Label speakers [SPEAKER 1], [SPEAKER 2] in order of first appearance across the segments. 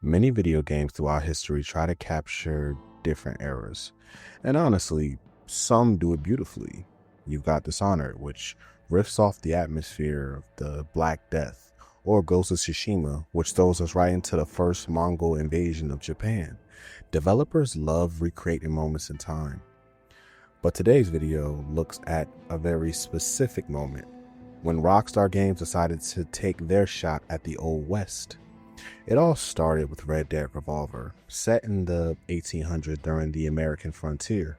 [SPEAKER 1] Many video games throughout history try to capture different eras, and honestly, some do it beautifully. You've got Dishonored, which riffs off the atmosphere of the Black Death, or Ghost of Tsushima, which throws us right into the first Mongol invasion of Japan. Developers love recreating moments in time, but today's video looks at a very specific moment when Rockstar Games decided to take their shot at the Old West. It all started with Red Dead Revolver, set in the 1800s during the American frontier.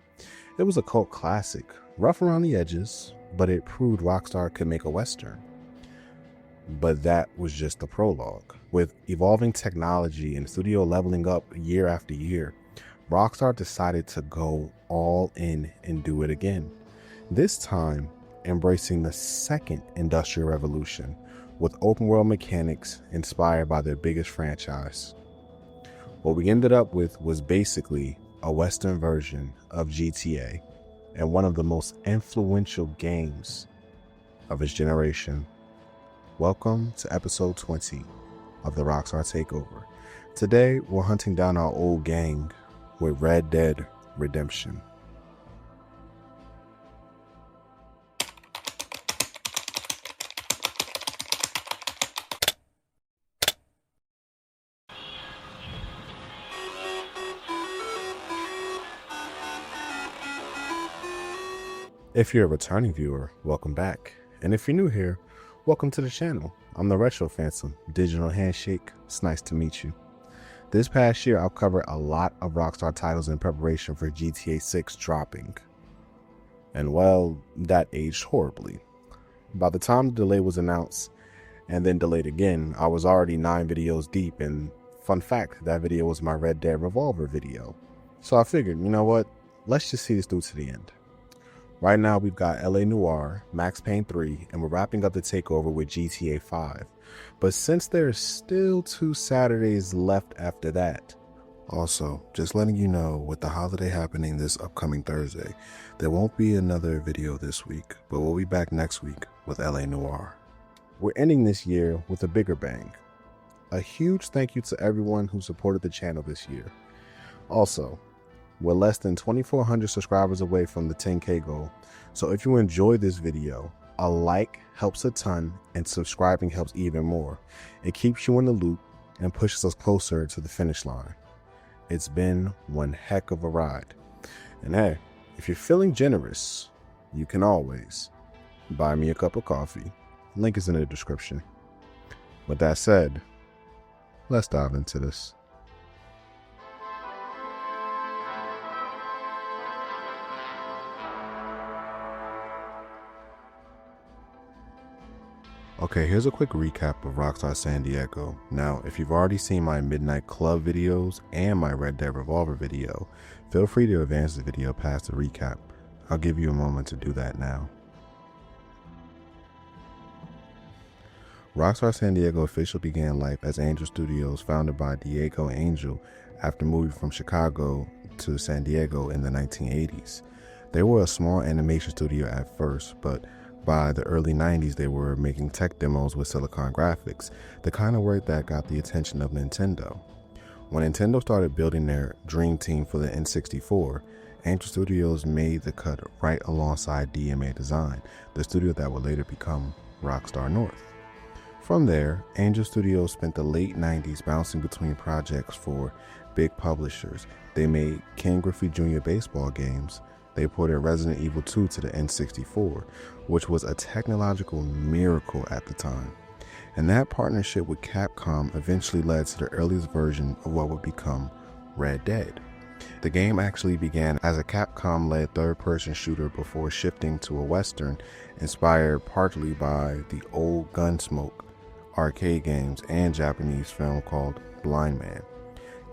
[SPEAKER 1] It was a cult classic, rough around the edges, but it proved Rockstar could make a Western. But that was just the prologue. With evolving technology and studio leveling up year after year, Rockstar decided to go all in and do it again. This time, embracing the second industrial revolution with open world mechanics inspired by their biggest franchise. What we ended up with was basically a Western version of GTA and one of the most influential games of its generation. Welcome to episode 20 of the Rockstar Takeover. Today, we're hunting down our old gang with Red Dead Redemption. If you're a returning viewer, welcome back. And if you're new here, welcome to the channel. I'm the Retro Phantom, Digital Handshake. It's nice to meet you. This past year, I've covered a lot of Rockstar titles in preparation for GTA 6 dropping. And well, that aged horribly. By the time the delay was announced, and then delayed again, I was already 9 videos deep, and fun fact, that video was my Red Dead Revolver video. So I figured, you know what, let's just see this through to the end. Right now, we've got LA Noire, Max Payne 3, and we're wrapping up the takeover with GTA 5. But since there's still 2 Saturdays left after that, also, just letting you know, with the holiday happening this upcoming Thursday, there won't be another video this week, but we'll be back next week with LA Noire. We're ending this year with a bigger bang. A huge thank you to everyone who supported the channel this year. Also, we're less than 2,400 subscribers away from the 10K goal, so if you enjoyed this video, a like helps a ton and subscribing helps even more. It keeps you in the loop and pushes us closer to the finish line. It's been one heck of a ride. And hey, if you're feeling generous, you can always buy me a cup of coffee. Link is in the description. With that said, let's dive into this. Okay, here's a quick recap of Rockstar San Diego. Now, if you've already seen my Midnight Club videos and my Red Dead Revolver video, feel free to advance the video past the recap. I'll give you a moment to do that now. Rockstar San Diego officially began life as Angel Studios, founded by Diego Angel after moving from Chicago to San Diego in the 1980s. They were a small animation studio at first, but by the early 90s, they were making tech demos with Silicon Graphics, the kind of work that got the attention of Nintendo. When Nintendo started building their dream team for the N64, Angel Studios made the cut right alongside DMA Design, the studio that would later become Rockstar North. From there, Angel Studios spent the late 90s bouncing between projects for big publishers. They made Ken Griffey Jr. baseball games. They ported Resident Evil 2 to the N64, which was a technological miracle at the time. And that partnership with Capcom eventually led to the earliest version of what would become Red Dead. The game actually began as a Capcom-led third-person shooter before shifting to a Western, inspired partly by the old Gunsmoke arcade games and Japanese film called Blind Man.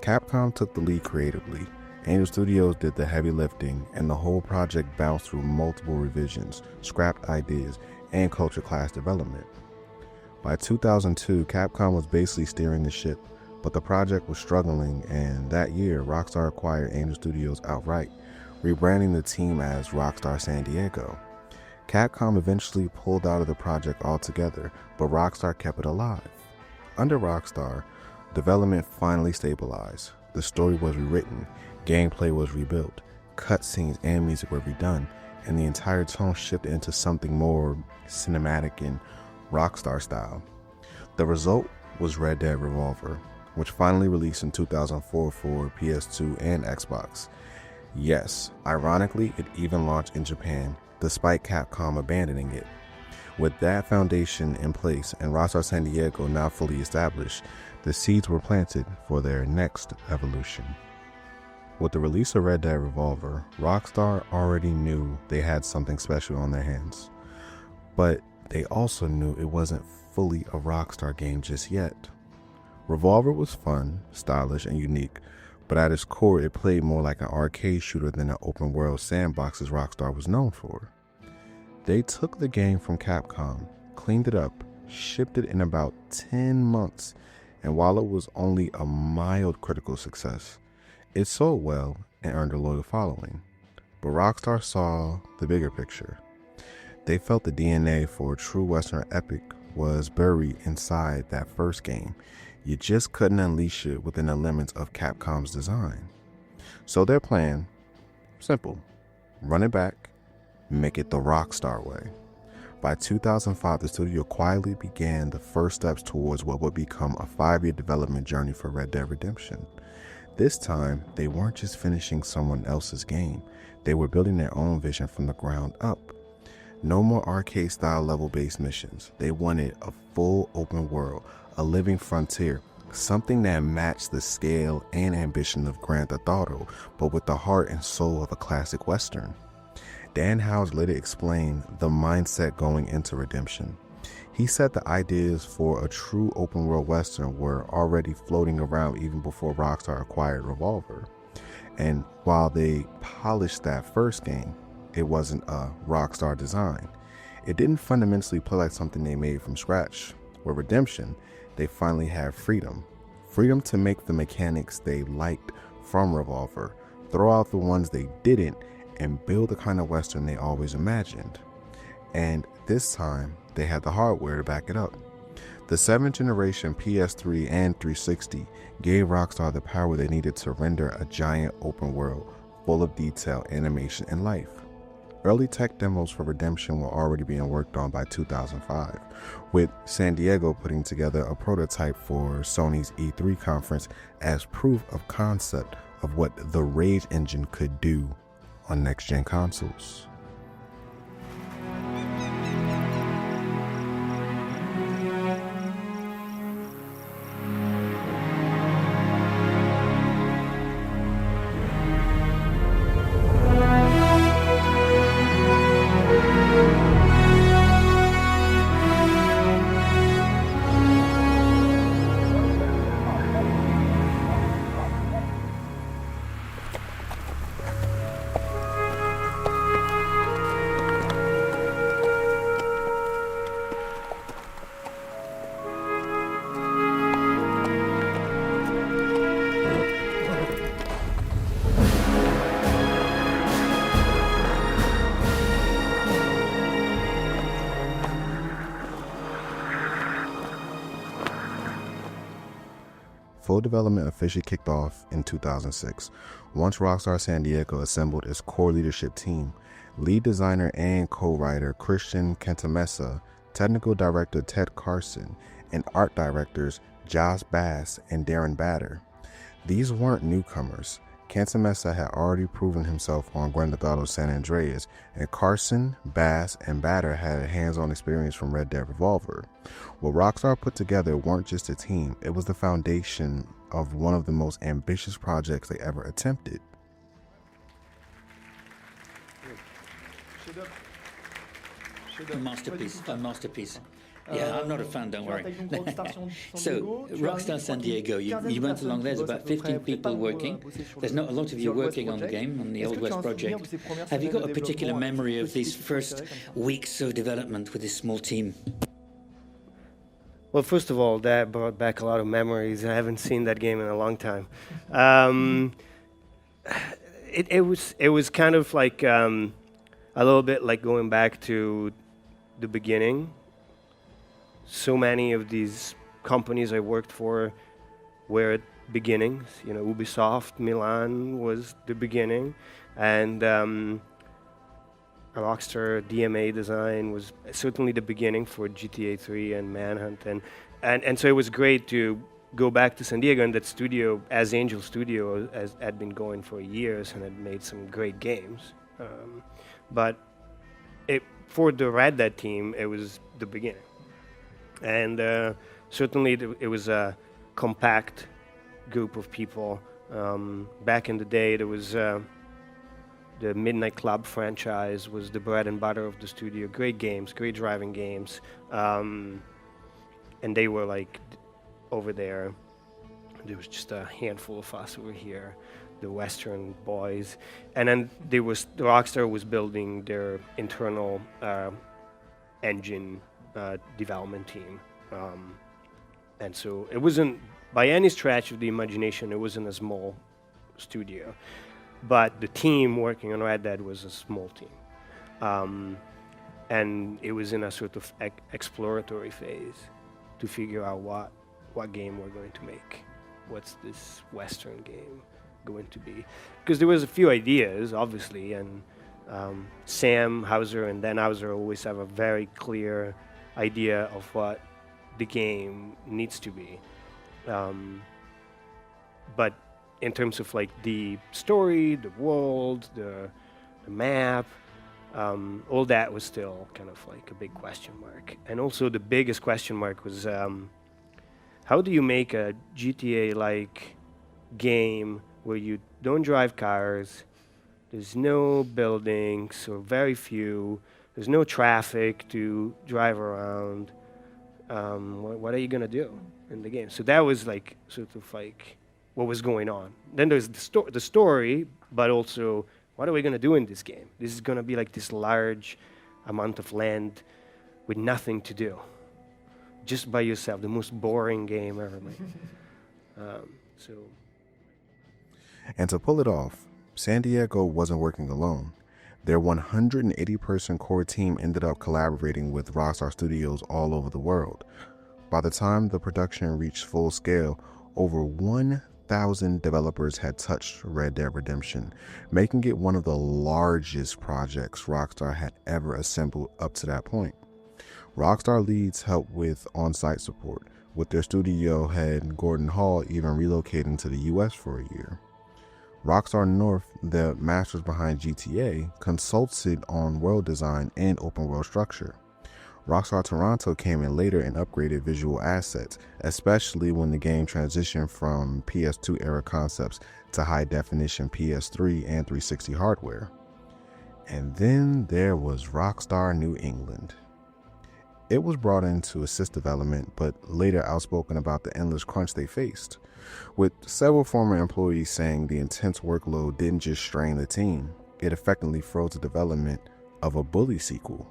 [SPEAKER 1] Capcom took the lead creatively. Angel Studios did the heavy lifting, and the whole project bounced through multiple revisions, scrapped ideas, and culture class development. By 2002, Capcom was basically steering the ship, but the project was struggling, and that year, Rockstar acquired Angel Studios outright, rebranding the team as Rockstar San Diego. Capcom eventually pulled out of the project altogether, but Rockstar kept it alive. Under Rockstar, Development finally stabilized. The story was rewritten, gameplay was rebuilt, cutscenes and music were redone, and the entire tone shifted into something more cinematic and Rockstar style. The result was Red Dead Revolver, which finally released in 2004 for PS2 and Xbox. Yes, ironically, it even launched in Japan, despite Capcom abandoning it. With that foundation in place and Rockstar San Diego now fully established, the seeds were planted for their next evolution. With the release of Red Dead Revolver, Rockstar already knew they had something special on their hands. But they also knew it wasn't fully a Rockstar game just yet. Revolver was fun, stylish, and unique, but at its core it played more like an arcade shooter than an open world sandbox as Rockstar was known for. They took the game from Capcom, cleaned it up, shipped it in about 10 months, and while it was only a mild critical success, it sold well and earned a loyal following. But Rockstar saw the bigger picture. They felt the DNA for a true Western epic was buried inside that first game. You just couldn't unleash it within the limits of Capcom's design. So their plan, simple, run it back, make it the Rockstar way. By 2005, the studio quietly began the first steps towards what would become a 5-year development journey for Red Dead Redemption. This time, they weren't just finishing someone else's game, they were building their own vision from the ground up. No more arcade-style level-based missions. They wanted a full open world, a living frontier, something that matched the scale and ambition of Grand Theft Auto, but with the heart and soul of a classic Western. Dan Houser later explained the mindset going into Redemption. He said the ideas for a true open world Western were already floating around even before Rockstar acquired Revolver. And while they polished that first game, it wasn't a Rockstar design. It didn't fundamentally play like something they made from scratch. With Redemption, they finally had freedom. Freedom to make the mechanics they liked from Revolver, throw out the ones they didn't, and build the kind of Western they always imagined. And this time, they had the hardware to back it up. The 7th generation PS3 and 360 gave Rockstar the power they needed to render a giant open world full of detail, animation, and life. Early tech demos for Redemption were already being worked on by 2005, with San Diego putting together a prototype for Sony's E3 conference as proof of concept of what the Rage engine could do on next-gen consoles. Full development officially kicked off in 2006, once Rockstar San Diego assembled its core leadership team, lead designer and co-writer Christian Cantamessa, technical director Ted Carson, and art directors Josh Bass and Darren Bader. These weren't newcomers. Cantamessa had already proven himself on Grand Theft Auto San Andreas, and Carson, Bass, and Bader had hands-on experience from Red Dead Revolver. What Rockstar put together weren't just a team, it was the foundation of one of the most ambitious projects they ever attempted.
[SPEAKER 2] A masterpiece. Yeah, I'm not a fan, don't worry. So, Rockstar San Diego, you went along, there's about 15 people working. There's not a lot of you working on the game, on the Old West project. Have you got a particular memory of these first weeks of development with this small team?
[SPEAKER 3] Well, first of all, that brought back a lot of memories. I haven't seen that game in a long time. It was kind of like a little bit like going back to the beginning. So many of these companies I worked for were beginnings. You know, Ubisoft Milan was the beginning, and Rockstar DMA design was certainly the beginning for GTA 3 and Manhunt, and so it was great to go back to San Diego, and that studio, as Angel Studio, had been going for years and had made some great games. But for the Red Dead team, it was the beginning, and certainly it was a compact group of people. Back in the day, there was the Midnight Club franchise was the bread and butter of the studio. Great games, great driving games, and they were like over there. There was just a handful of us over here, the Western boys, and then Rockstar was building their internal engine development team, and so it wasn't by any stretch of the imagination. It wasn't a small studio. But the team working on Red Dead was a small team. And it was in a sort of exploratory phase to figure out what game we're going to make. What's this Western game going to be? Because there was a few ideas, obviously, and Sam Hauser and Dan Hauser always have a very clear idea of what the game needs to be. But in terms of like the story, the world, the map, all that was still kind of like a big question mark. And also the biggest question mark was how do you make a GTA-like game where you don't drive cars, there's no buildings or very few, there's no traffic to drive around. What are you gonna do in the game? So that was like sort of like what was going on. Then there's the story, but also what are we going to do in this game? This is going to be like this large amount of land with nothing to do, just by yourself, the most boring game ever made.
[SPEAKER 1] And to pull it off, San Diego wasn't working alone. Their 180-person core team ended up collaborating with Rockstar Studios all over the world. By the time the production reached full scale, over 1,000 developers had touched Red Dead Redemption, making it one of the largest projects Rockstar had ever assembled up to that point. Rockstar leads helped with on-site support, with their studio head Gordon Hall even relocating to the US for a year. Rockstar North, the masters behind GTA, consulted on world design and open world structure. Rockstar Toronto came in later and upgraded visual assets, especially when the game transitioned from PS2 era concepts to high definition PS3 and 360 hardware. And then there was Rockstar New England. It was brought in to assist development, but later outspoken about the endless crunch they faced, with several former employees saying the intense workload didn't just strain the team, it effectively froze the development of a Bully sequel.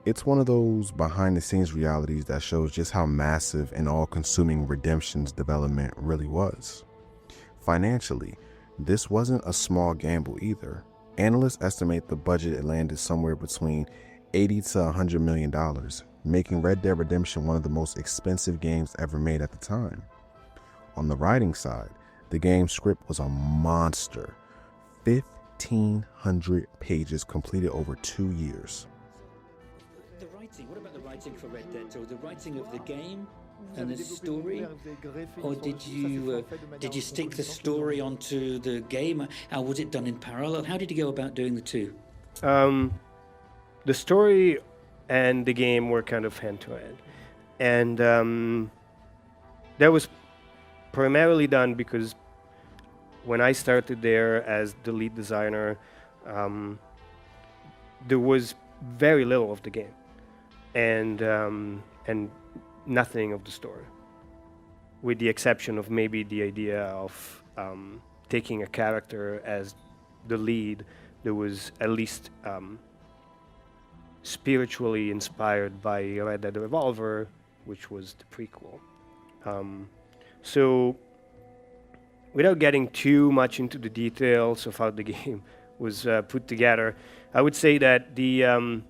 [SPEAKER 1] It's one of those behind-the-scenes realities that shows just how massive and all-consuming Redemption's development really was. Financially, this wasn't a small gamble either. Analysts estimate the budget it landed somewhere between $80 to $100 million, making Red Dead Redemption one of the most expensive games ever made at the time. On the writing side, the game's script was a monster. 1,500 pages completed over 2 years.
[SPEAKER 2] What about the writing for Red Dead? So the writing of the game and the story, or did you stick the story onto the game? How was it done in parallel? How did you go about doing the two?
[SPEAKER 3] The story and the game were kind of hand to hand, and that was primarily done because when I started there as the lead designer, there was very little of the game. And nothing of the story, with the exception of maybe the idea of taking a character as the lead that was at least spiritually inspired by Red Dead Revolver, which was the prequel. So without getting too much into the details of how the game was put together, I would say that the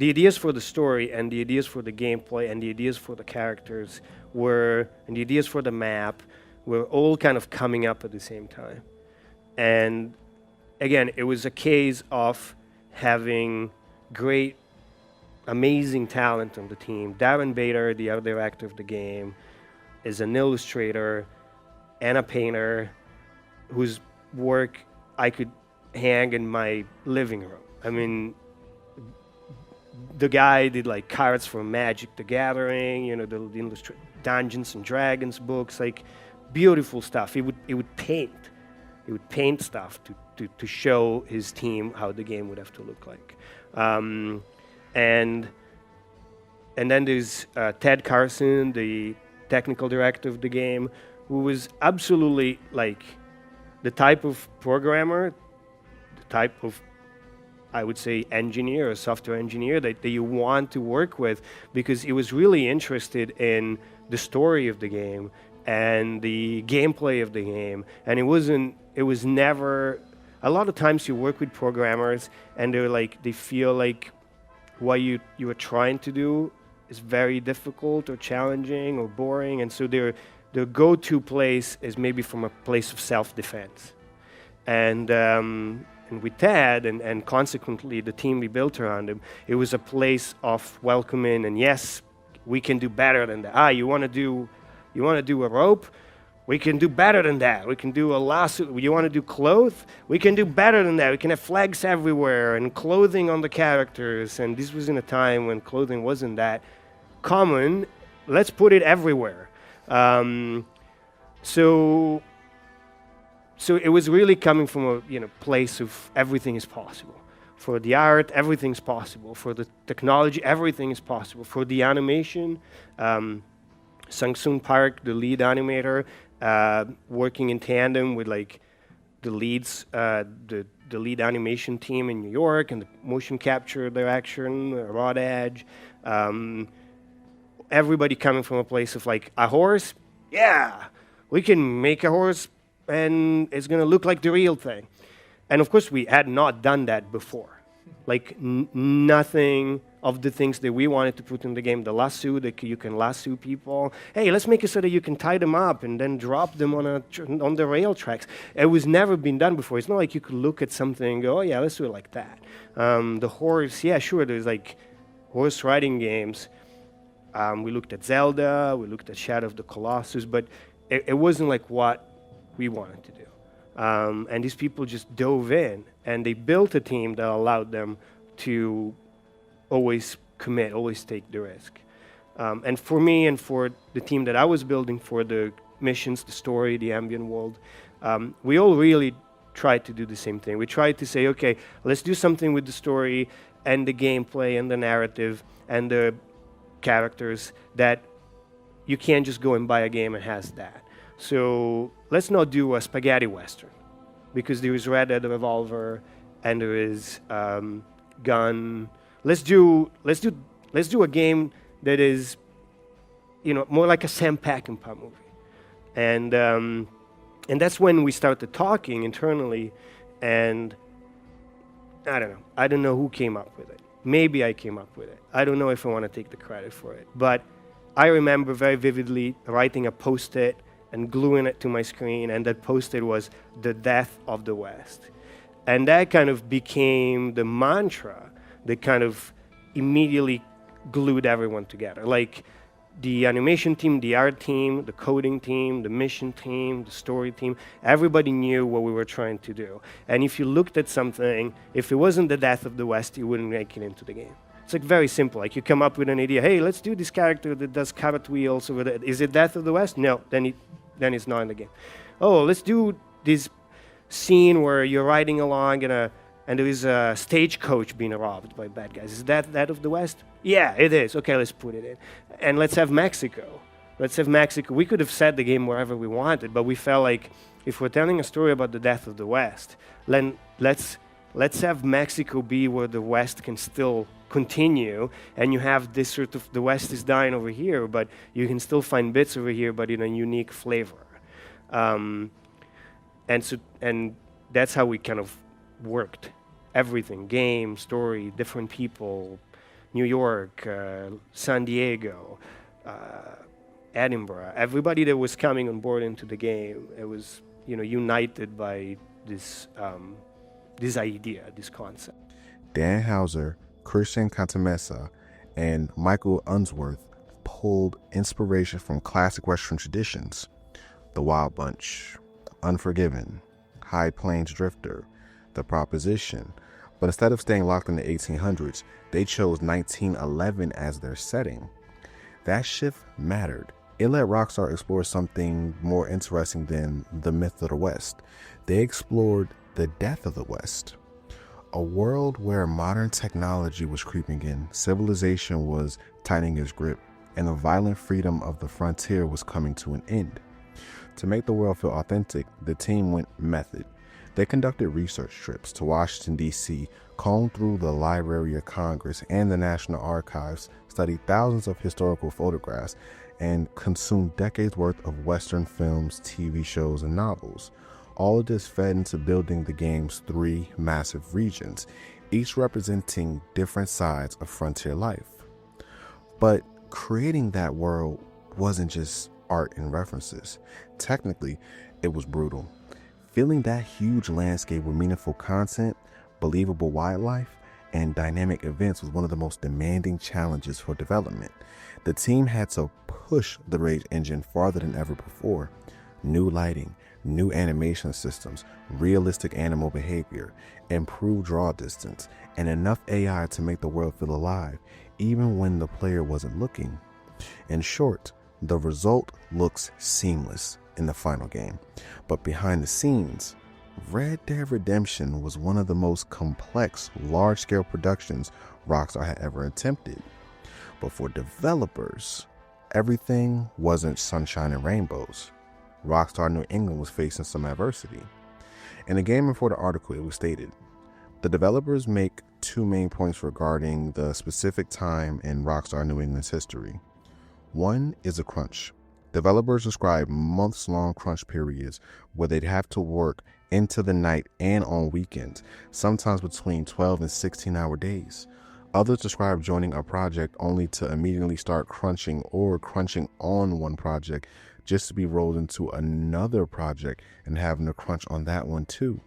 [SPEAKER 3] ideas for the story and the ideas for the gameplay and the ideas for the characters and the ideas for the map were all kind of coming up at the same time. And again, it was a case of having great, amazing talent on the team. Darren Bader, the art director of the game, is an illustrator and a painter whose work I could hang in my living room. I mean, the guy did like cards for Magic the Gathering, you know, the Dungeons and Dragons books, like beautiful stuff. He would paint. He would paint stuff to show his team how the game would have to look like. And then there's Ted Carson, the technical director of the game, who was absolutely like the type of programmer, the type of, I would say, engineer or software engineer that you want to work with, because he was really interested in the story of the game and the gameplay of the game. And it was never, a lot of times you work with programmers and they feel like what you are trying to do is very difficult or challenging or boring, and so their go-to place is maybe from a place of self-defense. And with Ted and consequently the team we built around him, it was a place of welcoming and yes, we can do better than that. You want to do a rope? We can do better than that. We can do a lasso. You want to do clothes? We can do better than that. We can have flags everywhere and clothing on the characters. And this was in a time when clothing wasn't that common. Let's put it everywhere. So it was really coming from a place of everything is possible. For the art, everything's possible. For the technology, everything is possible. For the animation, Sang-Soon Park, the lead animator, working in tandem with like the leads, the lead animation team in New York and the motion capture direction, Rod Edge. Everybody coming from a place of like a horse, yeah, we can make a horse and it's gonna look like the real thing. And of course we had not done that before. Like nothing of the things that we wanted to put in the game, the lasso, that you can lasso people. Hey, let's make it so that you can tie them up and then drop them on the rail tracks. It was never been done before. It's not like you could look at something and go, oh yeah, let's do it like that. The horse, yeah, sure, there's like horse riding games. We looked at Zelda, we looked at Shadow of the Colossus, but it wasn't like what we wanted to do. And these people just dove in, and they built a team that allowed them to always commit, always take the risk. And for me and for the team that I was building for the missions, the story, the ambient world, we all really tried to do the same thing. We tried to say, okay, let's do something with the story and the gameplay and the narrative and the characters that you can't just go and buy a game and has that. So let's not do a spaghetti western, because there is Red Dead Revolver and there is Gun. Let's do a game that is, more like a Sam Peckinpah movie, and that's when we started talking internally, and I don't know who came up with it. Maybe I came up with it. I don't know if I want to take the credit for it, but I remember very vividly writing a post-it and gluing it to my screen, and that post-it was "The Death of the West." And that kind of became the mantra that kind of immediately glued everyone together. Like the animation team, the art team, the coding team, the mission team, the story team, everybody knew what we were trying to do. And if you looked at something, if it wasn't The Death of the West, you wouldn't make it into the game. It's like very simple. Like you come up with an idea, hey, let's do this character that does cartwheels over there. Is it Death of the West? No, then it's not in the game. Oh, let's do this scene where you're riding along and there is a stagecoach being robbed by bad guys. Is that of the West? Yeah, it is. Okay, let's put it in. And let's have Mexico. We could have set the game wherever we wanted, but we felt like if we're telling a story about the death of the West, then let's have Mexico be where the West can still continue, and you have this sort of, the West is dying over here, but you can still find bits over here, but in a unique flavor. And that's how we kind of worked. Everything, game, story, different people, New York, San Diego, Edinburgh. Everybody that was coming on board into the game, it was, united by this this idea, this concept.
[SPEAKER 1] Dan Houser, Christian Cantamessa, and Michael Unsworth pulled inspiration from classic Western traditions: The Wild Bunch, Unforgiven, High Plains Drifter, The Proposition. But instead of staying locked in the 1800s, they chose 1911 as their setting. That shift mattered. It let Rockstar explore something more interesting than the myth of the West. They explored the death of the West. A world where modern technology was creeping in, civilization was tightening its grip, and the violent freedom of the frontier was coming to an end. To make the world feel authentic, the team went method. They conducted research trips to Washington, D.C., combed through the Library of Congress and the National Archives, studied thousands of historical photographs, and consumed decades worth of Western films, TV shows, and novels. All of this fed into building the game's 3 massive regions, each representing different sides of frontier life. But creating that world wasn't just art and references. Technically, it was brutal. Filling that huge landscape with meaningful content, believable wildlife, and dynamic events was one of the most demanding challenges for development. The team had to push the Rage engine farther than ever before. New lighting, new animation systems, realistic animal behavior, improved draw distance, and enough AI to make the world feel alive, even when the player wasn't looking. In short, the result looks seamless in the final game. But behind the scenes, Red Dead Redemption was one of the most complex, large-scale productions Rockstar had ever attempted. But for developers, everything wasn't sunshine and rainbows. Rockstar New England was facing some adversity. In the Game Informer article, it was stated, the developers make 2 main points regarding the specific time in Rockstar New England's history. One is a crunch. Developers describe months-long crunch periods where they'd have to work into the night and on weekends, sometimes between 12 and 16-hour days. Others describe joining a project only to immediately start crunching or crunching on one project just to be rolled into another project and having to crunch on that one too.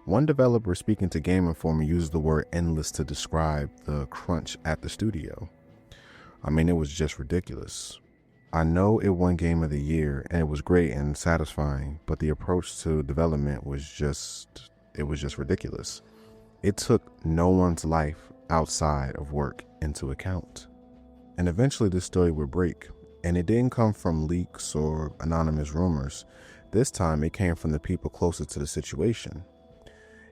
[SPEAKER 1] One developer speaking to Game Informer uses the word endless to describe the crunch at the studio. I mean, it was just ridiculous. I know it won Game of the Year and it was great and satisfying, but the approach to development was just ridiculous. It took no one's life outside of work into account. And eventually this story would break, and it didn't come from leaks or anonymous rumors. This time it came from the people closest to the situation.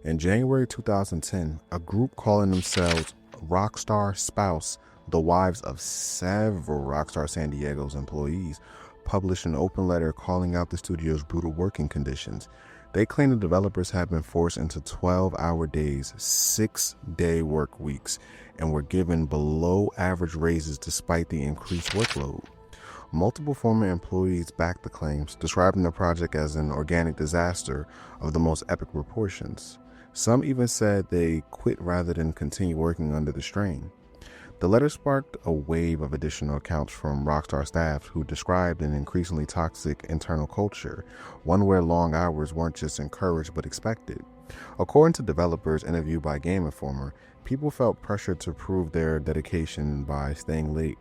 [SPEAKER 1] In January 2010, a group calling themselves Rockstar Spouse, the wives of several Rockstar San Diego's employees, published an open letter calling out the studio's brutal working conditions. They claim the developers had been forced into 12-hour days, 6-day work weeks, and were given below average raises despite the increased workload. Multiple former employees backed the claims, describing the project as an organic disaster of the most epic proportions. Some even said they quit rather than continue working under the strain. The letter sparked a wave of additional accounts from Rockstar staff who described an increasingly toxic internal culture, one where long hours weren't just encouraged but expected. According to developers interviewed by Game Informer, people felt pressured to prove their dedication by staying late,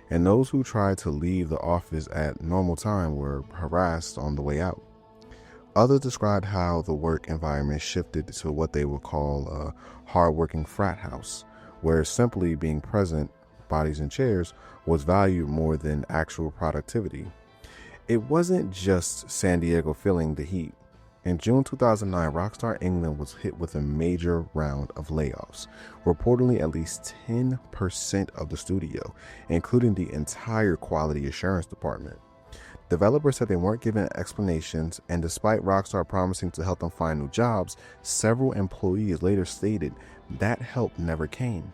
[SPEAKER 1] and those who tried to leave the office at normal time were harassed on the way out. Others described how the work environment shifted to what they would call a hard-working frat house, where simply being present, bodies in chairs, was valued more than actual productivity. It wasn't just San Diego feeling the heat. In June 2009, Rockstar England was hit with a major round of layoffs, reportedly at least 10% of the studio, including the entire quality assurance department. Developers said they weren't given explanations, and despite Rockstar promising to help them find new jobs, several employees later stated that help never came.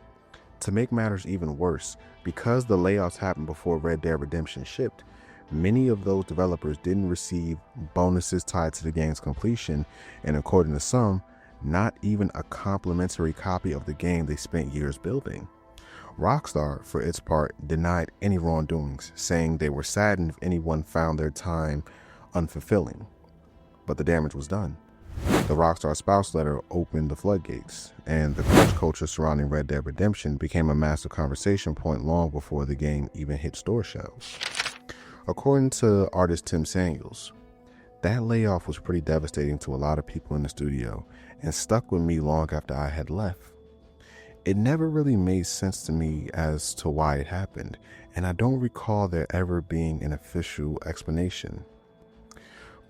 [SPEAKER 1] To make matters even worse, because the layoffs happened before Red Dead Redemption shipped, many of those developers didn't receive bonuses tied to the game's completion, and according to some, not even a complimentary copy of the game they spent years building. Rockstar, for its part, denied any wrongdoings, saying they were saddened if anyone found their time unfulfilling. But the damage was done. The Rockstar spouse letter opened the floodgates, and the crunch culture surrounding Red Dead Redemption became a massive conversation point long before the game even hit store shelves. According to artist Tim Samuels, that layoff was pretty devastating to a lot of people in the studio and stuck with me long after I had left. It never really made sense to me as to why it happened, and I don't recall there ever being an official explanation.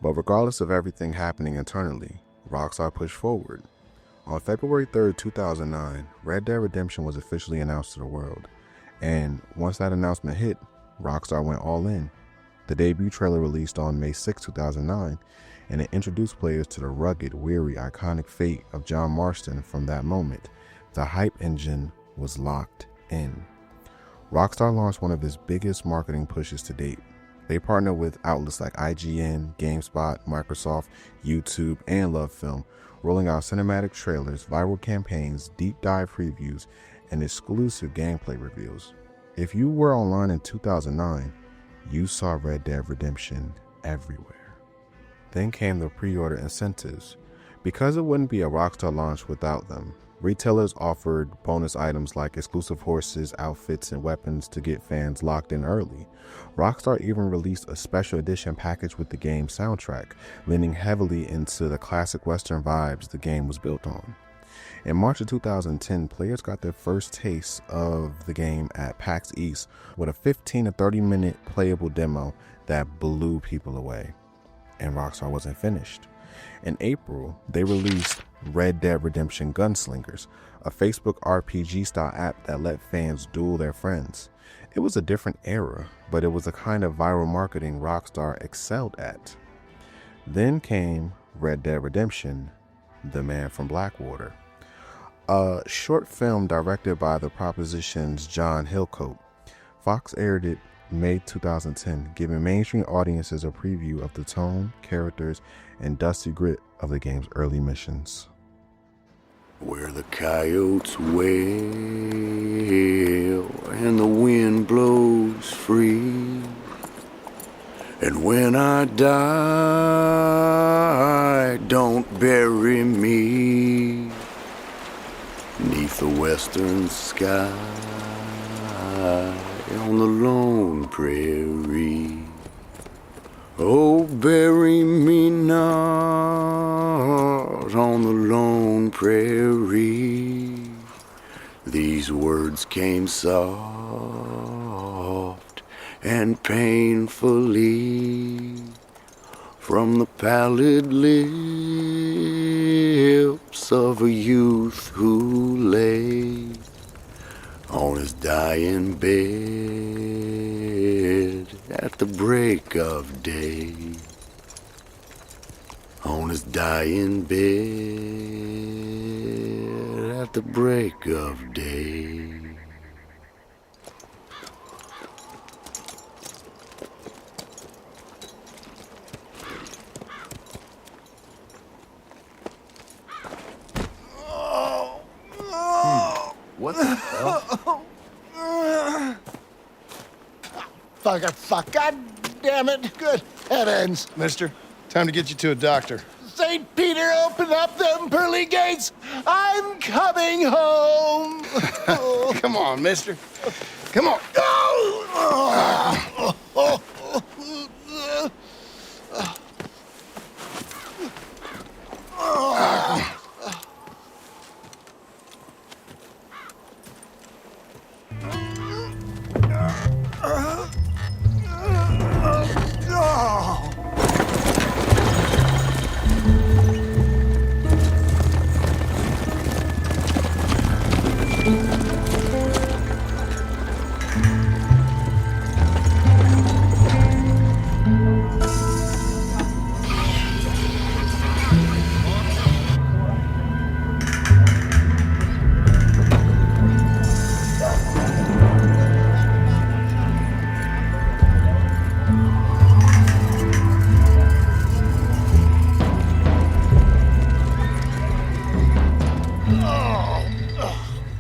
[SPEAKER 1] But regardless of everything happening internally, Rockstar pushed forward. On February 3rd, 2009, Red Dead Redemption was officially announced to the world, and once that announcement hit, Rockstar went all in. The debut trailer released on May 6, 2009, and it introduced players to the rugged, weary, iconic fate of John Marston. From that moment, the hype engine was locked in. Rockstar launched one of its biggest marketing pushes to date. They partnered with outlets like IGN, GameSpot, Microsoft, YouTube, and LoveFilm, rolling out cinematic trailers, viral campaigns, deep dive previews, and exclusive gameplay reveals. If you were online in 2009, you saw Red Dead Redemption everywhere. Then came the pre-order incentives. Because it wouldn't be a Rockstar launch without them, retailers offered bonus items like exclusive horses, outfits, and weapons to get fans locked in early. Rockstar even released a special edition package with the game's soundtrack, leaning heavily into the classic Western vibes the game was built on. In March of 2010, players got their first taste of the game at PAX East with a 15 to 30 minute playable demo that blew people away. And Rockstar wasn't finished. In April, they released Red Dead Redemption Gunslingers, a Facebook RPG-style app that let fans duel their friends. It was a different era, but it was the kind of viral marketing Rockstar excelled at. Then came Red Dead Redemption: The Man from Blackwater, a short film directed by the Proposition's John Hillcoat. Fox aired it May 2010, giving mainstream audiences a preview of the tone, characters, and dusty grit of the game's early missions.
[SPEAKER 4] Where the coyotes wail and the wind blows free, and when I die, don't bury me 'neath the western sky on the lone prairie. Oh, bury me not on the lone prairie. These words came soft and painfully from the pallid lips of a youth who lay on his dying bed at the break of day. On his dying bed at the break of day. What the hell?
[SPEAKER 5] Fuck, God damn it. Good. That ends.
[SPEAKER 6] Mister, time to get you to a doctor.
[SPEAKER 5] St. Peter, open up them pearly gates. I'm coming home.
[SPEAKER 6] Come on, mister. Come on.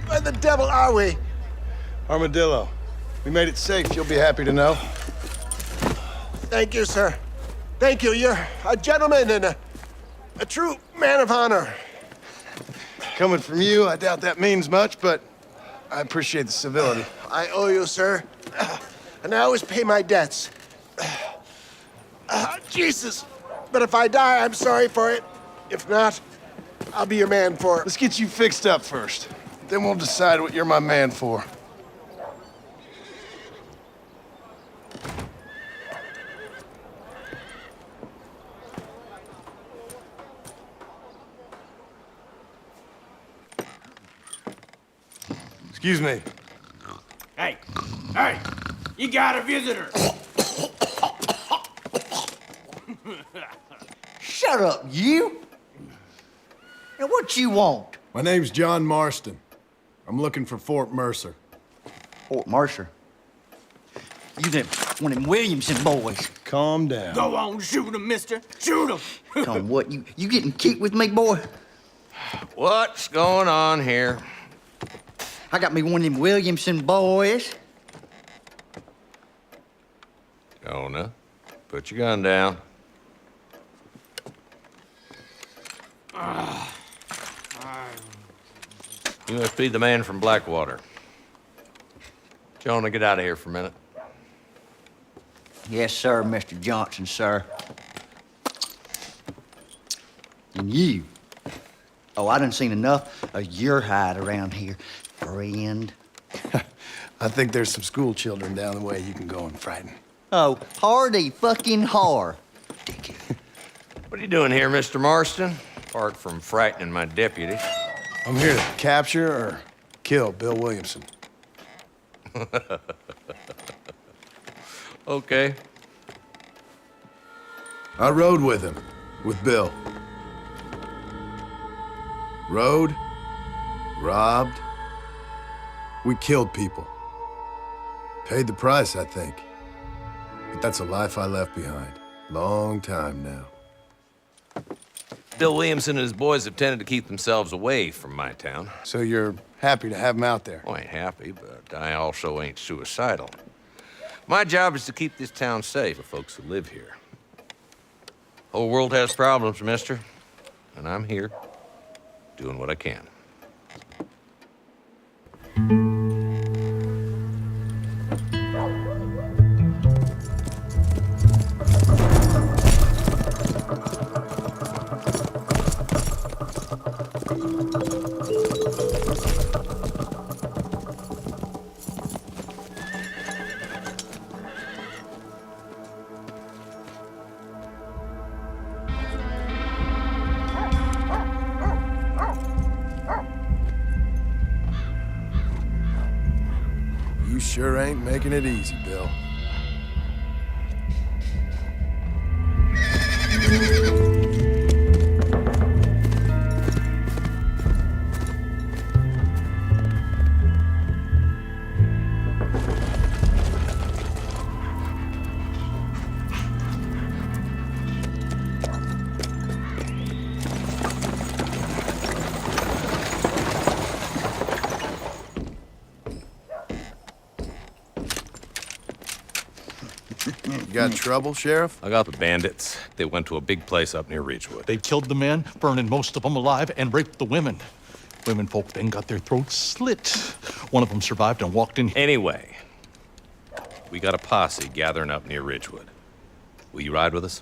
[SPEAKER 5] Where the devil are we?
[SPEAKER 6] Armadillo. We made it safe, you'll be happy to know.
[SPEAKER 5] Thank you, sir. Thank you. You're a gentleman and a true man of honor.
[SPEAKER 6] Coming from you, I doubt that means much, but I appreciate the civility.
[SPEAKER 5] I owe you, sir. And I always pay my debts. Jesus. But if I die, I'm sorry for it. If not, I'll be your man for...
[SPEAKER 6] Let's get you fixed up first. Then we'll decide what you're my man for. Excuse me.
[SPEAKER 7] Hey, hey, you got a visitor.
[SPEAKER 8] Shut up, you! Now what you want?
[SPEAKER 6] My name's John Marston. I'm looking for Fort Mercer.
[SPEAKER 8] Fort Mercer. You them one of them Williamson boys.
[SPEAKER 6] Calm down.
[SPEAKER 7] Go on, shoot him, mister. Shoot him.
[SPEAKER 8] Come what, you getting kicked with me, boy?
[SPEAKER 9] What's going on here?
[SPEAKER 8] I got me one of them Williamson boys.
[SPEAKER 9] Jonah, put your gun down. You must be the man from Blackwater. Jonah, get out of here for a minute.
[SPEAKER 8] Yes, sir, Mr. Johnson, sir. And you. Oh, I done seen enough of your hide around here, friend.
[SPEAKER 6] I think there's some school children down the way you can go and frighten.
[SPEAKER 8] Oh, hardy fucking har.
[SPEAKER 9] What are you doing here, Mr. Marston? Apart from frightening my deputies.
[SPEAKER 6] I'm here to capture or kill Bill Williamson.
[SPEAKER 9] Okay.
[SPEAKER 6] I rode with him, with Bill. Rode, robbed. We killed people. Paid the price, I think. But that's a life I left behind. Long time now.
[SPEAKER 9] Bill Williamson and his boys have tended to keep themselves away from my town.
[SPEAKER 6] So you're happy to have him out there?
[SPEAKER 9] I ain't happy, but I also ain't suicidal. My job is to keep this town safe for folks who live here. Whole world has problems, mister, and I'm here doing what I can.
[SPEAKER 6] You sure ain't making it easy, Bill. You got trouble, Sheriff?
[SPEAKER 9] I got the bandits. They went to a big place up near Ridgewood.
[SPEAKER 10] They killed the men, burning most of them alive, and raped the women. Women folk then got their throats slit. One of them survived and walked in.
[SPEAKER 9] Anyway, we got a posse gathering up near Ridgewood. Will you ride with us?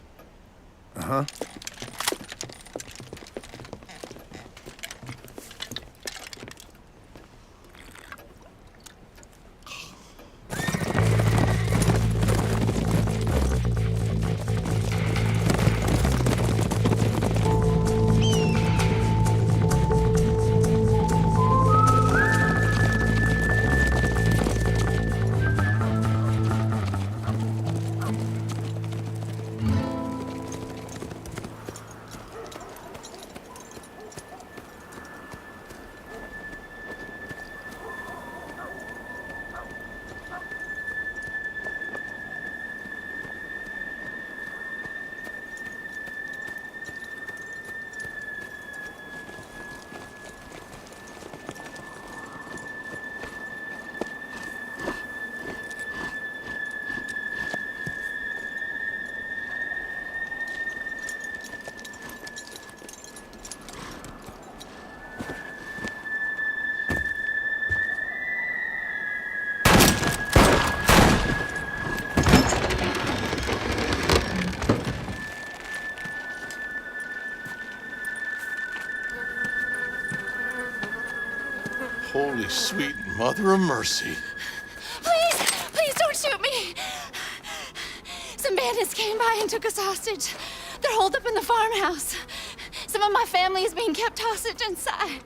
[SPEAKER 6] Uh-huh.
[SPEAKER 10] Holy sweet mother of mercy.
[SPEAKER 11] Please, please don't shoot me. Some bandits came by and took us hostage. They're holed up in the farmhouse. Some of my family is being kept hostage inside.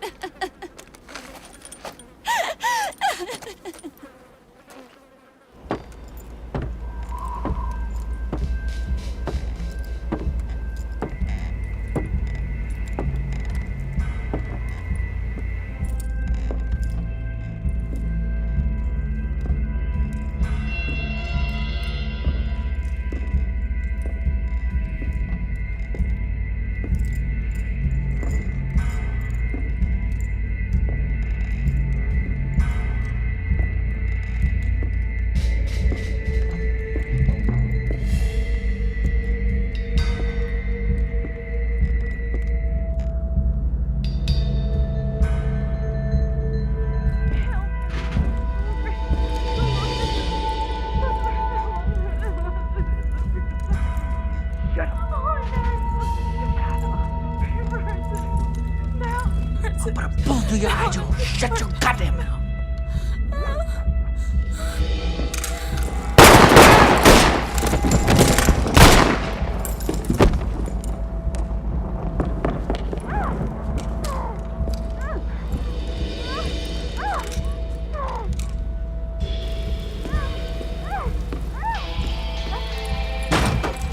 [SPEAKER 7] I'll put a bullet through your eyes. You shut your goddamn mouth.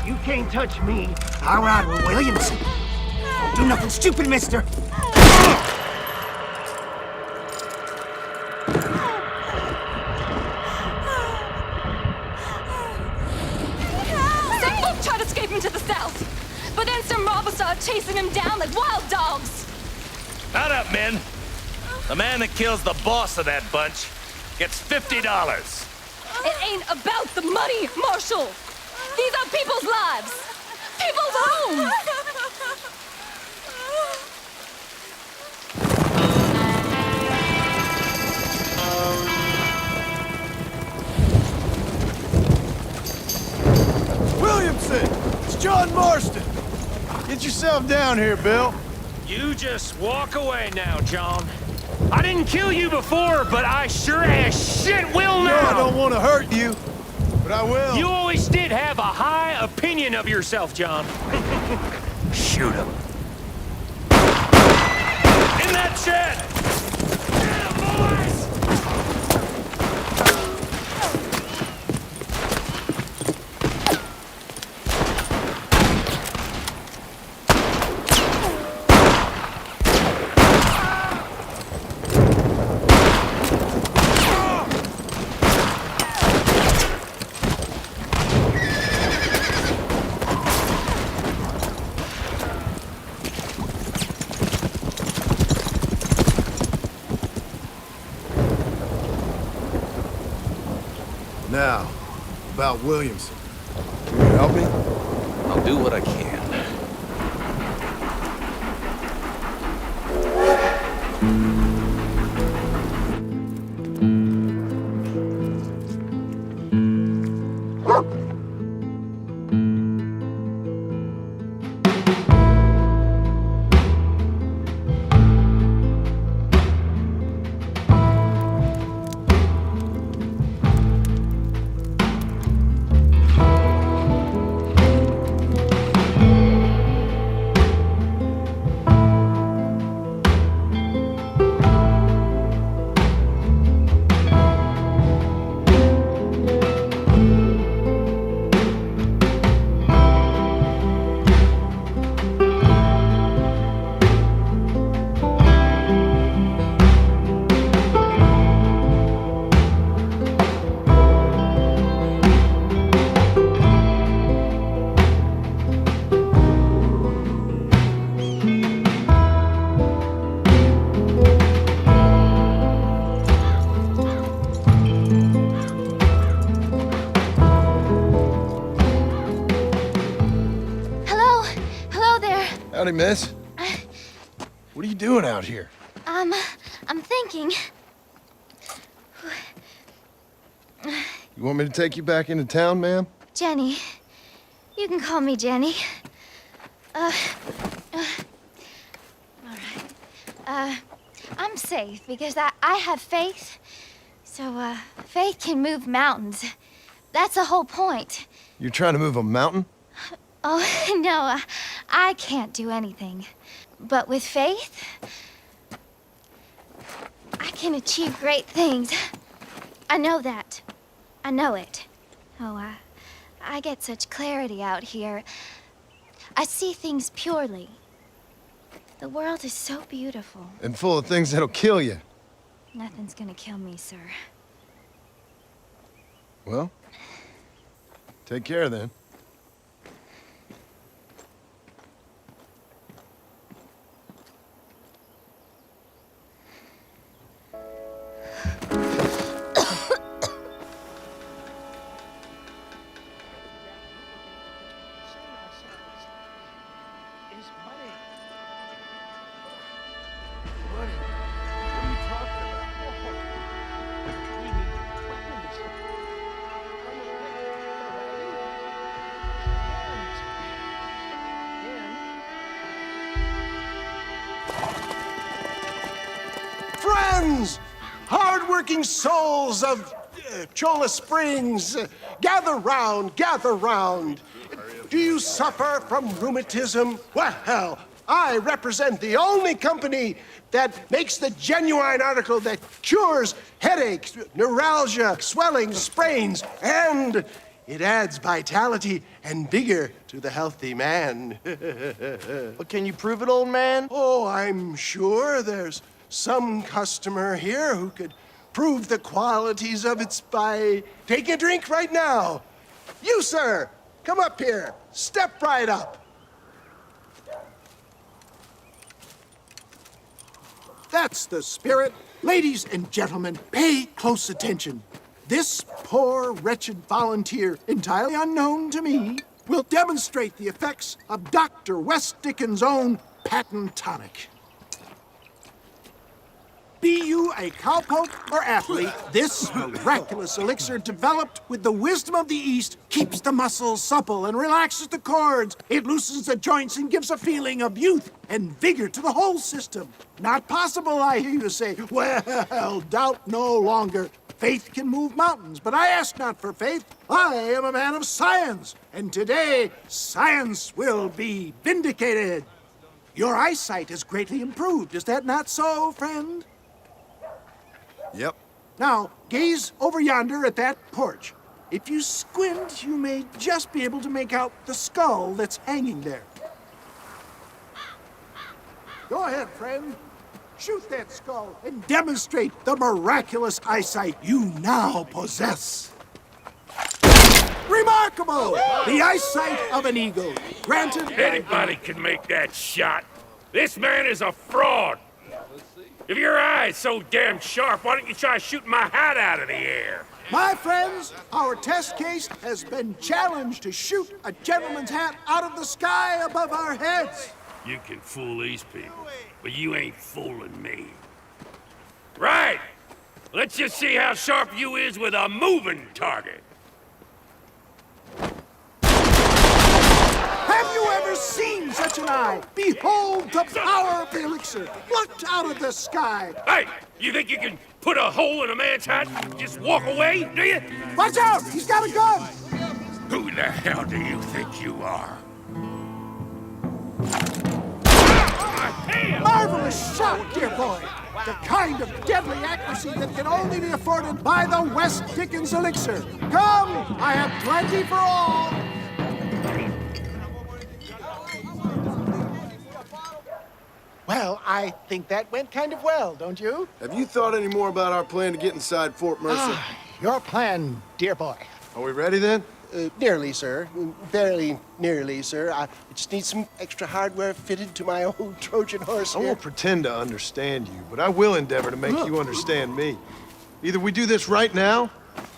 [SPEAKER 12] You can't touch me. All right, well, Williamson. Don't do nothing stupid, mister.
[SPEAKER 11] To the south, but then some robbers started chasing him down like wild dogs.
[SPEAKER 13] Mount up, men. The man that kills the boss of that bunch gets $50.
[SPEAKER 11] It ain't about the money, Marshal. These are people's lives, people's homes.
[SPEAKER 6] Williamson! It's John Marston! Get yourself down here, Bill.
[SPEAKER 7] You just walk away now, John. I didn't kill you before, but I sure as shit will now!
[SPEAKER 6] No, I don't want to hurt you, but I will.
[SPEAKER 7] You always did have a high opinion of yourself, John.
[SPEAKER 13] Shoot him.
[SPEAKER 7] In that shed! Get him, boys!
[SPEAKER 6] Now, about Williamson. Can you help me?
[SPEAKER 9] I'll do what I can.
[SPEAKER 6] Howdy, miss. What are you doing out here?
[SPEAKER 11] I'm thinking.
[SPEAKER 6] You want me to take you back into town, ma'am?
[SPEAKER 11] Jenny. You can call me Jenny. All right. I'm safe because I have faith. So, faith can move mountains. That's the whole point.
[SPEAKER 6] You're trying to move a mountain?
[SPEAKER 11] Oh, no, I can't do anything. But with faith, I can achieve great things. I know that. I know it. Oh, I get such clarity out here. I see things purely. The world is so beautiful.
[SPEAKER 6] And full of things that'll kill you.
[SPEAKER 11] Nothing's gonna kill me, sir.
[SPEAKER 6] Well, take care then.
[SPEAKER 5] Friends, hard-working souls of Cholla Springs, gather round, gather round. Do you suffer from rheumatism? Well, I represent the only company that makes the genuine article that cures headaches, neuralgia, swelling, sprains, and it adds vitality and vigor to the healthy man.
[SPEAKER 14] But can you prove it, old man?
[SPEAKER 5] Oh, I'm sure there's some customer here who could prove the qualities of it by taking a drink right now. You, sir, come up here. Step right up. That's the spirit. Ladies and gentlemen, pay close attention. This poor, wretched volunteer, entirely unknown to me, will demonstrate the effects of Dr. West Dickens' own patent tonic. Be you a cowpoke or athlete, this miraculous elixir developed with the wisdom of the East keeps the muscles supple and relaxes the cords. It loosens the joints and gives a feeling of youth and vigor to the whole system. Not possible, I hear you say. Well, doubt no longer. Faith can move mountains, but I ask not for faith. I am a man of science, and today science will be vindicated. Your eyesight has greatly improved. Is that not so, friend?
[SPEAKER 6] Yep.
[SPEAKER 5] Now, gaze over yonder at that porch. If you squint, you may just be able to make out the skull that's hanging there. Go ahead, friend. Shoot that skull and demonstrate the miraculous eyesight you now possess. Remarkable! The eyesight of an eagle. Granted...
[SPEAKER 7] Anybody can make that shot. This man is a fraud. If your eye's so damn sharp, why don't you try shooting my hat out of the air?
[SPEAKER 5] My friends, our test case has been challenged to shoot a gentleman's hat out of the sky above our heads.
[SPEAKER 7] You can fool these people, but you ain't fooling me. Right! Let's just see how sharp you is with a moving target.
[SPEAKER 5] Have you ever seen such an eye? Behold the power of the elixir, plucked out of the sky.
[SPEAKER 7] Hey, you think you can put a hole in a man's hat and just walk away, do you?
[SPEAKER 5] Watch out! He's got a gun!
[SPEAKER 7] Who the hell do you think you are?
[SPEAKER 5] Marvelous shot, dear boy. The kind of deadly accuracy that can only be afforded by the West Dickens elixir. Come, I have plenty for all. Well, I think that went kind of well, don't you?
[SPEAKER 6] Have you thought any more about our plan to get inside Fort Mercer?
[SPEAKER 5] Your plan, dear boy.
[SPEAKER 6] Are we ready then?
[SPEAKER 5] Nearly, sir. Barely nearly, sir. I just need some extra hardware fitted to my old Trojan horse
[SPEAKER 6] I
[SPEAKER 5] here.
[SPEAKER 6] won't pretend to understand you, but I will endeavor to make you understand me. Either we do this right now,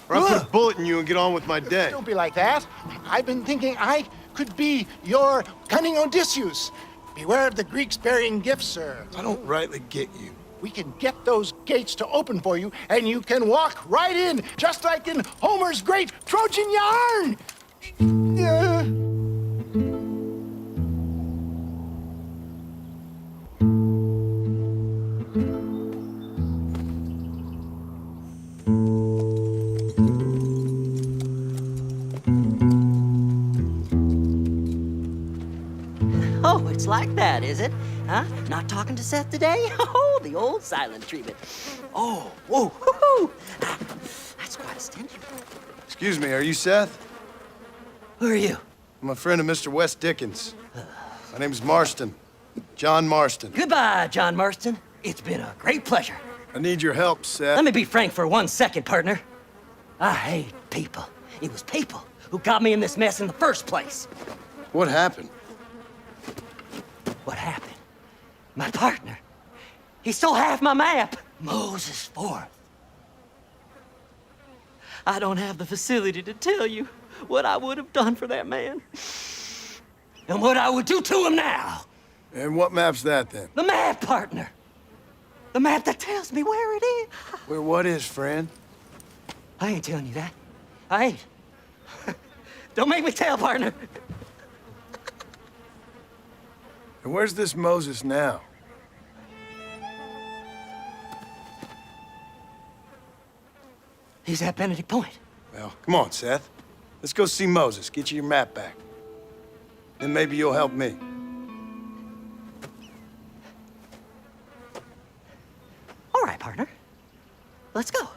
[SPEAKER 6] or I put a bullet in you and get on with my day.
[SPEAKER 5] Don't be like that. I've been thinking I could be your cunning Odysseus. Beware of the Greeks bearing gifts, sir.
[SPEAKER 6] I don't rightly get you.
[SPEAKER 5] We can get those gates to open for you, and you can walk right in, just like in Homer's great Trojan yarn.
[SPEAKER 15] Oh, it's like that, is it? Huh? Not talking to Seth today? Oh, the old silent treatment. Oh, whoa, whoo-hoo. That's quite a stench.
[SPEAKER 6] Excuse me, are you Seth?
[SPEAKER 15] Who are you?
[SPEAKER 6] I'm a friend of Mr. West Dickens. My name's Marston. John Marston.
[SPEAKER 15] Goodbye, John Marston. It's been a great pleasure.
[SPEAKER 6] I need your help, Seth.
[SPEAKER 15] Let me be frank for 1 second, partner. I hate people. It was people who got me in this mess in the first place.
[SPEAKER 6] What happened?
[SPEAKER 15] What happened? My partner. He stole half my map. Moses 4th. I don't have the facility to tell you what I would have done for that man. And what I would do to him now.
[SPEAKER 6] And what map's that, then?
[SPEAKER 15] The map, partner. The map that tells me where it is.
[SPEAKER 6] Where what is, friend?
[SPEAKER 15] I ain't telling you that. I ain't. Don't make me tell, partner.
[SPEAKER 6] And where's this Moses now?
[SPEAKER 15] He's at Benedict Point.
[SPEAKER 6] Well, come on, Seth. Let's go see Moses, get you your map back. Then maybe you'll help me.
[SPEAKER 15] All right, partner. Let's go.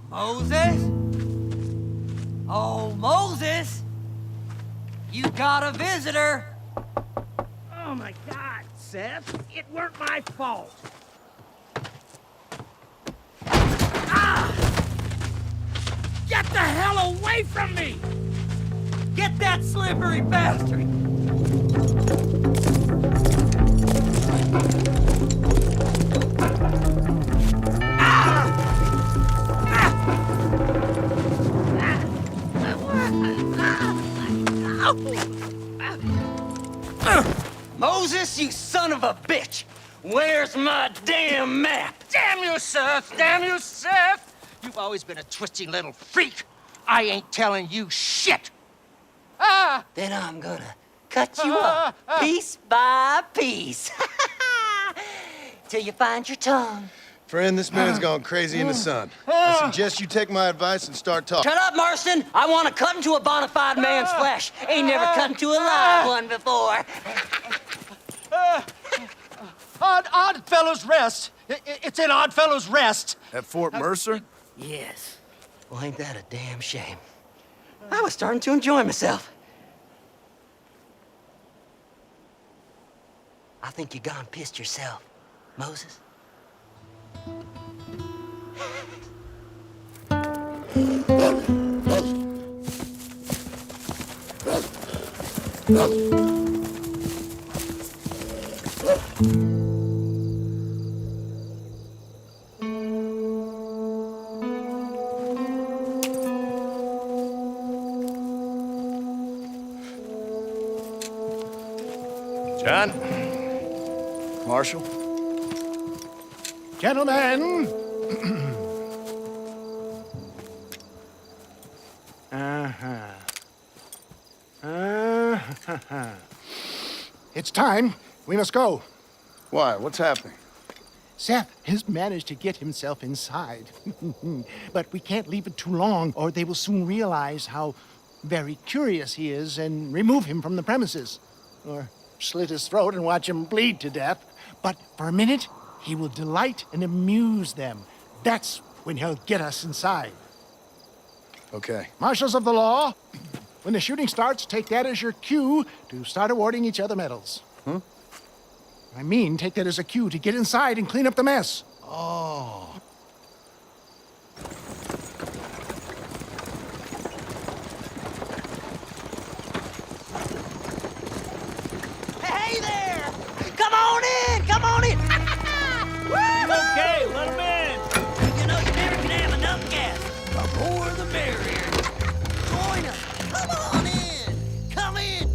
[SPEAKER 16] Moses? Oh, Moses! You got a visitor!
[SPEAKER 12] Oh my God, Seth. It weren't my fault.
[SPEAKER 16] Ah! Get the hell away from me! Get that slippery bastard!
[SPEAKER 15] Moses, you son of a bitch! Where's my damn map?
[SPEAKER 12] Damn you, Seth! Damn you, Seth! You've always been a twisty little freak. I ain't telling you shit. Ah!
[SPEAKER 15] Then I'm gonna cut you up piece by piece. Till you find your tongue.
[SPEAKER 6] Friend, this man's gone crazy in the sun. I suggest you take my advice and start talking.
[SPEAKER 15] Shut up, Marston! I want to cut into a bona fide man's flesh. Ain't never cut into a live one before.
[SPEAKER 12] Odd Fellows Rest. It's in Odd Fellows Rest.
[SPEAKER 6] At Fort Mercer?
[SPEAKER 15] Yes. Well, ain't that a damn shame? I was starting to enjoy myself. I think you gone pissed yourself, Moses.
[SPEAKER 9] John?
[SPEAKER 6] Marshal?
[SPEAKER 5] Gentlemen! It's time. We must go.
[SPEAKER 6] Why? What's happening?
[SPEAKER 5] Seth has managed to get himself inside. But we can't leave it too long, or they will soon realize how very curious he is and remove him from the premises. Or slit his throat and watch him bleed to death. But for a minute, he will delight and amuse them. That's when he'll get us inside.
[SPEAKER 6] Okay.
[SPEAKER 5] Marshals of the law, when the shooting starts, take that as your cue to start awarding each other medals.
[SPEAKER 6] Huh?
[SPEAKER 5] I mean, take that as a cue to get inside and clean up the mess.
[SPEAKER 6] Oh.
[SPEAKER 15] Hey there! Come on in! Come on in!
[SPEAKER 16] Okay, let him in!
[SPEAKER 15] You know, you never can have enough gas. The more the merrier. Join us. Come on in. Come in.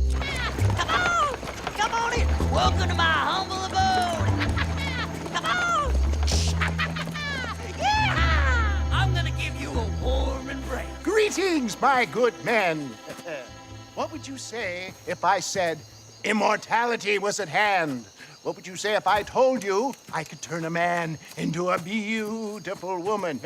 [SPEAKER 15] Come on. Come on in. Welcome to my home
[SPEAKER 5] Greetings, my good men. What would you say if I said immortality was at hand? What would you say if I told you I could turn a man into a beautiful woman?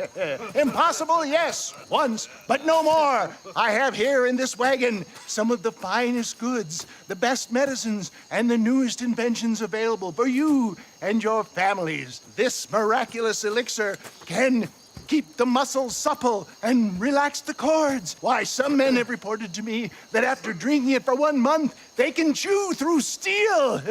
[SPEAKER 5] Impossible, yes, once, but no more. I have here in this wagon some of the finest goods, the best medicines, and the newest inventions available for you and your families. This miraculous elixir can keep the muscles supple and relax the cords. Why, some men have reported to me that after drinking it for 1 month, they can chew through steel.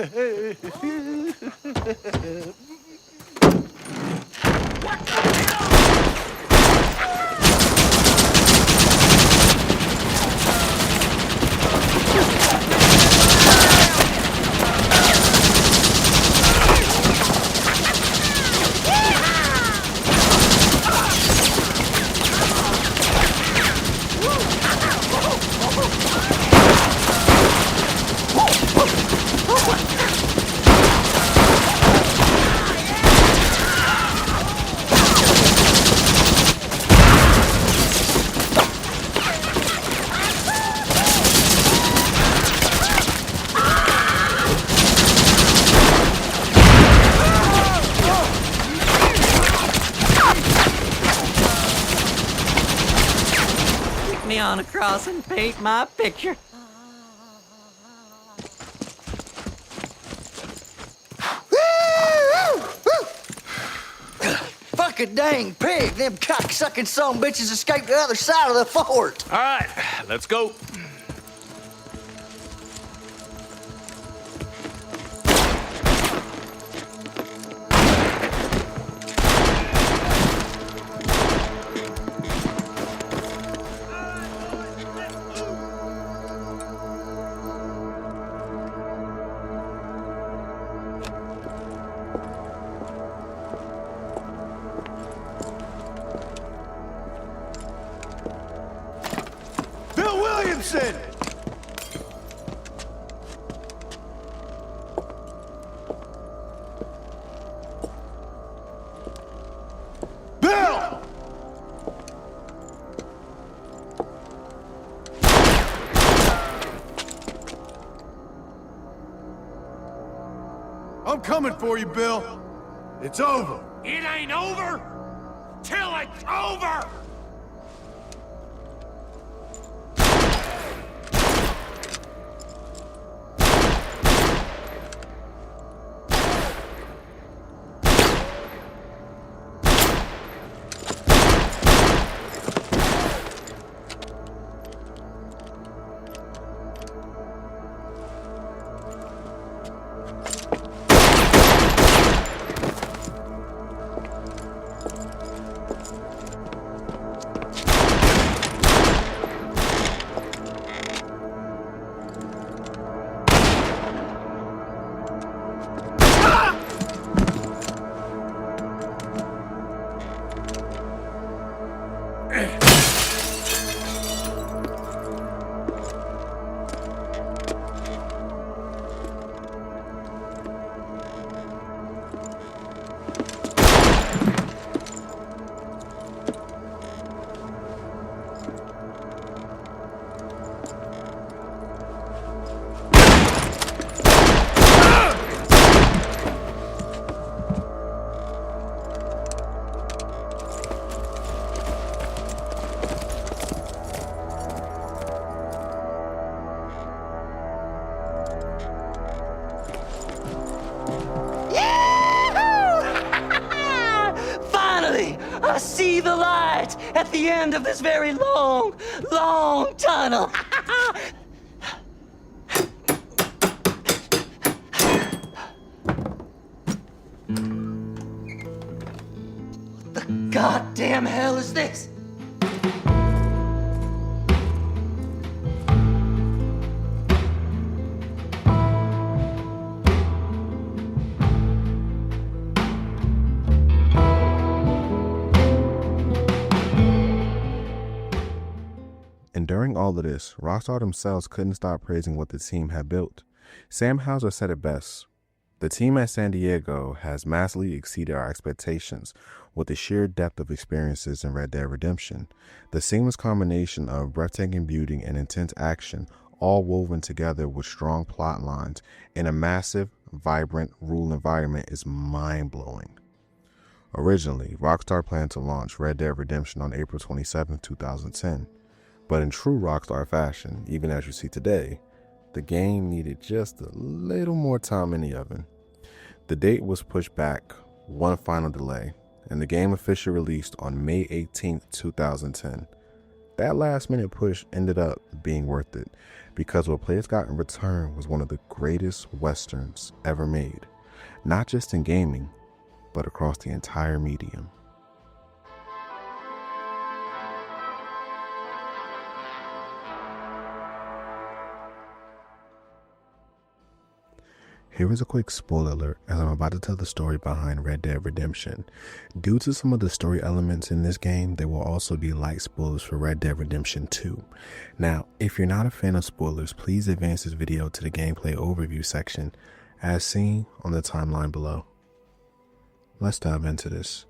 [SPEAKER 16] Me on a cross and paint my picture.
[SPEAKER 8] Fucking dang pig! Them cocksucking son bitches escaped the other side of the fort.
[SPEAKER 13] All right, let's go.
[SPEAKER 6] Williamson! Bill! I'm coming for you, Bill. It's over.
[SPEAKER 7] It ain't over till it's over!
[SPEAKER 16] I see the light at the end of this very long, long tunnel. What the goddamn hell is this?
[SPEAKER 1] And during all of this, Rockstar themselves couldn't stop praising what the team had built. Sam Hauser said it best. The team at San Diego has massively exceeded our expectations with the sheer depth of experiences in Red Dead Redemption. The seamless combination of breathtaking beauty and intense action, all woven together with strong plot lines in a massive, vibrant, rural environment, is mind-blowing. Originally, Rockstar planned to launch Red Dead Redemption on April 27, 2010, but in true Rockstar fashion, even as you see today, the game needed just a little more time in the oven. The date was pushed back one final delay, and the game officially released on May 18, 2010. That last-minute push ended up being worth it, because what players got in return was one of the greatest westerns ever made, not just in gaming, but across the entire medium. Here is a quick spoiler alert as I'm about to tell the story behind Red Dead Redemption. Due to some of the story elements in this game, there will also be light spoilers for Red Dead Redemption 2. Now, if you're not a fan of spoilers, please advance this video to the gameplay overview section as seen on the timeline below. Let's dive into this.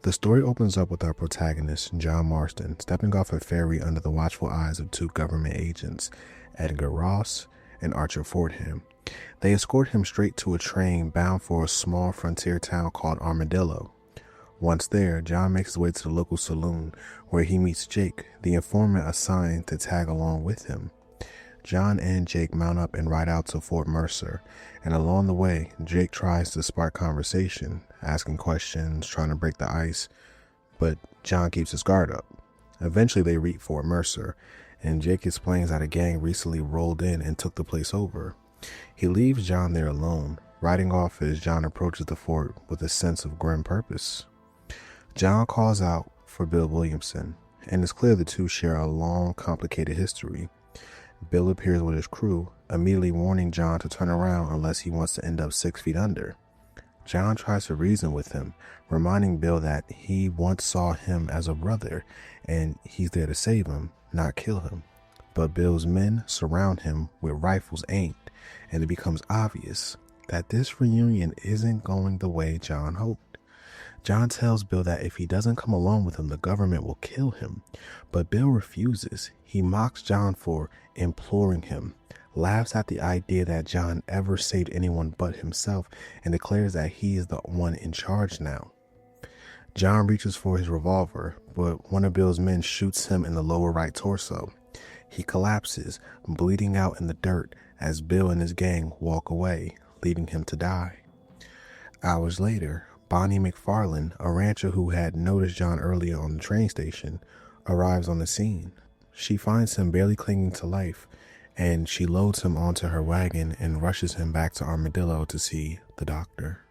[SPEAKER 1] The story opens up with our protagonist, John Marston, stepping off a ferry under the watchful eyes of two government agents, Edgar Ross and Archer Fordham. They escort him straight to a train bound for a small frontier town called Armadillo. Once there, John makes his way to the local saloon where he meets Jake, the informant assigned to tag along with him. John and Jake mount up and ride out to Fort Mercer, and along the way, Jake tries to spark conversation, asking questions, trying to break the ice, but John keeps his guard up. Eventually, they reach Fort Mercer, and Jake explains that a gang recently rolled in and took the place over. He leaves John there alone, riding off as John approaches the fort with a sense of grim purpose. John calls out for Bill Williamson, and it's clear the two share a long, complicated history. Bill appears with his crew, immediately warning John to turn around unless he wants to end up 6 feet under. John tries to reason with him, reminding Bill that he once saw him as a brother, and he's there to save him, not kill him. But Bill's men surround him with rifles aimed, and it becomes obvious that this reunion isn't going the way John hoped. John tells Bill that if he doesn't come along with him, the government will kill him, but Bill refuses. He mocks John for imploring him, laughs at the idea that John ever saved anyone but himself, and declares that he is the one in charge now. John reaches for his revolver, but one of Bill's men shoots him in the lower right torso. He collapses, bleeding out in the dirt as Bill and his gang walk away, leaving him to die. Hours later, Bonnie McFarlane, a rancher who had noticed John earlier on the train station, arrives on the scene. She finds him barely clinging to life, and she loads him onto her wagon and rushes him back to Armadillo to see the doctor.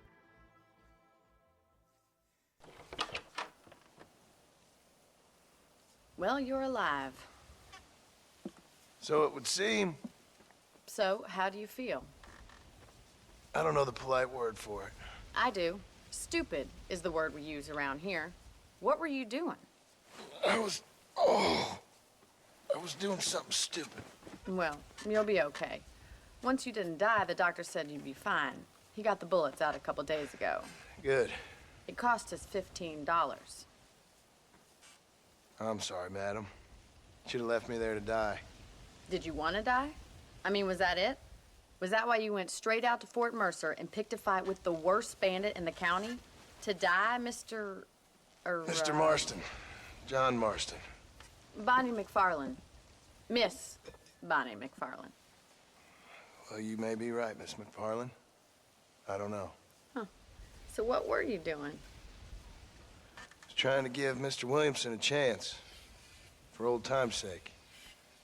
[SPEAKER 17] Well, you're alive.
[SPEAKER 6] So it would seem.
[SPEAKER 17] So, how do you feel?
[SPEAKER 6] I don't know the polite word for it.
[SPEAKER 17] I do. Stupid is the word we use around here. What were you doing?
[SPEAKER 6] I was doing something stupid.
[SPEAKER 17] Well, you'll be okay. Once you didn't die, the doctor said you'd be fine. He got the bullets out a couple days ago.
[SPEAKER 6] Good.
[SPEAKER 17] It cost us $15.
[SPEAKER 6] I'm sorry, madam. Should have left me there to die.
[SPEAKER 17] Did you want to die? I mean, was that it? Was that why you went straight out to Fort Mercer and picked a fight with the worst bandit in the county? To die, Mr.
[SPEAKER 6] Mr. Marston. John Marston.
[SPEAKER 17] Bonnie McFarlane. Miss Bonnie McFarlane.
[SPEAKER 6] Well, you may be right, Miss McFarlane. I don't know.
[SPEAKER 17] Huh. So what were you doing?
[SPEAKER 6] I was trying to give Mr. Williamson a chance. For old time's sake.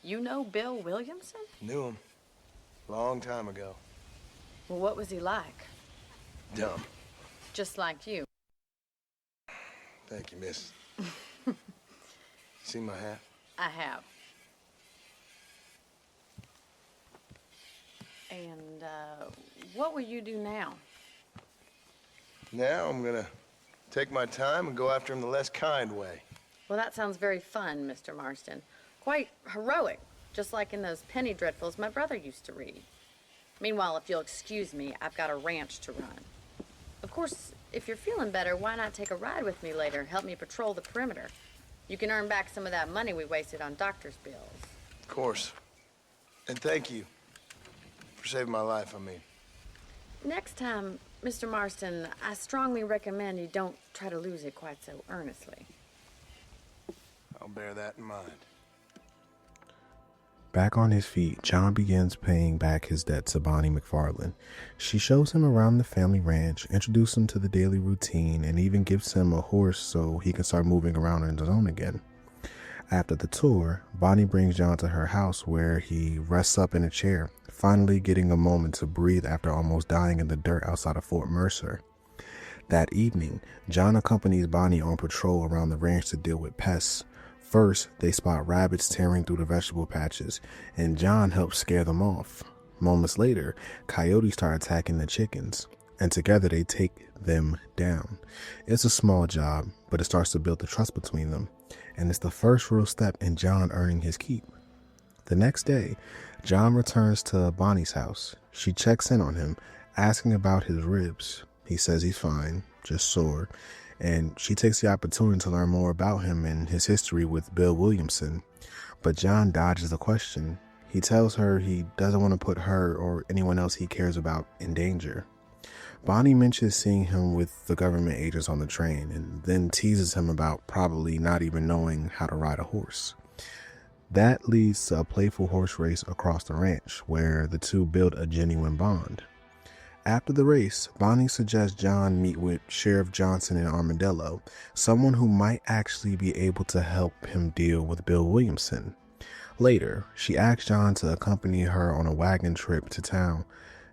[SPEAKER 17] You know Bill Williamson?
[SPEAKER 6] Knew him. Long time ago.
[SPEAKER 17] Well, what was he like?
[SPEAKER 6] Dumb.
[SPEAKER 17] Just like you.
[SPEAKER 6] Thank you, miss. See my hat?
[SPEAKER 17] I have. And, what will you do now?
[SPEAKER 6] Now I'm gonna take my time and go after him the less kind way.
[SPEAKER 17] Well, that sounds very fun, Mr. Marston. Quite heroic, just like in those penny dreadfuls my brother used to read. Meanwhile, if you'll excuse me, I've got a ranch to run. Of course, if you're feeling better, why not take a ride with me later? Help me patrol the perimeter. You can earn back some of that money we wasted on doctor's bills.
[SPEAKER 6] Of course. And thank you for saving my life, I mean.
[SPEAKER 17] Next time, Mr. Marston, I strongly recommend you don't try to lose it quite so earnestly.
[SPEAKER 6] I'll bear that in mind.
[SPEAKER 1] Back on his feet, John begins paying back his debt to Bonnie McFarlane. She shows him around the family ranch, introduces him to the daily routine, and even gives him a horse so he can start moving around on his own again. After the tour, Bonnie brings John to her house where he rests up in a chair, finally getting a moment to breathe after almost dying in the dirt outside of Fort Mercer. That evening, John accompanies Bonnie on patrol around the ranch to deal with pests. First, they spot rabbits tearing through the vegetable patches, and John helps scare them off. Moments later, coyotes start attacking the chickens, and together they take them down. It's a small job, but it starts to build the trust between them, and it's the first real step in John earning his keep. The next day, John returns to Bonnie's house. She checks in on him, asking about his ribs. He says he's fine, just sore, and she takes the opportunity to learn more about him and his history with Bill Williamson. But John dodges the question. He tells her he doesn't want to put her or anyone else he cares about in danger. Bonnie mentions seeing him with the government agents on the train and then teases him about probably not even knowing how to ride a horse. That leads to a playful horse race across the ranch where the two build a genuine bond. After the race, Bonnie suggests John meet with Sheriff Johnson in Armadillo, someone who might actually be able to help him deal with Bill Williamson. Later, she asks John to accompany her on a wagon trip to town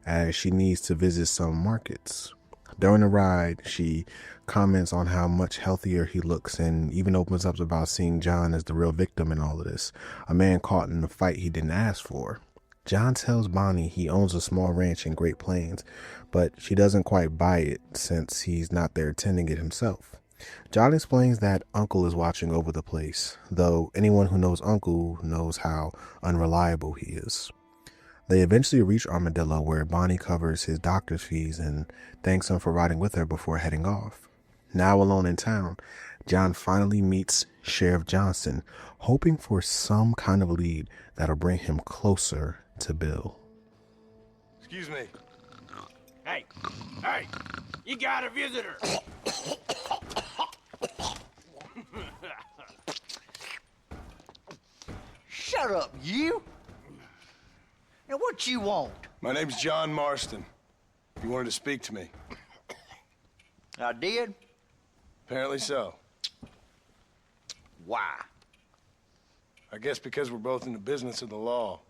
[SPEAKER 1] as she needs to visit some markets. During the ride, she comments on how much healthier he looks and even opens up about seeing John as the real victim in all of this, a man caught in a fight he didn't ask for. John tells Bonnie he owns a small ranch in Great Plains, but she doesn't quite buy it since he's not there tending it himself. John explains that Uncle is watching over the place, though anyone who knows Uncle knows how unreliable he is. They eventually reach Armadillo, where Bonnie covers his doctor's fees and thanks him for riding with her before heading off. Now alone in town, John finally meets Sheriff Johnson, hoping for some kind of lead that'll bring him closer to Bill.
[SPEAKER 6] Excuse me.
[SPEAKER 7] Hey, you got a visitor.
[SPEAKER 8] Shut up, you! Now, what you want?
[SPEAKER 6] My name's John Marston. You wanted to speak to me.
[SPEAKER 8] I did?
[SPEAKER 6] Apparently so.
[SPEAKER 8] Why?
[SPEAKER 6] I guess because we're both in the business of the law.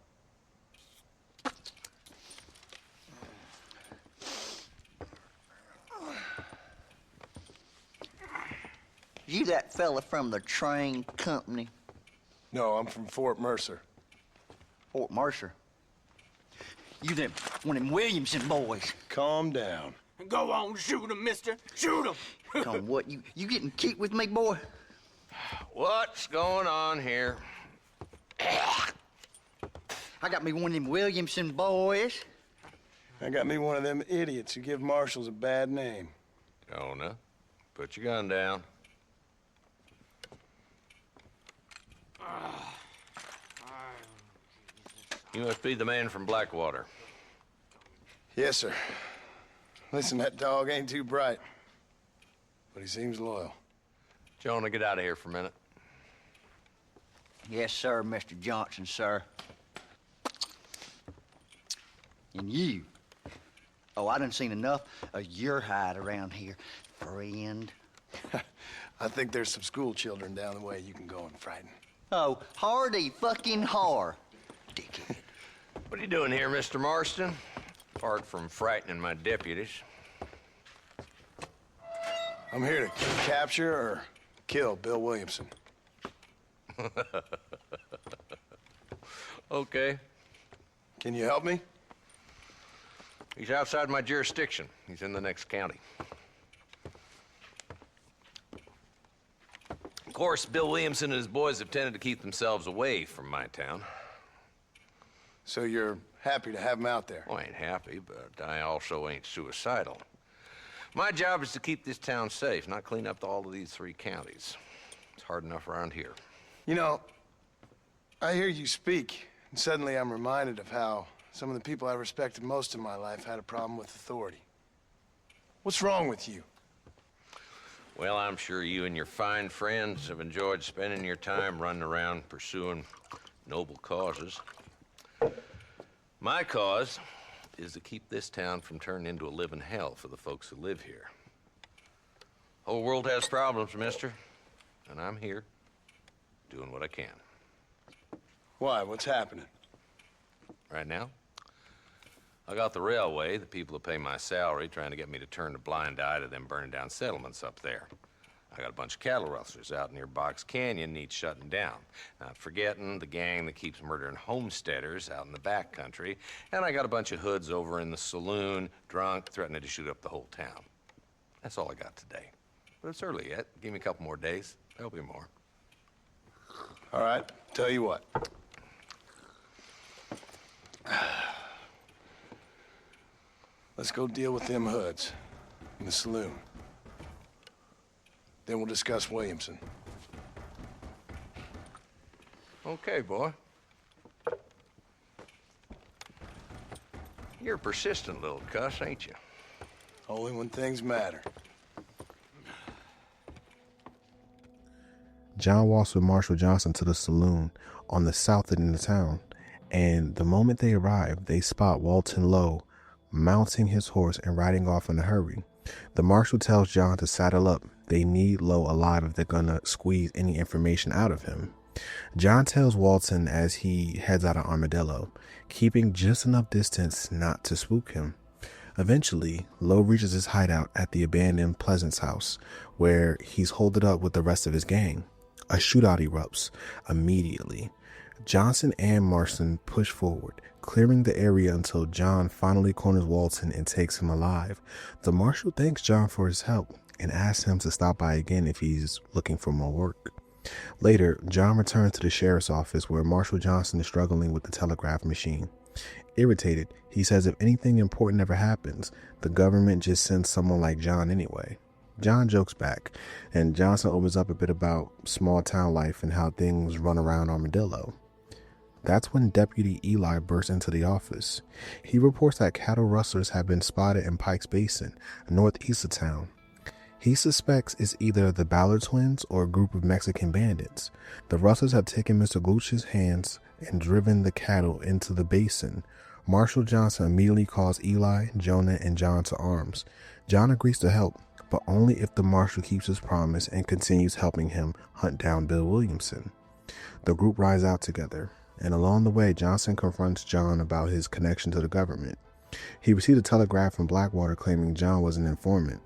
[SPEAKER 8] You that fella from the train company?
[SPEAKER 6] No, I'm from Fort Mercer.
[SPEAKER 8] Fort Mercer? You them one of them Williamson boys.
[SPEAKER 6] Calm down.
[SPEAKER 7] Go on, shoot him, mister. Shoot him.
[SPEAKER 8] Come on, what? You getting cute with me, boy?
[SPEAKER 9] What's going on here?
[SPEAKER 8] I got me one of them Williamson boys.
[SPEAKER 6] I got me one of them idiots who give marshals a bad name.
[SPEAKER 9] Jonah, put your gun down. You must be the man from Blackwater.
[SPEAKER 6] Yes, sir. Listen, that dog ain't too bright, but he seems loyal.
[SPEAKER 9] Jonah, get out of here for a minute.
[SPEAKER 8] Yes, sir, Mr. Johnson, sir. And you. Oh, I done seen enough of your hide around here, friend.
[SPEAKER 6] I think there's some school children down the way you can go and frighten.
[SPEAKER 8] Oh, hardy fucking har.
[SPEAKER 9] What are you doing here, Mr. Marston? Apart from frightening my deputies.
[SPEAKER 6] I'm here to capture or kill Bill Williamson.
[SPEAKER 9] Okay.
[SPEAKER 6] Can you help me?
[SPEAKER 9] He's outside my jurisdiction. He's in the next county. Of course, Bill Williamson and his boys have tended to keep themselves away from my town.
[SPEAKER 6] So you're happy to have him out there.
[SPEAKER 9] Well, I ain't happy, but I also ain't suicidal. My job is to keep this town safe, not clean up all of these 3 counties. It's hard enough around here.
[SPEAKER 6] You know, I hear you speak, and suddenly I'm reminded of how some of the people I respected most in my life had a problem with authority. What's wrong with you?
[SPEAKER 9] Well, I'm sure you and your fine friends have enjoyed spending your time running around pursuing noble causes. My cause is to keep this town from turning into a living hell for the folks who live here. Whole world has problems, mister, and I'm here doing what I can.
[SPEAKER 6] Why? What's happening?
[SPEAKER 9] Right now, I got the railway, the people who pay my salary, trying to get me to turn a blind eye to them burning down settlements up there. I got a bunch of cattle rustlers out near Box Canyon needs shutting down. Not forgetting the gang that keeps murdering homesteaders out in the back country. And I got a bunch of hoods over in the saloon, drunk, threatening to shoot up the whole town. That's all I got today. But it's early yet. Give me a couple more days. There'll be more.
[SPEAKER 6] All right, tell you what. Let's go deal with them hoods in the saloon. Then we'll discuss Williamson.
[SPEAKER 9] Okay, boy. You're a persistent little cuss, ain't you?
[SPEAKER 6] Only when things matter.
[SPEAKER 1] John walks with Marshal Johnson to the saloon on the south end of the town, and the moment they arrive, they spot Walton Lowe mounting his horse and riding off in a hurry. The marshal tells John to saddle up. They need Lowe alive if they're gonna squeeze any information out of him. John tells Walton as he heads out of Armadillo, keeping just enough distance not to spook him. Eventually, Lowe reaches his hideout at the abandoned Pleasance house, where he's holed up with the rest of his gang. A shootout erupts immediately. Johnson and Marston push forward, clearing the area until John finally corners Walton and takes him alive. The marshal thanks John for his help and asks him to stop by again if he's looking for more work. Later, John returns to the sheriff's office where Marshal Johnson is struggling with the telegraph machine. Irritated, he says if anything important ever happens, the government just sends someone like John anyway. John jokes back, and Johnson opens up a bit about small town life and how things run around Armadillo. That's when Deputy Eli bursts into the office. He reports that cattle rustlers have been spotted in Pikes Basin, northeast of town. He suspects it's either the Ballard twins or a group of Mexican bandits. The rustlers have taken Mr. Gooch's hands and driven the cattle into the basin. Marshal Johnson immediately calls Eli, Jonah, and John to arms. John agrees to help, but only if the marshal keeps his promise and continues helping him hunt down Bill Williamson. The group rides out together, and along the way, Johnson confronts John about his connection to the government. He received a telegram from Blackwater claiming John was an informant.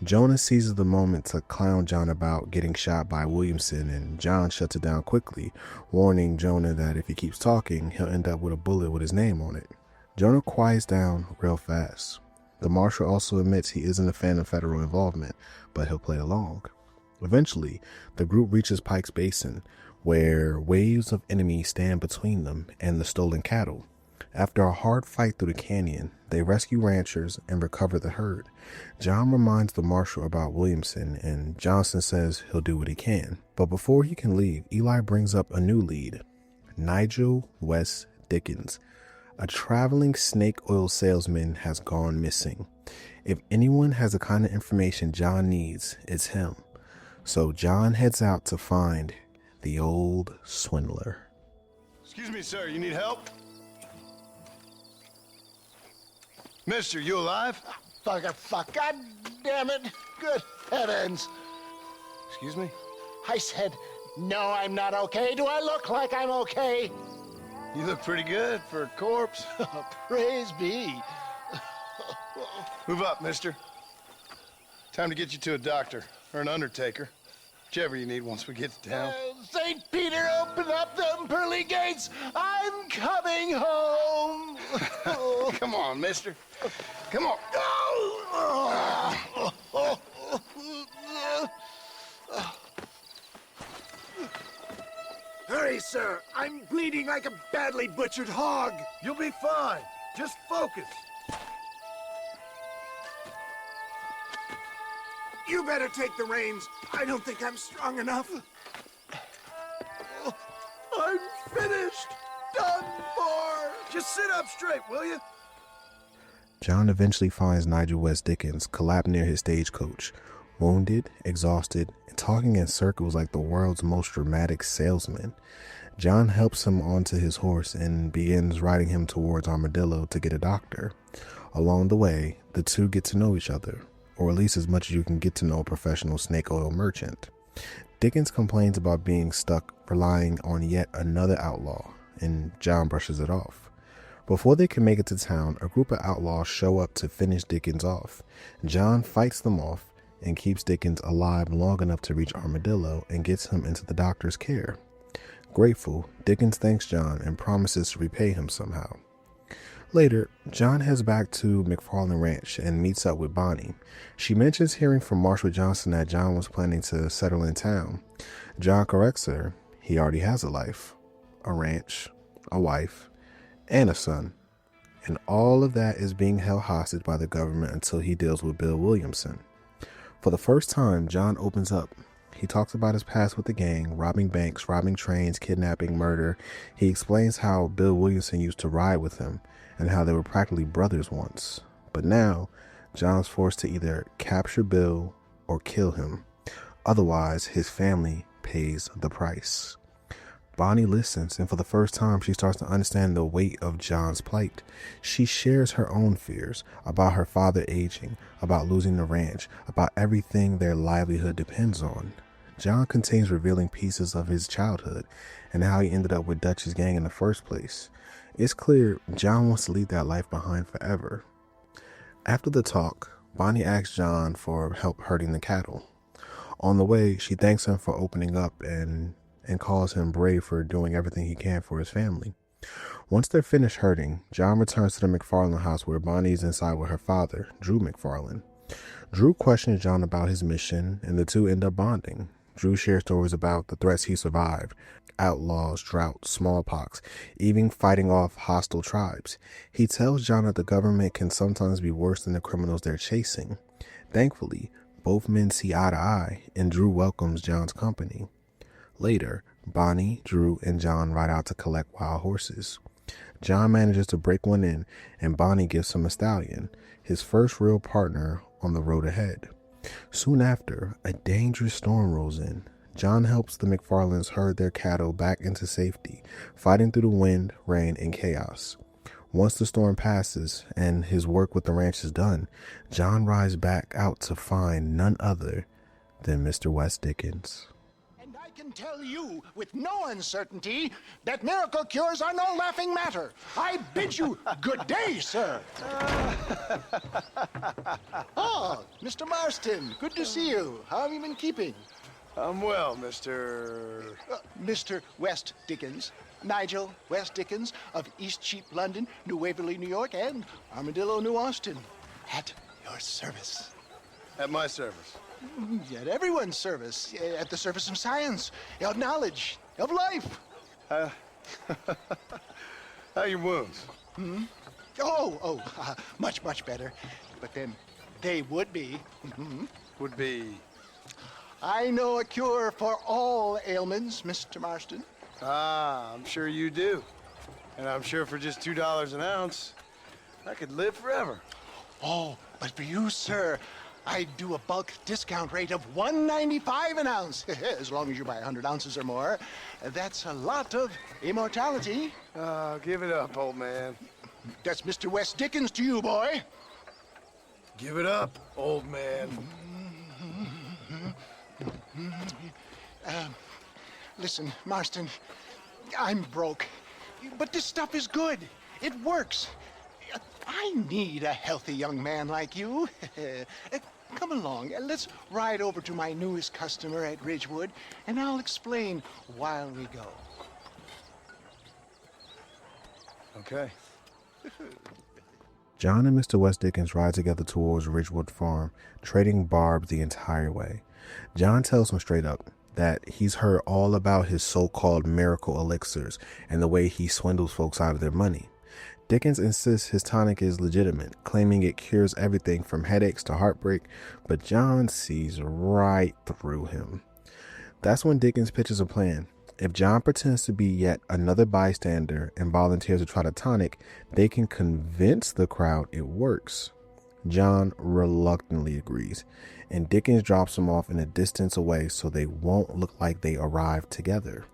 [SPEAKER 1] Jonah seizes the moment to clown John about getting shot by Williamson, and John shuts it down quickly, warning Jonah that if he keeps talking, he'll end up with a bullet with his name on it. Jonah quiets down real fast. The marshal also admits he isn't a fan of federal involvement, but he'll play along. Eventually, the group reaches Pikes Basin, where waves of enemies stand between them and the stolen cattle. After a hard fight through the canyon, they rescue ranchers and recover the herd. John reminds the marshal about Williamson, and Johnson says he'll do what he can. But before he can leave, Eli brings up a new lead, Nigel West Dickens. A traveling snake oil salesman has gone missing. If anyone has the kind of information John needs, it's him. So John heads out to find the old swindler.
[SPEAKER 6] Excuse me, sir, you need help? Mister, you alive?
[SPEAKER 5] Fuck, God damn it. Good heavens.
[SPEAKER 6] Excuse me?
[SPEAKER 5] I said, no, I'm not okay. Do I look like I'm okay?
[SPEAKER 6] You look pretty good for a corpse.
[SPEAKER 5] Praise be.
[SPEAKER 6] Move up, mister. Time to get you to a doctor or an undertaker. Whichever you need once we get to town.
[SPEAKER 5] St. Peter, open up them pearly gates. I'm coming home.
[SPEAKER 6] Come on, mister. Come on.
[SPEAKER 5] Hurry, sir. I'm bleeding like a badly butchered hog.
[SPEAKER 6] You'll be fine. Just focus.
[SPEAKER 5] You better take the reins. I don't think I'm strong enough.
[SPEAKER 6] I'm finished. Done for. Just sit up straight, will you?
[SPEAKER 1] John eventually finds Nigel West Dickens collapsed near his stagecoach, wounded, exhausted, and talking in circles like the world's most dramatic salesman. John helps him onto his horse and begins riding him towards Armadillo to get a doctor. Along the way, the two get to know each other, or at least as much as you can get to know a professional snake oil merchant. Dickens complains about being stuck relying on yet another outlaw, and John brushes it off. Before they can make it to town, a group of outlaws show up to finish Dickens off. John fights them off and keeps Dickens alive long enough to reach Armadillo and gets him into the doctor's care. Grateful, Dickens thanks John and promises to repay him somehow. Later, John heads back to McFarland Ranch and meets up with Bonnie. She mentions hearing from Marshall Johnson that John was planning to settle in town. John corrects her. He already has a life, a ranch, a wife, and a son. And all of that is being held hostage by the government until he deals with Bill Williamson. For the first time, John opens up. He talks about his past with the gang, robbing banks, robbing trains, kidnapping, murder. He explains how Bill Williamson used to ride with him and how they were practically brothers once. But now, John's forced to either capture Bill or kill him. Otherwise, his family pays the price. Bonnie listens, and for the first time, she starts to understand the weight of John's plight. She shares her own fears about her father aging, about losing the ranch, about everything their livelihood depends on. John continues revealing pieces of his childhood and how he ended up with Dutch's gang in the first place. It's clear John wants to leave that life behind forever. After the talk, Bonnie asks John for help herding the cattle. On the way, she thanks him for opening up and calls him brave for doing everything he can for his family. Once they're finished herding, John returns to the McFarland house where Bonnie is inside with her father, Drew McFarland. Drew questions John about his mission, and the two end up bonding. Drew shares stories about the threats he survived, outlaws, drought, smallpox, even fighting off hostile tribes. He tells John that the government can sometimes be worse than the criminals they're chasing. Thankfully, both men see eye to eye, and Drew welcomes John's company. Later, Bonnie, Drew, and John ride out to collect wild horses. John manages to break one in, and Bonnie gives him a stallion, his first real partner on the road ahead. Soon after, a dangerous storm rolls in. John helps the McFarlands herd their cattle back into safety, fighting through the wind, rain, and chaos. Once the storm passes and his work with the ranch is done, John rides back out to find none other than Mr. West Dickens.
[SPEAKER 5] I can tell you with no uncertainty that miracle cures are no laughing matter. I bid you good day, sir.
[SPEAKER 14] Oh, Mr. Marston, good to see you. How have you been keeping?
[SPEAKER 6] I'm well, Mr.
[SPEAKER 14] Mr. West Dickens. Nigel West Dickens of East Cheap, London, New Waverly, New York, and Armadillo, New Austin. At your service.
[SPEAKER 6] At my service.
[SPEAKER 14] At everyone's service. At the service of science, of knowledge, of life.
[SPEAKER 6] How are your wounds?
[SPEAKER 14] Much, much better. But then they would be.
[SPEAKER 6] Would be?
[SPEAKER 14] I know a cure for all ailments, Mr. Marston.
[SPEAKER 6] Ah, I'm sure you do. And I'm sure for just $2 an ounce, I could live forever.
[SPEAKER 14] Oh, but for you, sir, I do a bulk discount rate of $1.95 an ounce, as long as you buy 100 ounces or more. That's a lot of immortality.
[SPEAKER 6] Give it up, old man.
[SPEAKER 14] That's Mr. West Dickens to you, boy.
[SPEAKER 6] Give it up, old man.
[SPEAKER 14] Listen, Marston, I'm broke, but this stuff is good. It works. I need a healthy young man like you. Come along, let's ride over to my newest customer at Ridgewood, and I'll explain while we go.
[SPEAKER 6] Okay.
[SPEAKER 1] John and Mr. West Dickens ride together towards Ridgewood Farm, trading barbs the entire way. John tells him straight up, that he's heard all about his so-called miracle elixirs and the way he swindles folks out of their money. Dickens insists his tonic is legitimate, claiming it cures everything from headaches to heartbreak, but John sees right through him. That's when Dickens pitches a plan. If John pretends to be yet another bystander and volunteers to try the tonic, they can convince the crowd it works. John reluctantly agrees, and Dickens drops him off in a distance away so they won't look like they arrived together.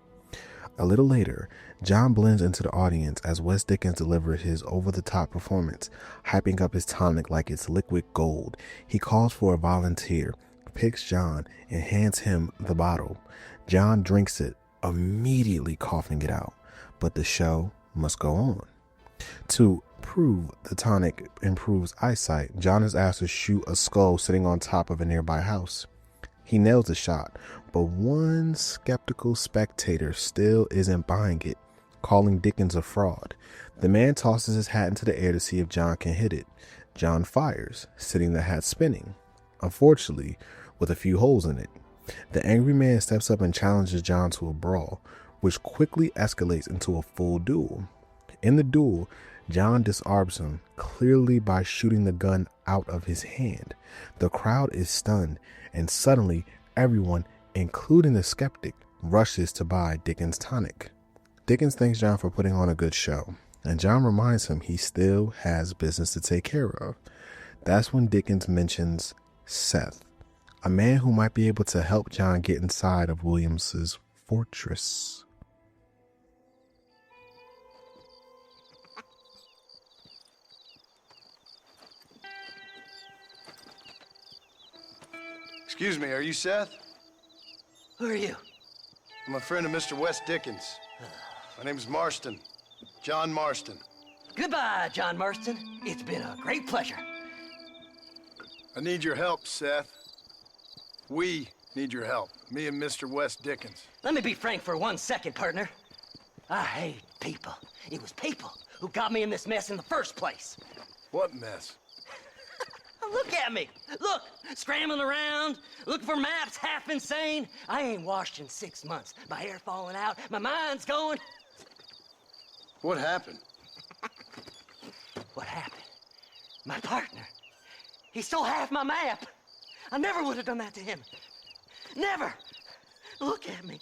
[SPEAKER 1] A little later, John blends into the audience as Wes Dickens delivers his over-the-top performance, hyping up his tonic like it's liquid gold. He calls for a volunteer, picks John, and hands him the bottle. John drinks it, immediately coughing it out, but the show must go on. To prove the tonic improves eyesight, John is asked to shoot a skull sitting on top of a nearby house. He nails the shot, but one skeptical spectator still isn't buying it, calling Dickens a fraud. The man tosses his hat into the air to see if John can hit it. John fires, setting the hat spinning, unfortunately with a few holes in it. The angry man steps up and challenges John to a brawl, which quickly escalates into a full duel. In the duel, John disarms him, clearly by shooting the gun out of his hand. The crowd is stunned, and suddenly everyone, including the skeptic, rushes to buy Dickens' tonic. Dickens thanks John for putting on a good show, and John reminds him he still has business to take care of. That's when Dickens mentions Seth, a man who might be able to help John get inside of Williams's fortress.
[SPEAKER 6] Excuse me, are you Seth?
[SPEAKER 15] Who are you?
[SPEAKER 6] I'm a friend of Mr. Wes Dickens. My name is Marston. John Marston.
[SPEAKER 15] Goodbye, John Marston. It's been a great pleasure.
[SPEAKER 6] I need your help, Seth. We need your help. Me and Mr. Wes Dickens.
[SPEAKER 15] Let me be frank for 1 second, partner. I hate people. It was people who got me in this mess in the first place.
[SPEAKER 6] What mess?
[SPEAKER 15] Look at me. Look, scrambling around, looking for maps, half insane. I ain't washed in 6 months. My hair falling out, my mind's going.
[SPEAKER 6] What happened?
[SPEAKER 15] What happened? My partner. He stole half my map. I never would have done that to him. Never. Look at me.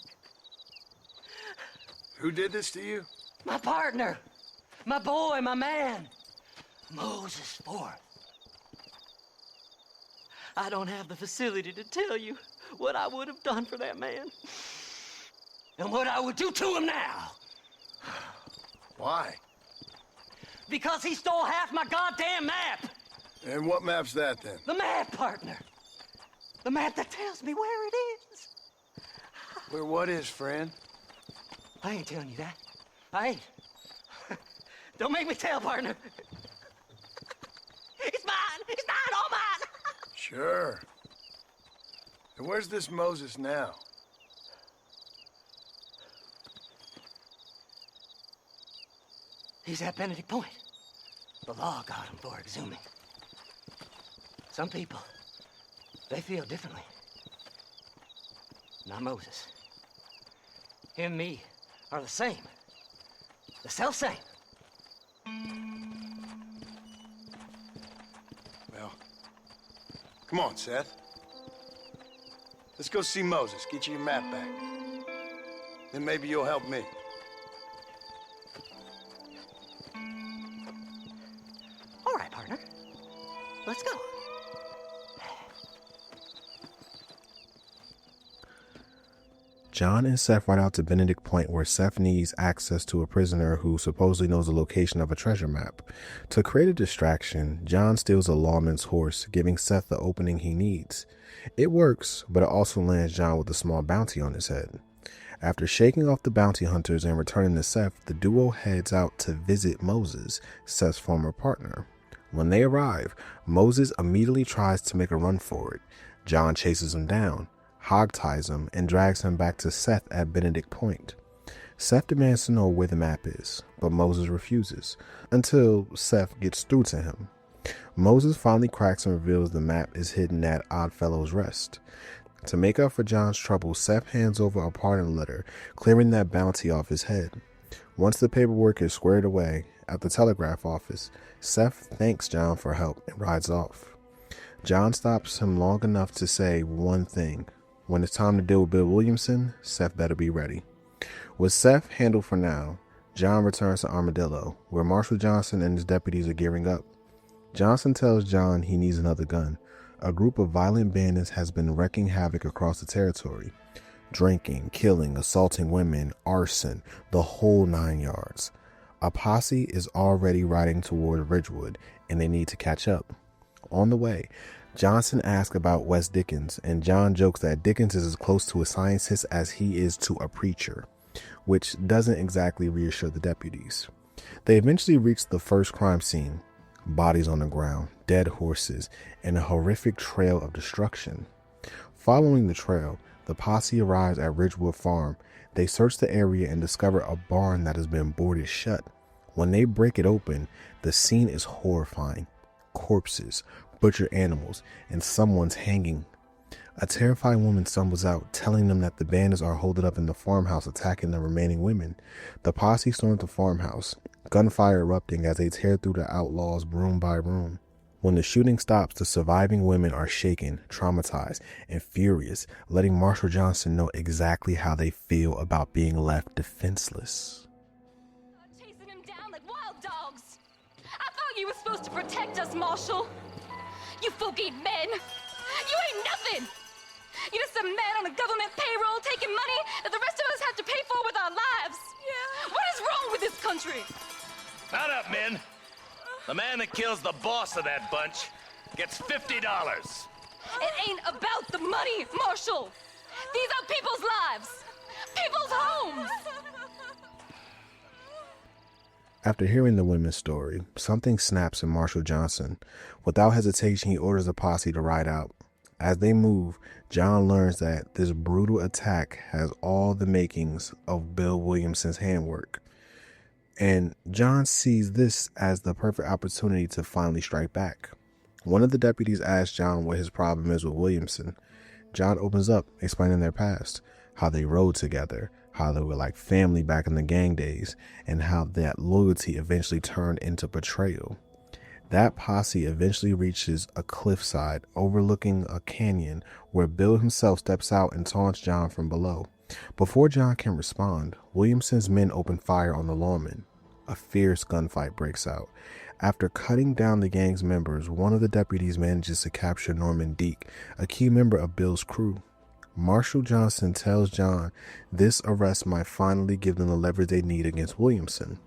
[SPEAKER 6] Who did this to you?
[SPEAKER 15] My partner. My boy, my man. Moses Forth. I don't have the facility to tell you what I would have done for that man. And what I would do to him now.
[SPEAKER 6] Why?
[SPEAKER 15] Because he stole half my goddamn map.
[SPEAKER 6] And what map's that, then?
[SPEAKER 15] The map, partner. The map that tells me where it is.
[SPEAKER 6] Where what is, friend?
[SPEAKER 15] I ain't telling you that. I ain't. Don't make me tell, partner. It's mine. It's mine, all mine.
[SPEAKER 6] Sure. And where's this Moses now?
[SPEAKER 15] He's at Benedict Point. The law got him for exhuming. Some people, they feel differently. Not Moses. Him and me are the same. The self-same.
[SPEAKER 6] Well, come on, Seth. Let's go see Moses, get you your map back. Then maybe you'll help me.
[SPEAKER 15] All right, partner. Let's go.
[SPEAKER 1] John and Seth ride out to Benedict Point, where Seth needs access to a prisoner who supposedly knows the location of a treasure map. To create a distraction, John steals a lawman's horse, giving Seth the opening he needs. It works, but it also lands John with a small bounty on his head. After shaking off the bounty hunters and returning to Seth, the duo heads out to visit Moses, Seth's former partner. When they arrive, Moses immediately tries to make a run for it. John chases him down, hogties him, and drags him back to Seth at Benedict Point. Seth demands to know where the map is, but Moses refuses, until Seth gets through to him. Moses finally cracks and reveals the map is hidden at Oddfellow's Rest. To make up for John's trouble, Seth hands over a pardon letter, clearing that bounty off his head. Once the paperwork is squared away at the telegraph office, Seth thanks John for help and rides off. John stops him long enough to say one thing. When it's time to deal with Bill Williamson, Seth better be ready. With Seth handled for now, John returns to Armadillo, where Marshal Johnson and his deputies are gearing up. Johnson tells John he needs another gun. A group of violent bandits has been wreaking havoc across the territory. Drinking, killing, assaulting women, arson, the whole 9 yards. A posse is already riding toward Ridgewood, and they need to catch up. On the way, Johnson asks about Wes Dickens, and John jokes that Dickens is as close to a scientist as he is to a preacher, which doesn't exactly reassure the deputies. They eventually reach the first crime scene. Bodies on the ground, dead horses, and a horrific trail of destruction. Following the trail, the posse arrives at Ridgewood Farm. They search the area and discover a barn that has been boarded shut. When they break it open, the scene is horrifying. Corpses, butchered animals, and someone's hanging. A terrified woman stumbles out, telling them that the bandits are holed up in the farmhouse attacking the remaining women. The posse storms the farmhouse, gunfire erupting as they tear through the outlaws room by room. When the shooting stops, the surviving women are shaken, traumatized, and furious, letting Marshal Johnson know exactly how they feel about being left defenseless.
[SPEAKER 11] Chasing him down like wild dogs. I thought you were supposed to protect us, Marshal. You folk-eating men. You ain't nothing. You're just a man on a government payroll taking money that the rest of us have to pay for with our lives. Yeah. What is wrong with this country?
[SPEAKER 13] Mount up, men. The man that kills the boss of that bunch gets $50.
[SPEAKER 11] It ain't about the money, Marshal. These are people's lives, people's homes.
[SPEAKER 1] After hearing the women's story, something snaps in Marshal Johnson. Without hesitation, he orders the posse to ride out. As they move, John learns that this brutal attack has all the makings of Bill Williamson's handwork. And John sees this as the perfect opportunity to finally strike back. One of the deputies asks John what his problem is with Williamson. John opens up, explaining their past, how they rode together, how they were like family back in the gang days, and how that loyalty eventually turned into betrayal. That posse eventually reaches a cliffside overlooking a canyon where Bill himself steps out and taunts John from below. Before John can respond, Williamson's men open fire on the lawman. A fierce gunfight breaks out. After cutting down the gang's members, one of the deputies manages to capture Norman Deek, a key member of Bill's crew. Marshal Johnson tells John this arrest might finally give them the leverage they need against Williamson.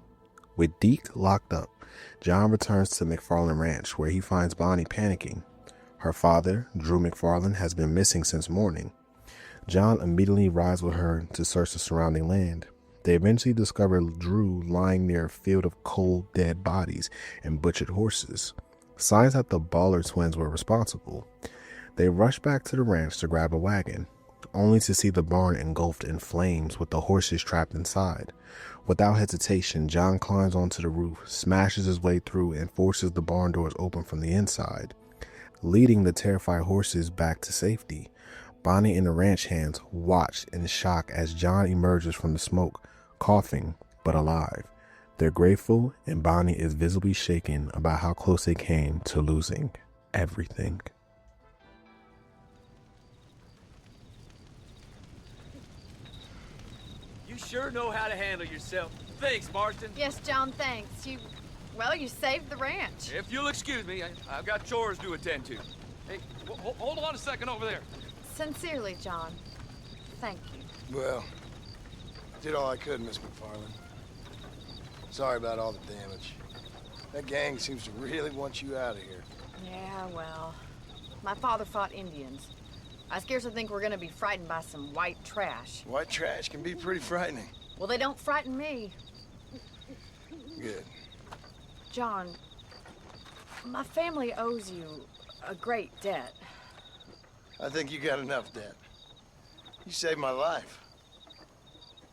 [SPEAKER 1] With Deek locked up, John returns to McFarland Ranch, where he finds Bonnie panicking. Her father, Drew McFarland, has been missing since morning. John immediately rides with her to search the surrounding land. They eventually discover Drew lying near a field of cold, dead bodies and butchered horses, signs that the Baller twins were responsible. They rush back to the ranch to grab a wagon, only to see the barn engulfed in flames with the horses trapped inside. Without hesitation, John climbs onto the roof, smashes his way through, and forces the barn doors open from the inside, leading the terrified horses back to safety. Bonnie and the ranch hands watch in shock as John emerges from the smoke, coughing but alive. They're grateful, and Bonnie is visibly shaken about how close they came to losing everything.
[SPEAKER 18] You sure know how to handle yourself. Thanks, Marston.
[SPEAKER 17] Yes, John, thanks. You saved the ranch.
[SPEAKER 18] If you'll excuse me, I've got chores to attend to. Hey, hold on a second over there.
[SPEAKER 17] Sincerely, John. Thank you.
[SPEAKER 6] Well, I did all I could, Miss McFarland. Sorry about all the damage. That gang seems to really want you out of here.
[SPEAKER 17] Yeah, well, my father fought Indians. I scarcely think we're gonna be frightened by some white trash.
[SPEAKER 6] White trash can be pretty frightening.
[SPEAKER 17] Well, they don't frighten me.
[SPEAKER 6] Good.
[SPEAKER 17] John, my family owes you a great debt.
[SPEAKER 6] I think you got enough debt. You saved my life.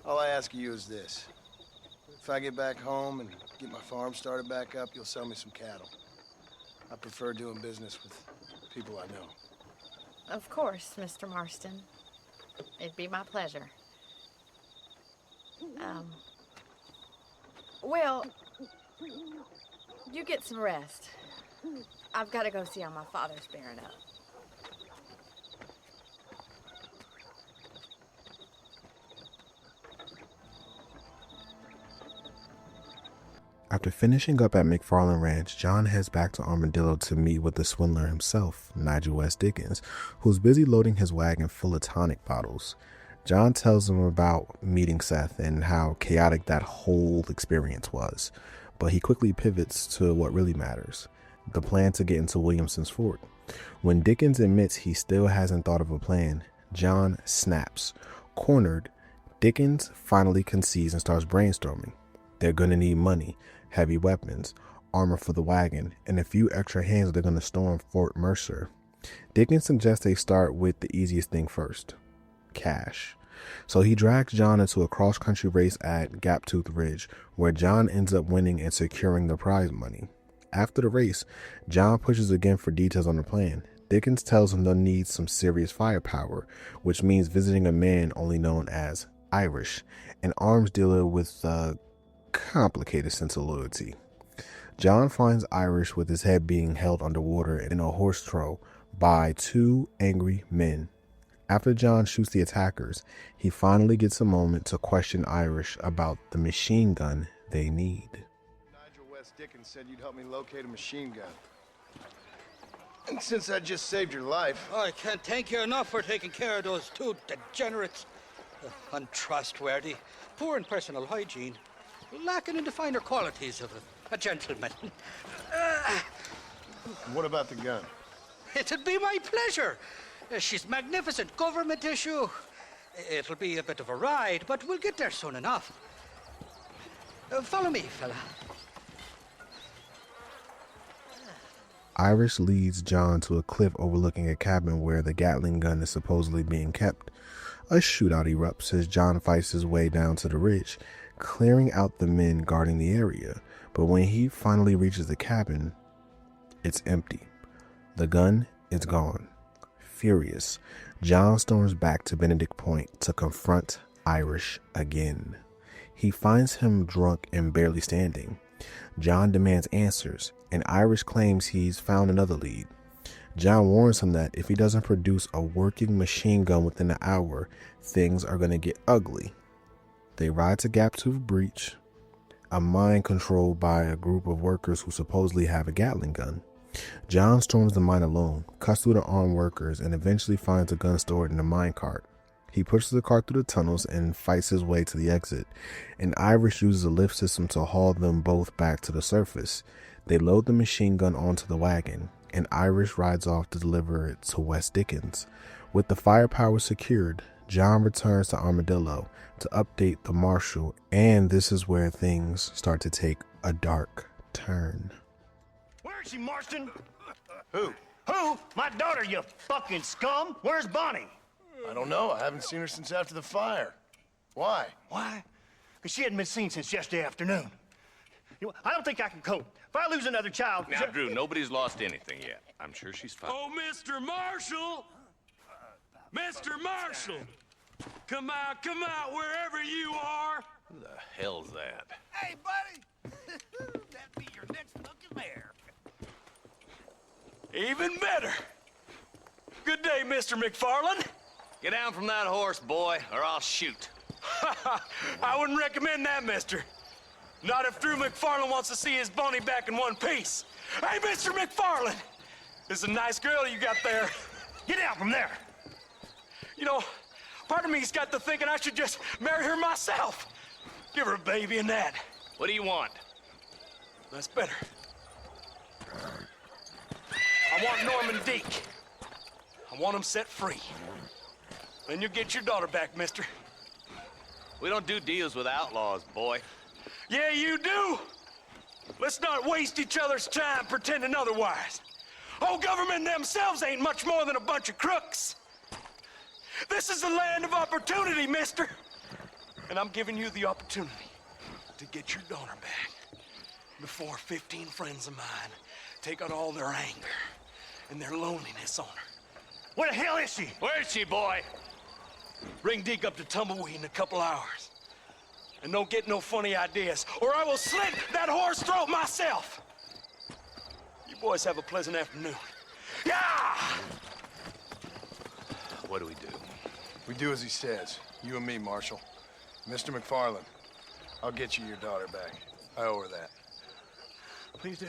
[SPEAKER 6] All I ask of you is this. If I get back home and get my farm started back up, you'll sell me some cattle. I prefer doing business with people I know.
[SPEAKER 17] Of course, Mr. Marston. It'd be my pleasure. Well, you get some rest. I've got to go see how my father's bearing up.
[SPEAKER 1] After finishing up at McFarland Ranch, John heads back to Armadillo to meet with the swindler himself, Nigel West Dickens, who's busy loading his wagon full of tonic bottles. John tells him about meeting Seth and how chaotic that whole experience was, but he quickly pivots to what really matters, the plan to get into Williamson's fort. When Dickens admits he still hasn't thought of a plan, John snaps. Cornered, Dickens finally concedes and starts brainstorming. They're going to need money, heavy weapons, armor for the wagon, and a few extra hands they're going to storm Fort Mercer. Dickens suggests they start with the easiest thing first, cash. So he drags John into a cross-country race at Gaptooth Ridge, where John ends up winning and securing the prize money. After the race, John pushes again for details on the plan. Dickens tells him they'll need some serious firepower, which means visiting a man only known as Irish, an arms dealer with a complicated sense of loyalty. John finds Irish with his head being held underwater in a horse trough by two angry men. After John shoots the attackers, he finally gets a moment to question Irish about the machine gun they need.
[SPEAKER 6] Nigel West Dickens said you'd help me locate a machine gun. And since I just saved your life...
[SPEAKER 15] I can't thank you enough for taking care of those two degenerates. Untrustworthy, poor in personal hygiene, lacking in the finer qualities of a gentleman.
[SPEAKER 6] What about the gun?
[SPEAKER 15] It'd be my pleasure. She's magnificent, government issue. It'll be a bit of a ride, but we'll get there soon enough. Follow me, fella.
[SPEAKER 1] Irish leads John to a cliff overlooking a cabin where the Gatling gun is supposedly being kept. A shootout erupts as John fights his way down to the ridge, clearing out the men guarding the area. But when he finally reaches the cabin, it's empty. The gun is gone. Furious, John storms back to Benedict Point to confront Irish again. He finds him drunk and barely standing. John demands answers, and Irish claims he's found another lead. John warns him that if he doesn't produce a working machine gun within an hour, things are going to get ugly. They ride to Gaptooth Breach, a mine controlled by a group of workers who supposedly have a Gatling gun. John storms the mine alone, cuts through the armed workers, and eventually finds a gun stored in a mine cart. He pushes the cart through the tunnels and fights his way to the exit, and Irish uses a lift system to haul them both back to the surface. They load the machine gun onto the wagon, and Irish rides off to deliver it to West Dickens. With the firepower secured, John returns to Armadillo to update the marshal, and this is where things start to take a dark turn.
[SPEAKER 19] Where is she, Marston? Who? Who? My daughter, you fucking scum! Where's Bonnie?
[SPEAKER 6] I don't know. I haven't seen her since after the fire. Why?
[SPEAKER 19] Why? Because she hadn't been seen since yesterday afternoon. You know, I don't think I can cope. If I lose another child...
[SPEAKER 13] Now, Drew, nobody's lost anything yet. I'm sure she's fine.
[SPEAKER 7] Oh, Mr. Marshall! Mr. Marshall! Come out, wherever you are!
[SPEAKER 13] Who the hell's that?
[SPEAKER 12] Hey, buddy! That'd be your next fucking mayor.
[SPEAKER 7] Even better! Good day, Mr. McFarland.
[SPEAKER 13] Get down from that horse, boy, or I'll shoot.
[SPEAKER 7] I wouldn't recommend that, mister. Not if Drew McFarland wants to see his Bonnie back in one piece. Hey, Mr. McFarland! This is a nice girl you got there.
[SPEAKER 19] Get out from there!
[SPEAKER 7] You know, part of me's got to thinking I should just marry her myself. Give her a baby and that.
[SPEAKER 13] What do you want?
[SPEAKER 7] That's better. I want Norman Deek. I want him set free. Then you'll get your daughter back, mister.
[SPEAKER 13] We don't do deals with outlaws, boy.
[SPEAKER 7] Yeah, you do. Let's not waste each other's time pretending otherwise. Oh, government themselves ain't much more than a bunch of crooks. This is the land of opportunity, mister. And I'm giving you the opportunity to get your daughter back before 15 friends of mine take out all their anger and their loneliness on her.
[SPEAKER 19] Where the hell is she?
[SPEAKER 13] Where is she, boy?
[SPEAKER 7] Bring Deke up to Tumbleweed in a couple hours. And don't get no funny ideas, or I will slit that whore's throat myself. You boys have a pleasant afternoon. Yeah!
[SPEAKER 13] What do we do?
[SPEAKER 6] We do as he says. You and me, Marshal. Mr. McFarland, I'll get you your daughter back. I owe her that.
[SPEAKER 19] Please do.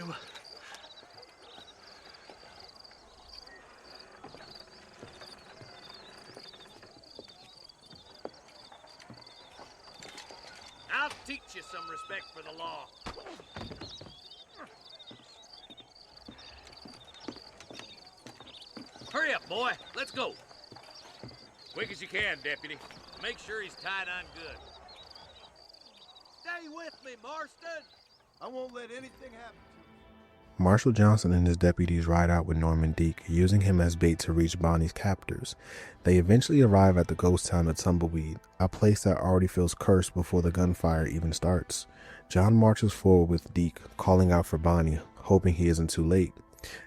[SPEAKER 13] I'll teach you some respect for the law. Hurry up, boy. Let's go. Quick as you can, deputy. Make sure he's tied on good.
[SPEAKER 14] Stay with me, Marston. I won't let anything happen.
[SPEAKER 1] Marshal Johnson and his deputies ride out with Norman Deke, using him as bait to reach Bonnie's captors. They eventually arrive at the ghost town of Tumbleweed, a place that already feels cursed before the gunfire even starts. John marches forward with Deke, calling out for Bonnie, hoping he isn't too late.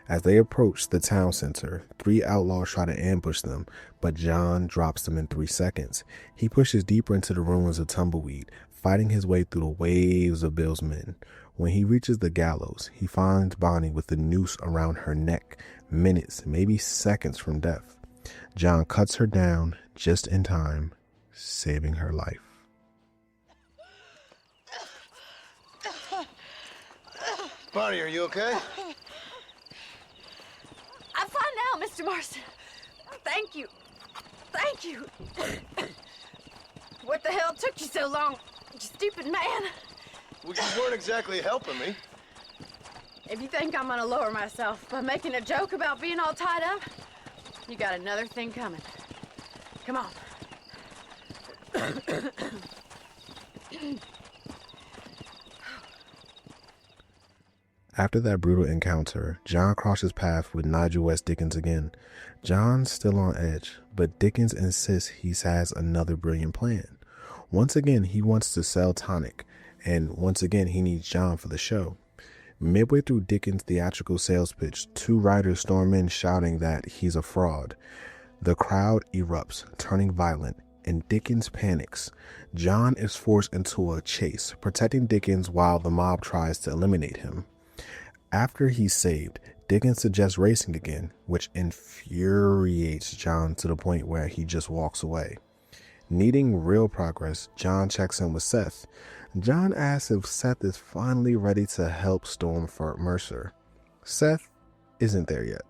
[SPEAKER 1] As they approach the town center, 3 outlaws try to ambush them, but John drops them in 3 seconds. He pushes deeper into the ruins of Tumbleweed, fighting his way through the waves of Bill's men. When he reaches the gallows, he finds Bonnie with the noose around her neck, minutes, maybe seconds from death. John cuts her down just in time, saving her life.
[SPEAKER 6] Bonnie, are you okay?
[SPEAKER 11] I'm fine now, Mr. Marston. Thank you. Thank you. What the hell took you so long, you stupid man?
[SPEAKER 6] Well, you weren't exactly helping me.
[SPEAKER 11] If you think I'm gonna lower myself by making a joke about being all tied up, you got another thing coming. Come on.
[SPEAKER 1] After that brutal encounter, John crosses paths with Nigel West Dickens again. John's still on edge, but Dickens insists he has another brilliant plan. Once again, he wants to sell tonic, and once again, he needs John for the show. Midway through Dickens' theatrical sales pitch, 2 writers storm in shouting that he's a fraud. The crowd erupts, turning violent, and Dickens panics. John is forced into a chase, protecting Dickens while the mob tries to eliminate him. After he's saved, Dickens suggests racing again, which infuriates John to the point where he just walks away. Needing real progress, John checks in with Seth. John asks if Seth is finally ready to help Storm Mercer. Seth isn't there yet.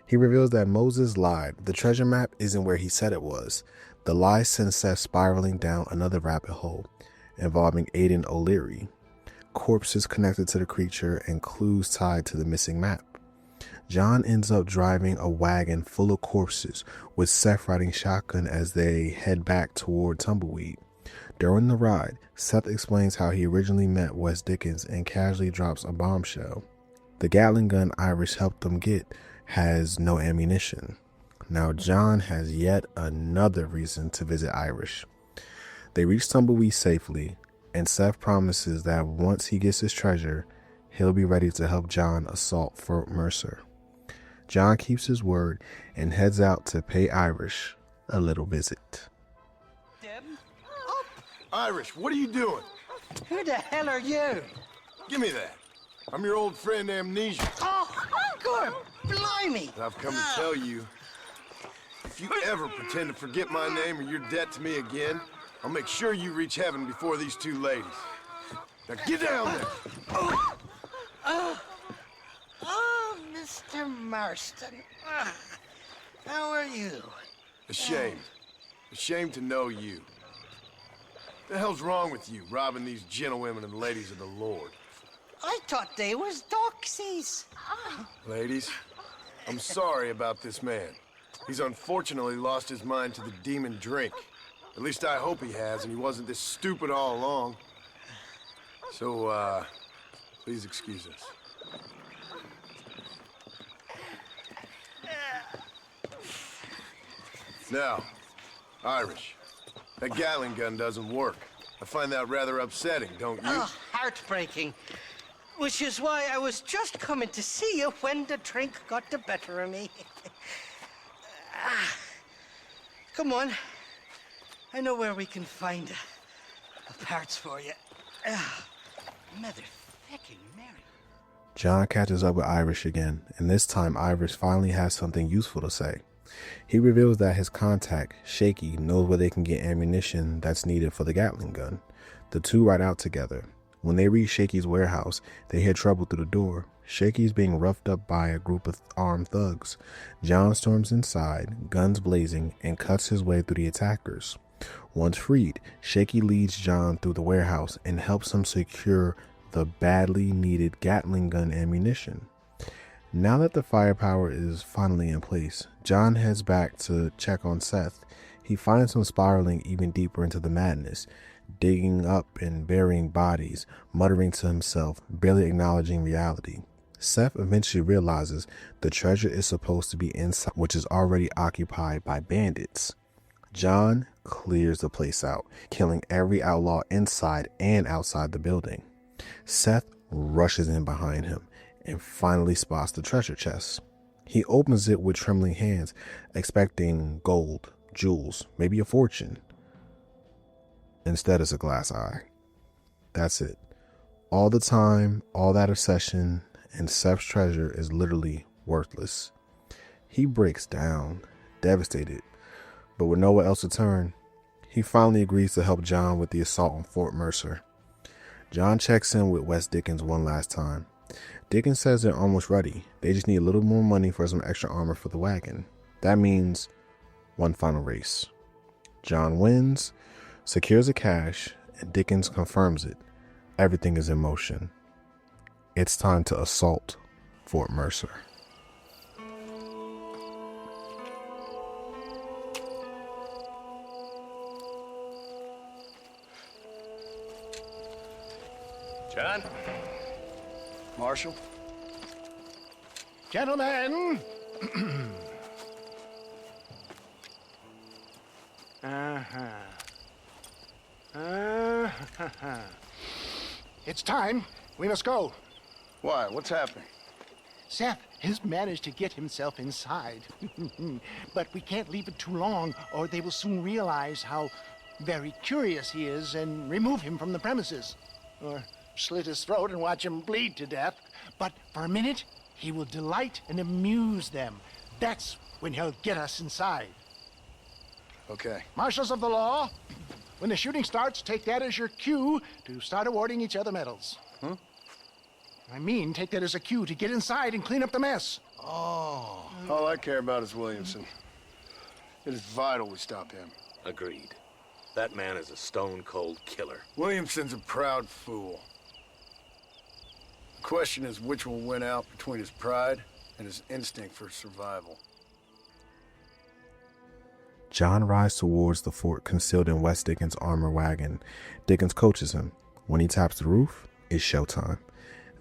[SPEAKER 1] He reveals that Moses lied. The treasure map isn't where he said it was. The lie sends Seth spiraling down another rabbit hole involving Aidan O'Leary, corpses connected to the creature, and clues tied to the missing map. John ends up driving a wagon full of corpses, with Seth riding shotgun as they head back toward Tumbleweed. During the ride, Seth explains how he originally met Wes Dickens and casually drops a bombshell. The Gatling gun Irish helped them get has no ammunition. Now John has yet another reason to visit Irish. They reach Tumbleweed safely, and Seth promises that once he gets his treasure, he'll be ready to help John assault Fort Mercer. John keeps his word and heads out to pay Irish a little visit.
[SPEAKER 6] Irish, what are you doing?
[SPEAKER 12] Who the hell are you?
[SPEAKER 6] Give me that. I'm your old friend Amnesia.
[SPEAKER 12] Oh, Uncle! Blimey!
[SPEAKER 6] And I've come to tell you, if you ever pretend to forget my name or your debt to me again, I'll make sure you reach heaven before these 2 ladies. Now get down there!
[SPEAKER 12] Oh, Mr. Marston. How are you?
[SPEAKER 6] Ashamed. Ashamed to know you. The hell's wrong with you, robbing these gentlewomen and ladies of the Lord?
[SPEAKER 12] I thought they was doxies.
[SPEAKER 6] Ladies, I'm sorry about this man. He's unfortunately lost his mind to the demon drink. At least I hope he has, and he wasn't this stupid all along. So, please excuse us. Now, Irish, that Gatling gun doesn't work. I find that rather upsetting, don't you?
[SPEAKER 12] Oh, heartbreaking. Which is why I was just coming to see you when the drink got the better of me.
[SPEAKER 15] Come on. I know where we can find the parts for you. Motherfucking Mary.
[SPEAKER 1] John catches up with Irish again, and this time Irish finally has something useful to say. He reveals that his contact, Shaky, knows where they can get ammunition that's needed for the Gatling gun. The two ride out together. When they reach Shaky's warehouse, they hear trouble through the door. Shaky's being roughed up by a group of armed thugs. John storms inside, guns blazing, and cuts his way through the attackers. Once freed, Shaky leads John through the warehouse and helps him secure the badly needed Gatling gun ammunition. Now that the firepower is finally in place, John heads back to check on Seth. He finds him spiraling even deeper into the madness, digging up and burying bodies, muttering to himself, barely acknowledging reality. Seth eventually realizes the treasure is supposed to be inside, which is already occupied by bandits. John clears the place out, killing every outlaw inside and outside the building. Seth rushes in behind him and finally spots the treasure chest. He opens it with trembling hands, expecting gold, jewels, maybe a fortune. Instead, it's a glass eye. That's it. All the time, all that obsession, and Seth's treasure is literally worthless. He breaks down, devastated, but with nowhere else to turn, he finally agrees to help John with the assault on Fort Mercer. John checks in with Wes Dickens one last time. Dickens says they're almost ready. They just need a little more money for some extra armor for the wagon. That means one final race. John wins, secures the cash, and Dickens confirms it. Everything is in motion. It's time to assault Fort Mercer.
[SPEAKER 13] John?
[SPEAKER 14] Marshal? Gentlemen! It's time. We must go.
[SPEAKER 6] Why? What's happening?
[SPEAKER 14] Seth has managed to get himself inside. But we can't leave it too long, or they will soon realize how very curious he is and remove him from the premises. Or slit his throat and watch him bleed to death. But for a minute, he will delight and amuse them. That's when he'll get us inside.
[SPEAKER 6] Okay.
[SPEAKER 14] Marshals of the law, when the shooting starts, take that as your cue to start awarding each other medals.
[SPEAKER 6] Huh?
[SPEAKER 14] I mean, take that as a cue to get inside and clean up the mess.
[SPEAKER 6] Oh. All I care about is Williamson. It is vital we stop him.
[SPEAKER 13] Agreed. That man is a stone-cold killer.
[SPEAKER 6] Williamson's a proud fool. The question is which will win out between his pride and his instinct for survival.
[SPEAKER 1] John rides towards the fort concealed in Wes Dickens' armor wagon. Dickens coaches him. When he taps the roof, it's showtime.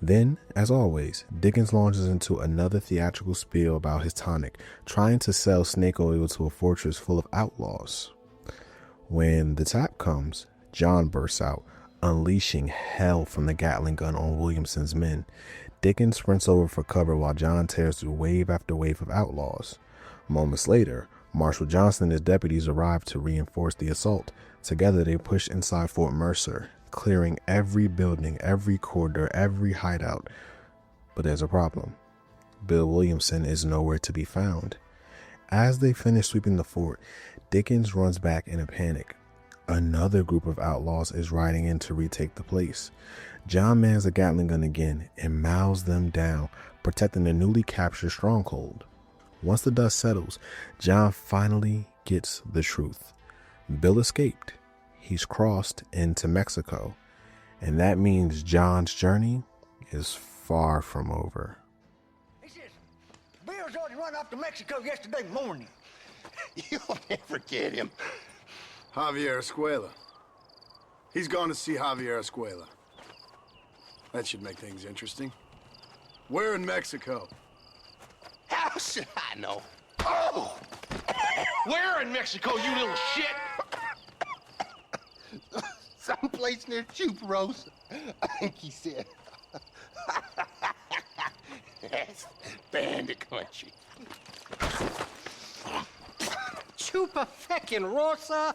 [SPEAKER 1] Then, as always, Dickens launches into another theatrical spiel about his tonic, trying to sell snake oil to a fortress full of outlaws. When the tap comes, John bursts out, unleashing hell from the Gatling gun on Williamson's men. Dickens sprints over for cover while John tears through wave after wave of outlaws. Moments later, Marshal Johnson and his deputies arrive to reinforce the assault. Together, they push inside Fort Mercer, clearing every building, every corridor, every hideout. But there's a problem. Bill Williamson is nowhere to be found. As they finish sweeping the fort, Dickens runs back in a panic. Another group of outlaws is riding in to retake the place. John mans the Gatling gun again and mows them down, protecting the newly captured stronghold. Once the dust settles, John finally gets the truth. Bill escaped. He's crossed into Mexico, and that means John's journey is far from over.
[SPEAKER 19] He says, Bill's already run off to Mexico yesterday morning.
[SPEAKER 4] You'll never get him.
[SPEAKER 6] Javier Escuela. He's gone to see Javier Escuela. That should make things interesting. Where in Mexico?
[SPEAKER 19] How should I know? Oh! Where in Mexico, you little shit?
[SPEAKER 4] Someplace near Chuparosa, I think he said. That's bandit country.
[SPEAKER 12] chupa feckin' Rosa.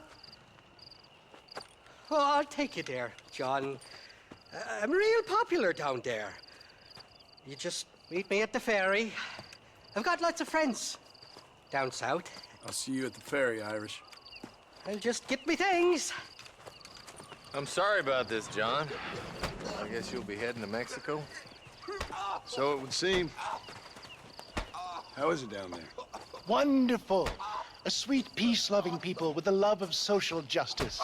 [SPEAKER 12] Oh, I'll take you there, John. I'm real popular down there. You just meet me at the ferry. I've got lots of friends down south.
[SPEAKER 6] I'll see you at the ferry, Irish.
[SPEAKER 12] I'll just get me things.
[SPEAKER 20] I'm sorry about this, John. I guess you'll be heading to Mexico?
[SPEAKER 6] So it would seem. How is it down there?
[SPEAKER 14] Wonderful. A sweet, peace-loving people with a love of social justice.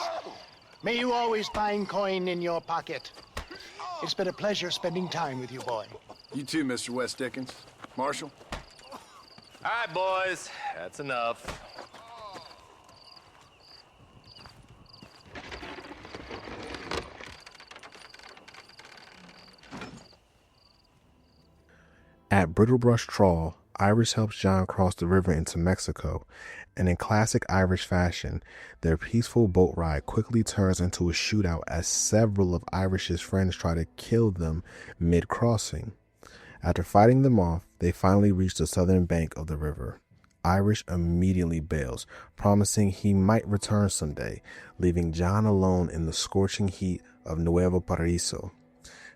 [SPEAKER 14] May you always find coin in your pocket. It's been a pleasure spending time with you, boy.
[SPEAKER 6] You too, Mr. West Dickens. Marshal?
[SPEAKER 20] All right, boys. That's enough.
[SPEAKER 1] At Brittlebrush Trawl, Irish helps John cross the river into Mexico, and in classic Irish fashion, their peaceful boat ride quickly turns into a shootout as several of Irish's friends try to kill them mid-crossing. After fighting them off, they finally reach the southern bank of the river. Irish immediately bails, promising he might return someday, leaving John alone in the scorching heat of Nuevo Paraíso.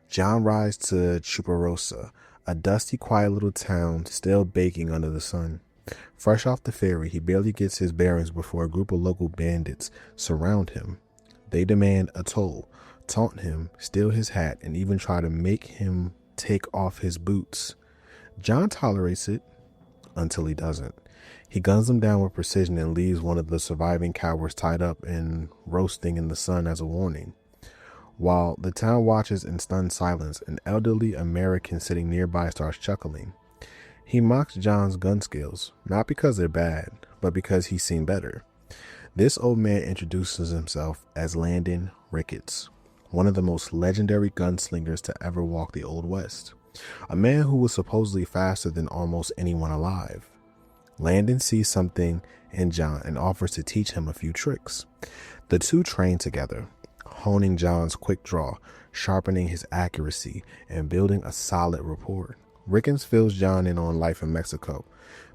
[SPEAKER 1] John rides to Chuparosa, a dusty, quiet little town still baking under the sun. Fresh off the ferry, he barely gets his bearings before a group of local bandits surround him. They demand a toll, taunt him, steal his hat, and even try to make him take off his boots. John tolerates it until he doesn't. He guns them down with precision and leaves one of the surviving cowards tied up and roasting in the sun as a warning. While the town watches in stunned silence, an elderly American sitting nearby starts chuckling. He mocks John's gun skills, not because they're bad, but because he's seen better. This old man introduces himself as Landon Ricketts, one of the most legendary gunslingers to ever walk the Old West, a man who was supposedly faster than almost anyone alive. Landon sees something in John and offers to teach him a few tricks. The two train together, honing John's quick draw, sharpening his accuracy, and building a solid rapport. Ricketts fills John in on life in Mexico,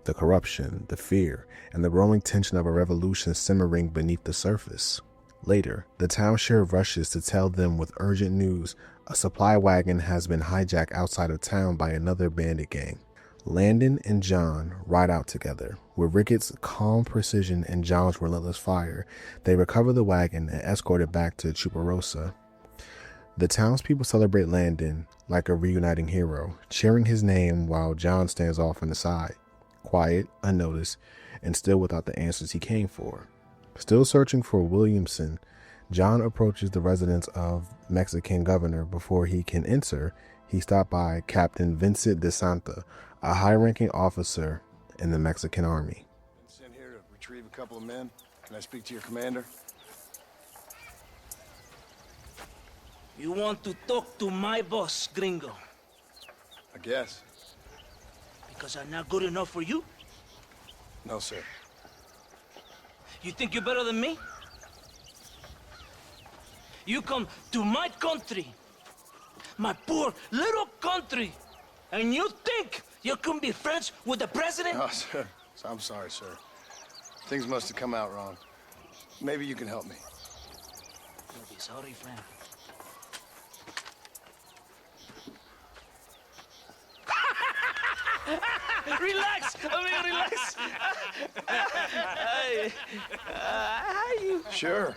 [SPEAKER 1] the corruption, the fear, and the growing tension of a revolution simmering beneath the surface. Later, the town sheriff rushes to tell them with urgent news a supply wagon has been hijacked outside of town by another bandit gang. Landon and John ride out together. With Ricketts' calm precision and John's relentless fire, they recover the wagon and escort it back to Chuparosa. The townspeople celebrate Landon like a reuniting hero, cheering his name while John stands off on the side, quiet, unnoticed, and still without the answers he came for. Still searching for Williamson, John approaches the residence of Mexican governor. Before he can enter, he stopped by Captain Vicente de Santa, a high-ranking officer in the Mexican army.
[SPEAKER 6] Sent here to retrieve a couple of men. Can I speak to your commander?
[SPEAKER 21] You want to talk to my boss, gringo?
[SPEAKER 6] I guess.
[SPEAKER 21] Because I'm not good enough for you?
[SPEAKER 6] No, sir.
[SPEAKER 21] You think you're better than me? You come to my country, my poor little country, and you think you can be friends with the president?
[SPEAKER 6] Oh, sir. I'm sorry, sir. Things must have come out wrong. Maybe you can help me.
[SPEAKER 21] You'll be sorry, friend. Relax, amigo, relax. How you?
[SPEAKER 6] Sure.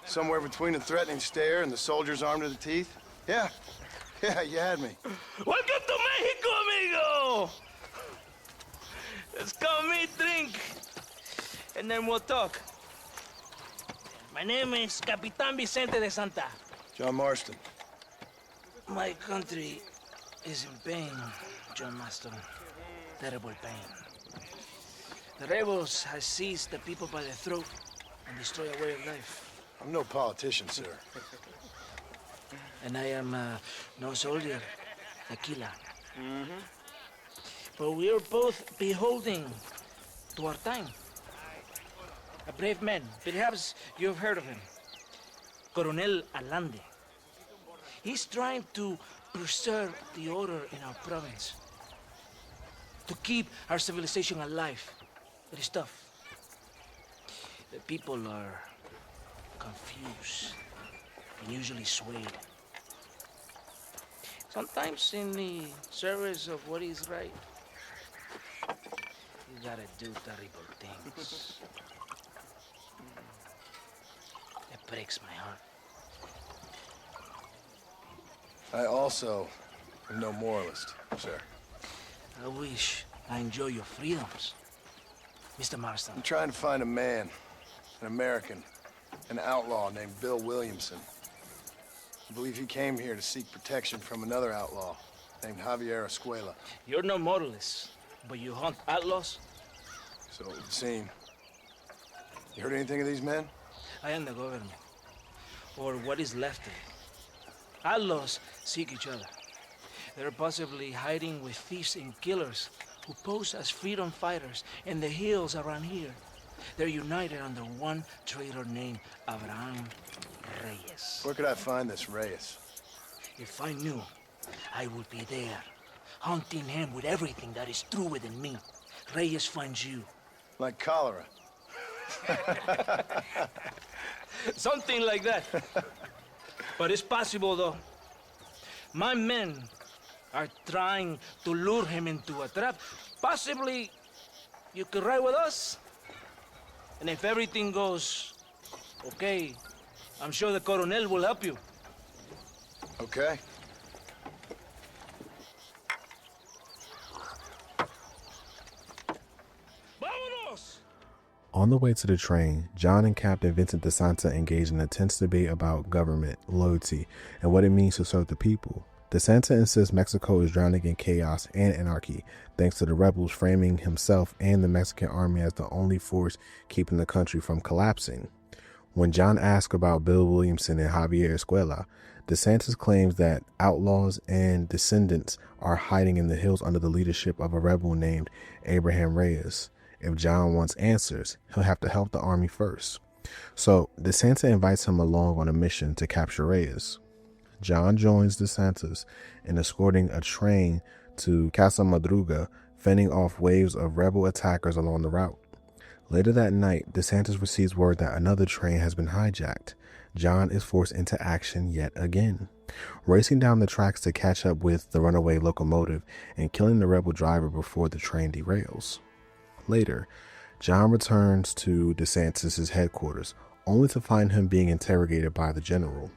[SPEAKER 6] Somewhere between a threatening stare and the soldier's arm to the teeth. Yeah, you had me.
[SPEAKER 21] Welcome to Mexico, amigo. Let's come meet, drink, and then we'll talk. My name is Capitan Vicente de Santa.
[SPEAKER 6] John Marston.
[SPEAKER 21] My country is in pain, John Marston. Terrible pain. The rebels have seized the people by the throat and destroy a way of life.
[SPEAKER 6] I'm no politician, sir.
[SPEAKER 21] And I am no soldier, tequila. But we are both beholding to our time. A brave man, perhaps you've heard of him. Coronel Allende. He's trying to preserve the order in our province. To keep our civilization alive. It is tough. people are confused and usually swayed. Sometimes in the service of what is right, you gotta do terrible things. It breaks my heart.
[SPEAKER 6] I also am no moralist, sir.
[SPEAKER 21] I wish I enjoy your freedoms, Mr. Marston.
[SPEAKER 6] I'm trying to find a man, an American, an outlaw named Bill Williamson. I believe he came here to seek protection from another outlaw named Javier Escuela.
[SPEAKER 21] You're no moralist, but you hunt outlaws?
[SPEAKER 6] So it would seem. You heard anything of these men?
[SPEAKER 21] I am the government, or what is left of it. Outlaws seek each other. They're possibly hiding with thieves and killers who pose as freedom fighters in the hills around here. They're united under one traitor named Abraham Reyes.
[SPEAKER 6] Where could I find this Reyes?
[SPEAKER 21] If I knew, I would be there, hunting him with everything that is true within me. Reyes finds you.
[SPEAKER 6] Like cholera.
[SPEAKER 21] Something like that. But it's possible, though. My men are trying to lure him into a trap. Possibly you could ride with us. And if everything goes okay, I'm sure the Coronel will help you.
[SPEAKER 6] Okay.
[SPEAKER 21] Vámonos!
[SPEAKER 1] On the way to the train, John and Captain Vicente de Santa engage in a tense debate about government, loyalty, and what it means to serve the people. De Santa insists Mexico is drowning in chaos and anarchy, thanks to the rebels framing himself and the Mexican army as the only force keeping the country from collapsing. When John asks about Bill Williamson and Javier Escuela, De Santa claims that outlaws and descendants are hiding in the hills under the leadership of a rebel named Abraham Reyes. If John wants answers, he'll have to help the army first. So De Santa invites him along on a mission to capture Reyes. John joins De Santa's in escorting a train to Casa Madruga, fending off waves of rebel attackers along the route. Later that night, De Santis receives word that another train has been hijacked. John is forced into action yet again, racing down the tracks to catch up with the runaway locomotive and killing the rebel driver before the train derails. Later, John returns to De Santis' headquarters, only to find him being interrogated by the general.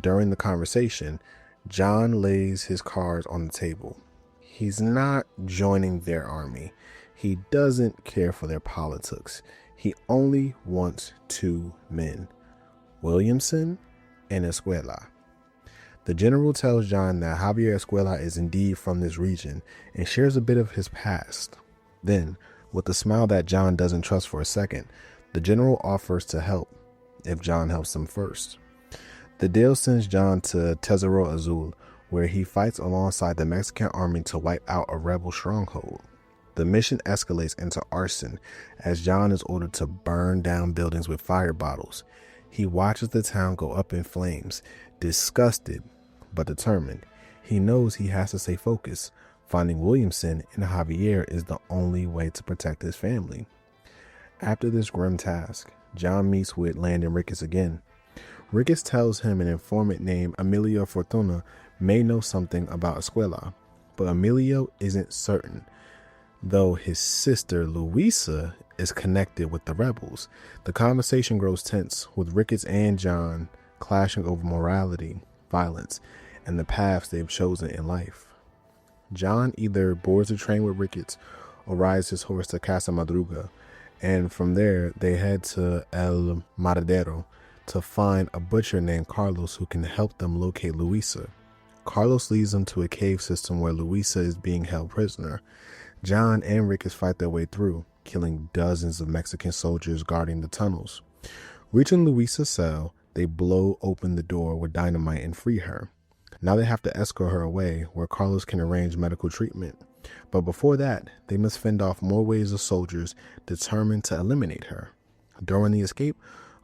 [SPEAKER 1] During the conversation, John lays his cards on the table. He's not joining their army. He doesn't care for their politics. He only wants two men, Williamson and Escuela. The general tells John that Javier Escuela is indeed from this region and shares a bit of his past. Then, with a smile that John doesn't trust for a second, the general offers to help if John helps him first. The deal sends John to Tesoro Azul, where he fights alongside the Mexican army to wipe out a rebel stronghold. The mission escalates into arson as John is ordered to burn down buildings with fire bottles. He watches the town go up in flames, disgusted but determined. He knows he has to stay focused. Finding Williamson and Javier is the only way to protect his family. After this grim task, John meets with Landon Ricketts again. Ricketts tells him an informant named Emilio Fortuna may know something about Escuela, but Emilio isn't certain, though his sister Luisa is connected with the rebels. The conversation grows tense, with Ricketts and John clashing over morality, violence, and the paths they've chosen in life. John either boards the train with Ricketts or rides his horse to Casa Madruga, and from there they head to El Matadero to find a butcher named Carlos who can help them locate Luisa. Carlos leads them to a cave system where Luisa is being held prisoner. John and Ricketts fight their way through, killing dozens of Mexican soldiers guarding the tunnels. Reaching Luisa's cell, they blow open the door with dynamite and free her. Now they have to escort her away, where Carlos can arrange medical treatment. But before that, they must fend off more waves of soldiers determined to eliminate her. During the escape,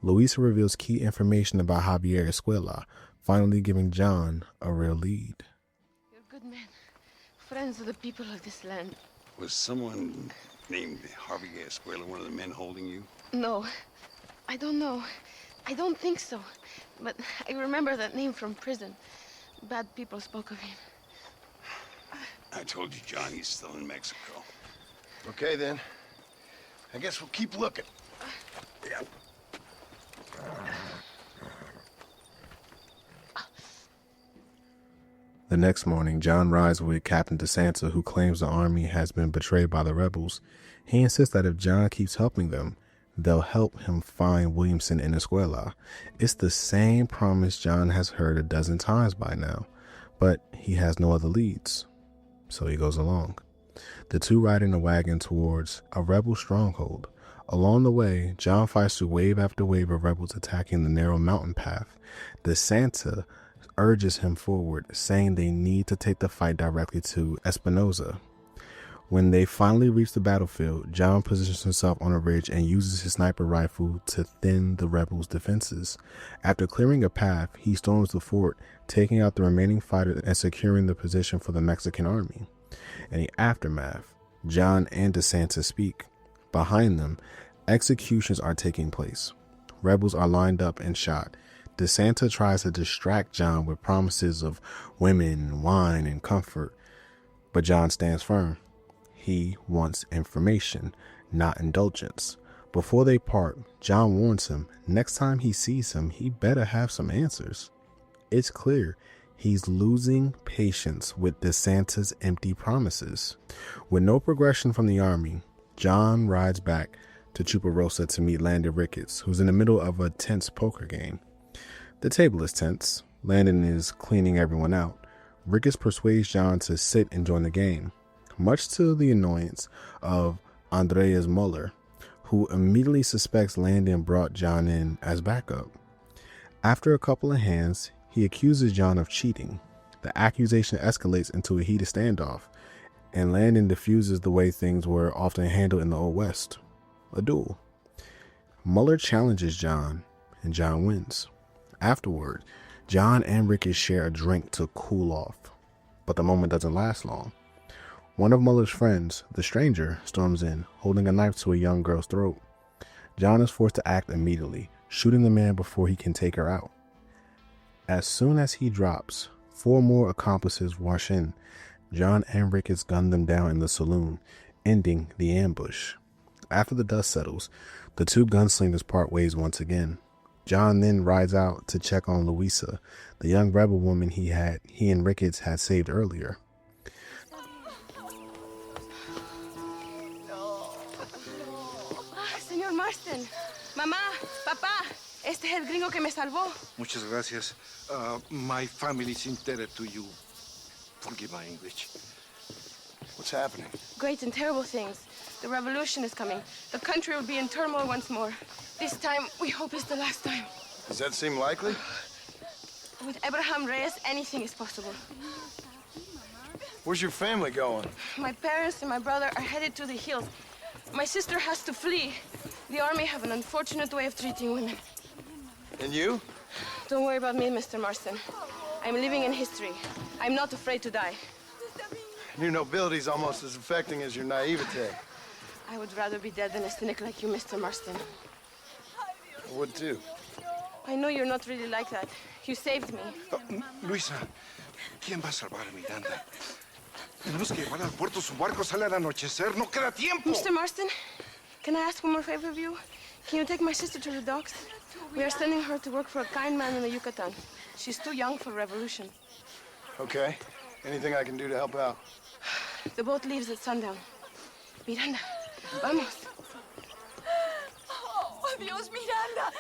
[SPEAKER 1] Luisa reveals key information about Javier Escuela, finally giving John a real lead.
[SPEAKER 2] You're good men, friends of the people of this land.
[SPEAKER 22] Was someone named Javier Escuela one of the men holding you?
[SPEAKER 2] No, I don't know. I don't think so. But I remember that name from prison. Bad people spoke of him.
[SPEAKER 3] I told you Johnny's still in Mexico.
[SPEAKER 6] Okay, then. I guess we'll keep looking.
[SPEAKER 3] Yeah.
[SPEAKER 1] The next morning, John rides with Captain De Santa, who claims the army has been betrayed by the rebels. He insists that if John keeps helping them, they'll help him find Williamson in Escuela. It's the same promise John has heard a dozen times by now, but he has no other leads, so he goes along. The two ride in a wagon towards a rebel stronghold. Along the way, John fights through wave after wave of rebels attacking the narrow mountain path. De Santa urges him forward, saying they need to take the fight directly to Espinosa. When they finally reach the battlefield, John positions himself on a ridge and uses his sniper rifle to thin the rebels' defenses. After clearing a path, he storms the fort, taking out the remaining fighters and securing the position for the Mexican army. In the aftermath, John and De Santa speak. Behind them, executions are taking place. Rebels are lined up and shot. De Santa tries to distract John with promises of women, wine, and comfort, but John stands firm. He wants information, not indulgence. Before they part, John warns him next time he sees him, he better have some answers. It's clear he's losing patience with De Santa's empty promises. With no progression from the army, John rides back to Chuparosa to meet Landon Ricketts, who's in the middle of a tense poker game. The table is tense. Landon is cleaning everyone out. Ricketts persuades John to sit and join the game, much to the annoyance of Andreas Muller, who immediately suspects Landon brought John in as backup. After a couple of hands, he accuses John of cheating. The accusation escalates into a heated standoff, and Landon diffuses the way things were often handled in the Old West, a duel. Muller challenges John, and John wins. Afterward, John and Ricketts share a drink to cool off, but the moment doesn't last long. One of Muller's friends, the stranger, storms in, holding a knife to a young girl's throat. John is forced to act immediately, shooting the man before he can take her out. As soon as he drops, 4 more accomplices rush in. John and Ricketts gun them down in the saloon, ending the ambush. After the dust settles, the two gunslingers part ways once again. John then rides out to check on Luisa, the young rebel woman he and Ricketts had saved earlier.
[SPEAKER 2] Señor Marston, mamá, papá, este es el gringo que me salvó.
[SPEAKER 22] Muchas gracias. My family's indebted to you. Forgive my English.
[SPEAKER 6] What's happening?
[SPEAKER 2] Great and terrible things. The revolution is coming. The country will be in turmoil once more. This time, we hope it's the last time.
[SPEAKER 6] Does that seem likely?
[SPEAKER 2] With Abraham Reyes, anything is possible.
[SPEAKER 6] Where's your family going?
[SPEAKER 2] My parents and my brother are headed to the hills. My sister has to flee. The army have an unfortunate way of treating women.
[SPEAKER 6] And you?
[SPEAKER 2] Don't worry about me, Mr. Marston. I'm living in history. I'm not afraid to die.
[SPEAKER 6] Your nobility's almost as affecting as your naivete.
[SPEAKER 2] I would rather be dead than a cynic like you, Mr. Marston.
[SPEAKER 6] I would too.
[SPEAKER 2] I know you're not really like that. You saved me.
[SPEAKER 22] Luisa, ¿quién va a salvar a Miranda? Tenemos que llevar al puerto. Su barco sale al anochecer. No queda tiempo.
[SPEAKER 2] Mr. Marston, can I ask one more favor of you? Can you take my sister to the docks? We are sending her to work for a kind man in the Yucatan. She's too young for revolution.
[SPEAKER 6] Okay. Anything I can do to help out?
[SPEAKER 2] The boat leaves at sundown. Miranda, vamos.
[SPEAKER 11] Oh, adiós, Miranda.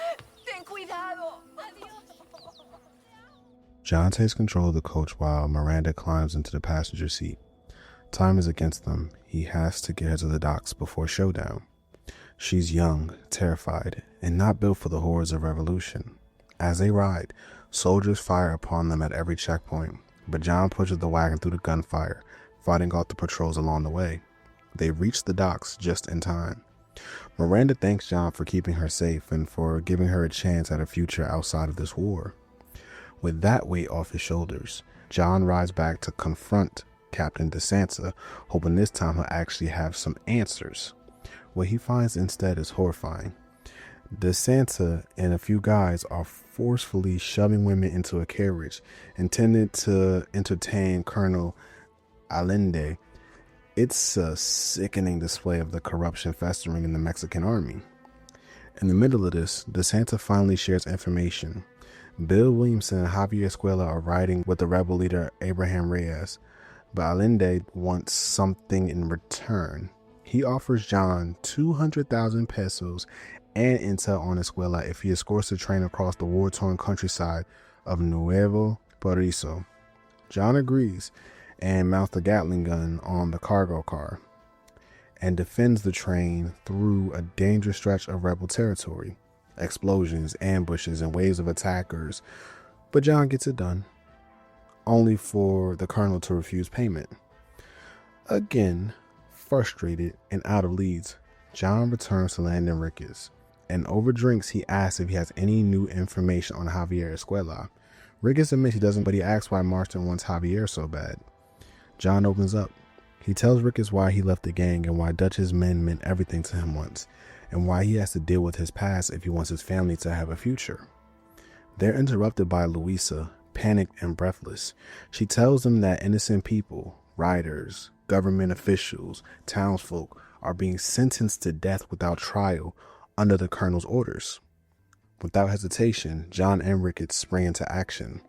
[SPEAKER 11] Ten cuidado. Adiós.
[SPEAKER 1] John takes control of the coach while Miranda climbs into the passenger seat. Time is against them. He has to get her to the docks before showdown. She's young, terrified, and not built for the horrors of revolution. As they ride, soldiers fire upon them at every checkpoint, but John pushes the wagon through the gunfire, fighting off the patrols along the way. They reach the docks just in time. Miranda thanks John for keeping her safe and for giving her a chance at a future outside of this war. With that weight off his shoulders, John rides back to confront Captain De Santa, hoping this time he'll actually have some answers. What he finds instead is horrifying. De Santa and a few guys are forcefully shoving women into a carriage intended to entertain Colonel Allende. It's a sickening display of the corruption festering in the Mexican army. In the middle of this, De Santa finally shares information. Bill Williamson and Javier Escuela are riding with the rebel leader Abraham Reyes, but Allende wants something in return. He offers John 200,000 pesos and intel on Escuela if he escorts the train across the war-torn countryside of Nuevo Paraíso. John agrees and mounts the Gatling gun on the cargo car and defends the train through a dangerous stretch of rebel territory. Explosions, ambushes, and waves of attackers, but John gets it done, only for the colonel to refuse payment. Again, frustrated and out of leads, John returns to land Enriquez, and over drinks he asks if he has any new information on Javier Escuela. Enriquez admits he doesn't, but he asks why Marston wants Javier so bad. John opens up. He tells Enriquez why he left the gang and why Dutch's men meant everything to him once, and why he has to deal with his past if he wants his family to have a future. They're interrupted by Luisa, panicked and breathless. She tells them that innocent people, riders, government officials, townsfolk, are being sentenced to death without trial under the colonel's orders. Without hesitation, John and Ricketts spring into action.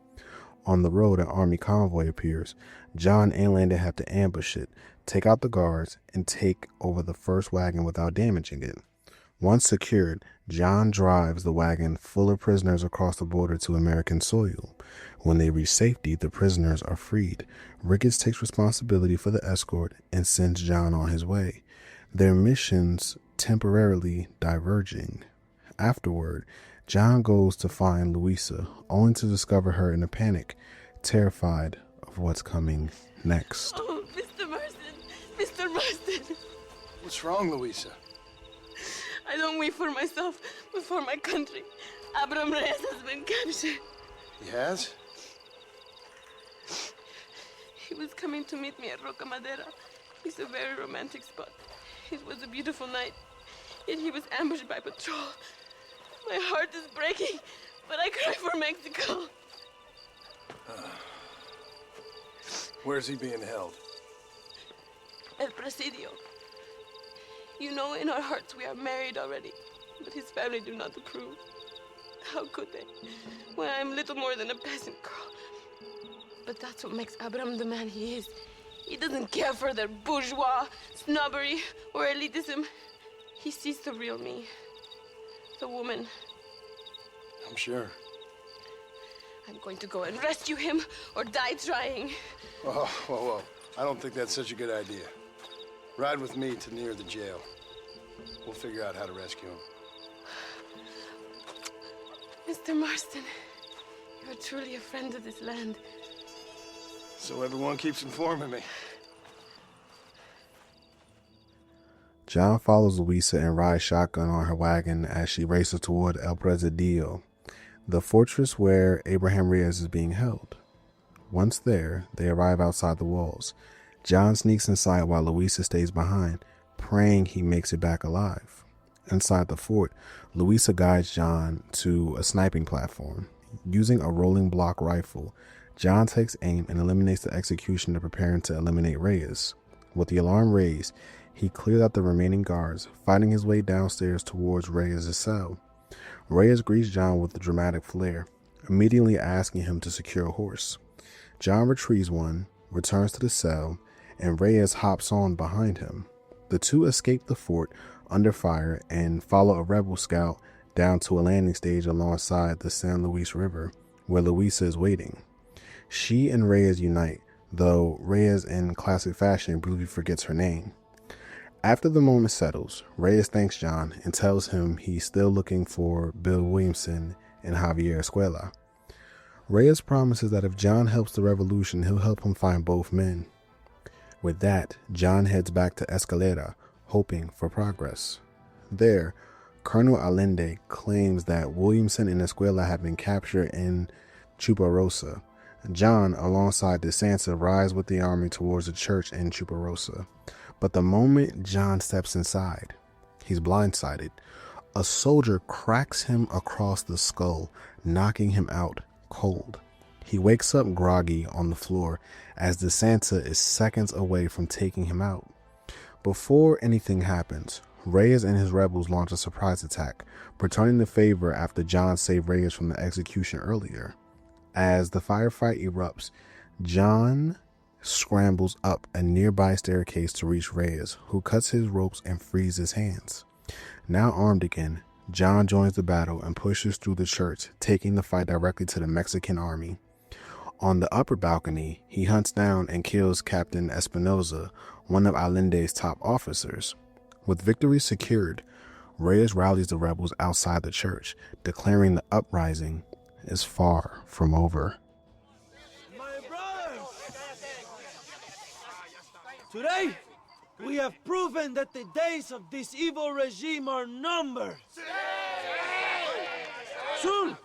[SPEAKER 1] On the road, an army convoy appears. John and Landon have to ambush it, take out the guards, and take over the first wagon without damaging it. Once secured, John drives the wagon full of prisoners across the border to American soil. When they reach safety, the prisoners are freed. Ricketts takes responsibility for the escort and sends John on his way, their missions temporarily diverging. Afterward, John goes to find Luisa, only to discover her in a panic, terrified of what's coming next.
[SPEAKER 2] Oh, Mr. Marston! Mr. Marston!
[SPEAKER 6] What's wrong, Luisa?
[SPEAKER 2] I don't wait for myself, but for my country. Abraham Reyes has been captured.
[SPEAKER 6] He has?
[SPEAKER 2] He was coming to meet me at Roca Madera. It's a very romantic spot. It was a beautiful night, yet he was ambushed by patrol. My heart is breaking, but I cry for Mexico.
[SPEAKER 6] Where's he being held?
[SPEAKER 2] El Presidio. You know, in our hearts we are married already, but his family do not approve. How could they, when I'm little more than a peasant girl? But that's what makes Abraham the man he is. He doesn't care for their bourgeois, snobbery, or elitism. He sees the real me, the woman.
[SPEAKER 6] I'm sure.
[SPEAKER 2] I'm going to go and rescue him or die trying.
[SPEAKER 6] Whoa, whoa, whoa. I don't think that's such a good idea. Ride with me to near the jail. We'll figure out how to rescue him.
[SPEAKER 2] Mr. Marston, you're truly a friend of this land.
[SPEAKER 6] So everyone keeps informing me.
[SPEAKER 1] John follows Luisa and rides shotgun on her wagon as she races toward El Presidio, the fortress where Abraham Reyes is being held. Once there, they arrive outside the walls. John sneaks inside while Luisa stays behind, praying he makes it back alive. Inside the fort, Luisa guides John to a sniping platform. Using a rolling block rifle, John takes aim and eliminates the executioner preparing to eliminate Reyes. With the alarm raised, he clears out the remaining guards, fighting his way downstairs towards Reyes' cell. Reyes greets John with a dramatic flair, immediately asking him to secure a horse. John retrieves one, returns to the cell, and Reyes hops on behind him. The two escape the fort under fire and follow a rebel scout down to a landing stage alongside the San Luis River, where Luisa is waiting. She and Reyes unite, though Reyes in classic fashion briefly forgets her name. After the moment settles, Reyes thanks John and tells him he's still looking for Bill Williamson and Javier Escuela. Reyes promises that if John helps the revolution, he'll help him find both men. With that, John heads back to Escalera, hoping for progress. There, Colonel Allende claims that Williamson and Escuela have been captured in Chuparosa. John, alongside De Santa, rides with the army towards the church in Chuparosa. But the moment John steps inside, he's blindsided. a soldier cracks him across the skull, knocking him out cold. He wakes up groggy on the floor as De Santa is seconds away from taking him out. Before anything happens, Reyes and his rebels launch a surprise attack, returning the favor after John saved Reyes from the execution earlier. As the firefight erupts, John scrambles up a nearby staircase to reach Reyes, who cuts his ropes and frees his hands. Now armed again, John joins the battle and pushes through the church, taking the fight directly to the Mexican army. On the upper balcony, he hunts down and kills Captain Espinoza, one of Allende's top officers. With victory secured, Reyes rallies the rebels outside the church, declaring the uprising is far from over.
[SPEAKER 10] Today, we have proven that the days of this evil regime are numbered. Soon,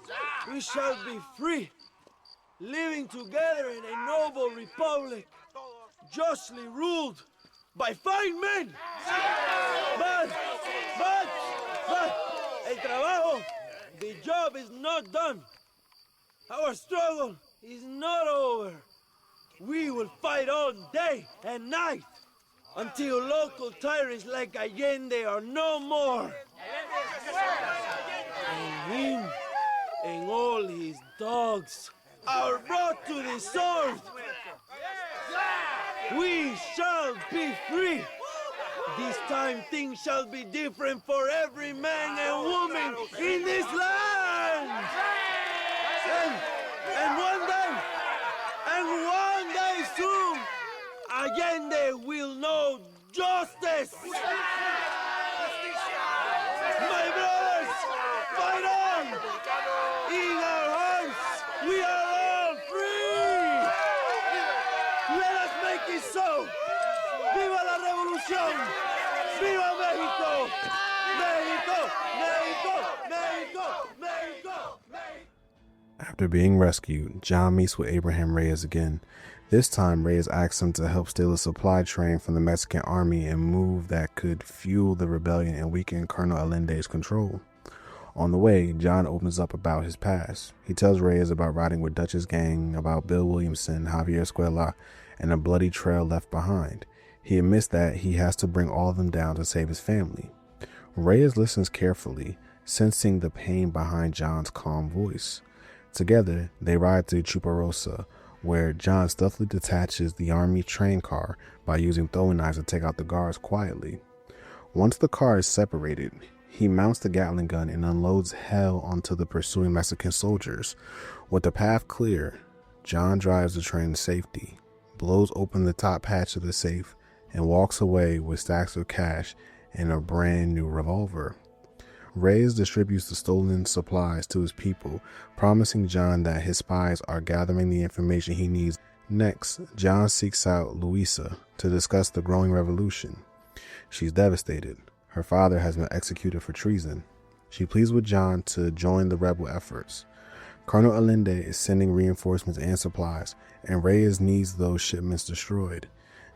[SPEAKER 10] we shall be free, living together in a noble republic, justly ruled by fine men. But, el trabajo, the job is not done. Our struggle is not over. We will fight all day and night until local tyrants like Allende are no more. And him and all his dogs are brought to the sword. We shall be free. This time things shall be different for every man and woman in this land. And one day soon, Allende will know justice. My brothers, fight on! In our hearts, we are all free! Let us make it so! ¡Viva la revolución! ¡Viva México! ¡México! ¡México! ¡México! ¡México!
[SPEAKER 1] After being rescued, John meets with Abraham Reyes again. This time, Reyes asks him to help steal a supply train from the Mexican army and move that could fuel the rebellion and weaken Colonel Allende's control. On the way, John opens up about his past. He tells Reyes about riding with Dutch's gang, about Bill Williamson, Javier Escuela, and a bloody trail left behind. He admits that he has to bring all of them down to save his family. Reyes listens carefully, sensing the pain behind John's calm voice. Together, they ride to Chuparosa, where John stealthily detaches the army train car by using throwing knives to take out the guards quietly. Once the car is separated, he mounts the Gatling gun and unloads hell onto the pursuing Mexican soldiers. With the path clear, John drives the train to safety, blows open the top hatch of the safe, and walks away with stacks of cash and a brand new revolver. Reyes distributes the stolen supplies to his people, promising John that his spies are gathering the information he needs. Next, John seeks out Luisa to discuss the growing revolution. She's devastated. Her father has been executed for treason. She pleads with John to join the rebel efforts. Colonel Allende is sending reinforcements and supplies, and Reyes needs those shipments destroyed.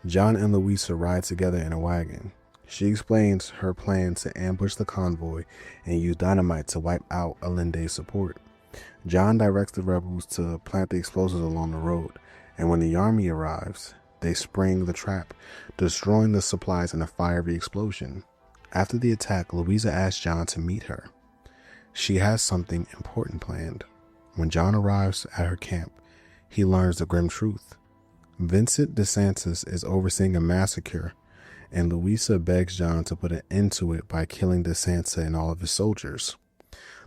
[SPEAKER 1] John and Luisa ride together in a wagon. She explains her plan to ambush the convoy and use dynamite to wipe out Allende's support. John directs the rebels to plant the explosives along the road, and when the army arrives, they spring the trap, destroying the supplies in a fiery explosion. After the attack, Luisa asks John to meet her. She has something important planned. When John arrives at her camp, he learns the grim truth. Vicente de Santa is overseeing a massacre, and Luisa begs John to put an end to it by killing De Santa and all of his soldiers.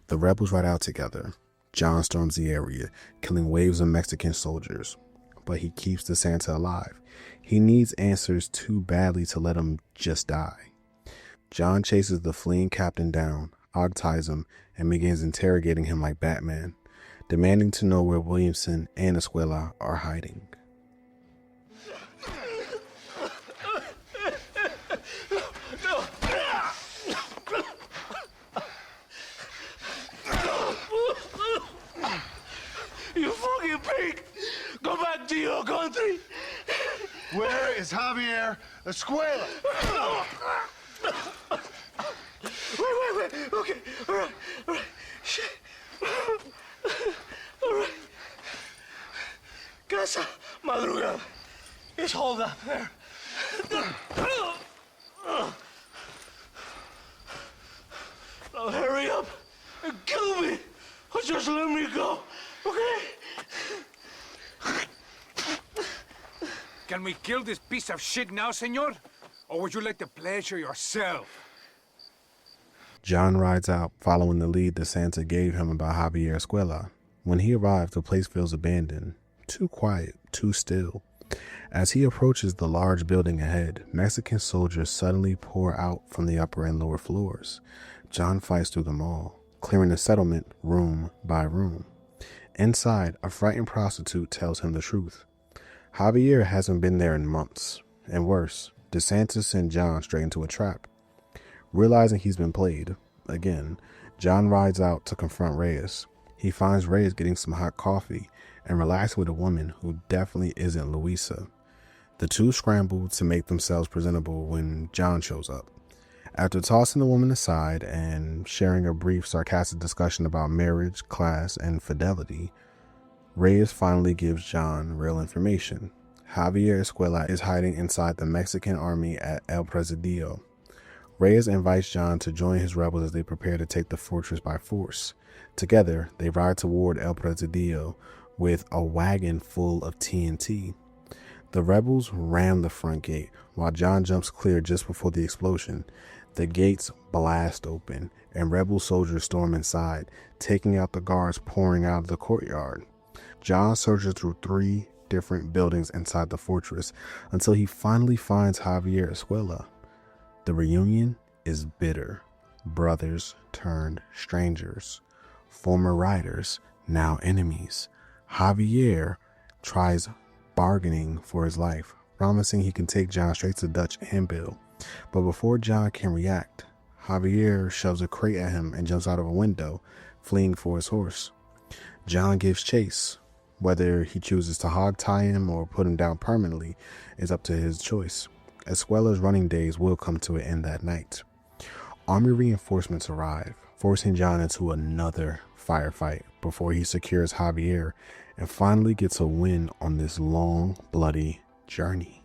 [SPEAKER 1] The rebels ride out together. John storms the area, killing waves of Mexican soldiers, but he keeps De Santa alive. He needs answers too badly to let him just die. John chases the fleeing captain down, hogties him, and begins interrogating him like Batman, demanding to know where Williamson and Escuela are hiding.
[SPEAKER 10] You fucking pig! Go back to your country!
[SPEAKER 22] Where is Javier Escuela?
[SPEAKER 10] Wait! Okay, all right. Shit. All right. Casa Madrugada. It's hold up there. Now hurry up and kill me, or just let me go, okay?
[SPEAKER 8] Can we kill this piece of shit now, senor? Or would you like the pleasure yourself?
[SPEAKER 1] John rides out, following the lead that Santa gave him about Javier Escuela. When he arrives, the place feels abandoned, too quiet, too still. As he approaches the large building ahead, Mexican soldiers suddenly pour out from the upper and lower floors. John fights through them all, clearing the settlement room by room. Inside, a frightened prostitute tells him the truth. Javier hasn't been there in months, and worse, DeSantis sent John straight into a trap. Realizing he's been played, again, John rides out to confront Reyes. He finds Reyes getting some hot coffee and relaxing with a woman who definitely isn't Luisa. The two scramble to make themselves presentable when John shows up. After tossing the woman aside and sharing a brief sarcastic discussion about marriage, class, and fidelity, Reyes finally gives John real information. Javier Escuela is hiding inside the Mexican army at El Presidio. Reyes invites John to join his rebels as they prepare to take the fortress by force. Together, they ride toward El Presidio with a wagon full of TNT. The rebels ram the front gate, while John jumps clear just before the explosion. The gates blast open, and rebel soldiers storm inside, taking out the guards pouring out of the courtyard. John searches through 3 different buildings inside the fortress until he finally finds Javier Escuela. The reunion is bitter. Brothers turned strangers. Former riders, now enemies. Javier tries bargaining for his life, promising he can take John straight to Dutch and Bill. But before John can react, Javier shoves a crate at him and jumps out of a window, fleeing for his horse. John gives chase. Whether he chooses to hog-tie him or put him down permanently is up to his choice. Escuela's running days will come to an end that night. Army reinforcements arrive, forcing John into another firefight before he secures Javier and finally gets a win on this long, bloody journey.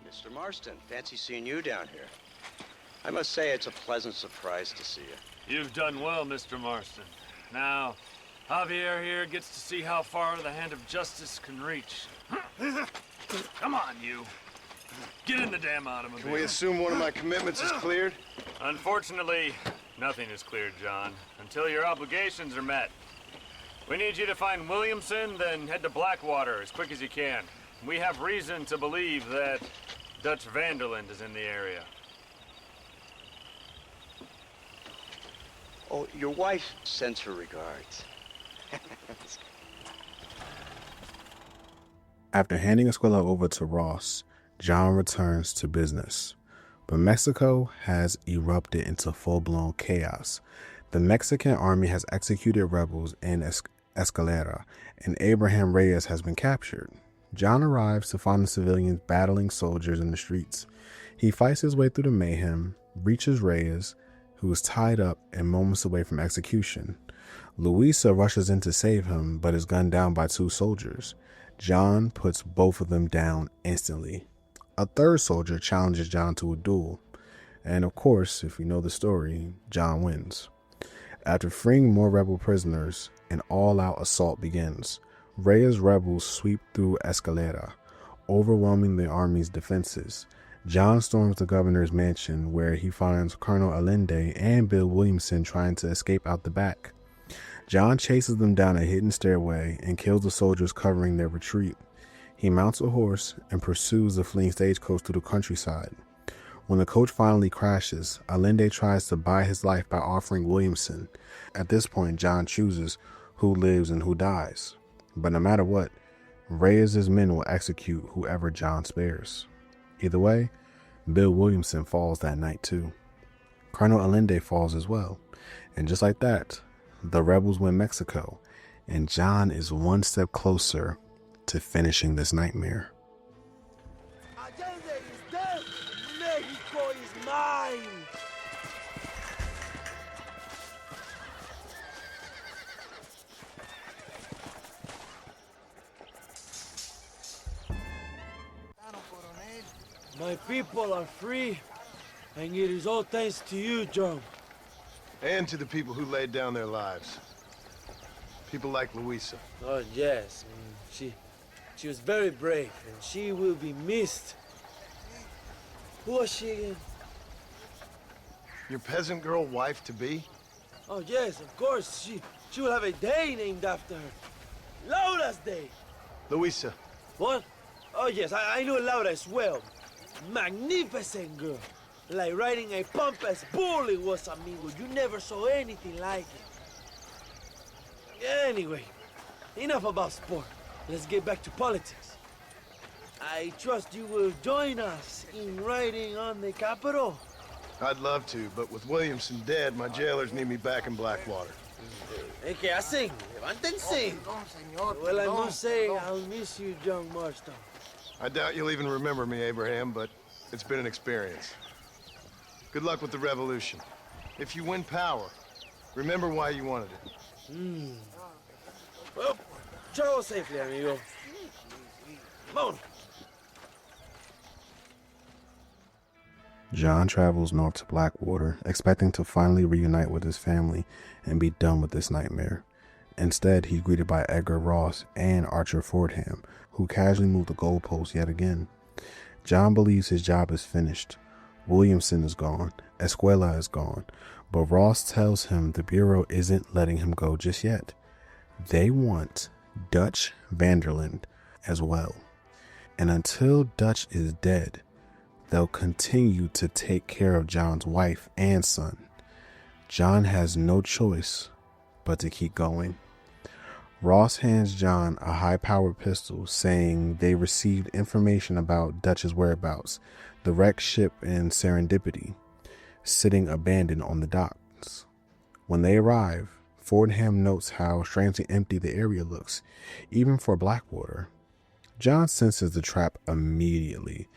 [SPEAKER 16] Mr. Marston, fancy seeing you down here. I must say it's a pleasant surprise to see you.
[SPEAKER 18] You've done well, Mr. Marston. Now, Javier here gets to see how far the hand of justice can reach. Come on, you. Get in the damn automobile.
[SPEAKER 6] Can we assume one of my commitments is cleared?
[SPEAKER 18] Unfortunately, nothing is cleared, John, until your obligations are met. We need you to find Williamson, then head to Blackwater as quick as you can. We have reason to believe that Dutch Vanderland is in the area.
[SPEAKER 16] Oh, your wife sends her regards.
[SPEAKER 1] After handing Escuela over to Ross, John returns to business. But Mexico has erupted into full-blown chaos. The Mexican army has executed rebels in Escalera, and Abraham Reyes has been captured. John arrives to find the civilians battling soldiers in the streets. He fights his way through the mayhem, reaches Reyes, who is tied up and moments away from execution. Luisa rushes in to save him, but is gunned down by 2 soldiers. John puts both of them down instantly. A 3rd soldier challenges John to a duel. And of course, if you know the story, John wins. After freeing more rebel prisoners, an all-out assault begins. Reyes' rebels sweep through Escalera, overwhelming the army's defenses. John storms the governor's mansion, where he finds Colonel Allende and Bill Williamson trying to escape out the back. John chases them down a hidden stairway and kills the soldiers covering their retreat. He mounts a horse and pursues the fleeing stagecoach through the countryside. When the coach finally crashes, Allende tries to buy his life by offering Williamson. At this point, John chooses who lives and who dies. But no matter what, Reyes' men will execute whoever John spares. Either way, Bill Williamson falls that night too. Colonel Allende falls as well. And just like that, the rebels win Mexico, and John is one step closer to finishing this nightmare.
[SPEAKER 10] Allende is dead! Mexico is mine! My people are free, and it is all thanks to you, John.
[SPEAKER 6] And to the people who laid down their lives. People like Luisa.
[SPEAKER 10] Oh, yes. She was very brave, and she will be missed. Who was she again?
[SPEAKER 6] Your peasant girl wife-to-be?
[SPEAKER 10] Oh, yes, of course. She will have a day named after her. Laura's Day.
[SPEAKER 6] Luisa.
[SPEAKER 10] What? Oh, yes, I know Laura as well. Magnificent girl. Like riding a pompous bull it was, amigo. You never saw anything like it. Anyway, enough about sport. Let's get back to politics. I trust you will join us in riding on the Capitol.
[SPEAKER 6] I'd love to, but with Williamson dead, my jailers need me back in Blackwater.
[SPEAKER 10] ¿Qué hacen? Levántense. Well, I must say, I'll miss you, John Marston.
[SPEAKER 6] I doubt you'll even remember me, Abraham, but it's been an experience. Good luck with the revolution. If you win power, remember why you wanted it.
[SPEAKER 10] Well, travel safely, amigo. Come on.
[SPEAKER 1] John travels north to Blackwater, expecting to finally reunite with his family and be done with this nightmare. Instead, he's greeted by Edgar Ross and Archer Fordham, who casually move the goalposts yet again. John believes his job is finished. Williamson is gone, Escuela is gone, but Ross tells him the Bureau isn't letting him go just yet. They want Dutch Vanderland as well. And until Dutch is dead, they'll continue to take care of John's wife and son. John has no choice but to keep going. Ross hands John a high-powered pistol, saying they received information about Dutch's whereabouts, the wrecked ship in Serendipity, sitting abandoned on the docks. When they arrive, Fordham notes how strangely empty the area looks, even for Blackwater. John senses the trap immediately,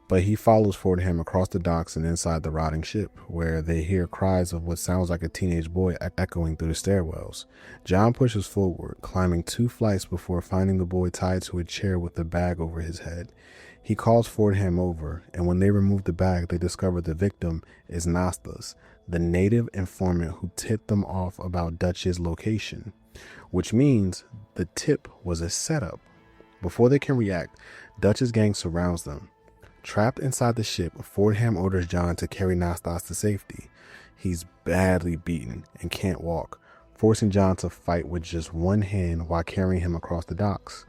[SPEAKER 1] but he follows Fordham across the docks and inside the rotting ship, where they hear cries of what sounds like a teenage boy echoing through the stairwells. John pushes forward, climbing 2 flights before finding the boy tied to a chair with a bag over his head. He calls Fordham over, and when they remove the bag, they discover the victim is Nastas, the native informant who tipped them off about Dutch's location, which means the tip was a setup. Before they can react, Dutch's gang surrounds them. Trapped inside the ship, Fordham orders John to carry Nastas to safety. He's badly beaten and can't walk, forcing John to fight with just one hand while carrying him across the docks.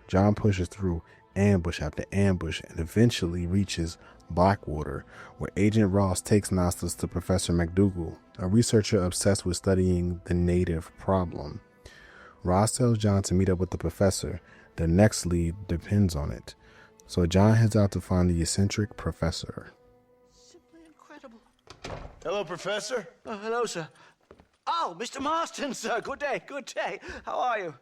[SPEAKER 1] John pushes through ambush after ambush and eventually reaches Blackwater, where Agent Ross takes Nastas to Professor McDougal, a researcher obsessed with studying the native problem. Ross tells John to meet up with the professor. Their next lead depends on it. So John heads out to find the eccentric professor.
[SPEAKER 15] Simply incredible.
[SPEAKER 19] Hello, Professor.
[SPEAKER 15] Oh, hello, sir. Oh, Mr. Marston, sir. Good day, good day. How are you?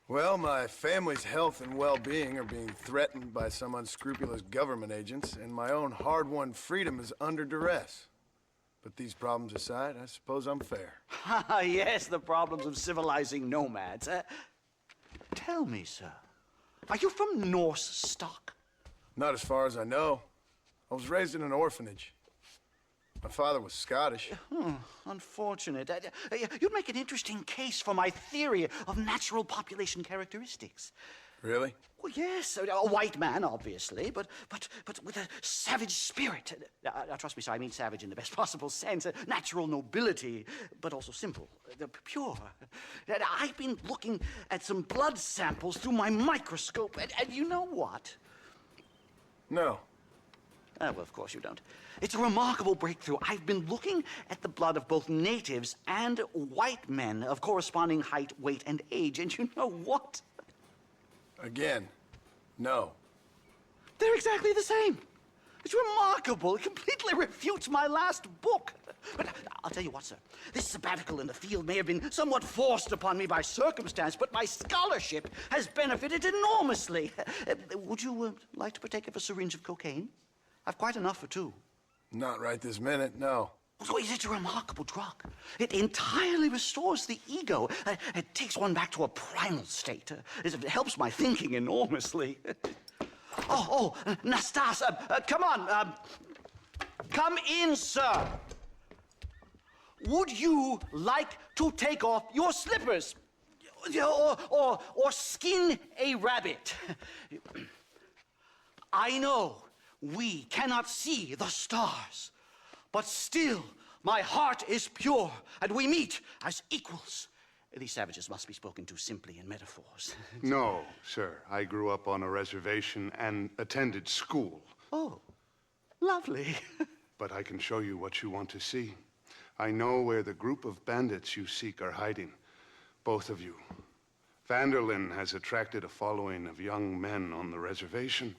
[SPEAKER 6] Well, my family's health and well-being are being threatened by some unscrupulous government agents, and my own hard-won freedom is under duress. But these problems aside, I suppose I'm fair.
[SPEAKER 15] Yes, the problems of civilizing nomads. Tell me, sir, are you from Norse stock?
[SPEAKER 6] Not as far as I know. I was raised in an orphanage. My father was Scottish.
[SPEAKER 15] Unfortunate. You'd make an interesting case for my theory of natural population characteristics.
[SPEAKER 6] Really?
[SPEAKER 15] Well, yes, a white man, obviously, but with a savage spirit. Trust me, sir, I mean savage in the best possible sense. Natural nobility, but also simple, pure. I've been looking at some blood samples through my microscope, and you know what?
[SPEAKER 6] No.
[SPEAKER 15] Well, of course you don't. It's a remarkable breakthrough. I've been looking at the blood of both natives and white men of corresponding height, weight, and age, and you know what?
[SPEAKER 6] Again, no.
[SPEAKER 15] They're exactly the same. It's remarkable. It completely refutes my last book. But I'll tell you what, sir. This sabbatical in the field may have been somewhat forced upon me by circumstance, but my scholarship has benefited enormously. Would you like to partake of a syringe of cocaine? I've quite enough for 2.
[SPEAKER 6] Not right this minute, no.
[SPEAKER 15] So it's a remarkable drug. It entirely restores the ego. It takes one back to a primal state. It helps my thinking enormously. Nastas, come on. Come in, sir. Would you like to take off your slippers? Or skin a rabbit? I know we cannot see the stars, but still my heart is pure, and we meet as equals. These savages must be spoken to simply in metaphors.
[SPEAKER 22] No, sir. I grew up on a reservation and attended school.
[SPEAKER 15] Oh, lovely.
[SPEAKER 22] But I can show you what you want to see. I know where the group of bandits you seek are hiding. Both of you. Vanderlyn has attracted a following of young men on the reservation.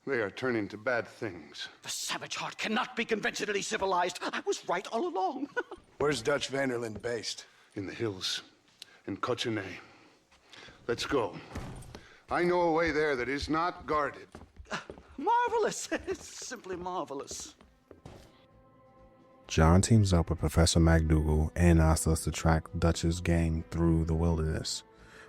[SPEAKER 22] They are turning to bad things.
[SPEAKER 15] The savage heart cannot be conventionally civilized. I was right all along.
[SPEAKER 6] Where's Dutch Vanderlyn based?
[SPEAKER 22] In the hills, in Cochene. Let's go. I know a way there that is not guarded.
[SPEAKER 15] Marvelous. It's simply marvelous.
[SPEAKER 1] John teams up with Professor McDougal and Nastas to track Dutch's gang through the wilderness.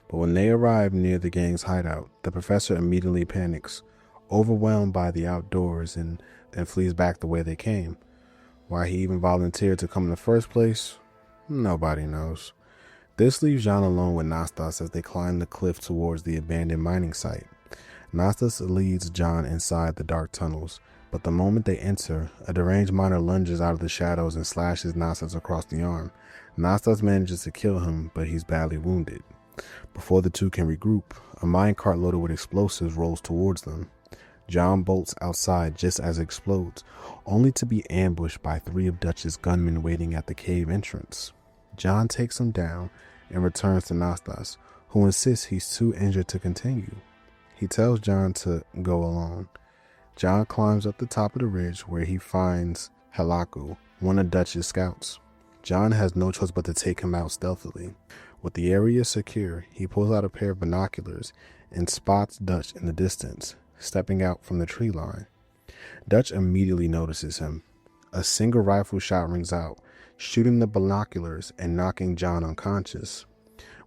[SPEAKER 1] But when they arrive near the gang's hideout, the professor immediately panics, overwhelmed by the outdoors, and flees back the way they came. Why he even volunteered to come in the first place, nobody knows. This leaves John alone with Nastas as they climb the cliff towards the abandoned mining site. Nastas leads John inside the dark tunnels, but the moment they enter, a deranged miner lunges out of the shadows and slashes Nastas across the arm. Nastas manages to kill him, but he's badly wounded. Before the two can regroup, a minecart loaded with explosives rolls towards them. John bolts outside just as it explodes, only to be ambushed by 3 of Dutch's gunmen waiting at the cave entrance. John takes him down and returns to Nastas, who insists he's too injured to continue. He tells John to go alone. John climbs up the top of the ridge where he finds Halaku, one of Dutch's scouts. John has no choice but to take him out stealthily. With the area secure, he pulls out a pair of binoculars and spots Dutch in the distance, stepping out from the tree line. Dutch immediately notices him. A single rifle shot rings out, shooting the binoculars and knocking John unconscious.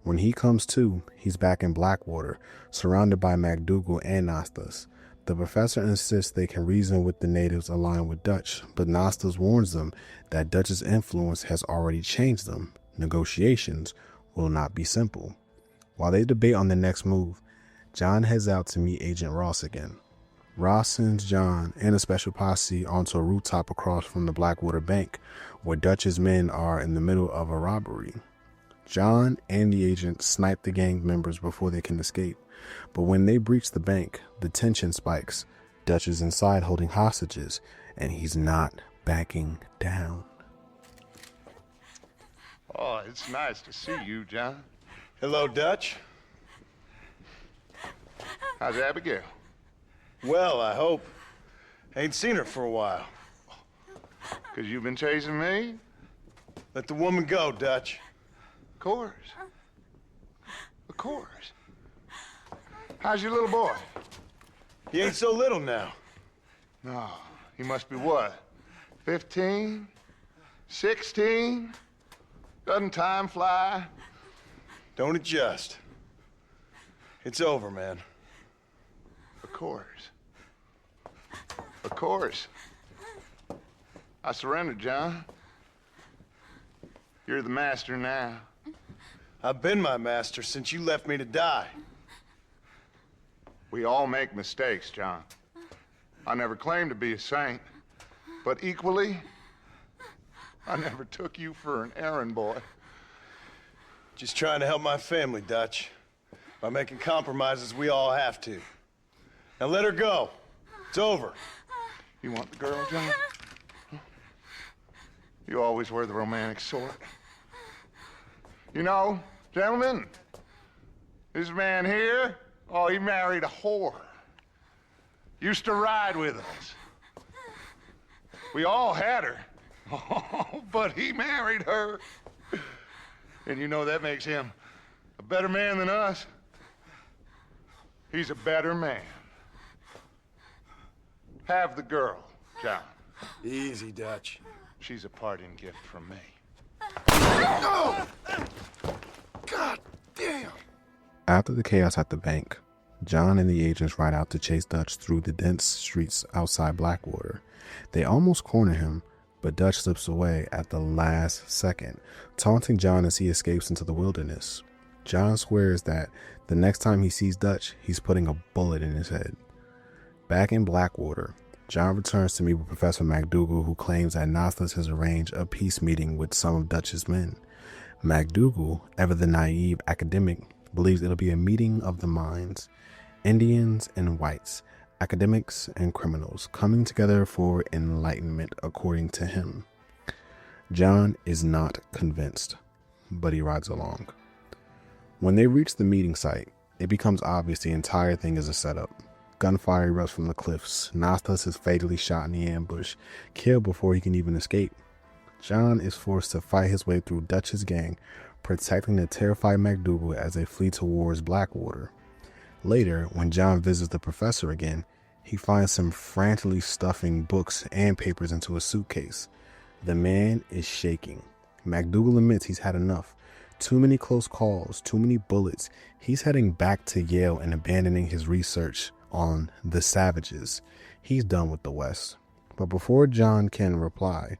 [SPEAKER 1] When he comes to, he's back in Blackwater, surrounded by McDougal and Nastas. The professor insists they can reason with the natives aligned with Dutch, but Nastas warns them that Dutch's influence has already changed them. Negotiations will not be simple. While they debate on the next move, John heads out to meet Agent Ross again. Ross sends John and a special posse onto a rooftop across from the Blackwater Bank, where Dutch's men are in the middle of a robbery. John and the agent snipe the gang members before they can escape, but when they breach the bank, the tension spikes. Dutch is inside holding hostages, and he's not backing down.
[SPEAKER 22] Oh, it's nice to see you, John.
[SPEAKER 6] Hello, Dutch.
[SPEAKER 22] How's Abigail?
[SPEAKER 6] Well, I hope. Ain't seen her for a while.
[SPEAKER 22] 'Cause you've been chasing me?
[SPEAKER 6] Let the woman go, Dutch.
[SPEAKER 22] Of course. Of course. How's your little boy?
[SPEAKER 6] He ain't so little now.
[SPEAKER 22] No, he must be what? 15? 16? Doesn't time fly?
[SPEAKER 6] Don't adjust. It's over, man.
[SPEAKER 22] Of course. Of course. I surrendered, John. You're the master now.
[SPEAKER 6] I've been my master since you left me to die.
[SPEAKER 22] We all make mistakes, John. I never claimed to be a saint, but equally, I never took you for an errand boy.
[SPEAKER 6] Just trying to help my family, Dutch. By making compromises we all have to. Now let her go. It's over.
[SPEAKER 22] You want the girl, John? You always were the romantic sort. You know, gentlemen, this man here, oh, he married a whore. Used to ride with us. We all had her. Oh, but he married her. And you know that makes him a better man than us. He's a better man. Have the girl, John.
[SPEAKER 6] Easy, Dutch.
[SPEAKER 22] She's a parting gift from me.
[SPEAKER 6] No! God damn!
[SPEAKER 1] After the chaos at the bank, John and the agents ride out to chase Dutch through the dense streets outside Blackwater. They almost corner him, but Dutch slips away at the last second, taunting John as he escapes into the wilderness. John swears that the next time he sees Dutch, he's putting a bullet in his head. Back in Blackwater, John returns to meet with Professor MacDougal, who claims that Nastas has arranged a peace meeting with some of Dutch's men. MacDougal, ever the naive academic, believes it'll be a meeting of the minds, Indians and whites, academics and criminals, coming together for enlightenment, according to him. John is not convinced, but he rides along. When they reach the meeting site, it becomes obvious the entire thing is a setup. Gunfire erupts from the cliffs. Nastas is fatally shot in the ambush, killed before he can even escape. John is forced to fight his way through Dutch's gang, protecting the terrified MacDougal as they flee towards Blackwater. Later, when John visits the professor again, he finds him frantically stuffing books and papers into a suitcase. The man is shaking. MacDougal admits he's had enough. Too many close calls, too many bullets. He's heading back to Yale and abandoning his research on the savages. He's done with the West. But before John can reply,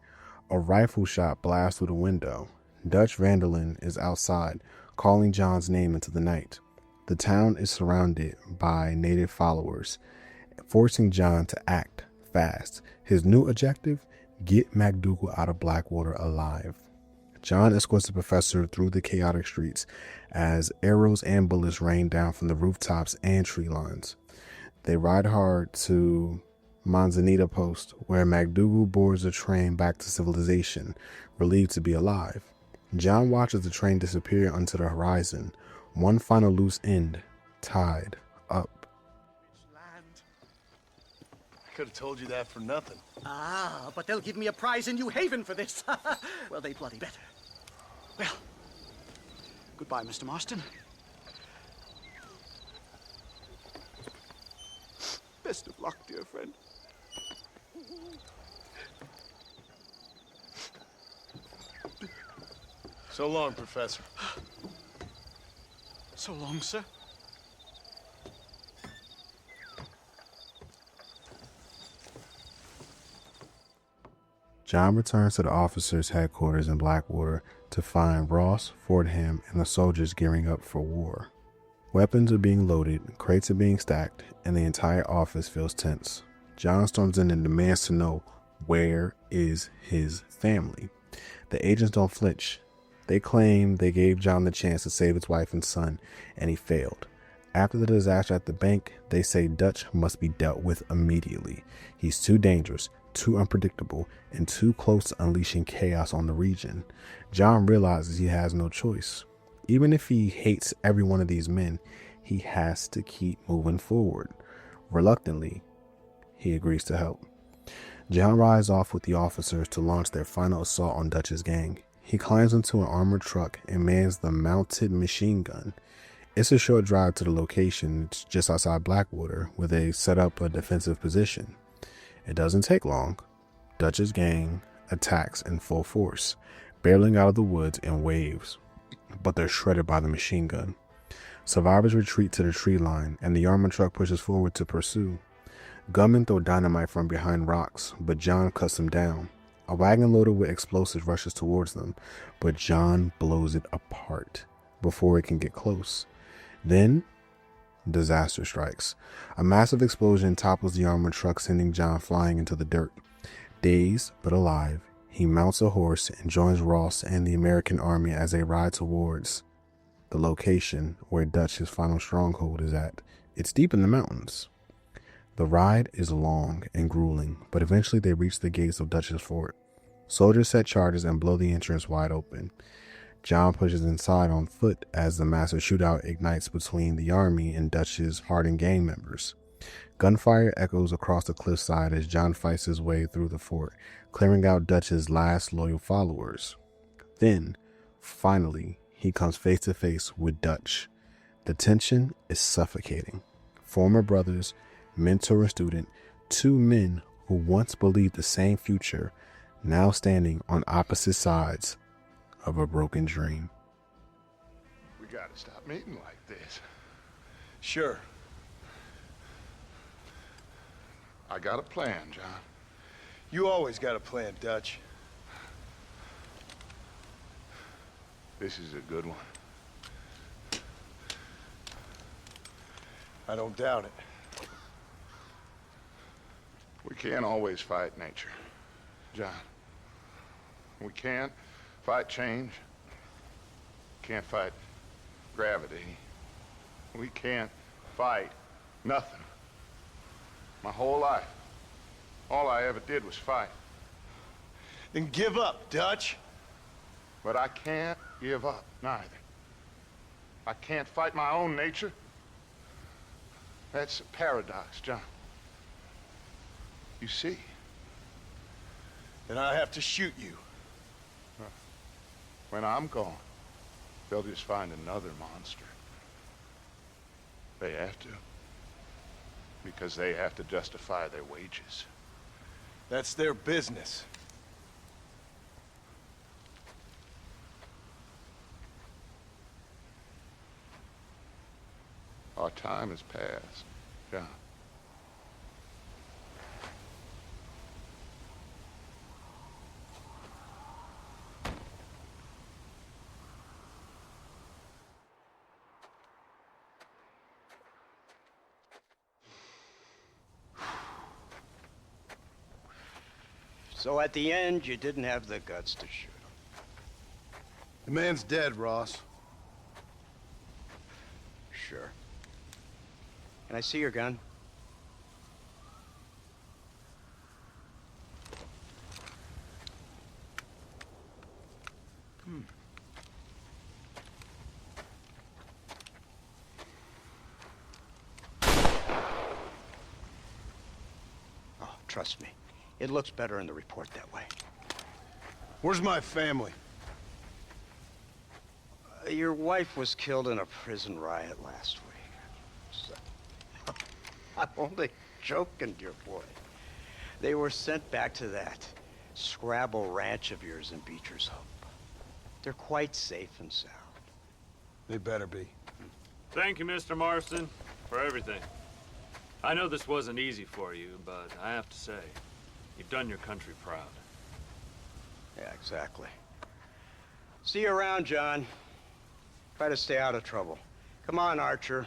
[SPEAKER 1] a rifle shot blasts through the window. Dutch Vanderlyn is outside, calling John's name into the night. The town is surrounded by native followers, forcing John to act fast. His new objective: get MacDougal out of Blackwater alive. John escorts the professor through the chaotic streets as arrows and bullets rain down from the rooftops and tree lines. They ride hard to Manzanita Post, where MacDougal boards a train back to civilization, relieved to be alive. John watches the train disappear onto the horizon, one final loose end tied up.
[SPEAKER 5] I could have told you that for nothing.
[SPEAKER 15] Ah, but they'll give me a prize in New Haven for this. Well, they bloody better. Well, goodbye, Mr. Marston. Best of luck, dear friend.
[SPEAKER 5] So long, Professor.
[SPEAKER 15] So long, sir.
[SPEAKER 1] John returns to the officers' headquarters in Blackwater to find Ross, Fordham, and the soldiers gearing up for war. Weapons are being loaded, crates are being stacked, and the entire office feels tense. John storms in and demands to know where is his family. The agents don't flinch. They claim they gave John the chance to save his wife and son, and he failed. After the disaster at the bank, they say Dutch must be dealt with immediately. He's too dangerous, too unpredictable, and too close to unleashing chaos on the region. John realizes he has no choice. Even if he hates every one of these men, he has to keep moving forward. Reluctantly, he agrees to help. John rides off with the officers to launch their final assault on Dutch's gang. He climbs into an armored truck and mans the mounted machine gun. It's a short drive to the location. It's just outside Blackwater, where they set up a defensive position. It doesn't take long. Dutch's gang attacks in full force, barreling out of the woods in waves, but they're shredded by the machine gun. Survivors retreat to the tree line, and the armored truck pushes forward to pursue. Gunmen throw dynamite from behind rocks, but John cuts them down. A wagon loaded with explosives rushes towards them, but John blows it apart before it can get close. Then, disaster strikes. A massive explosion topples the armored truck, sending John flying into the dirt. Dazed but alive, he mounts a horse and joins Ross and the American army as they ride towards the location where Dutch's final stronghold is at. It's deep in the mountains. The ride is long and grueling, but eventually they reach the gates of Dutch's fort. Soldiers set charges and blow the entrance wide open. John pushes inside on foot as the massive shootout ignites between the army and Dutch's hardened gang members. Gunfire echoes across the cliffside as John fights his way through the fort, clearing out Dutch's last loyal followers. Then, finally, he comes face to face with Dutch. The tension is suffocating. Former brothers, mentor and student, two men who once believed the same future, now standing on opposite sides of a broken dream.
[SPEAKER 22] We gotta stop meeting like this.
[SPEAKER 5] Sure.
[SPEAKER 22] I got a plan, John.
[SPEAKER 5] You always got a plan, Dutch.
[SPEAKER 22] This is a good one.
[SPEAKER 5] I don't doubt it.
[SPEAKER 22] We can't always fight nature, John. We can't fight change. Can't fight gravity. We can't fight nothing. My whole life, all I ever did was fight.
[SPEAKER 5] Then give up, Dutch.
[SPEAKER 22] But I can't give up, neither. I can't fight my own nature. That's a paradox, John. You see?
[SPEAKER 5] Then I have to shoot you.
[SPEAKER 22] When I'm gone, they'll just find another monster. They have to. Because they have to justify their wages.
[SPEAKER 5] That's their business.
[SPEAKER 22] Our time has passed, John.
[SPEAKER 16] So at the end, you didn't have the guts to shoot him.
[SPEAKER 5] The man's dead, Ross.
[SPEAKER 16] Sure. Can I see your gun? Oh, trust me. It looks better in the report that way.
[SPEAKER 5] Where's my family?
[SPEAKER 16] Your wife was killed in a prison riot last week. So, I'm only joking, dear boy. They were sent back to that Scrabble ranch of yours in Beecher's Hope. They're quite safe and sound.
[SPEAKER 5] They better be.
[SPEAKER 18] Thank you, Mr. Marston, for everything. I know this wasn't easy for you, but I have to say, you've done your country proud.
[SPEAKER 16] Yeah, exactly. See you around, John. Try to stay out of trouble. Come on, Archer.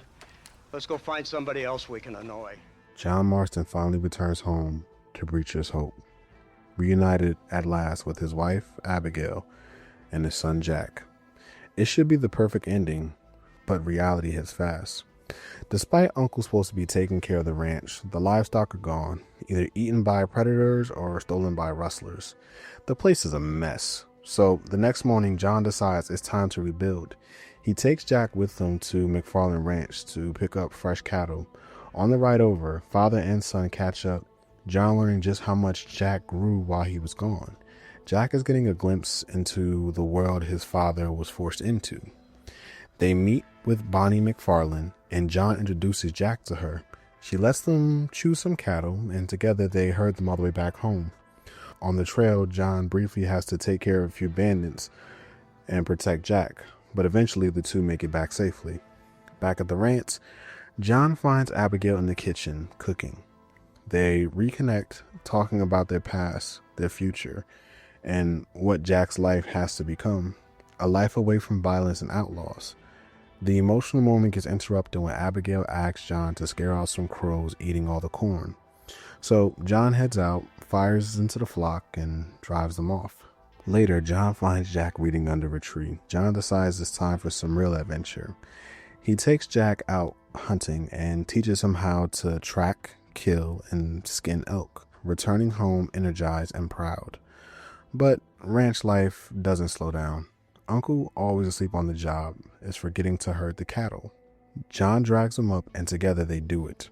[SPEAKER 16] Let's go find somebody else we can annoy.
[SPEAKER 1] John Marston finally returns home to Beecher's Hope, reunited at last with his wife, Abigail, and his son, Jack. It should be the perfect ending, but reality hits fast. Despite Uncle supposed to be taking care of the ranch, the livestock are gone, either eaten by predators or stolen by rustlers. The place is a mess. So the next morning, John decides it's time to rebuild. He takes Jack with him to McFarland Ranch to pick up fresh cattle. On the ride over, father and son catch up, John learning just how much Jack grew while he was gone. Jack is getting a glimpse into the world his father was forced into. They meet with Bonnie McFarland, and John introduces Jack to her. She lets them choose some cattle, and together they herd them all the way back home. On the trail, John briefly has to take care of a few bandits and protect Jack, but eventually the two make it back safely. Back at the ranch, John finds Abigail in the kitchen, cooking. They reconnect, talking about their past, their future, and what Jack's life has to become, a life away from violence and outlaws. The emotional moment gets interrupted when Abigail asks John to scare out some crows eating all the corn. So John heads out, fires into the flock, and drives them off. Later, John finds Jack reading under a tree. John decides it's time for some real adventure. He takes Jack out hunting and teaches him how to track, kill, and skin elk, returning home energized and proud. But ranch life doesn't slow down. Uncle, always asleep on the job, is forgetting to herd the cattle. John drags him up, and together they do it.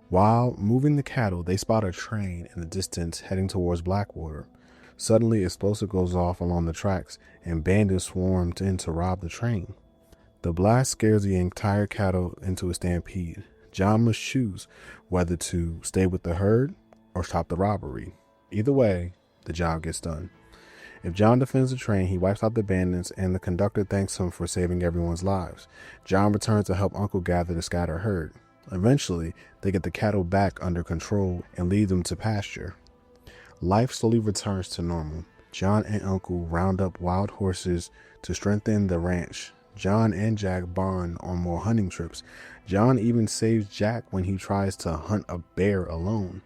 [SPEAKER 1] While moving the cattle, they spot a train in the distance heading towards Blackwater. Suddenly, explosive goes off along the tracks, and bandits swarmed in to rob the train. The blast scares the entire cattle into a stampede. John must choose whether to stay with the herd or stop the robbery. Either way, the job gets done. If John defends the train, he wipes out the bandits, and the conductor thanks him for saving everyone's lives. John returns to help Uncle gather the scattered herd. Eventually, they get the cattle back under control and lead them to pasture. Life slowly returns to normal. John and Uncle round up wild horses to strengthen the ranch. John and Jack bond on more hunting trips. John even saves Jack when he tries to hunt a bear alone.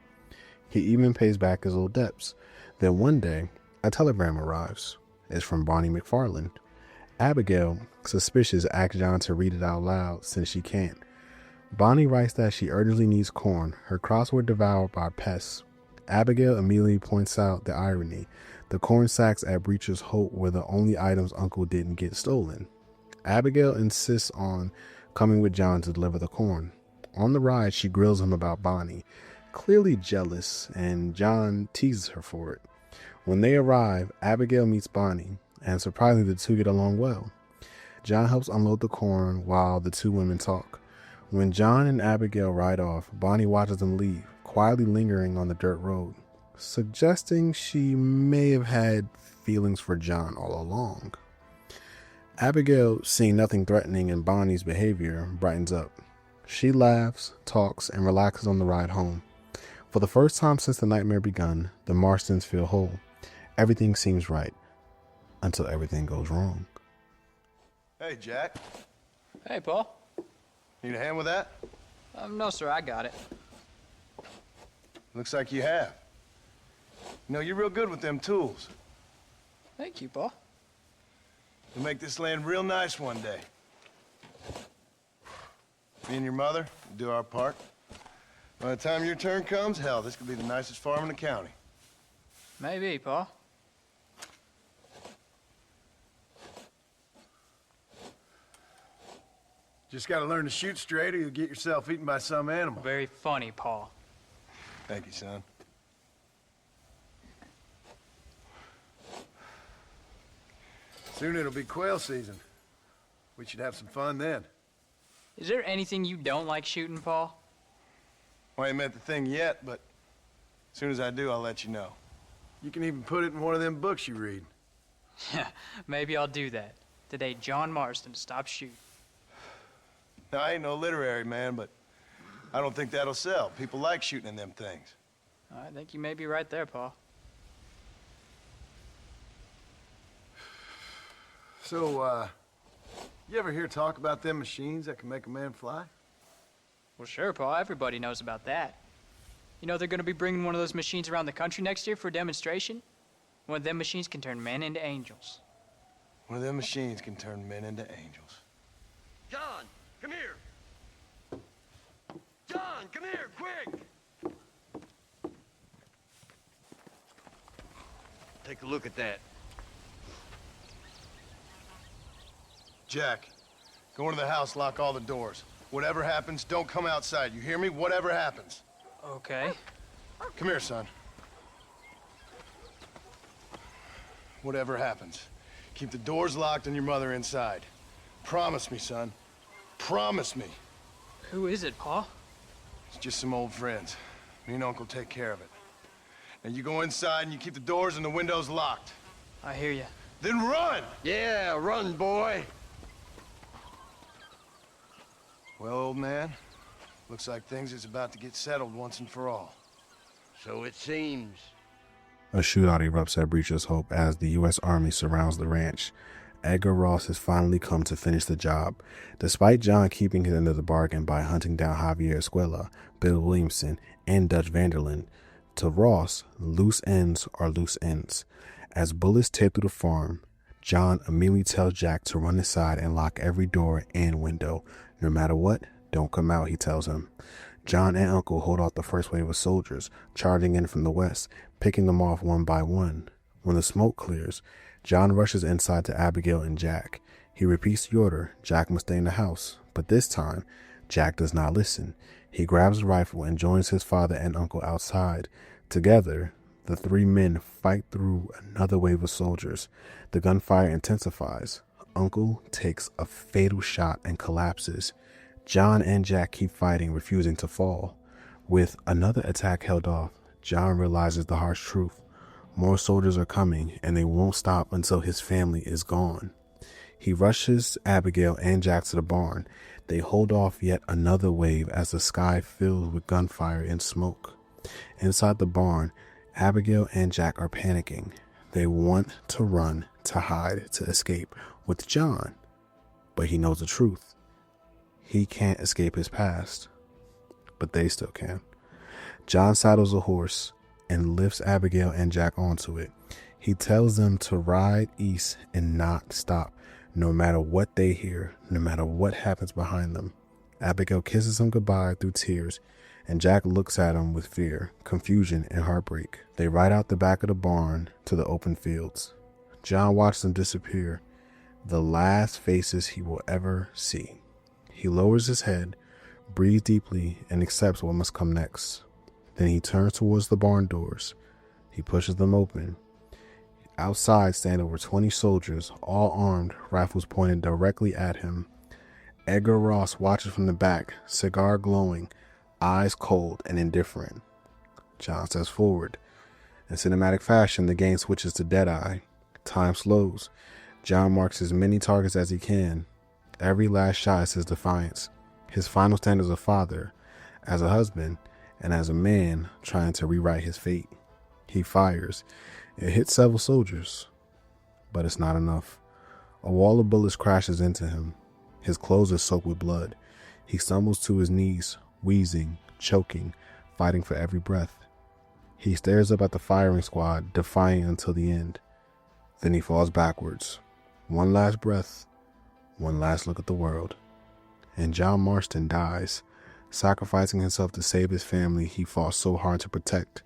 [SPEAKER 1] He even pays back his old debts. Then one day, a telegram arrives. It's from Bonnie McFarland. Abigail, suspicious, asks John to read it out loud since she can't. Bonnie writes that she urgently needs corn. Her crops were devoured by pests. Abigail immediately points out the irony. The corn sacks at Breacher's Hope were the only items Uncle didn't get stolen. Abigail insists on coming with John to deliver the corn. On the ride, she grills him about Bonnie, clearly jealous, and John teases her for it. When they arrive, Abigail meets Bonnie, and surprisingly, the two get along well. John helps unload the corn while the two women talk. When John and Abigail ride off, Bonnie watches them leave, quietly lingering on the dirt road, suggesting she may have had feelings for John all along. Abigail, seeing nothing threatening in Bonnie's behavior, brightens up. She laughs, talks, and relaxes on the ride home. For the first time since the nightmare begun, the Marstons feel whole. Everything seems right, until everything goes wrong.
[SPEAKER 5] Hey, Jack.
[SPEAKER 9] Hey, Paul.
[SPEAKER 5] Need a hand with that?
[SPEAKER 9] No, sir, I got it.
[SPEAKER 5] Looks like you have. You know, you're real good with them tools.
[SPEAKER 9] Thank you, Paul.
[SPEAKER 5] You'll make this land real nice one day. Me and your mother will do our part. By the time your turn comes, hell, this could be the nicest farm in the county.
[SPEAKER 9] Maybe, Paul.
[SPEAKER 5] Just gotta learn to shoot straight or you'll get yourself eaten by some animal.
[SPEAKER 9] Very funny, Paul.
[SPEAKER 5] Thank you, son. Soon it'll be quail season. We should have some fun then.
[SPEAKER 9] Is there anything you don't like shooting, Paul?
[SPEAKER 5] Well, I ain't met the thing yet, but as soon as I do, I'll let you know. You can even put it in one of them books you read.
[SPEAKER 9] Yeah, maybe I'll do that. Today, John Marston stopped shooting.
[SPEAKER 5] Now, I ain't no literary man, but I don't think that'll sell. People like shooting in them things.
[SPEAKER 9] I think you may be right there, Paul.
[SPEAKER 5] So, you ever hear talk about them machines that can make a man fly?
[SPEAKER 9] Well, sure, Paul. Everybody knows about that. You know they're going to be bringing one of those machines around the country next year for a demonstration? One of them machines can turn men into angels.
[SPEAKER 5] One of them machines can turn men into angels.
[SPEAKER 7] John, come here. John, come here, quick.
[SPEAKER 19] Take a look at that.
[SPEAKER 5] Jack, go into the house, lock all the doors. Whatever happens, don't come outside. You hear me? Whatever happens.
[SPEAKER 9] Okay.
[SPEAKER 5] Come here, son. Whatever happens, keep the doors locked and your mother inside. Promise me, son. Promise me.
[SPEAKER 9] Who is it, Paul?
[SPEAKER 5] It's just some old friends. Me and Uncle take care of it. Now you go inside and you keep the doors and the windows locked.
[SPEAKER 9] I hear you.
[SPEAKER 5] Then run!
[SPEAKER 19] Yeah, run, boy.
[SPEAKER 5] Well, old man, looks like things is about to get settled once and for all.
[SPEAKER 19] So it seems.
[SPEAKER 1] A shootout erupts at Breacher's Hope as the U.S. Army surrounds the ranch. Edgar Ross has finally come to finish the job. Despite John keeping his end of the bargain by hunting down Javier Escuela, Bill Williamson, and Dutch Vanderlyn, to Ross, loose ends are loose ends. As bullets tear through the farm, John immediately tells Jack to run inside and lock every door and window. No matter what, don't come out, he tells him. John and Uncle hold off the first wave of soldiers, charging in from the west, picking them off one by one. When the smoke clears, John rushes inside to Abigail and Jack. He repeats the order, Jack must stay in the house. But this time, Jack does not listen. He grabs a rifle and joins his father and uncle outside. Together, the three men fight through another wave of soldiers. The gunfire intensifies. Uncle takes a fatal shot and collapses. John and Jack keep fighting, refusing to fall. With another attack held off, John realizes the harsh truth. More soldiers are coming, and they won't stop until his family is gone. He rushes Abigail and Jack to the barn. They hold off yet another wave as the sky fills with gunfire and smoke. Inside the barn, Abigail and Jack are panicking. They want to run, to hide, to escape with John. But he knows the truth. He can't escape his past. But they still can. John saddles a horse and lifts Abigail and Jack onto it. He tells them to ride east and not stop, no matter what they hear, no matter what happens behind them. Abigail kisses him goodbye through tears, and Jack looks at him with fear, confusion, and heartbreak. They ride out the back of the barn to the open fields. John watches them disappear, the last faces he will ever see. He lowers his head, breathes deeply, and accepts what must come next. Then he turns towards the barn doors. He pushes them open. Outside stand over 20 soldiers, all armed, rifles pointed directly at him. Edgar Ross watches from the back, cigar glowing, eyes cold and indifferent. John steps forward. In cinematic fashion, the game switches to Deadeye. Time slows. John marks as many targets as he can. Every last shot is his defiance. His final stand as a father, as a husband, and as a man trying to rewrite his fate. He fires. It hits several soldiers, but it's not enough. A wall of bullets crashes into him. His clothes are soaked with blood. He stumbles to his knees, wheezing, choking, fighting for every breath. He stares up at the firing squad, defying until the end. Then he falls backwards. One last breath, one last look at the world. And John Marston dies, sacrificing himself to save his family he fought so hard to protect.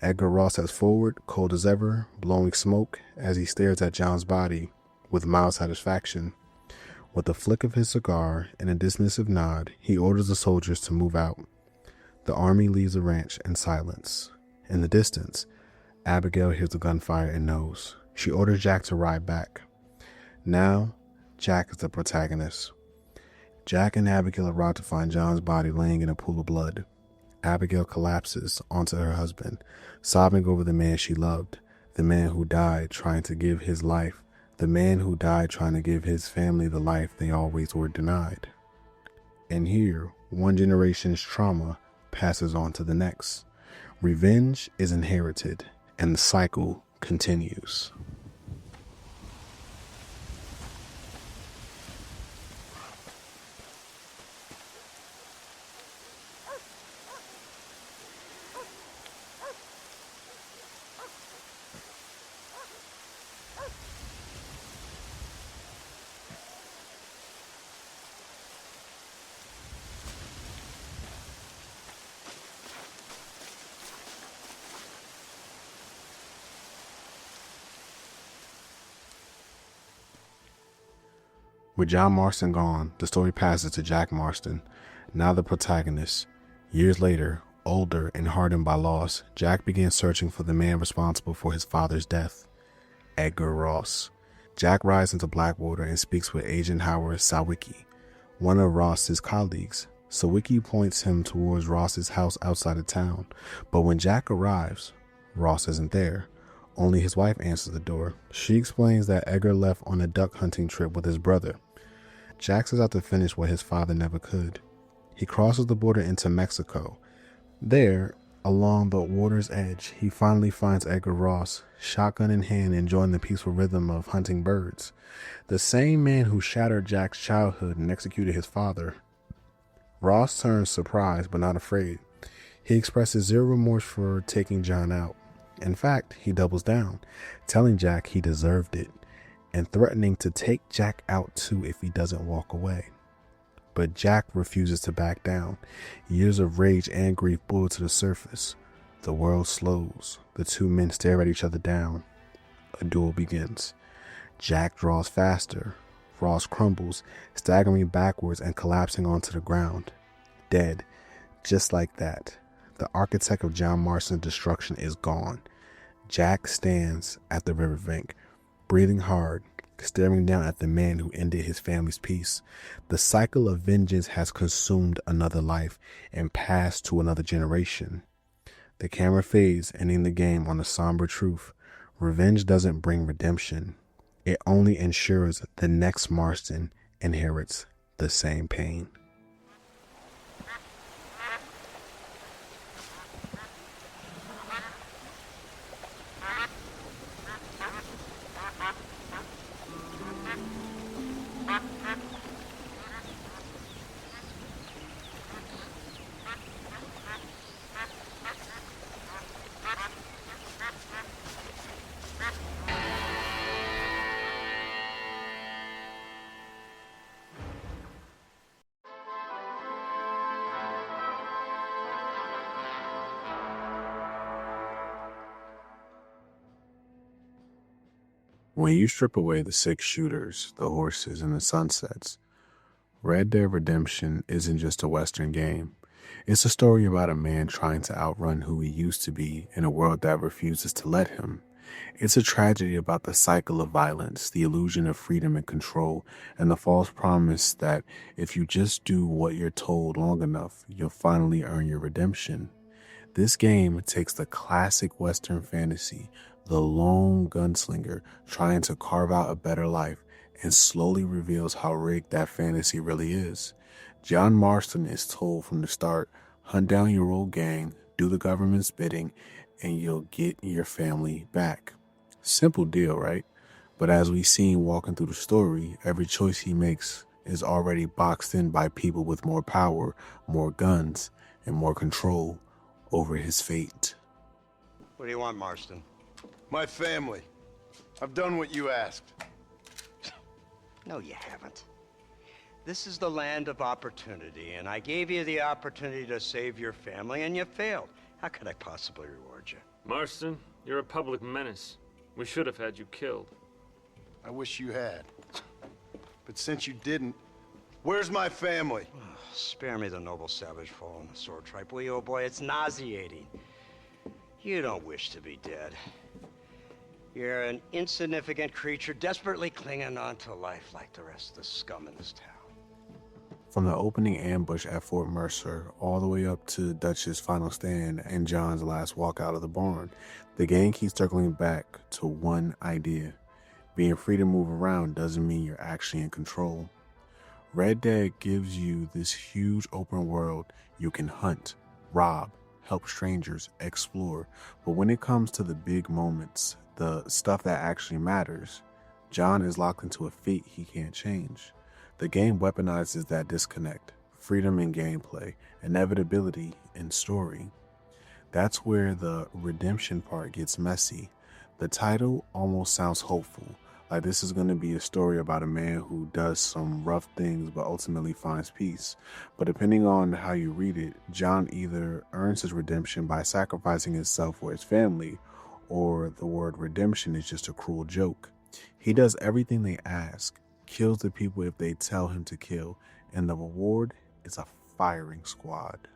[SPEAKER 1] Edgar Ross steps forward, cold as ever, blowing smoke as he stares at John's body with mild satisfaction. With a flick of his cigar and a dismissive nod, he orders the soldiers to move out. The army leaves the ranch in silence. In the distance, Abigail hears the gunfire and knows. She orders Jack to ride back. Now, Jack is the protagonist. Jack and Abigail arrive to find John's body laying in a pool of blood. Abigail collapses onto her husband, sobbing over the man she loved, the man who died trying to give his life, the man who died trying to give his family the life they always were denied. And here, one generation's trauma passes on to the next. Revenge is inherited, and the cycle continues. With John Marston gone, the story passes to Jack Marston, now the protagonist. Years later, older and hardened by loss, Jack begins searching for the man responsible for his father's death, Edgar Ross. Jack rides into Blackwater and speaks with Agent Howard Sawicki, one of Ross's colleagues. Sawicki points him towards Ross's house outside of town, but when Jack arrives, Ross isn't there. Only his wife answers the door. She explains that Edgar left on a duck hunting trip with his brother. Jack sets out to finish what his father never could. He crosses the border into Mexico. There, along the water's edge, he finally finds Edgar Ross, shotgun in hand, enjoying the peaceful rhythm of hunting birds. The same man who shattered Jack's childhood and executed his father. Ross turns surprised but not afraid. He expresses zero remorse for taking John out. In fact, he doubles down, telling Jack he deserved it, and threatening to take Jack out too if he doesn't walk away. But Jack refuses to back down. Years of rage and grief boil to the surface. The world slows. The two men stare at each other down. A duel begins. Jack draws faster. Ross crumbles, staggering backwards and collapsing onto the ground. Dead. Just like that. The architect of John Marston's destruction is gone. Jack stands at the riverbank, breathing hard, staring down at the man who ended his family's peace. The cycle of vengeance has consumed another life and passed to another generation. The camera fades, ending the game on a somber truth. Revenge doesn't bring redemption. It only ensures the next Marston inherits the same pain. When you strip away the 6 shooters, the horses, and the sunsets, Red Dead Redemption isn't just a Western game. It's a story about a man trying to outrun who he used to be in a world that refuses to let him. It's a tragedy about the cycle of violence, the illusion of freedom and control, and the false promise that if you just do what you're told long enough, you'll finally earn your redemption. This game takes the classic Western fantasy, the lone gunslinger trying to carve out a better life, and slowly reveals how rigged that fantasy really is. John Marston is told from the start, hunt down your old gang, do the government's bidding, and you'll get your family back. Simple deal, right? But as we've seen walking through the story, every choice he makes is already boxed in by people with more power, more guns, and more control over his fate.
[SPEAKER 16] What do you want, Marston?
[SPEAKER 5] My family. I've done what you asked.
[SPEAKER 16] No, you haven't. This is the land of opportunity, and I gave you the opportunity to save your family, and you failed. How could I possibly reward you?
[SPEAKER 18] Marston, you're a public menace. We should have had you killed.
[SPEAKER 5] I wish you had. But since you didn't, where's my family?
[SPEAKER 16] Spare me the noble savage fall on the sword tripe, will you, old boy? It's nauseating. You don't wish to be dead. You're an insignificant creature desperately clinging on to life like the rest of the scum in this town.
[SPEAKER 1] From the opening ambush at Fort Mercer all the way up to Dutch's final stand and John's last walk out of the barn, the game keeps circling back to one idea. Being free to move around doesn't mean you're actually in control. Red Dead gives you this huge open world you can hunt, rob, help strangers, explore, but when it comes to the big moments, the stuff that actually matters, John is locked into a fate he can't change. The game weaponizes that disconnect, freedom in gameplay, inevitability in story. That's where the redemption part gets messy. The title almost sounds hopeful, like this is going to be a story about a man who does some rough things but ultimately finds peace. But depending on how you read it, John either earns his redemption by sacrificing himself for his family, or the word redemption is just a cruel joke. He does everything they ask, kills the people if they tell him to kill, and the reward is a firing squad.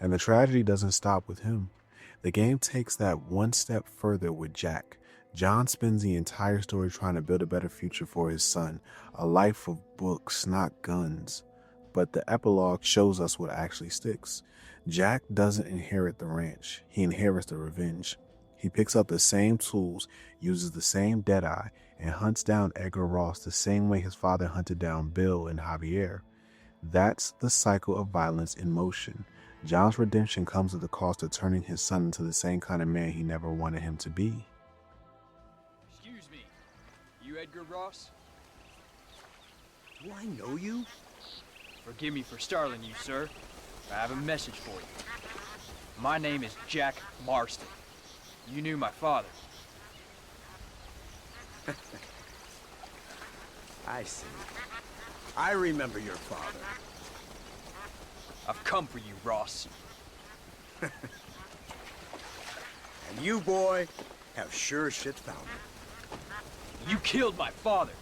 [SPEAKER 1] And the tragedy doesn't stop with him. The game takes that one step further with Jack. John spends the entire story trying to build a better future for his son, a life of books, not guns. But the epilogue shows us what actually sticks. Jack doesn't inherit the ranch, he inherits the revenge. He picks up the same tools, uses the same deadeye, and hunts down Edgar Ross the same way his father hunted down Bill and Javier. That's the cycle of violence in motion. John's redemption comes at the cost of turning his son into the same kind of man he never wanted him to be.
[SPEAKER 9] Excuse me. You Edgar Ross?
[SPEAKER 16] Do I know you?
[SPEAKER 9] Forgive me for startling you, sir. I have a message for you. My name is Jack Marston. You knew my father.
[SPEAKER 16] I see. I remember your father.
[SPEAKER 9] I've come for you, Ross.
[SPEAKER 16] And you, boy, have sure as shit found him.
[SPEAKER 9] You killed my father.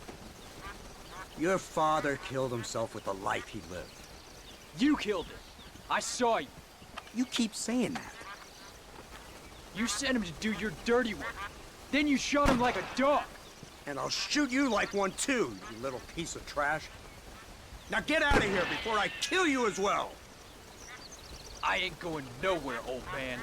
[SPEAKER 16] Your father killed himself with the life he lived.
[SPEAKER 9] You killed him. I saw you.
[SPEAKER 16] You keep saying that.
[SPEAKER 9] You sent him to do your dirty work. Then you shot him like a dog.
[SPEAKER 16] And I'll shoot you like one too, you little piece of trash. Now get out of here before I kill you as well.
[SPEAKER 9] I ain't going nowhere, old man.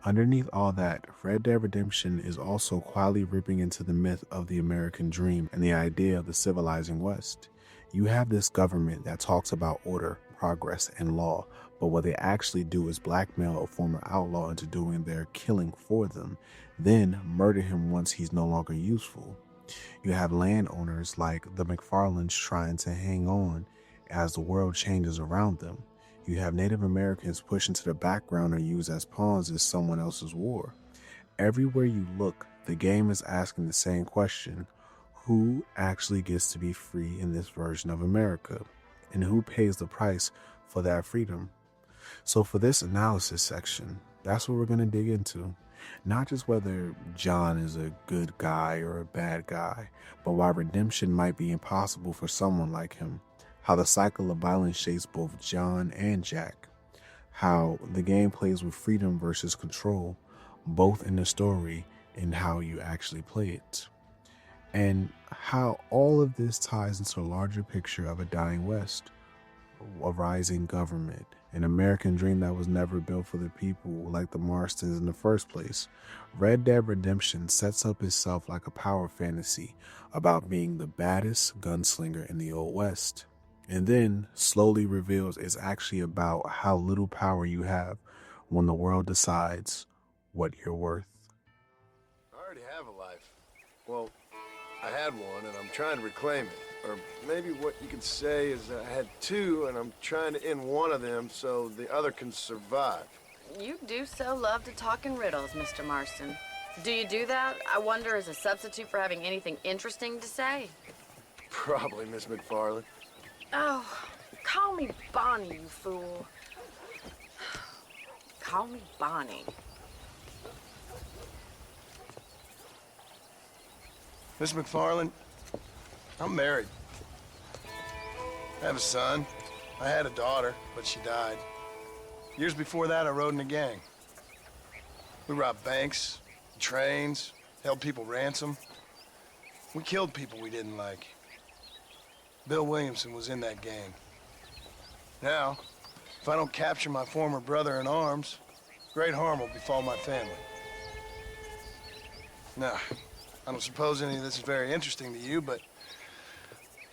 [SPEAKER 1] Underneath all that, Red Dead Redemption is also quietly ripping into the myth of the American dream and the idea of the civilizing West. You have this government that talks about order, progress, and law, but what they actually do is blackmail a former outlaw into doing their killing for them, then murder him once he's no longer useful. You have landowners like the McFarlands trying to hang on as the world changes around them. You have Native Americans pushed into the background or used as pawns in someone else's war. Everywhere you look, the game is asking the same question: who actually gets to be free in this version of America? And who pays the price for that freedom? So for this analysis section, that's what we're going to dig into. Not just whether John is a good guy or a bad guy, but why redemption might be impossible for someone like him. How the cycle of violence shapes both John and Jack. How the game plays with freedom versus control, both in the story and how you actually play it. And how all of this ties into a larger picture of a dying West, a rising government, an American dream that was never built for the people like the Marstons in the first place. Red Dead Redemption sets up itself like a power fantasy about being the baddest gunslinger in the Old West, and then slowly reveals it's actually about how little power you have when the world decides what you're worth.
[SPEAKER 6] I already have a life. Well, I had one, and I'm trying to reclaim it. Or maybe what you could say is I had two, and I'm trying to end one of them so the other can survive.
[SPEAKER 13] You do so love to talk in riddles, Mr. Marston. Do you do that, I wonder, as a substitute for having anything interesting to say?
[SPEAKER 6] Probably, Miss McFarland.
[SPEAKER 13] Oh, call me Bonnie, you fool. Call me Bonnie.
[SPEAKER 5] Miss McFarland, I'm married. I have a son. I had a daughter, but she died. Years before that, I rode in a gang. We robbed banks, trains, held people ransom. We killed people we didn't like. Bill Williamson was in that gang. Now, if I don't capture my former brother in arms, great harm will befall my family. Now, I don't suppose any of this is very interesting to you, but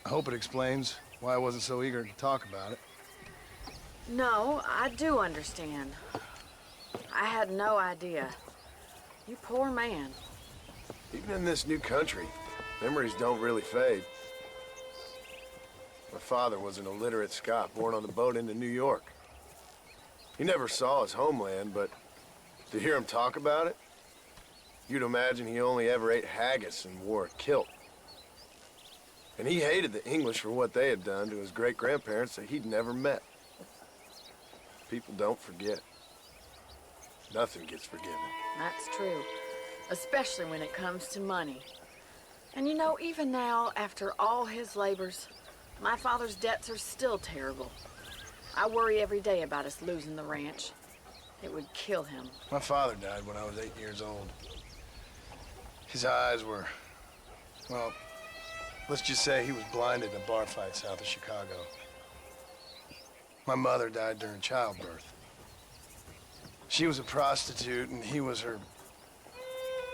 [SPEAKER 5] I hope it explains why I wasn't so eager to talk about it.
[SPEAKER 13] No, I do understand. I had no idea. You poor man.
[SPEAKER 6] Even in this new country, memories don't really fade. My father was an illiterate Scot born on the boat into New York. He never saw his homeland, but to hear him talk about it, you'd imagine he only ever ate haggis and wore a kilt. And he hated the English for what they had done to his great-grandparents that he'd never met. People don't forget. Nothing gets forgiven.
[SPEAKER 13] That's true. Especially when it comes to money. And you know, even now, after all his labors, my father's debts are still terrible. I worry every day about us losing the ranch. It would kill him.
[SPEAKER 5] My father died when I was 8 years old. His eyes were, well, let's just say he was blinded in a bar fight south of Chicago. My mother died during childbirth. She was a prostitute and he was her,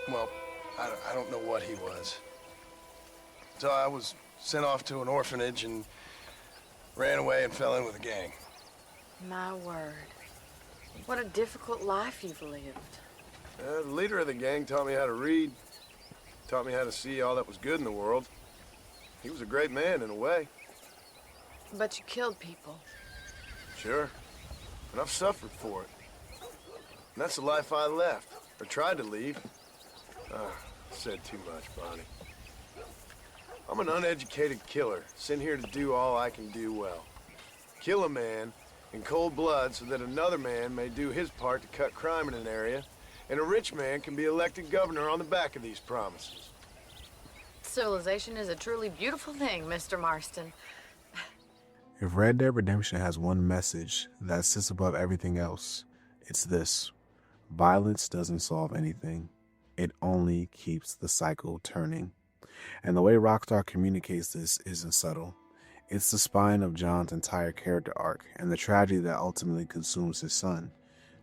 [SPEAKER 5] well, I don't know what he was. So I was sent off to an orphanage and ran away and fell in with a gang.
[SPEAKER 13] My word. What a difficult life you've lived.
[SPEAKER 5] The leader of the gang taught me how to read, taught me how to see all that was good in the world. He was a great man in a way.
[SPEAKER 13] But you killed people.
[SPEAKER 5] Sure. And I've suffered for it. And that's the life I left, or tried to leave. Said too much, Bonnie. I'm an uneducated killer, sent here to do all I can do well. Kill a man in cold blood so that another man may do his part to cut crime in an area, and a rich man can be elected governor on the back of these promises.
[SPEAKER 13] Civilization is a truly beautiful thing, Mr. Marston.
[SPEAKER 1] If Red Dead Redemption has one message that sits above everything else, it's this. Violence doesn't solve anything. It only keeps the cycle turning. And the way Rockstar communicates this isn't subtle. It's the spine of John's entire character arc and the tragedy that ultimately consumes his son.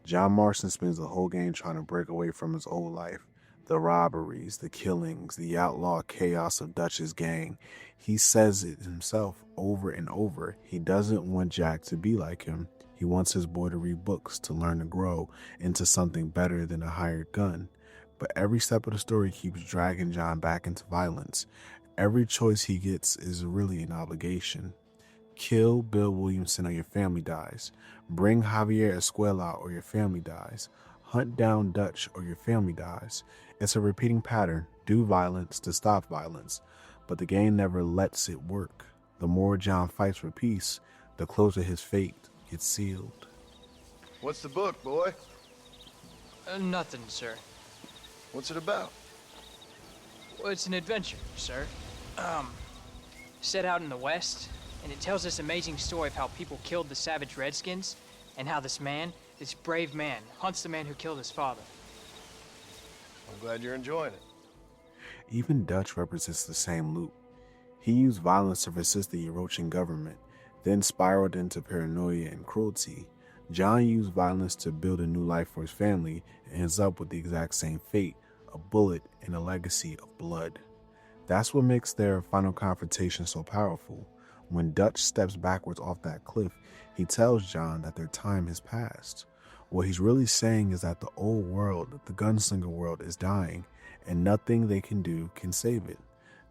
[SPEAKER 1] John Marston spends the whole game trying to break away from his old life. The robberies, the killings, the outlaw chaos of Dutch's gang. He says it himself over and over. He doesn't want Jack to be like him. He wants his boy to read books, to learn to grow into something better than a hired gun. But every step of the story keeps dragging John back into violence. Every choice he gets is really an obligation. Kill Bill Williamson or your family dies. Bring Javier Escuela or your family dies. Hunt down Dutch or your family dies. It's a repeating pattern. Do violence to stop violence. But the game never lets it work. The more John fights for peace, the closer his fate gets sealed.
[SPEAKER 5] What's the book, boy?
[SPEAKER 9] Nothing, sir.
[SPEAKER 5] What's it about?
[SPEAKER 9] Well, it's an adventure, sir. Set out in the West, and it tells this amazing story of how people killed the savage Redskins, and how this man, this brave man, hunts the man who killed his father.
[SPEAKER 5] I'm glad you're enjoying it.
[SPEAKER 1] Even Dutch represents the same loop. He used violence to resist the encroaching government, then spiraled into paranoia and cruelty. John used violence to build a new life for his family and ends up with the exact same fate, a bullet and a legacy of blood. That's what makes their final confrontation so powerful. When Dutch steps backwards off that cliff, he tells John that their time has passed. What he's really saying is that the old world, the gunslinger world, is dying, and nothing they can do can save it.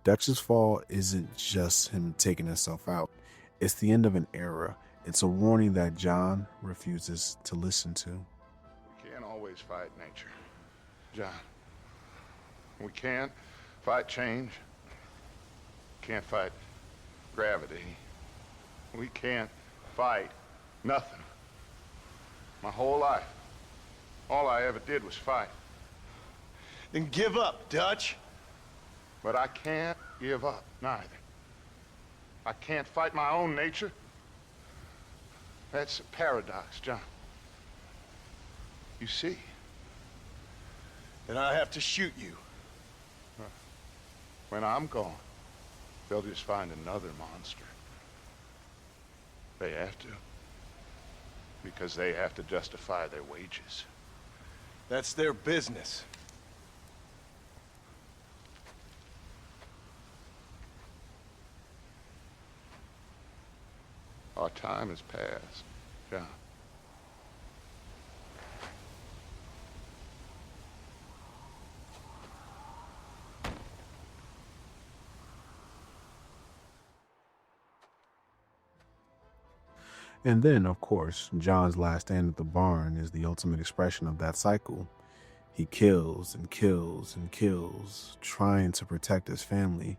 [SPEAKER 1] Dutch's fall isn't just him taking himself out. It's the end of an era. It's a warning that John refuses to listen to.
[SPEAKER 22] We can't always fight nature, John. We can't fight change. Can't fight gravity. We can't fight nothing. My whole life, all I ever did was fight.
[SPEAKER 5] Then give up, Dutch.
[SPEAKER 22] But I can't give up, neither. I can't fight my own nature. That's a paradox, John. You see?
[SPEAKER 5] Then I have to shoot you.
[SPEAKER 22] When I'm gone, they'll just find another monster. They have to. Because they have to justify their wages.
[SPEAKER 5] That's their business.
[SPEAKER 22] Our time has passed, John.
[SPEAKER 1] And then, of course, John's last stand at the barn is the ultimate expression of that cycle. He kills and kills and kills, trying to protect his family,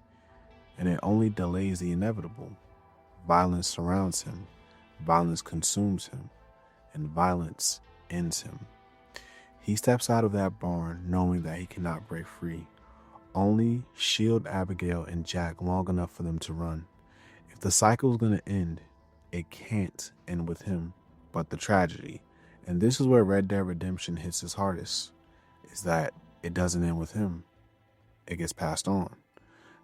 [SPEAKER 1] and it only delays the inevitable. Violence surrounds him, violence consumes him, and violence ends him. He steps out of that barn knowing that he cannot break free. Only shield Abigail and Jack long enough for them to run. If the cycle is going to end, it can't end with him. But the tragedy, and this is where Red Dead Redemption hits his hardest, is that it doesn't end with him. It gets passed on.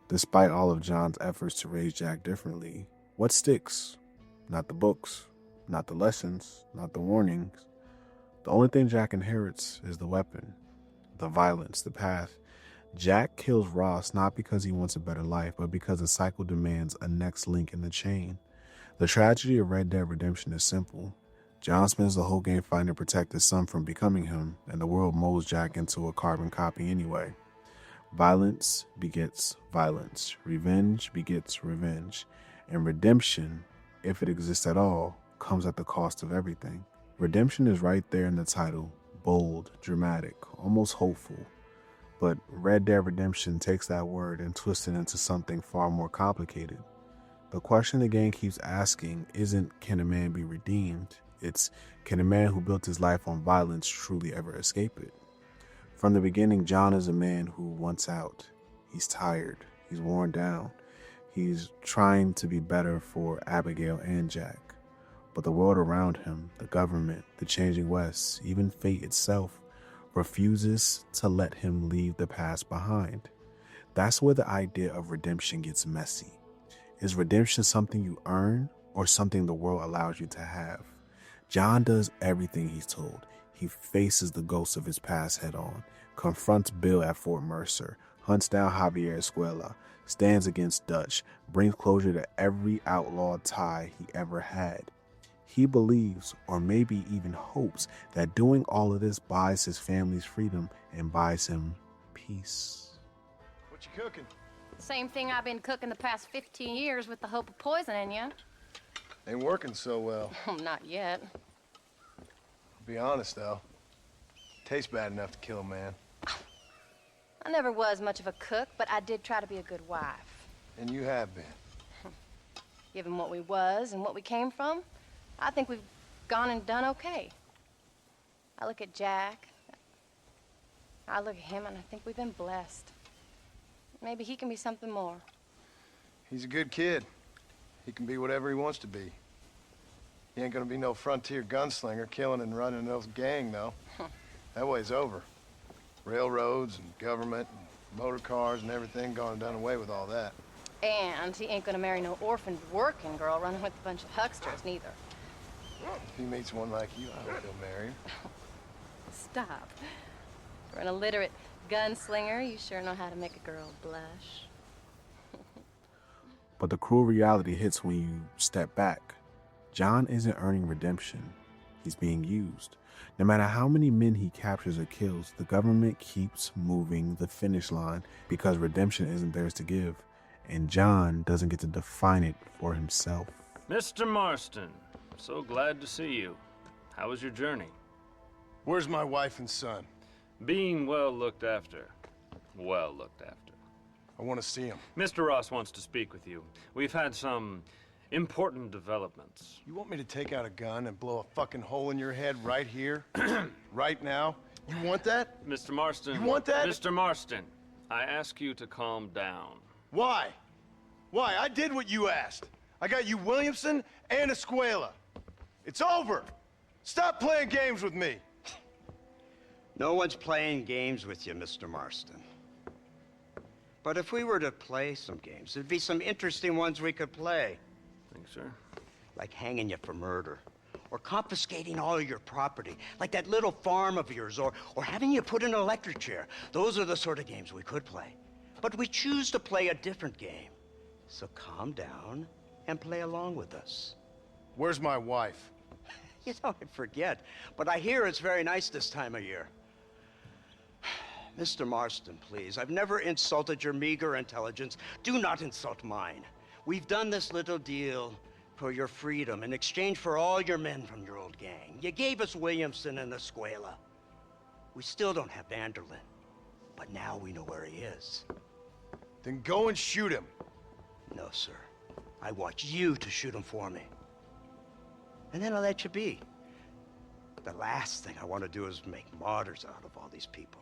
[SPEAKER 1] Despite all of John's efforts to raise Jack differently, what sticks? Not the books, not the lessons, not the warnings. The only thing Jack inherits is the weapon, the violence, the path. Jack kills Ross not because he wants a better life, but because the cycle demands a next link in the chain. The tragedy of Red Dead Redemption is simple. John spends the whole game fighting to protect his son from becoming him, and the world molds Jack into a carbon copy anyway. Violence begets violence. Revenge begets revenge. And redemption, if it exists at all, comes at the cost of everything. Redemption is right there in the title. Bold, dramatic, almost hopeful. But Red Dead Redemption takes that word and twists it into something far more complicated. The question the game keeps asking isn't, can a man be redeemed? It's, can a man who built his life on violence truly ever escape it? From the beginning, John is a man who wants out. He's tired. He's worn down. He's trying to be better for Abigail and Jack. But the world around him, the government, the changing West, even fate itself, refuses to let him leave the past behind. That's where the idea of redemption gets messy. Is redemption something you earn or something the world allows you to have? John does everything he's told. He faces the ghosts of his past head on, confronts Bill at Fort Mercer, hunts down Javier Escuela, stands against Dutch, brings closure to every outlawed tie he ever had. He believes, or maybe even hopes, that doing all of this buys his family's freedom and buys him peace.
[SPEAKER 5] What you cooking?
[SPEAKER 4] Same thing I've been cooking the past 15 years with the hope of poisoning you.
[SPEAKER 6] Ain't working so well.
[SPEAKER 4] Not yet.
[SPEAKER 6] Be honest, though. Tastes bad enough to kill a man.
[SPEAKER 4] I never was much of a cook, but I did try to be a good wife.
[SPEAKER 6] And you have been.
[SPEAKER 4] Given what we was and what we came from, I think we've gone and done okay. I look at Jack. I look at him, and I think we've been blessed. Maybe he can be something more.
[SPEAKER 6] He's a good kid. He can be whatever he wants to be. He ain't gonna be no frontier gunslinger killing and running no gang, though. That way's over. Railroads and government and motor cars and everything gone and done away with all that.
[SPEAKER 4] And he ain't gonna marry no orphaned working girl running with a bunch of hucksters, neither.
[SPEAKER 6] If he meets one like you, I hope he'll marry her.
[SPEAKER 4] Stop. For an illiterate gunslinger, you sure know how to make a girl blush.
[SPEAKER 1] But the cruel reality hits when you step back. John isn't earning redemption. He's being used. No matter how many men he captures or kills, the government keeps moving the finish line because redemption isn't theirs to give, and John doesn't get to define it for himself.
[SPEAKER 18] Mr. Marston, so glad to see you. How was your journey?
[SPEAKER 5] Where's my wife and son?
[SPEAKER 18] Being well looked after. Well looked after.
[SPEAKER 5] I want to see him.
[SPEAKER 18] Mr. Ross wants to speak with you. We've had some important developments.
[SPEAKER 5] You want me to take out a gun and blow a fucking hole in your head right here? Right now? You want that?
[SPEAKER 18] Mr. Marston.
[SPEAKER 5] You want that?
[SPEAKER 18] Mr. Marston, I ask you to calm down.
[SPEAKER 5] Why? Why? I did what you asked. I got you Williamson and Escuela. It's over. Stop playing games with me.
[SPEAKER 16] No one's playing games with you, Mr. Marston. But if we were to play some games, there'd be some interesting ones we could play.
[SPEAKER 18] Think, sir?
[SPEAKER 16] Like hanging you for murder, or confiscating all your property, like that little farm of yours, or having you put in an electric chair. Those are the sort of games we could play. But we choose to play a different game. So calm down and play along with us.
[SPEAKER 5] Where's my wife?
[SPEAKER 16] You know, I forget, but I hear it's very nice this time of year. Mr. Marston, please, I've never insulted your meager intelligence. Do not insult mine. We've done this little deal for your freedom in exchange for all your men from your old gang. You gave us Williamson and Escuela. We still don't have Vanderlyn, but now we know where he is.
[SPEAKER 5] Then go and shoot him.
[SPEAKER 16] No, sir. I want you to shoot him for me. And then I'll let you be. The last thing I want to do is make martyrs out of all these people.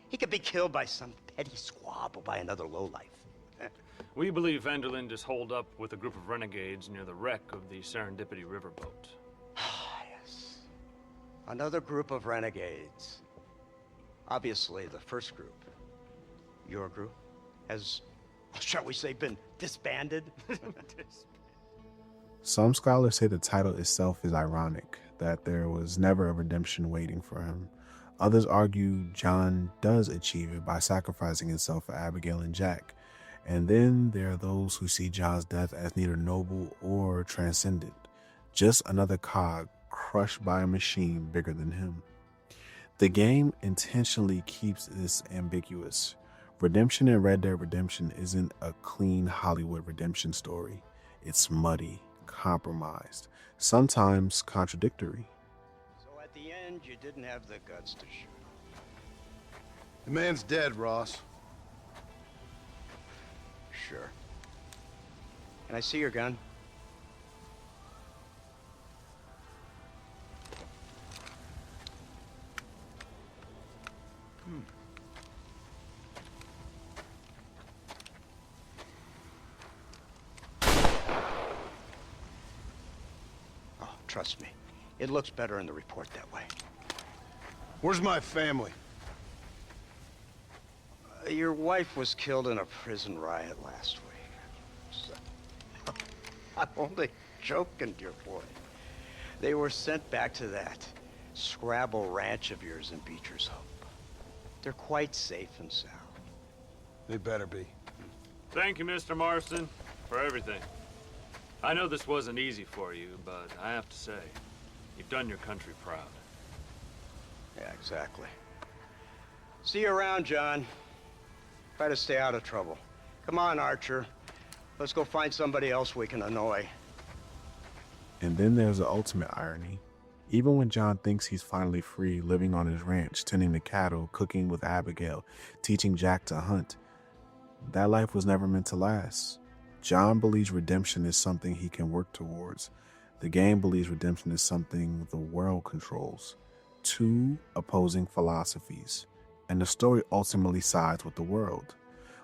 [SPEAKER 16] He could be killed by some petty squabble by another lowlife.
[SPEAKER 18] We believe Vanderlyn is holed up with a group of renegades near the wreck of the Serendipity riverboat.
[SPEAKER 16] Yes. Another group of renegades. Obviously, the first group, your group, has, shall we say, been disbanded.
[SPEAKER 1] Some scholars say the title itself is ironic, that there was never a redemption waiting for him. Others argue John does achieve it by sacrificing himself for Abigail and Jack. And then there are those who see John's death as neither noble or transcendent, just another cog crushed by a machine bigger than him. The game intentionally keeps this ambiguous. Redemption in Red Dead Redemption isn't a clean Hollywood redemption story. It's muddy, compromised, sometimes contradictory.
[SPEAKER 16] So at the end, you didn't have the guts to shoot.
[SPEAKER 5] The man's dead, Ross.
[SPEAKER 16] Sure. Can I see your gun? Oh, trust me. It looks better in the report that way.
[SPEAKER 5] Where's my family?
[SPEAKER 16] Your wife was killed in a prison riot last week. So, I'm only joking, dear boy. They were sent back to that Scrabble ranch of yours in Beecher's Hope. They're quite safe and sound.
[SPEAKER 5] They better be.
[SPEAKER 18] Thank you, Mr. Marston, for everything. I know this wasn't easy for you, but I have to say, you've done your country proud.
[SPEAKER 16] Yeah, exactly. See you around, John. Try to stay out of trouble. Come on, Archer. Let's go find somebody else we can annoy.
[SPEAKER 1] And then there's the ultimate irony. Even when John thinks he's finally free, living on his ranch, tending the cattle, cooking with Abigail, teaching Jack to hunt, that life was never meant to last. John believes redemption is something he can work towards. The game believes redemption is something the world controls. Two opposing philosophies. And the story ultimately sides with the world.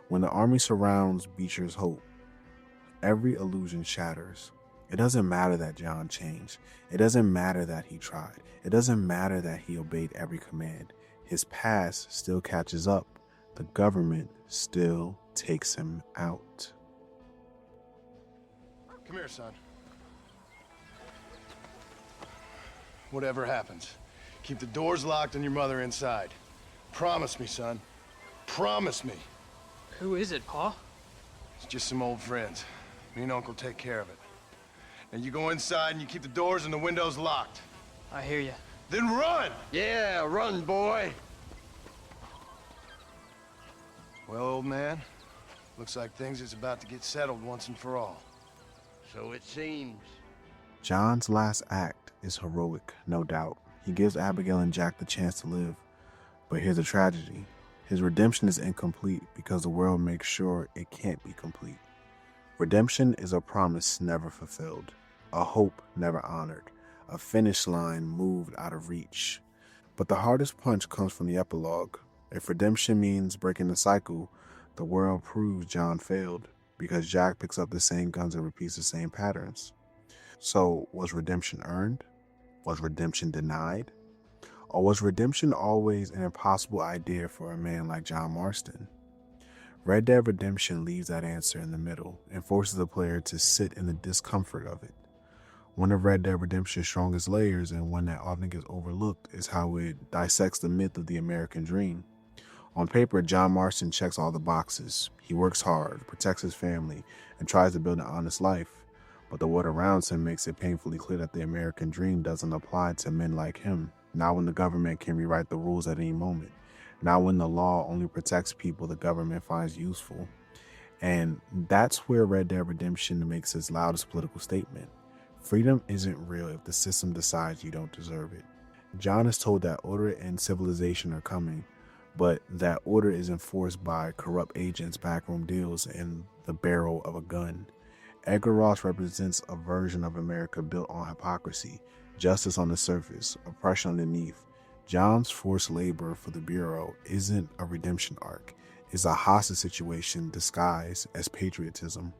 [SPEAKER 1] When the army surrounds Beecher's Hope, every illusion shatters. It doesn't matter that John changed. It doesn't matter that he tried. It doesn't matter that he obeyed every command. His past still catches up. The government still takes him out.
[SPEAKER 5] Come here, son. Whatever happens, keep the doors locked and your mother inside. Promise me, son. Promise me.
[SPEAKER 9] Who is it, Pa?
[SPEAKER 5] It's just some old friends. Me and Uncle take care of it. Now you go inside and you keep the doors and the windows locked.
[SPEAKER 9] I hear you.
[SPEAKER 5] Then run!
[SPEAKER 19] Yeah, run, boy.
[SPEAKER 5] Well, old man, looks like things is about to get settled once and for all.
[SPEAKER 19] So it seems.
[SPEAKER 1] John's last act is heroic, no doubt. He gives Abigail and Jack the chance to live. But here's the tragedy. His redemption is incomplete because the world makes sure it can't be complete. Redemption is a promise never fulfilled, a hope never honored, a finish line moved out of reach. But the hardest punch comes from the epilogue. If redemption means breaking the cycle, the world proves John failed because Jack picks up the same guns and repeats the same patterns. So, was redemption earned? Was redemption denied? Or was redemption always an impossible idea for a man like John Marston? Red Dead Redemption leaves that answer in the middle and forces the player to sit in the discomfort of it. One of Red Dead Redemption's strongest layers, and one that often gets overlooked, is how it dissects the myth of the American dream. On paper, John Marston checks all the boxes. He works hard, protects his family, and tries to build an honest life. But the world around him makes it painfully clear that the American dream doesn't apply to men like him. Not when the government can rewrite the rules at any moment. Not when the law only protects people the government finds useful. And that's where Red Dead Redemption makes its loudest political statement. Freedom isn't real if the system decides you don't deserve it. John is told that order and civilization are coming, but that order is enforced by corrupt agents, backroom deals, and the barrel of a gun. Edgar Ross represents a version of America built on hypocrisy, justice on the surface, oppression underneath. John's forced labor for the Bureau isn't a redemption arc. It's a hostage situation disguised as patriotism.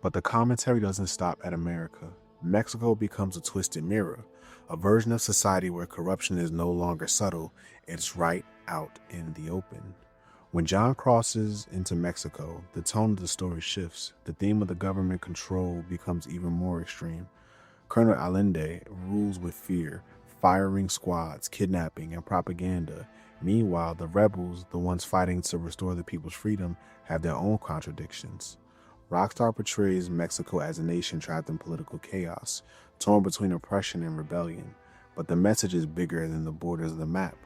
[SPEAKER 1] But the commentary doesn't stop at America. Mexico becomes a twisted mirror, a version of society where corruption is no longer subtle, it's right out in the open. When John crosses into Mexico, the tone of the story shifts. The theme of the government control becomes even more extreme. Colonel Allende rules with fear, firing squads, kidnapping, and propaganda. Meanwhile, the rebels, the ones fighting to restore the people's freedom, have their own contradictions. Rockstar portrays Mexico as a nation trapped in political chaos, torn between oppression and rebellion. But the message is bigger than the borders of the map.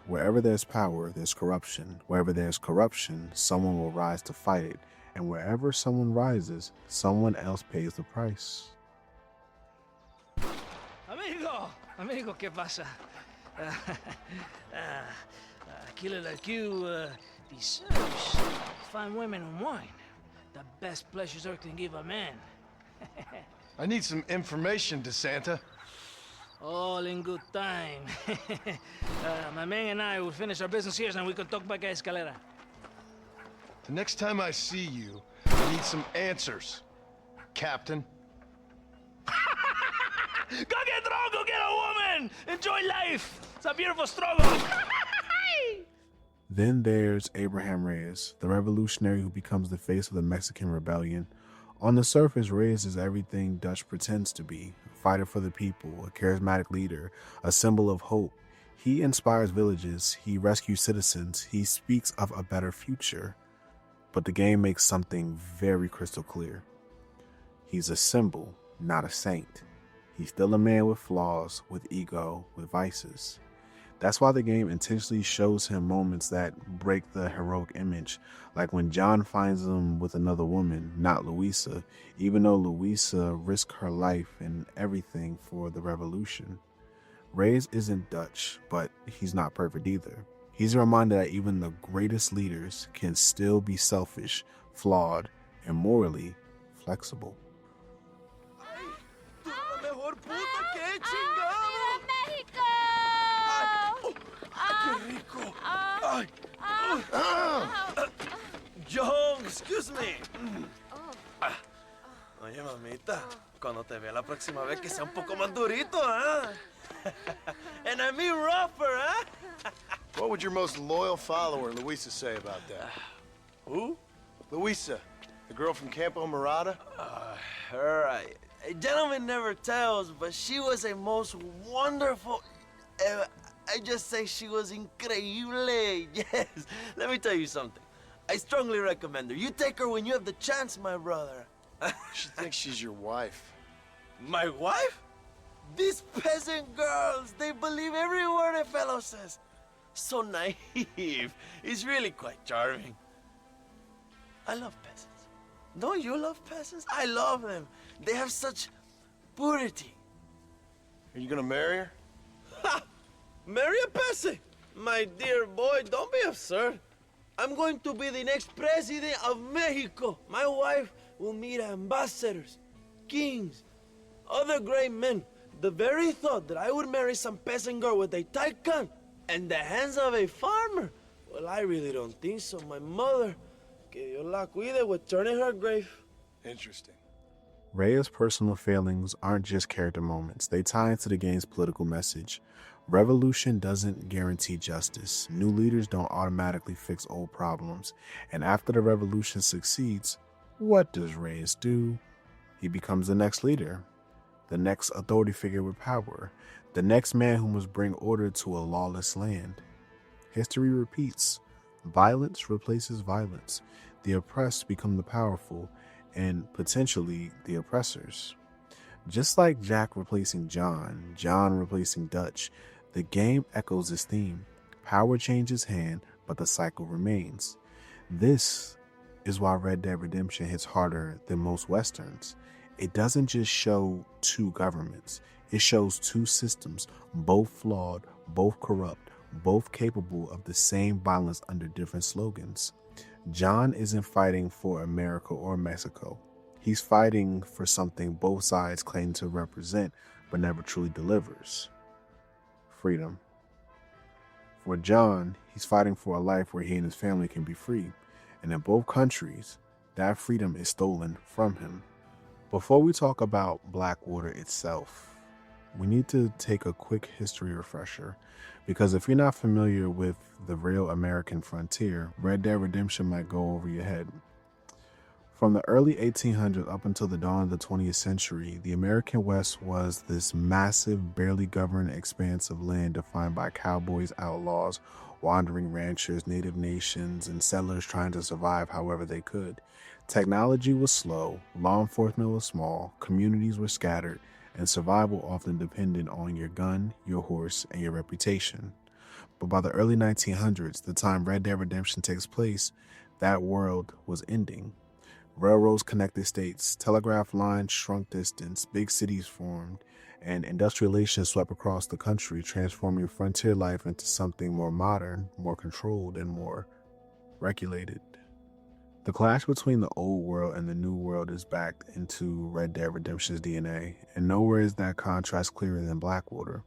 [SPEAKER 1] Wherever there's power, there's corruption. Wherever there's corruption, someone will rise to fight it. And wherever someone rises, someone else pays the price.
[SPEAKER 21] Amigo, ¿qué pasa? A killer like you deserves fine women and wine. The best pleasures Earth can give a man.
[SPEAKER 5] I need some information, De Santa.
[SPEAKER 21] All in good time. My man and I will finish our business here and we can talk back at Escalera.
[SPEAKER 5] The next time I see you, I need some answers, Captain.
[SPEAKER 21] Go get drunk, go get a woman! Enjoy life! It's a beautiful struggle!
[SPEAKER 1] Then there's Abraham Reyes, the revolutionary who becomes the face of the Mexican rebellion. On the surface, Reyes is everything Dutch pretends to be: a fighter for the people, a charismatic leader, a symbol of hope. He inspires villages, he rescues citizens, he speaks of a better future. But the game makes something very crystal clear. He's a symbol, not a saint. He's still a man with flaws, with ego, with vices. That's why the game intentionally shows him moments that break the heroic image, like when John finds him with another woman, not Luisa, even though Luisa risked her life and everything for the revolution. Reyes isn't Dutch, but he's not perfect either. He's a reminder that even the greatest leaders can still be selfish, flawed, and morally flexible.
[SPEAKER 10] John, excuse me. Oye, mamita, cuando te vea la próxima vez que sea un poco más durito, ¿eh? And I mean rougher, huh?
[SPEAKER 5] What would your most loyal follower, Luisa, say about that?
[SPEAKER 10] Who?
[SPEAKER 5] Luisa, the girl from Campo Morada?
[SPEAKER 10] A gentleman never tells, but she was a most wonderful... I just say she was increíble. Yes. Let me tell you something. I strongly recommend her. You take her when you have the chance, my brother.
[SPEAKER 5] She thinks she's your wife.
[SPEAKER 10] My wife? These peasant girls, they believe every word a fellow says. So naive. It's really quite charming. I love peasants. Don't you love peasants? I love them. They have such purity.
[SPEAKER 5] Are you gonna marry her?
[SPEAKER 10] Ha! Marry a peasant? My dear boy, don't be absurd. I'm going to be the next president of Mexico. My wife will meet ambassadors, kings, other great men. The very thought that I would marry some peasant girl with a tight gun and the hands of a farmer, well, I really don't think so. My mother, que Dios la cuide, would turn in her grave.
[SPEAKER 5] Interesting.
[SPEAKER 1] Reyes' personal failings aren't just character moments. They tie into the game's political message. Revolution doesn't guarantee justice. New leaders don't automatically fix old problems. And after the revolution succeeds, what does Reyes do? He becomes the next leader, the next authority figure with power, the next man who must bring order to a lawless land. History repeats. Violence replaces violence. The oppressed become the powerful, and potentially the oppressors. Just like Jack replacing John, John replacing Dutch, the game echoes this theme. Power changes hand, but the cycle remains. This is why Red Dead Redemption hits harder than most Westerns. It doesn't just show two governments. It shows two systems, both flawed, both corrupt, both capable of the same violence under different slogans. John isn't fighting for America or Mexico. He's fighting for something both sides claim to represent, but never truly delivers. Freedom. For John, he's fighting for a life where he and his family can be free. And in both countries, that freedom is stolen from him. Before we talk about Blackwater itself, we need to take a quick history refresher, because if you're not familiar with the real American frontier, Red Dead Redemption might go over your head. From the early 1800s up until the dawn of the 20th century, the American West was this massive, barely governed expanse of land defined by cowboys, outlaws, wandering ranchers, native nations, and settlers trying to survive however they could. Technology was slow, law enforcement was small, communities were scattered, and survival often depended on your gun, your horse, and your reputation. But by the early 1900s, the time Red Dead Redemption takes place, that world was ending. Railroads connected states, telegraph lines shrunk distance, big cities formed, and industrialization swept across the country, transforming frontier life into something more modern, more controlled, and more regulated. The clash between the old world and the new world is backed into Red Dead Redemption's DNA, and nowhere is that contrast clearer than Blackwater.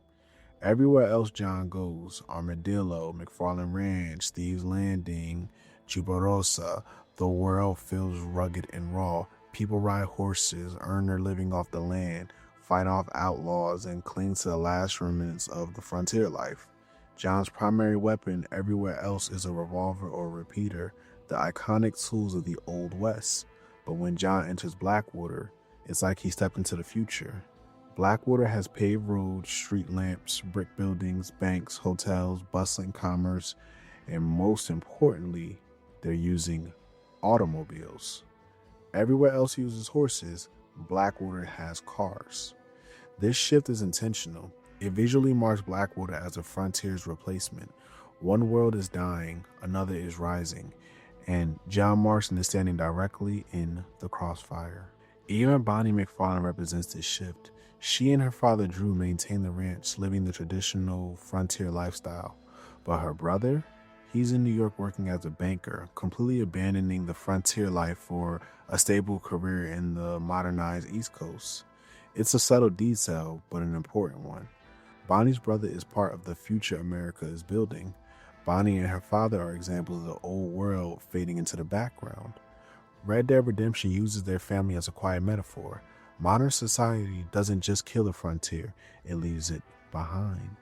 [SPEAKER 1] Everywhere else John goes, Armadillo, McFarland Ranch, Steve's Landing, Chuparosa, the world feels rugged and raw. People ride horses, earn their living off the land, fight off outlaws, and cling to the last remnants of the frontier life. John's primary weapon everywhere else is a revolver or a repeater, the iconic tools of the Old West. But when John enters Blackwater, it's like he stepped into the future. Blackwater has paved roads, street lamps, brick buildings, banks, hotels, bustling commerce, and most importantly, they're using automobiles. Everywhere else uses horses, Blackwater has cars. This shift is intentional. It visually marks Blackwater as a frontier's replacement. One world is dying, another is rising, and John Marston is standing directly in the crossfire. Even Bonnie McFarlane represents this shift. She and her father Drew maintain the ranch, living the traditional frontier lifestyle. But her brother, he's in New York working as a banker, completely abandoning the frontier life for a stable career in the modernized East Coast. It's a subtle detail, but an important one. Bonnie's brother is part of the future America is building. Bonnie and her father are examples of the old world fading into the background. Red Dead Redemption uses their family as a quiet metaphor. Modern society doesn't just kill the frontier, it leaves it behind.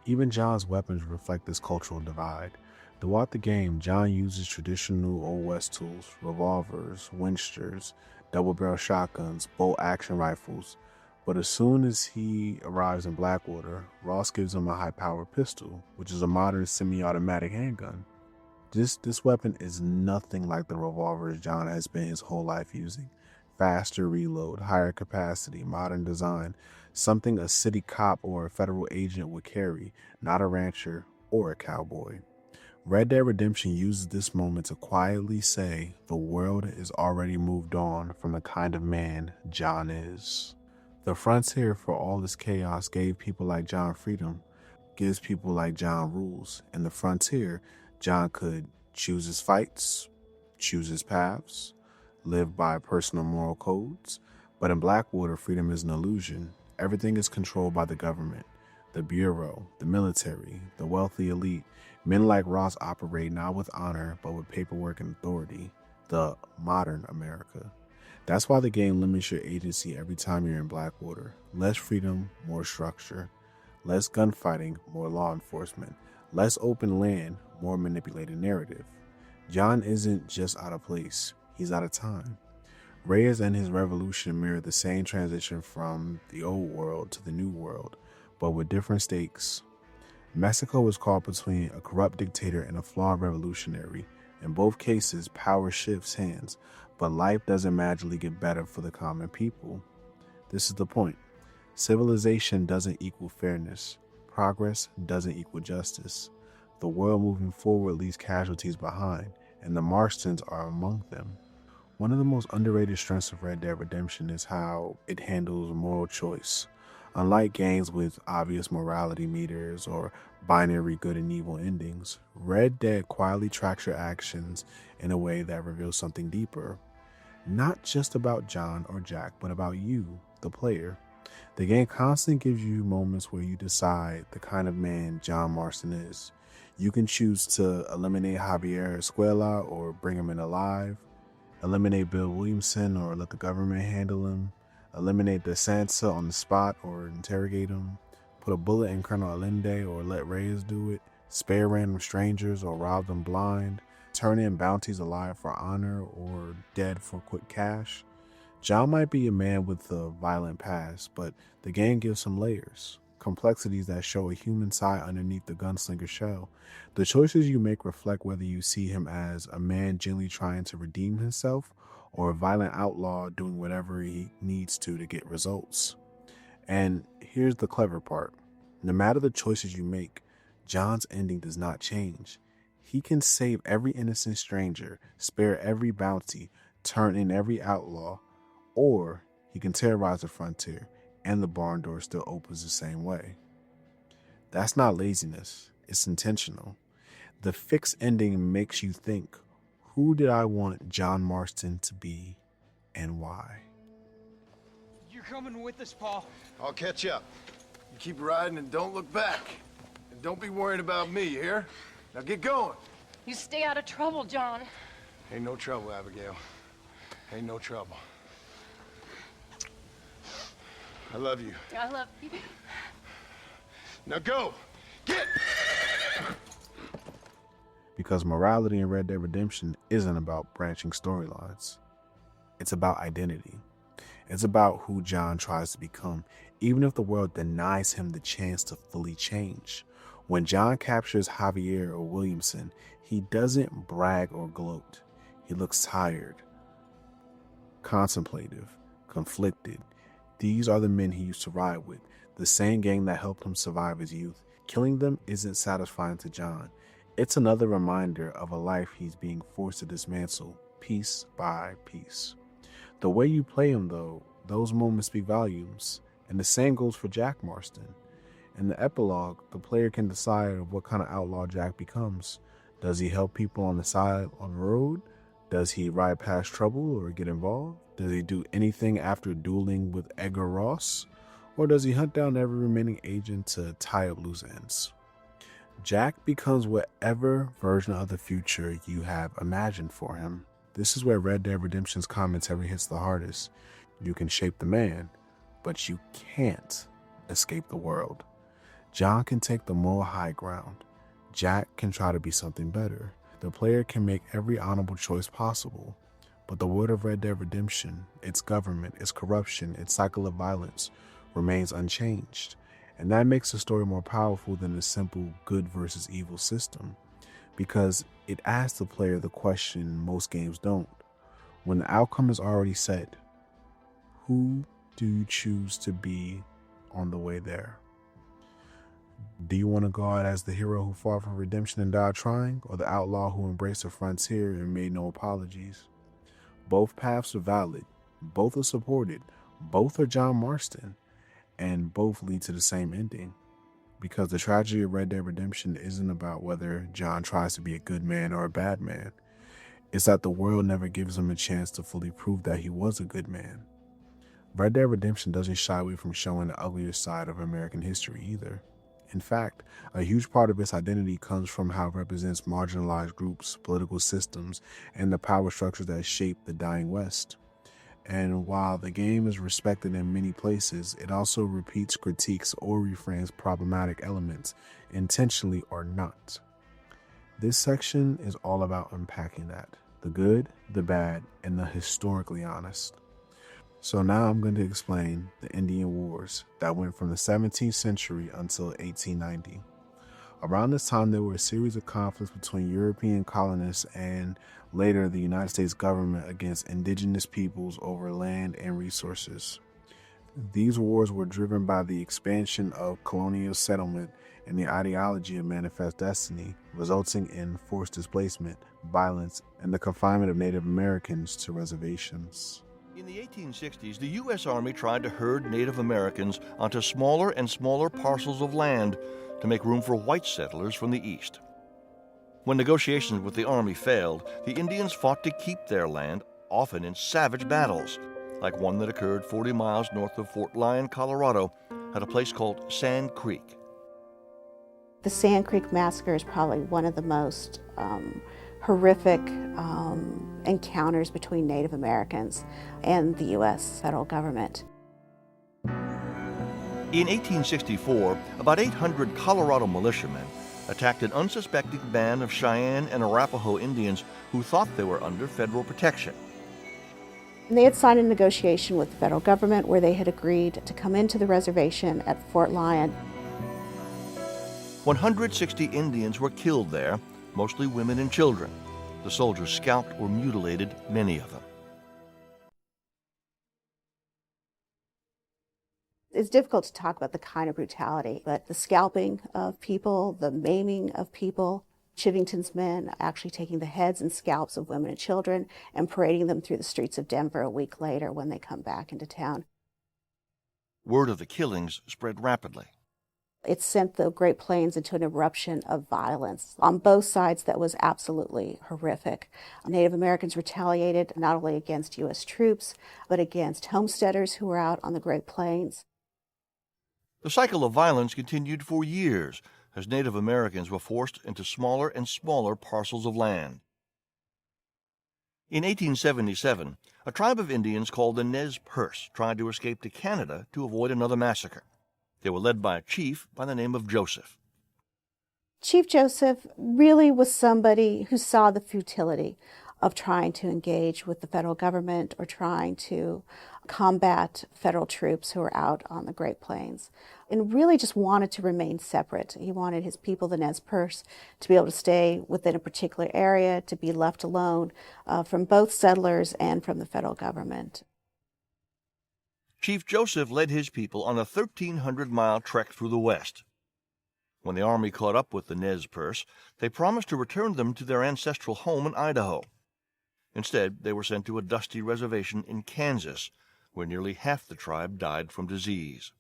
[SPEAKER 1] Even John's weapons reflect this cultural divide. Throughout the game, John uses traditional Old West tools, revolvers, Winchesters, double-barrel shotguns, bolt-action rifles. But as soon as he arrives in Blackwater, Ross gives him a high-powered pistol, which is a modern semi-automatic handgun. This weapon is nothing like the revolvers John has spent his whole life using. Faster reload, higher capacity, modern design, something a city cop or a federal agent would carry, not a rancher or a cowboy. Red Dead Redemption uses this moment to quietly say the world is already moved on from the kind of man John is. The frontier, for all this chaos, gave people like John freedom, gives people like John rules. In the frontier, John could choose his fights, choose his paths, live by personal moral codes. But in Blackwater, freedom is an illusion. Everything is controlled by the government, the bureau, the military, the wealthy elite. Men like Ross operate not with honor, but with paperwork and authority. The modern America. That's why the game limits your agency every time you're in Blackwater. Less freedom, more structure. Less gunfighting, more law enforcement. Less open land, more manipulated narrative. John isn't just out of place, he's out of time. Reyes and his revolution mirror the same transition from the old world to the new world, but with different stakes. Mexico was caught between a corrupt dictator and a flawed revolutionary. In both cases, power shifts hands, but life doesn't magically get better for the common people. This is the point. Civilization doesn't equal fairness. Progress doesn't equal justice. The world moving forward leaves casualties behind, and the Marstons are among them. One of the most underrated strengths of Red Dead Redemption is how it handles moral choice. Unlike games with obvious morality meters or binary good and evil endings, Red Dead quietly tracks your actions in a way that reveals something deeper. Not just about John or Jack, but about you, the player. The game constantly gives you moments where you decide the kind of man John Marston is. You can choose to eliminate Javier Escuela or bring him in alive, eliminate Bill Williamson or let the government handle him, eliminate De Santa on the spot or interrogate him, put a bullet in Colonel Allende or let Reyes do it, spare random strangers or rob them blind, turn in bounties alive for honor or dead for quick cash. John might be a man with a violent past, but the game gives him layers, complexities that show a human side underneath the gunslinger shell. The choices you make reflect whether you see him as a man genuinely trying to redeem himself or a violent outlaw doing whatever he needs to get results. And here's the clever part. No matter the choices you make, John's ending does not change. He can save every innocent stranger, spare every bounty, turn in every outlaw, or he can terrorize the frontier, and the barn door still opens the same way. That's not laziness, it's intentional. The fixed ending makes you think, who did I want John Marston to be, and why?
[SPEAKER 9] You're coming with us, Paul.
[SPEAKER 6] I'll catch up. You keep riding and don't look back. And don't be worried about me, you hear? Now get going.
[SPEAKER 4] You stay out of trouble, John.
[SPEAKER 6] Ain't no trouble, Abigail. Ain't no trouble. I love you.
[SPEAKER 4] I love you.
[SPEAKER 6] Now go! Get!
[SPEAKER 1] Because morality in Red Dead Redemption isn't about branching storylines. It's about identity. It's about who John tries to become, even if the world denies him the chance to fully change. When John captures Javier or Williamson, he doesn't brag or gloat. He looks tired, contemplative, conflicted. These are the men he used to ride with, the same gang that helped him survive his youth. Killing them isn't satisfying to John. It's another reminder of a life he's being forced to dismantle, piece by piece. The way you play him, though, those moments speak volumes, and the same goes for Jack Marston. In the epilogue, the player can decide what kind of outlaw Jack becomes. Does he help people on the side on the road? Does he ride past trouble or get involved? Does he do anything after dueling with Edgar Ross? Or does he hunt down every remaining agent to tie up loose ends? Jack becomes whatever version of the future you have imagined for him. This is where Red Dead Redemption's commentary hits the hardest. You can shape the man, but you can't escape the world. John can take the moral high ground. Jack can try to be something better. The player can make every honorable choice possible. But the world of Red Dead Redemption, its government, its corruption, its cycle of violence, remains unchanged. And that makes the story more powerful than the simple good versus evil system, because it asks the player the question most games don't. When the outcome is already set, who do you choose to be on the way there? Do you want to go out as the hero who fought for redemption and died trying, or the outlaw who embraced the frontier and made no apologies? Both paths are valid, both are supported, both are John Marston, and both lead to the same ending. Because the tragedy of Red Dead Redemption isn't about whether John tries to be a good man or a bad man. It's that the world never gives him a chance to fully prove that he was a good man. Red Dead Redemption doesn't shy away from showing the uglier side of American history either. In fact, a huge part of its identity comes from how it represents marginalized groups, political systems, and the power structures that shape the dying West. And while the game is respected in many places, it also repeats critiques or reframes problematic elements, intentionally or not. This section is all about unpacking that, the good, the bad, and the historically honest. So now I'm going to explain the Indian Wars that went from the 17th century until 1890. Around this time, there were a series of conflicts between European colonists and later the United States government against indigenous peoples over land and resources. These wars were driven by the expansion of colonial settlement and the ideology of manifest destiny, resulting in forced displacement, violence, and the confinement of Native Americans to reservations.
[SPEAKER 12] In the 1860s, the U.S. Army tried to herd Native Americans onto smaller and smaller parcels of land to make room for white settlers from the east. When negotiations with the Army failed, the Indians fought to keep their land, often in savage battles, like one that occurred 40 miles north of Fort Lyon, Colorado, at a place called Sand Creek.
[SPEAKER 17] The Sand Creek Massacre is probably one of the most horrific encounters between Native Americans and the U.S. federal government.
[SPEAKER 12] In 1864, about 800 Colorado militiamen attacked an unsuspecting band of Cheyenne and Arapaho Indians who thought they were under federal protection.
[SPEAKER 17] And they had signed a negotiation with the federal government where they had agreed to come into the reservation at Fort Lyon.
[SPEAKER 12] 160 Indians were killed there, mostly women and children. The soldiers scalped or mutilated many of them.
[SPEAKER 17] It's difficult to talk about the kind of brutality, but the scalping of people, the maiming of people, Chivington's men actually taking the heads and scalps of women and children and parading them through the streets of Denver a week later when they come back into town.
[SPEAKER 12] Word of the killings spread rapidly.
[SPEAKER 17] It sent the Great Plains into an eruption of violence on both sides that was absolutely horrific. Native Americans retaliated not only against U.S. troops, but against homesteaders who were out on the Great Plains.
[SPEAKER 12] The cycle of violence continued for years as Native Americans were forced into smaller and smaller parcels of land. In 1877, a tribe of Indians called the Nez Perce tried to escape to Canada to avoid another massacre. They were led by a chief by the name of Joseph.
[SPEAKER 17] Chief Joseph really was somebody who saw the futility of trying to engage with the federal government or trying to combat federal troops who were out on the Great Plains, and really just wanted to remain separate. He wanted his people, the Nez Perce, to be able to stay within a particular area, to be left alone from both settlers and from the federal government.
[SPEAKER 12] Chief Joseph led his people on a 1,300-mile trek through the West. When the Army caught up with the Nez Perce, they promised to return them to their ancestral home in Idaho. Instead, they were sent to a dusty reservation in Kansas, where nearly half the tribe died from disease.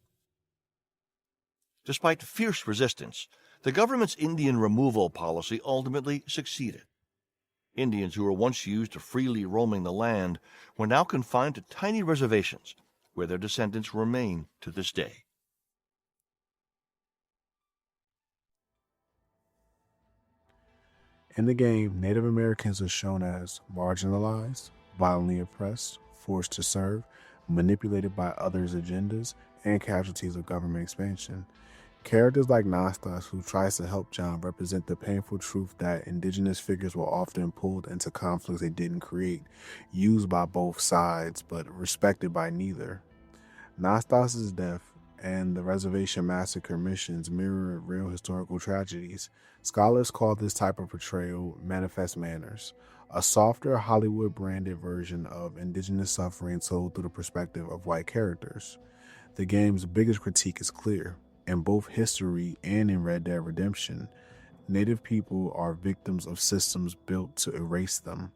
[SPEAKER 12] Despite fierce resistance, the government's Indian removal policy ultimately succeeded. Indians who were once used to freely roaming the land were now confined to tiny reservations, where their descendants remain to this day.
[SPEAKER 1] In the game, Native Americans are shown as marginalized, violently oppressed, forced to serve, manipulated by others' agendas, and casualties of government expansion. Characters like Nastas, who tries to help John, represent the painful truth that indigenous figures were often pulled into conflicts they didn't create, used by both sides, but respected by neither. Nastas' death and the reservation massacre missions mirror real historical tragedies. Scholars call this type of portrayal manifest manners, a softer Hollywood-branded version of indigenous suffering told through the perspective of white characters. The game's biggest critique is clear. In both history and in Red Dead Redemption, Native people are victims of systems built to erase them.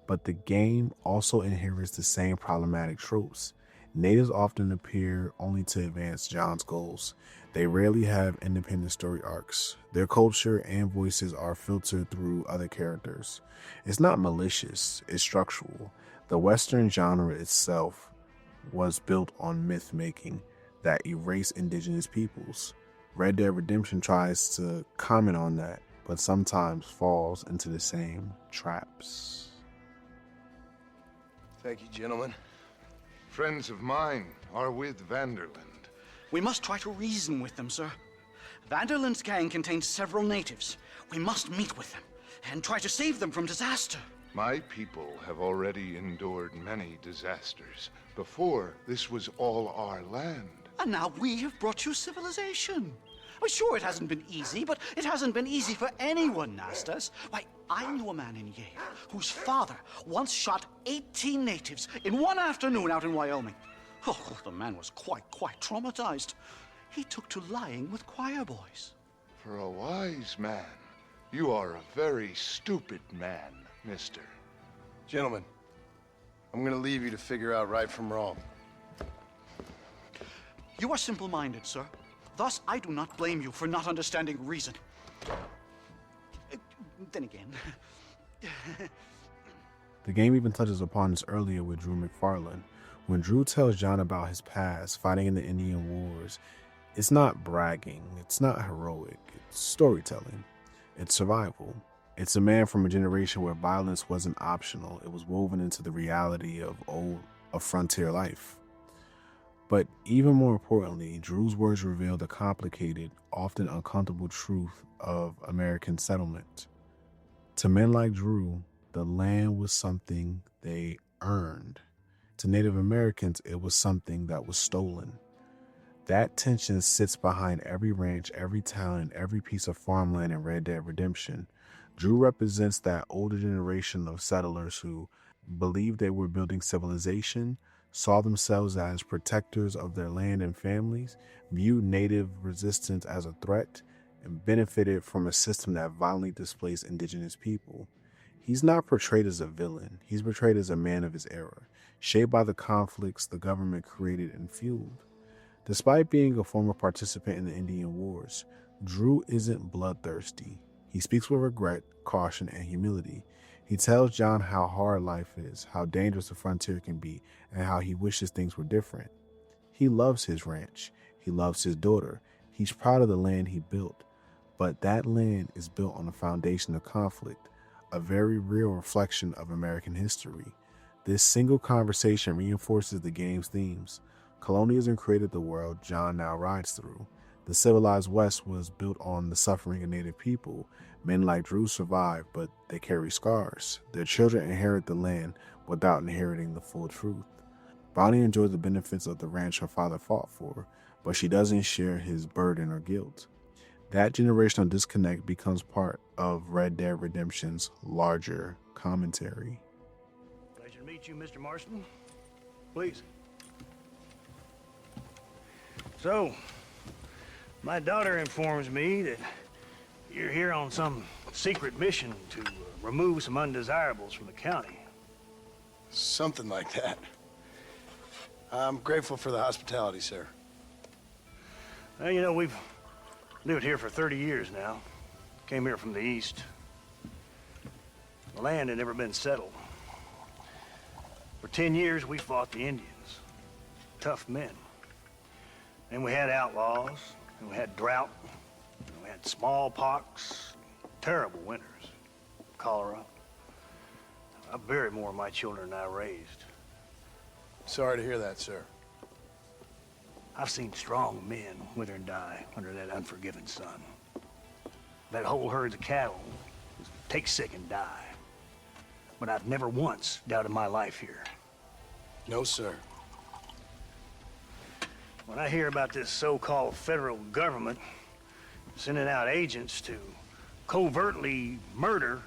[SPEAKER 1] But the game also inherits the same problematic tropes. Natives often appear only to advance John's goals. They rarely have independent story arcs. Their culture and voices are filtered through other characters. It's not malicious, it's structural. The Western genre itself was built on myth-making that erase indigenous peoples. Red Dead Redemption tries to comment on that, but sometimes falls into the same traps.
[SPEAKER 5] Thank you, gentlemen.
[SPEAKER 22] Friends of mine are with Vanderland.
[SPEAKER 15] We must try to reason with them, sir. Vanderland's gang contains several natives. We must meet with them and try to save them from disaster.
[SPEAKER 22] My people have already endured many disasters. Before, this was all our land.
[SPEAKER 15] And now we have brought you civilization. Well, sure, it hasn't been easy, but it hasn't been easy for anyone, Nastas. Why, I knew a man in Yale whose father once shot 18 natives in one afternoon out in Wyoming. Oh, the man was quite traumatized. He took to lying with choir boys.
[SPEAKER 22] For a wise man, you are a very stupid man, mister.
[SPEAKER 5] Gentlemen, I'm gonna leave you to figure out right from wrong.
[SPEAKER 15] You are simple-minded, sir. Thus, I do not blame you for not understanding reason. Then again...
[SPEAKER 1] The game even touches upon this earlier with Drew McFarlane. When Drew tells John about his past, fighting in the Indian Wars, it's not bragging, it's not heroic, it's storytelling, it's survival. It's a man from a generation where violence wasn't optional, it was woven into the reality of frontier life. But even more importantly, Drew's words reveal the complicated, often uncomfortable truth of American settlement. To men like Drew, the land was something they earned. To Native Americans, it was something that was stolen. That tension sits behind every ranch, every town, and every piece of farmland in Red Dead Redemption. Drew represents that older generation of settlers who believed they were building civilization, saw themselves as protectors of their land and families, viewed native resistance as a threat, and benefited from a system that violently displaced indigenous people. He's not portrayed as a villain. He's portrayed as a man of his era, shaped by the conflicts the government created and fueled. Despite being a former participant in the Indian Wars, Drew isn't bloodthirsty. He speaks with regret, caution, and humility. He tells John how hard life is, how dangerous the frontier can be, and how he wishes things were different. He loves his ranch. He loves his daughter. He's proud of the land he built. But that land is built on a foundation of conflict, a very real reflection of American history. This single conversation reinforces the game's themes. Colonialism created the world John now rides through. The civilized West was built on the suffering of native people. Men like Drew survive, but they carry scars. Their children inherit the land without inheriting the full truth. Bonnie enjoys the benefits of the ranch her father fought for, but she doesn't share his burden or guilt. That generational disconnect becomes part of Red Dead Redemption's larger commentary.
[SPEAKER 19] Pleasure to meet you, Mr. Marston. Please. So, my daughter informs me that you're here on some secret mission to remove some undesirables from the county.
[SPEAKER 5] Something like that. I'm grateful for the hospitality, sir.
[SPEAKER 19] Well, you know, we've lived here for 30 years now. Came here from the east. The land had never been settled. For 10 years, we fought the Indians. Tough men. And we had outlaws, and we had drought, and we had smallpox, terrible winters, cholera. I buried more of my children than I raised.
[SPEAKER 5] Sorry to hear that, sir.
[SPEAKER 19] I've seen strong men wither and die under that unforgiving sun. That whole herds of cattle take sick and die. But I've never once doubted my life here.
[SPEAKER 5] No, sir.
[SPEAKER 19] When I hear about this so-called federal government sending out agents to covertly murder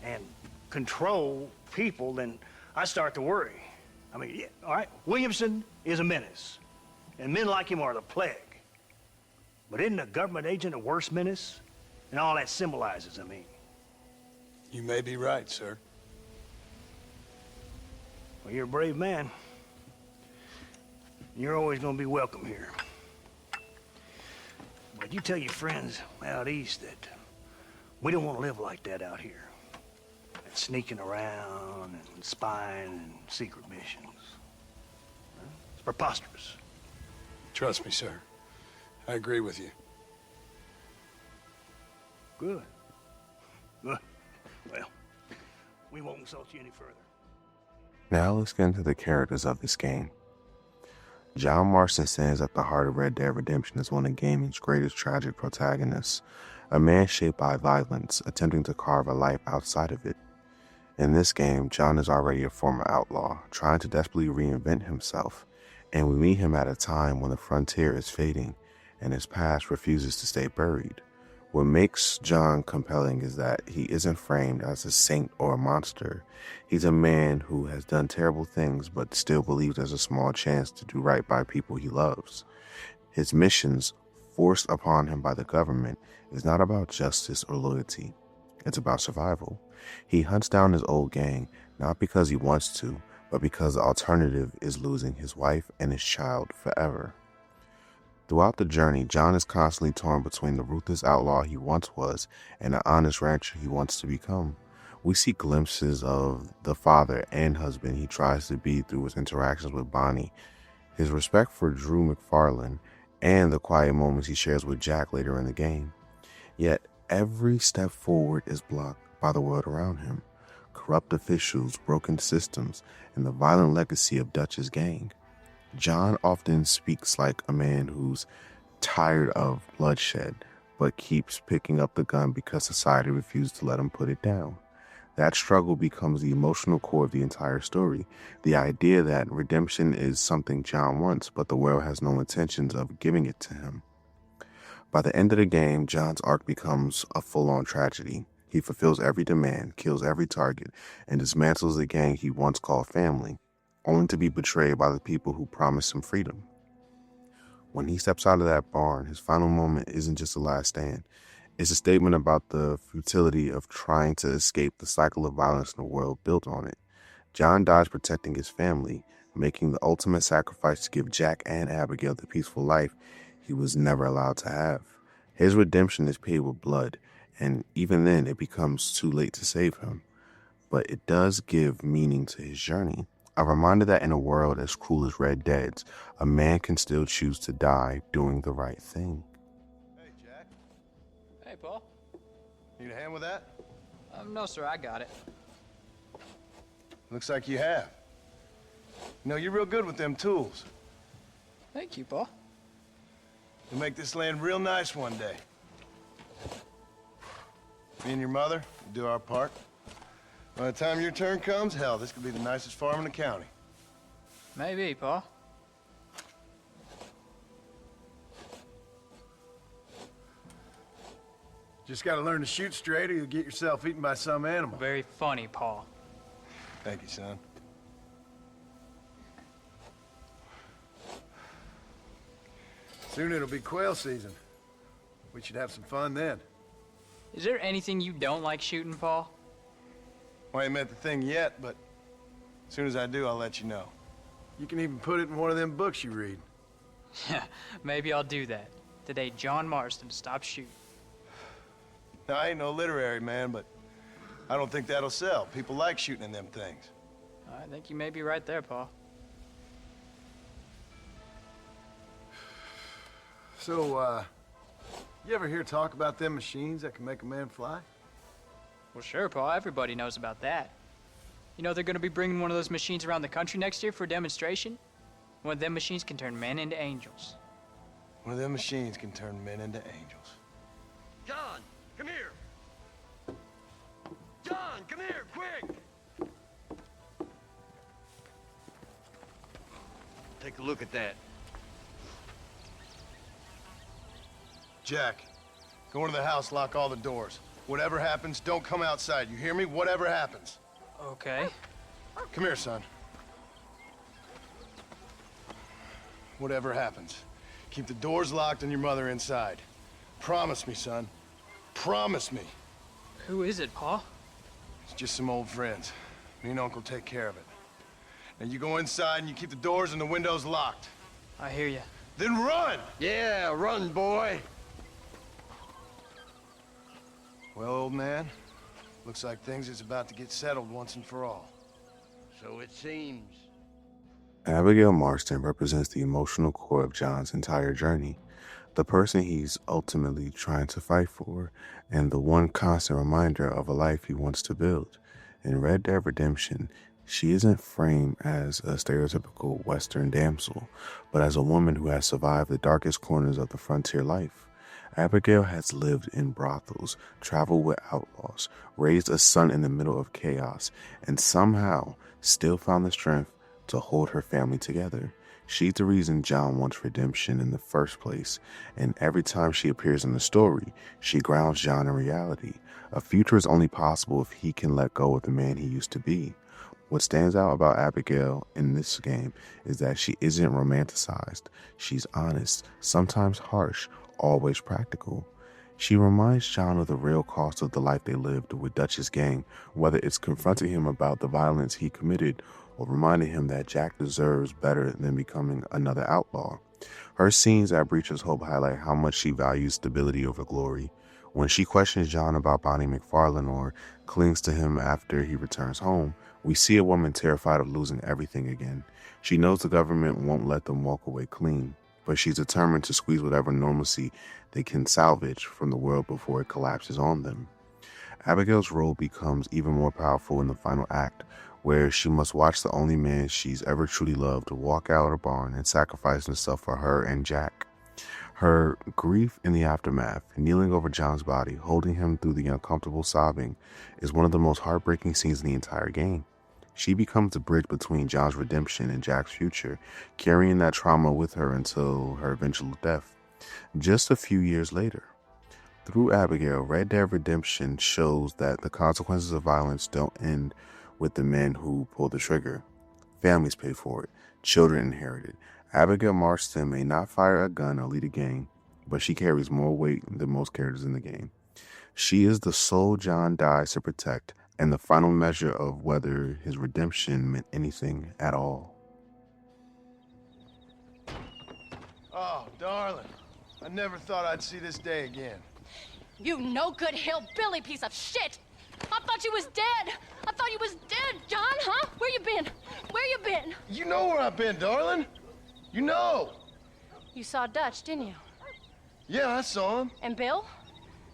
[SPEAKER 19] and control people, then I start to worry. I mean, yeah, all right, Williamson is a menace, and men like him are the plague. But isn't a government agent a worse menace? And all that symbolizes, I mean.
[SPEAKER 5] You may be right, sir.
[SPEAKER 19] Well, you're a brave man. You're always gonna be welcome here. But you tell your friends out east that we don't want to live like that out here. That sneaking around and spying and secret missions. It's preposterous.
[SPEAKER 5] Trust me, sir. I agree with you.
[SPEAKER 19] Good. Good. Well, we won't insult you any further.
[SPEAKER 1] Now let's get into the characters of this game. John Marston stands at the heart of Red Dead Redemption as one of gaming's greatest tragic protagonists, a man shaped by violence, attempting to carve a life outside of it. In this game, John is already a former outlaw, trying to desperately reinvent himself, and we meet him at a time when the frontier is fading and his past refuses to stay buried. What makes John compelling is that he isn't framed as a saint or a monster. He's a man who has done terrible things but still believes there's a small chance to do right by people he loves. His missions, forced upon him by the government, is not about justice or loyalty. It's about survival. He hunts down his old gang, not because he wants to, but because the alternative is losing his wife and his child forever. Throughout the journey, John is constantly torn between the ruthless outlaw he once was and the honest rancher he wants to become. We see glimpses of the father and husband he tries to be through his interactions with Bonnie, his respect for Drew McFarlane, and the quiet moments he shares with Jack later in the game. Yet, every step forward is blocked by the world around him, corrupt officials, broken systems, and the violent legacy of Dutch's gang. John often speaks like a man who's tired of bloodshed, but keeps picking up the gun because society refuses to let him put it down. That struggle becomes the emotional core of the entire story, the idea that redemption is something John wants, but the world has no intentions of giving it to him. By the end of the game, John's arc becomes a full-on tragedy. He fulfills every demand, kills every target, and dismantles the gang he once called family. only to be betrayed by the people who promised him freedom. When he steps out of that barn, his final moment isn't just a last stand. It's a statement about the futility of trying to escape the cycle of violence in the world built on it. John dies protecting his family, making the ultimate sacrifice to give Jack and Abigail the peaceful life he was never allowed to have. His redemption is paid with blood, and even then it becomes too late to save him. But it does give meaning to his journey. A reminder that in a world as cruel as Red Dead's, a man can still choose to die doing the right thing.
[SPEAKER 5] Hey, Jack.
[SPEAKER 9] Hey, Paul.
[SPEAKER 5] Need a hand with that?
[SPEAKER 9] No, sir, I got it.
[SPEAKER 5] Looks like you have. You know, you're real good with them tools.
[SPEAKER 9] Thank you, Paul.
[SPEAKER 5] You'll make this land real nice one day. Me and your mother will do our part. By the time your turn comes, hell, this could be the nicest farm in the county.
[SPEAKER 9] Maybe, Paul.
[SPEAKER 5] Just gotta learn to shoot straight or you'll get yourself eaten by some animal.
[SPEAKER 9] Very funny, Paul.
[SPEAKER 5] Thank you, son. Soon it'll be quail season. We should have some fun then.
[SPEAKER 9] Is there anything you don't like shooting, Paul?
[SPEAKER 5] Well, I ain't met the thing yet, but as soon as I do, I'll let you know. You can even put it in one of them books you read.
[SPEAKER 9] Yeah, maybe I'll do that. Today, John Marston stopped shooting.
[SPEAKER 5] Now, I ain't no literary man, but I don't think that'll sell. People like shooting in them things.
[SPEAKER 9] I think you may be right there, Paul.
[SPEAKER 5] So, you ever hear talk about them machines that can make a man fly?
[SPEAKER 9] Well, sure, Paul. Everybody knows about that. You know they're going to be bringing one of those machines around the country next year for a demonstration? One of them machines can turn men into angels.
[SPEAKER 5] One of them machines can turn men into angels.
[SPEAKER 7] John, come here. John, come here, quick.
[SPEAKER 16] Take a look at that.
[SPEAKER 5] Jack, go into the house, lock all the doors. Whatever happens, don't come outside. You hear me? Whatever happens.
[SPEAKER 9] Okay.
[SPEAKER 5] Come here, son. Whatever happens, keep the doors locked and your mother inside. Promise me, son. Promise me.
[SPEAKER 9] Who is it, Paul?
[SPEAKER 5] It's just some old friends. Me and Uncle take care of it. Now you go inside and you keep the doors and the windows locked.
[SPEAKER 9] I hear you.
[SPEAKER 5] Then run!
[SPEAKER 16] Yeah, run, boy.
[SPEAKER 5] Well, old man, looks like things is about to get settled once and for all.
[SPEAKER 16] So it seems.
[SPEAKER 1] Abigail Marston represents the emotional core of John's entire journey, the person he's ultimately trying to fight for, and the one constant reminder of a life he wants to build. In Red Dead Redemption, she isn't framed as a stereotypical Western damsel, but as a woman who has survived the darkest corners of the frontier life. Abigail has lived in brothels, traveled with outlaws, raised a son in the middle of chaos, and somehow still found the strength to hold her family together. She's the reason John wants redemption in the first place, and every time she appears in the story, she grounds John in reality. A future is only possible if he can let go of the man he used to be. What stands out about Abigail in this game is that she isn't romanticized. She's honest, sometimes harsh, always practical. She reminds John of the real cost of the life they lived with Dutch's gang, whether it's confronting him about the violence he committed or reminding him that Jack deserves better than becoming another outlaw. Her scenes at Breacher's Hope highlight how much she values stability over glory. When she questions John about Bonnie McFarlane or clings to him after he returns home, we see a woman terrified of losing everything again. She knows the government won't let them walk away clean, but she's determined to squeeze whatever normalcy they can salvage from the world before it collapses on them. Abigail's role becomes even more powerful in the final act, where she must watch the only man she's ever truly loved walk out of the barn and sacrifice himself for her and Jack. Her grief in the aftermath, kneeling over John's body, holding him through the uncomfortable sobbing, is one of the most heartbreaking scenes in the entire game. She becomes the bridge between John's redemption and Jack's future, carrying that trauma with her until her eventual death, just a few years later. Through Abigail, Red Dead Redemption shows that the consequences of violence don't end with the men who pull the trigger. Families pay for it. Children inherit it. Abigail Marston may not fire a gun or lead a gang, but she carries more weight than most characters in the game. She is the soul John dies to protect, and the final measure of whether his redemption meant anything at all.
[SPEAKER 5] Oh, darling. I never thought I'd see this day again.
[SPEAKER 11] You no good hillbilly piece of shit! I thought you was dead! I thought you was dead, John, huh? Where you been? Where you been?
[SPEAKER 5] You know where I've been, darling. You know.
[SPEAKER 11] You saw Dutch, didn't you?
[SPEAKER 5] Yeah, I saw him.
[SPEAKER 11] And Bill?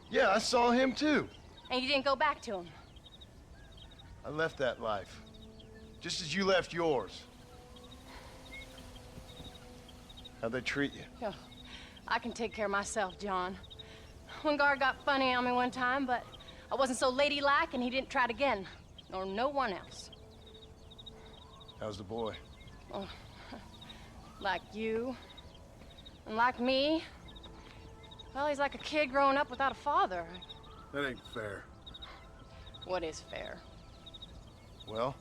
[SPEAKER 5] Yeah, I saw him too.
[SPEAKER 11] And you didn't go back to him?
[SPEAKER 5] I left that life. Just as you left yours. How'd they treat you?
[SPEAKER 11] Oh, I can take care of myself, John. One guard got funny on me one time, but I wasn't so ladylike and he didn't try it again. Nor no one else.
[SPEAKER 5] How's the boy?
[SPEAKER 11] Oh, like you. And like me. Well, he's like a kid growing up without a father.
[SPEAKER 5] That ain't fair.
[SPEAKER 11] What is fair?
[SPEAKER 5] Well,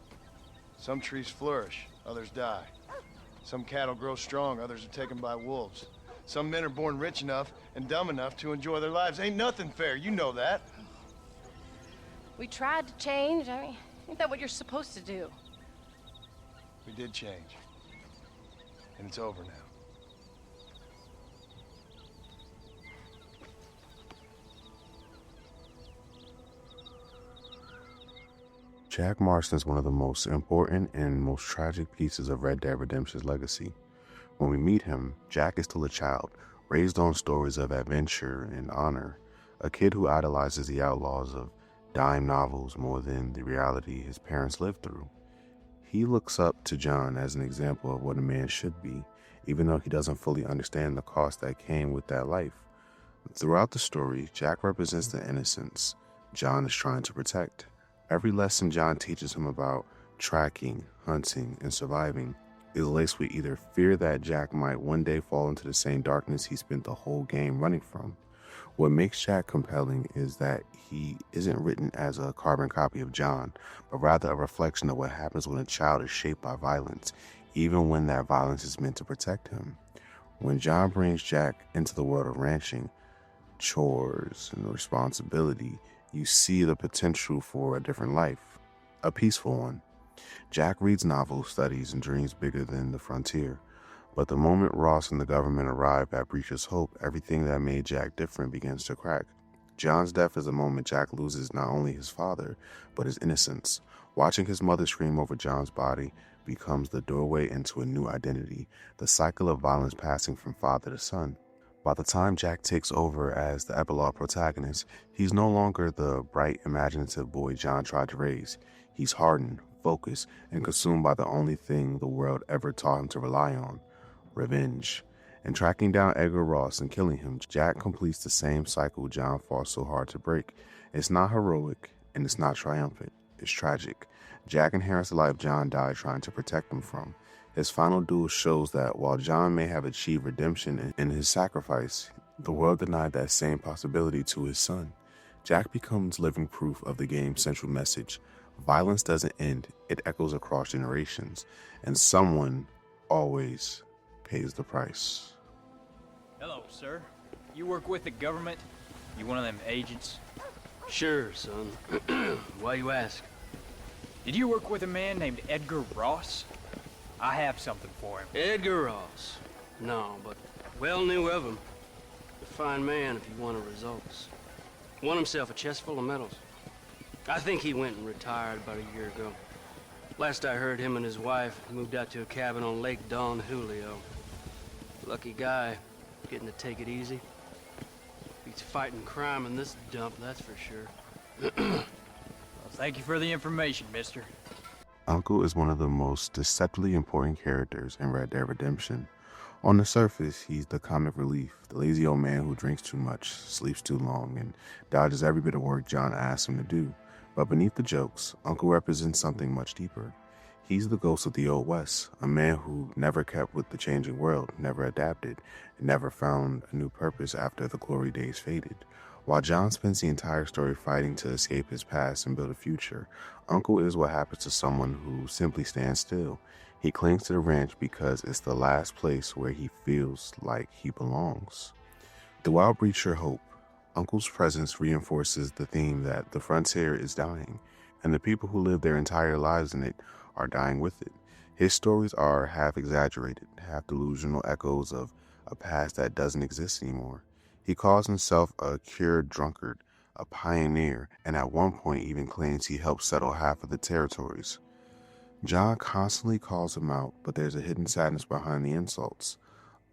[SPEAKER 5] some trees flourish, others die. Some cattle grow strong, others are taken by wolves. Some men are born rich enough and dumb enough to enjoy their lives. Ain't nothing fair, you know that.
[SPEAKER 11] We tried to change. I mean, ain't that what you're supposed to do?
[SPEAKER 5] We did change. And it's over now.
[SPEAKER 1] Jack Marston is one of the most important and most tragic pieces of Red Dead Redemption's legacy. When we meet him, Jack is still a child, raised on stories of adventure and honor, a kid who idolizes the outlaws of dime novels more than the reality his parents lived through. He looks up to John as an example of what a man should be, even though he doesn't fully understand the cost that came with that life. Throughout the story, Jack represents the innocence John is trying to protect. Every lesson John teaches him about tracking, hunting, and surviving is laced with either fear that Jack might one day fall into the same darkness he spent the whole game running from. What makes Jack compelling is that he isn't written as a carbon copy of John, but rather a reflection of what happens when a child is shaped by violence, even when that violence is meant to protect him. When John brings Jack into the world of ranching, chores, and responsibility, you see the potential for a different life, a peaceful one. Jack reads novels, studies, and dreams bigger than the frontier. But the moment Ross and the government arrive at Breach's Hope, everything that made Jack different begins to crack. John's death is the moment Jack loses not only his father, but his innocence. Watching his mother scream over John's body becomes the doorway into a new identity, the cycle of violence passing from father to son. By the time Jack takes over as the epilogue protagonist, he's no longer the bright, imaginative boy John tried to raise. He's hardened, focused, and consumed by the only thing the world ever taught him to rely on: revenge. In tracking down Edgar Ross and killing him, Jack completes the same cycle John fought so hard to break. It's not heroic, and it's not triumphant. It's tragic. Jack inherits the life John died trying to protect him from. His final duel shows that while John may have achieved redemption in his sacrifice, the world denied that same possibility to his son. Jack becomes living proof of the game's central message. Violence doesn't end, it echoes across generations, and someone always pays the price.
[SPEAKER 9] Hello, sir. You work with the government? You one of them agents?
[SPEAKER 14] Sure, son. Why you ask?
[SPEAKER 9] Did you work with a man named Edgar Ross? I have something for him.
[SPEAKER 14] Edgar Ross? No, but well knew of him. A fine man if he wanted results. Won himself a chest full of medals. I think he went and retired about a year ago. Last I heard, him and his wife moved out to a cabin on Lake Don Julio. Lucky guy, getting to take it easy. Beats fighting crime in this dump, that's for sure.
[SPEAKER 9] Well, thank you for the information, mister.
[SPEAKER 1] Uncle is one of the most deceptively important characters in Red Dead Redemption. On the surface, he's the comic relief, the lazy old man who drinks too much, sleeps too long, and dodges every bit of work John asks him to do. But beneath the jokes, Uncle represents something much deeper. He's the ghost of the Old West, a man who never kept with the changing world, never adapted, and never found a new purpose after the glory days faded. While John spends the entire story fighting to escape his past and build a future, Uncle is what happens to someone who simply stands still. He clings to the ranch because it's the last place where he feels like he belongs. Throughout Breach Your Hope, Uncle's presence reinforces the theme that the frontier is dying, and the people who live their entire lives in it are dying with it. His stories are half exaggerated, half delusional echoes of a past that doesn't exist anymore. He calls himself a cured drunkard, a pioneer, and at one point even claims he helped settle half of the territories. John constantly calls him out, but there's a hidden sadness behind the insults.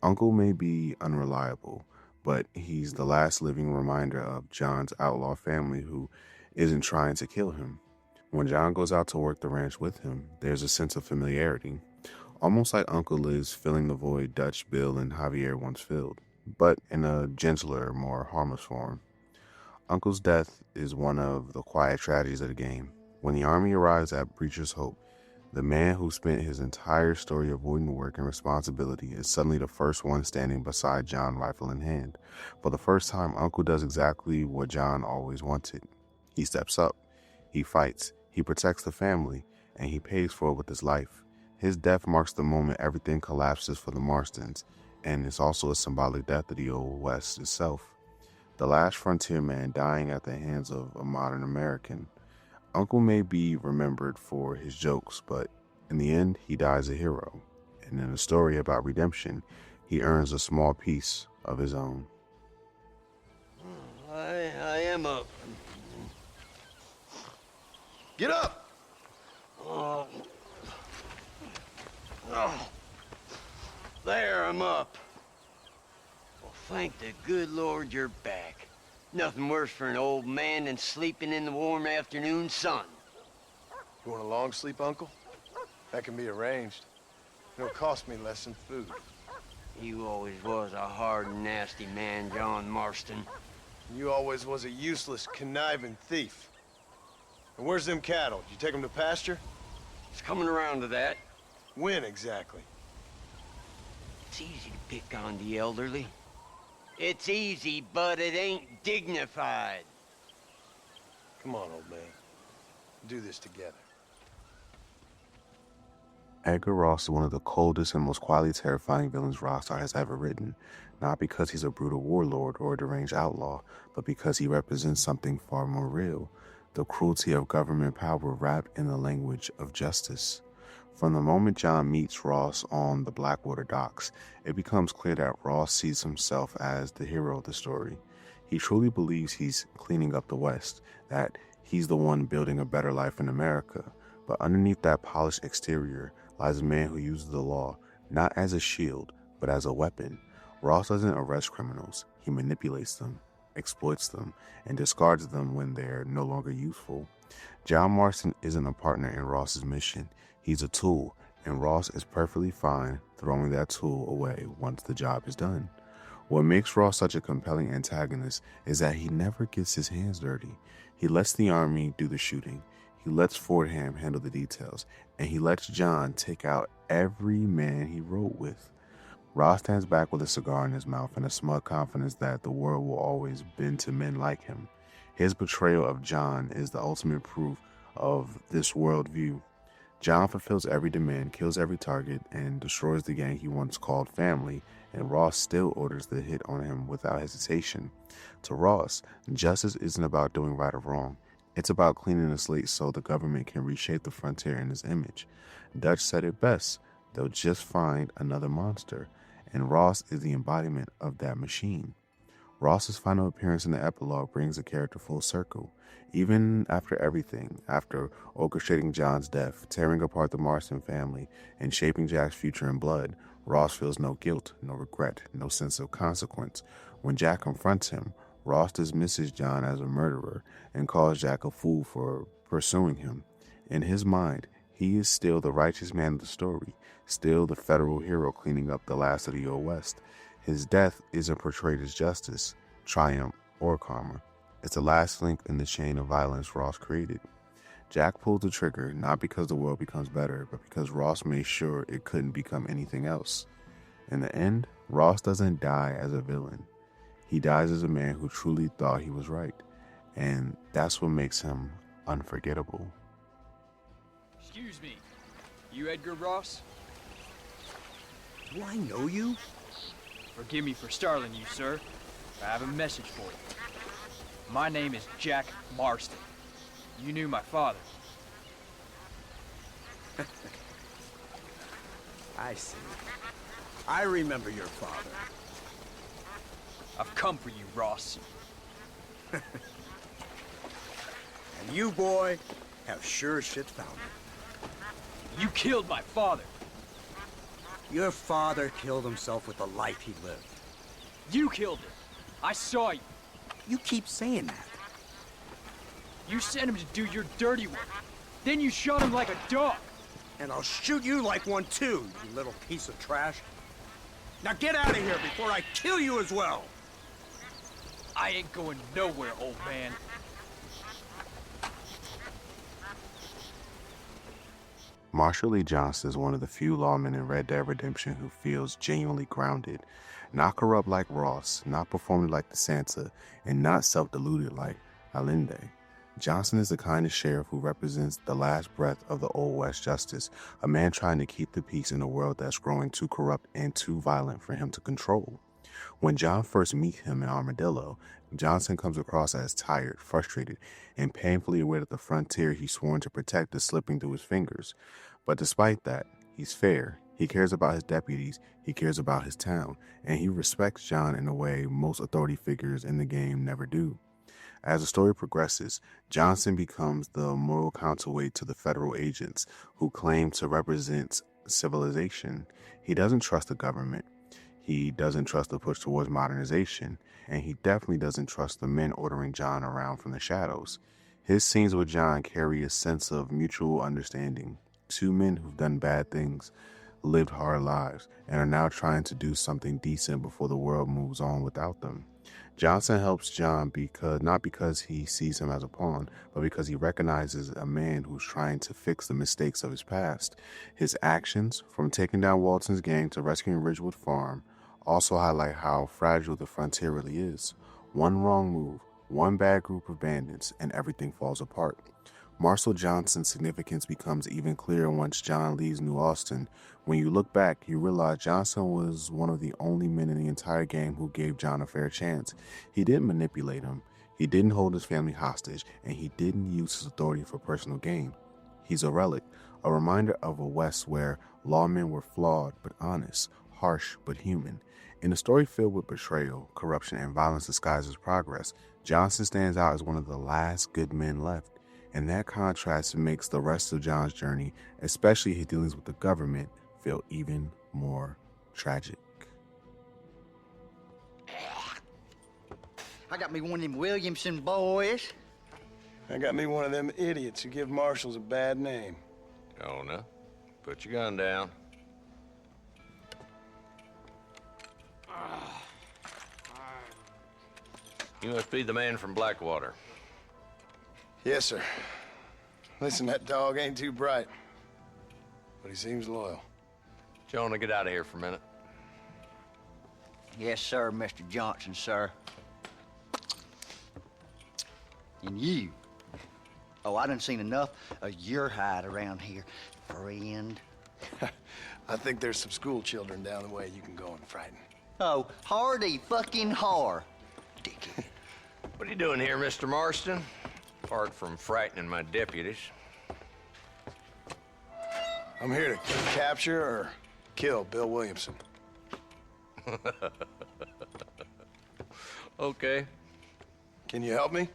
[SPEAKER 1] Uncle may be unreliable, but he's the last living reminder of John's outlaw family who isn't trying to kill him. When John goes out to work the ranch with him, there's a sense of familiarity, almost like Uncle is filling the void Dutch, Bill, and Javier once filled, but in a gentler, more harmless form. Uncle's death is one of the quiet tragedies of the game. When the army arrives at Breacher's Hope, the man who spent his entire story avoiding work and responsibility is suddenly the first one standing beside John, rifle in hand. For the first time, Uncle does exactly what John always wanted. He steps up, he fights, he protects the family, and he pays for it with his life. His death marks the moment everything collapses for the Marstons, and it's also a symbolic death of the Old West itself. The last frontier man dying at the hands of a modern American. Uncle may be remembered for his jokes, but in the end, he dies a hero. And in a story about redemption, he earns a small piece of his own.
[SPEAKER 3] I am up.
[SPEAKER 5] Get up!
[SPEAKER 3] Oh. There, I'm up. Well, thank the good Lord you're back. Nothing worse for an old man than sleeping in the warm afternoon sun.
[SPEAKER 5] You want a long sleep, Uncle? That can be arranged. It'll cost me less than food.
[SPEAKER 3] You always was a hard and nasty man, John Marston.
[SPEAKER 5] You always was a useless, conniving thief. And where's them cattle? Did you take them to pasture?
[SPEAKER 3] It's coming around to that.
[SPEAKER 5] When exactly?
[SPEAKER 3] It's easy to pick on the elderly. It's easy, but it ain't dignified.
[SPEAKER 5] Come on, old man. Do this together.
[SPEAKER 1] Edgar Ross is one of the coldest and most quietly terrifying villains Rockstar has ever written, not because he's a brutal warlord or a deranged outlaw, but because he represents something far more real, the cruelty of government power wrapped in the language of justice. From the moment John meets Ross on the Blackwater docks, it becomes clear that Ross sees himself as the hero of the story. He truly believes he's cleaning up the West, that he's the one building a better life in America. But underneath that polished exterior lies a man who uses the law not as a shield, but as a weapon. Ross doesn't arrest criminals. He manipulates them, exploits them, and discards them when they're no longer useful. John Marston isn't a partner in Ross's mission. He's a tool, and Ross is perfectly fine throwing that tool away once the job is done. What makes Ross such a compelling antagonist is that he never gets his hands dirty. He lets the army do the shooting. He lets Fordham handle the details, and he lets John take out every man he rode with. Ross stands back with a cigar in his mouth and a smug confidence that the world will always bend to men like him. His betrayal of John is the ultimate proof of this worldview. John fulfills every demand, kills every target, and destroys the gang he once called family, and Ross still orders the hit on him without hesitation. To Ross, justice isn't about doing right or wrong. It's about cleaning the slate so the government can reshape the frontier in his image. Dutch said it best, they'll just find another monster, and Ross is the embodiment of that machine. Ross's final appearance in the epilogue brings the character full circle. Even after everything, after orchestrating John's death, tearing apart the Marston family, and shaping Jack's future in blood, Ross feels no guilt, no regret, no sense of consequence. When Jack confronts him, Ross dismisses John as a murderer and calls Jack a fool for pursuing him. In his mind, he is still the righteous man of the story, still the federal hero cleaning up the last of the Old West. His death isn't portrayed as justice, triumph, or karma. It's the last link in the chain of violence Ross created. Jack pulled the trigger not because the world becomes better, but because Ross made sure it couldn't become anything else. In the end, Ross doesn't die as a villain. He dies as a man who truly thought he was right, and that's what makes him unforgettable.
[SPEAKER 9] Excuse me, you Edgar Ross?
[SPEAKER 2] Do I know you?
[SPEAKER 9] Forgive me for startling you, sir. I have a message for you. My name is Jack Marston. You knew my father.
[SPEAKER 2] I see. I remember your father.
[SPEAKER 9] I've come for you, Ross.
[SPEAKER 2] And you, boy, have sure as shit found him.
[SPEAKER 9] You killed my father.
[SPEAKER 2] Your father killed himself with the life he lived.
[SPEAKER 9] You killed him. I saw you.
[SPEAKER 2] You keep saying that.
[SPEAKER 9] You sent him to do your dirty work. Then you shot him like a dog.
[SPEAKER 2] And I'll shoot you like one too, you little piece of trash. Now get out of here before I kill you as well.
[SPEAKER 9] I ain't going nowhere, old man.
[SPEAKER 1] Marshall Lee Johnson is one of the few lawmen in Red Dead Redemption who feels genuinely grounded, not corrupt like Ross, not performing like De Santa, and not self-deluded like Allende. Johnson is the kind of sheriff who represents the last breath of the Old West justice, a man trying to keep the peace in a world that's growing too corrupt and too violent for him to control. When John first meets him in Armadillo, Johnson comes across as tired, frustrated, and painfully aware that the frontier he's sworn to protect is slipping through his fingers. But despite that, he's fair. He cares about his deputies, he cares about his town, and he respects John in a way most authority figures in the game never do. As the story progresses, Johnson becomes the moral counterweight to the federal agents who claim to represent civilization. He doesn't trust the government. He doesn't trust the push towards modernization, and he definitely doesn't trust the men ordering John around from the shadows. His scenes with John carry a sense of mutual understanding. Two men who've done bad things, lived hard lives, and are now trying to do something decent before the world moves on without them. Johnson helps John not because he sees him as a pawn, but because he recognizes a man who's trying to fix the mistakes of his past. His actions, from taking down Walton's gang to rescuing Ridgewood Farm, also highlight how fragile the frontier really is. One wrong move, one bad group of bandits, and everything falls apart. Marshall Johnson's significance becomes even clearer once John leaves New Austin. When you look back, you realize Johnson was one of the only men in the entire game who gave John a fair chance. He didn't manipulate him, he didn't hold his family hostage, and he didn't use his authority for personal gain. He's a relic, a reminder of a West where lawmen were flawed but honest, harsh but human. In a story filled with betrayal, corruption, and violence disguised as progress, Johnson stands out as one of the last good men left. And that contrast makes the rest of John's journey, especially his dealings with the government, feel even more tragic.
[SPEAKER 15] I got me one of them Williamson boys.
[SPEAKER 5] I got me one of them idiots who give marshals a bad name.
[SPEAKER 20] Oh, no. Put your gun down. You must be the man from Blackwater.
[SPEAKER 5] Yes, sir. Listen, that dog ain't too bright, but he seems loyal.
[SPEAKER 20] Jonah, get out of here for a minute.
[SPEAKER 15] Yes, sir, Mr. Johnson, sir. And you. Oh, I done seen enough of your hide around here, friend.
[SPEAKER 5] I think there's some school children down the way you can go and frighten.
[SPEAKER 15] Oh, hardy fucking har.
[SPEAKER 20] What are you doing here, Mr. Marston? Apart from frightening my deputies.
[SPEAKER 5] I'm here to capture or kill Bill Williamson.
[SPEAKER 20] Okay.
[SPEAKER 5] Can you help me?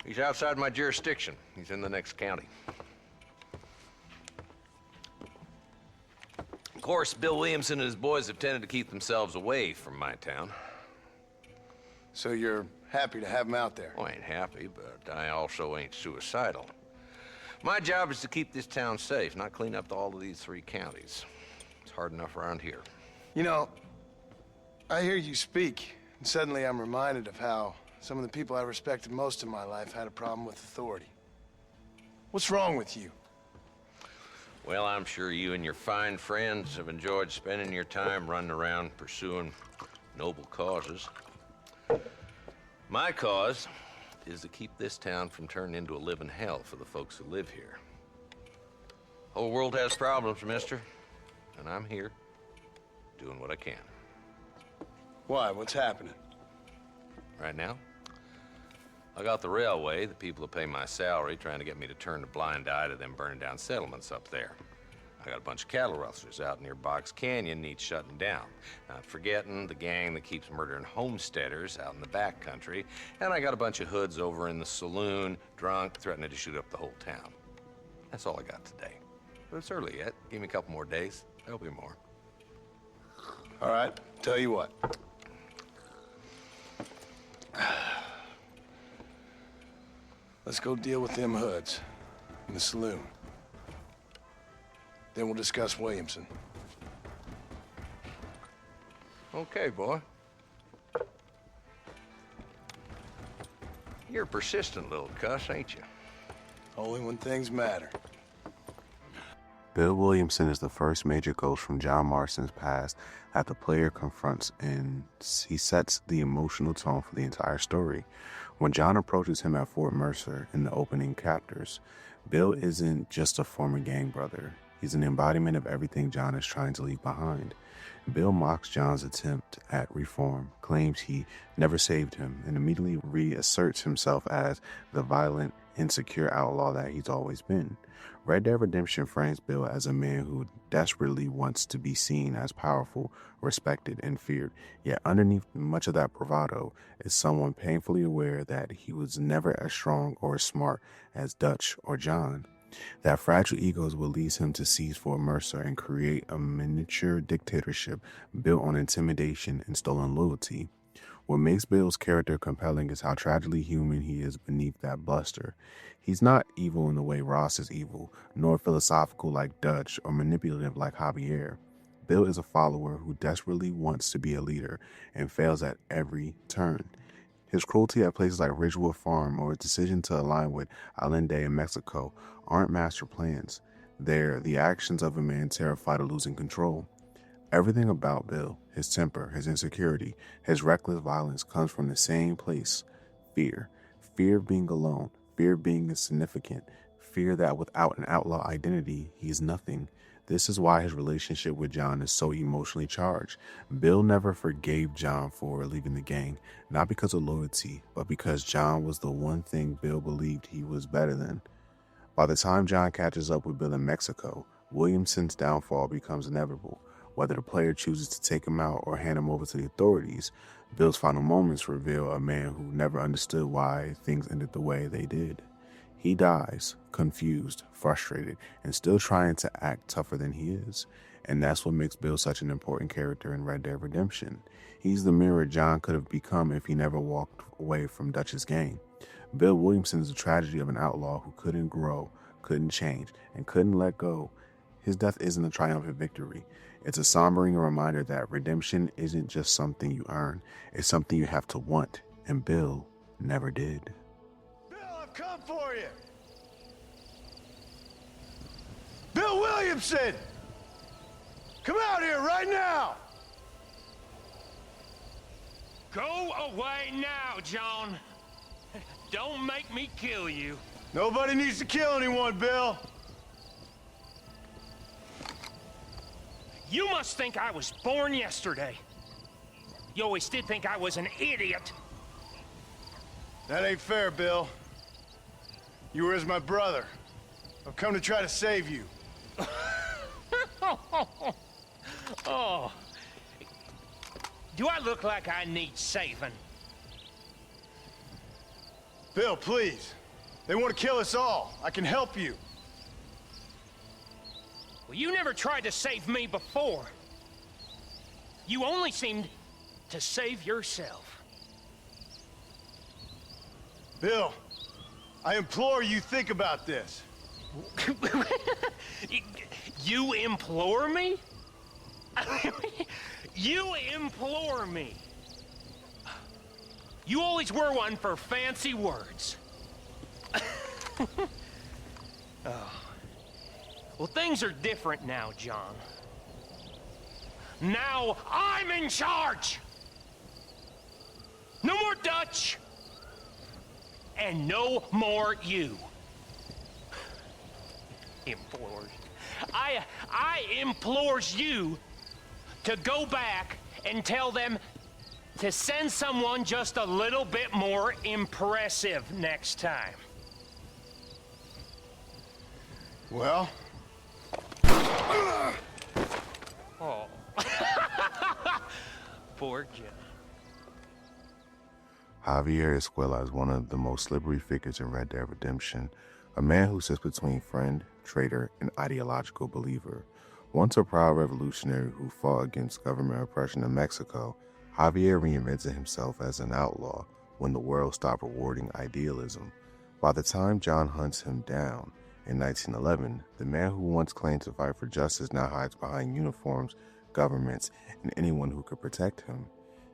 [SPEAKER 20] He's outside my jurisdiction. He's in the next county. Of course, Bill Williamson and his boys have tended to keep themselves away from my town.
[SPEAKER 5] So you're happy to have him out there?
[SPEAKER 20] Well, I ain't happy, but I also ain't suicidal. My job is to keep this town safe, not clean up all of these 3 counties. It's hard enough around here.
[SPEAKER 5] You know, I hear you speak, and suddenly I'm reminded of how some of the people I respected most in my life had a problem with authority. What's wrong with you?
[SPEAKER 20] Well, I'm sure you and your fine friends have enjoyed spending your time running around pursuing noble causes. My cause is to keep this town from turning into a living hell for the folks who live here. Whole world has problems, mister, and I'm here doing what I can.
[SPEAKER 5] Why? What's happening?
[SPEAKER 20] Right now, I got the railway, the people that pay my salary, trying to get me to turn a blind eye to them burning down settlements up there. I got a bunch of cattle rustlers out near Box Canyon needs shutting down. Not forgetting the gang that keeps murdering homesteaders out in the back country. And I got a bunch of hoods over in the saloon, drunk, threatening to shoot up the whole town. That's all I got today. But it's early yet. Give me a couple more days. There'll be more.
[SPEAKER 5] All right, tell you what. Let's go deal with them hoods in the saloon. Then we'll discuss Williamson.
[SPEAKER 20] Okay, boy. You're a persistent little cuss, ain't you?
[SPEAKER 5] Only when things matter.
[SPEAKER 1] Bill Williamson is the first major ghost from John Marston's past that the player confronts, and he sets the emotional tone for the entire story. When John approaches him at Fort Mercer in the opening chapters, Bill isn't just a former gang brother. He's an embodiment of everything John is trying to leave behind. Bill mocks John's attempt at reform, claims he never saved him, and immediately reasserts himself as the violent, insecure outlaw that he's always been. Red Dead Redemption frames Bill as a man who desperately wants to be seen as powerful, respected, and feared, yet underneath much of that bravado is someone painfully aware that he was never as strong or as smart as Dutch or John. That fragile ego is what leads him to seize Fort Mercer and create a miniature dictatorship built on intimidation and stolen loyalty. What makes Bill's character compelling is how tragically human he is beneath that bluster. He's not evil in the way Ross is evil, nor philosophical like Dutch or manipulative like Javier. Bill is a follower who desperately wants to be a leader and fails at every turn. His cruelty at places like Ridgewood Farm or his decision to align with Allende in Mexico aren't master plans. They're the actions of a man terrified of losing control. Everything about Bill, his temper, his insecurity, his reckless violence comes from the same place: fear. Fear of being alone, fear of being insignificant, fear that without an outlaw identity, he is nothing. This is why his relationship with John is so emotionally charged. Bill never forgave John for leaving the gang, not because of loyalty, but because John was the one thing Bill believed he was better than. By the time John catches up with Bill in Mexico, Williamson's downfall becomes inevitable. Whether the player chooses to take him out or hand him over to the authorities, Bill's final moments reveal a man who never understood why things ended the way they did. He dies, confused, frustrated, and still trying to act tougher than he is. And that's what makes Bill such an important character in Red Dead Redemption. He's the mirror John could have become if he never walked away from Dutch's gang. Bill Williamson is the tragedy of an outlaw who couldn't grow, couldn't change, and couldn't let go. His death isn't a triumphant victory. It's a sombering reminder that redemption isn't just something you earn, it's something you have to want, and Bill never did.
[SPEAKER 5] I've come for you! Bill Williamson! Come out here right now!
[SPEAKER 7] Go away now, John. Don't make me kill you.
[SPEAKER 5] Nobody needs to kill anyone, Bill.
[SPEAKER 7] You must think I was born yesterday. You always did think I was an idiot.
[SPEAKER 5] That ain't fair, Bill. You were as my brother. I've come to try to save you.
[SPEAKER 7] Oh. Do I look like I need saving?
[SPEAKER 5] Bill, please. They want to kill us all. I can help you.
[SPEAKER 7] Well, you never tried to save me before. You only seemed to save yourself.
[SPEAKER 5] Bill, I implore you, think about this.
[SPEAKER 7] You implore me? You implore me. You always were one for fancy words. Oh. Well, things are different now, John. Now I'm in charge! No more Dutch! And no more you. Implores. I implores you
[SPEAKER 8] to go back and tell them to send someone just a little bit more impressive next time.
[SPEAKER 5] Well?
[SPEAKER 8] Oh. Poor John.
[SPEAKER 1] Javier Escuela is one of the most slippery figures in Red Dead Redemption, a man who sits between friend, traitor, and ideological believer. Once a proud revolutionary who fought against government oppression in Mexico, Javier reinvented himself as an outlaw when the world stopped rewarding idealism. By the time John hunts him down in 1911, the man who once claimed to fight for justice now hides behind uniforms, governments, and anyone who could protect him.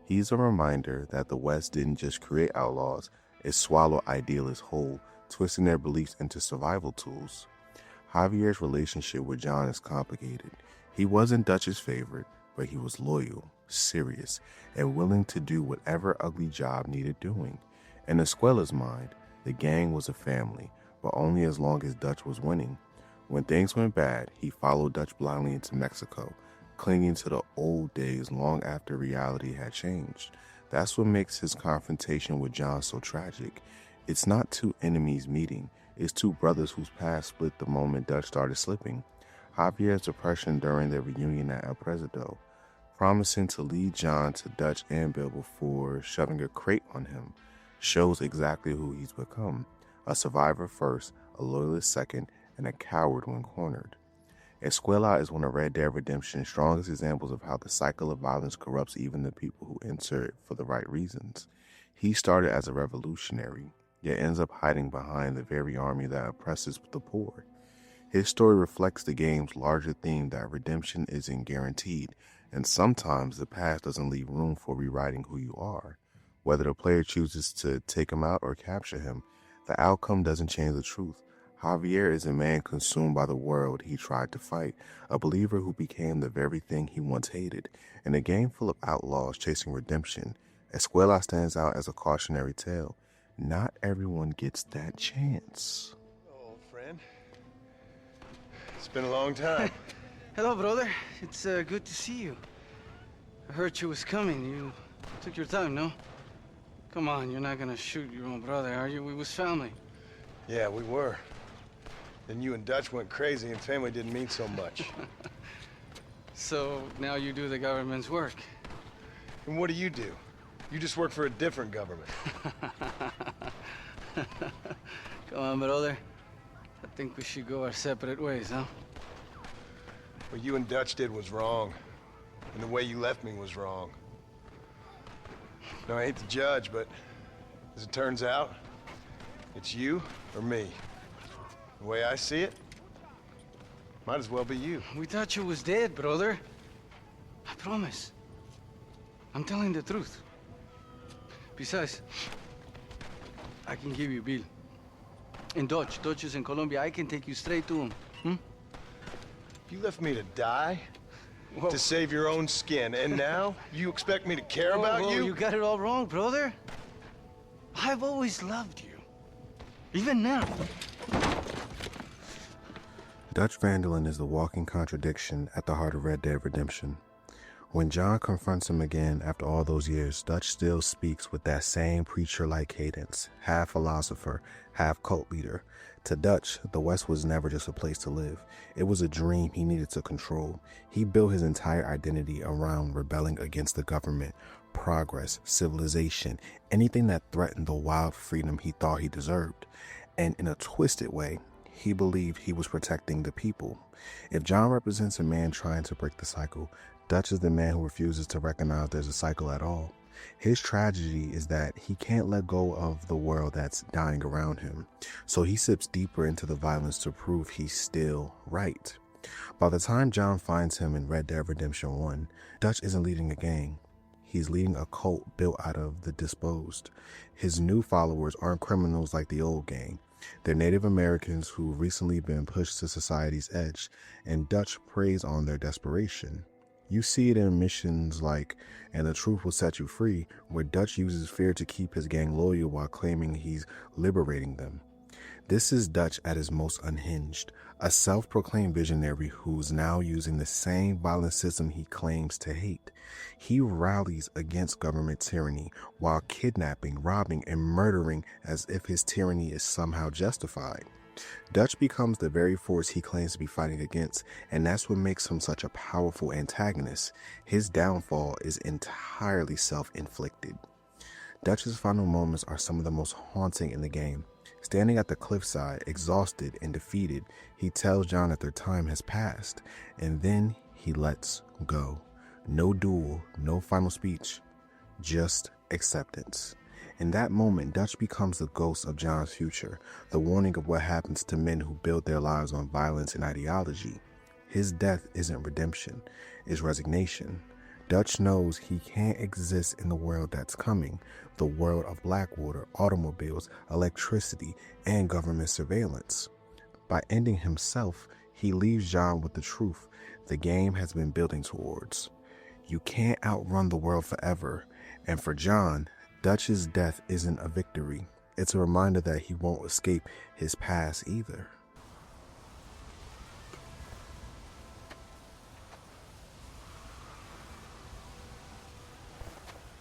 [SPEAKER 1] He's a reminder that the West didn't just create outlaws, it swallowed idealists whole, twisting their beliefs into survival tools. Javier's relationship with John is complicated. He wasn't Dutch's favorite, but he was loyal, serious, and willing to do whatever ugly job needed doing. In Escuela's mind, the gang was a family, but only as long as Dutch was winning. When things went bad, he followed Dutch blindly into Mexico, clinging to the old days long after reality had changed. That's what makes his confrontation with John so tragic. It's not two enemies meeting, it's two brothers whose paths split the moment Dutch started slipping. Javier's depression during their reunion at El Presidio, promising to lead John to Dutch and Bill before shoving a crate on him, shows exactly who he's become. A survivor first, a loyalist second, and a coward when cornered. Escuela is one of Red Dead Redemption's strongest examples of how the cycle of violence corrupts even the people who enter it for the right reasons. He started as a revolutionary, yet ends up hiding behind the very army that oppresses the poor. His story reflects the game's larger theme that redemption isn't guaranteed, and sometimes the past doesn't leave room for rewriting who you are. Whether the player chooses to take him out or capture him, the outcome doesn't change the truth. Javier is a man consumed by the world he tried to fight, a believer who became the very thing he once hated. In a game full of outlaws chasing redemption, Escuela stands out as a cautionary tale. Not everyone gets that chance.
[SPEAKER 5] Old friend. It's been a long time.
[SPEAKER 21] Hello, brother. It's good to see you. I heard you was coming. You took your time, no? Come on, you're not gonna shoot your own brother, are you? We was family.
[SPEAKER 5] Yeah, we were. Then you and Dutch went crazy and family didn't mean so much.
[SPEAKER 21] So now you do the government's work.
[SPEAKER 5] And what do? You just work for a different government.
[SPEAKER 21] Come on, brother. I think we should go our separate ways, huh?
[SPEAKER 5] What you and Dutch did was wrong. And the way you left me was wrong. Now, I hate to judge, but as it turns out, it's you or me. The way I see it, might as well be you.
[SPEAKER 21] We thought you was dead, brother. I promise. I'm telling the truth. Besides, I can give you Bill. And Dutch is in Colombia. I can take you straight to him.
[SPEAKER 5] You left me to die? Whoa. To save your own skin, and now you expect me to care about you?
[SPEAKER 21] You got it all wrong, brother. I've always loved you. Even now.
[SPEAKER 1] Dutch Van der Linde is the walking contradiction at the heart of Red Dead Redemption. When John confronts him again after all those years, Dutch still speaks with that same preacher-like cadence, half philosopher, half cult leader. To Dutch, the West was never just a place to live. It was a dream he needed to control. He built his entire identity around rebelling against the government, progress, civilization, anything that threatened the wild freedom he thought he deserved. And in a twisted way, he believed he was protecting the people. If John represents a man trying to break the cycle, Dutch is the man who refuses to recognize there's a cycle at all. His tragedy is that he can't let go of the world that's dying around him, so he sips deeper into the violence to prove he's still right. By the time John finds him in Red Dead Redemption 1, Dutch isn't leading a gang. He's leading a cult built out of the disposed. His new followers aren't criminals like the old gang. They're Native Americans who've recently been pushed to society's edge, and Dutch preys on their desperation. You see it in missions like "And the Truth Will Set You Free," where Dutch uses fear to keep his gang loyal while claiming he's liberating them. This is Dutch at his most unhinged, a self-proclaimed visionary who's now using the same violent system he claims to hate. He rallies against government tyranny while kidnapping, robbing, and murdering as if his tyranny is somehow justified. Dutch becomes the very force he claims to be fighting against, and that's what makes him such a powerful antagonist. His downfall is entirely self-inflicted. Dutch's final moments are some of the most haunting in the game. Standing at the cliffside, exhausted and defeated, he tells John that their time has passed, and then he lets go. No duel, no final speech, just acceptance. In that moment, Dutch becomes the ghost of John's future, the warning of what happens to men who build their lives on violence and ideology. His death isn't redemption, it's resignation. Dutch knows he can't exist in the world that's coming, the world of Blackwater, automobiles, electricity, and government surveillance. By ending himself, he leaves John with the truth the game has been building towards. You can't outrun the world forever, and for John, Dutch's death isn't a victory. It's a reminder that he won't escape his past either.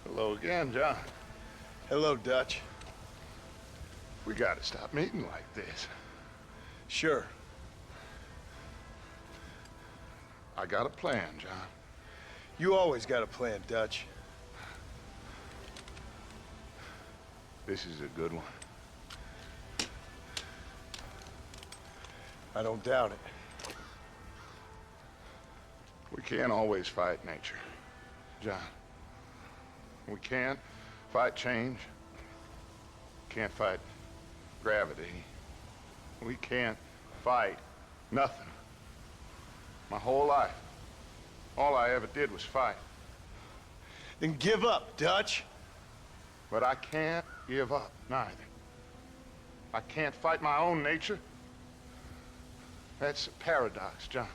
[SPEAKER 22] Hello again, John.
[SPEAKER 5] Hello, Dutch.
[SPEAKER 22] We gotta stop meeting like this.
[SPEAKER 5] Sure.
[SPEAKER 22] I got a plan, John.
[SPEAKER 5] You always got a plan, Dutch.
[SPEAKER 22] This is a good one.
[SPEAKER 5] I don't doubt it.
[SPEAKER 22] We can't always fight nature, John. We can't fight change. Can't fight gravity. We can't fight nothing. My whole life, all I ever did was fight.
[SPEAKER 5] Then give up, Dutch.
[SPEAKER 22] But I can't give up, neither. I can't fight my own nature. That's a paradox, John.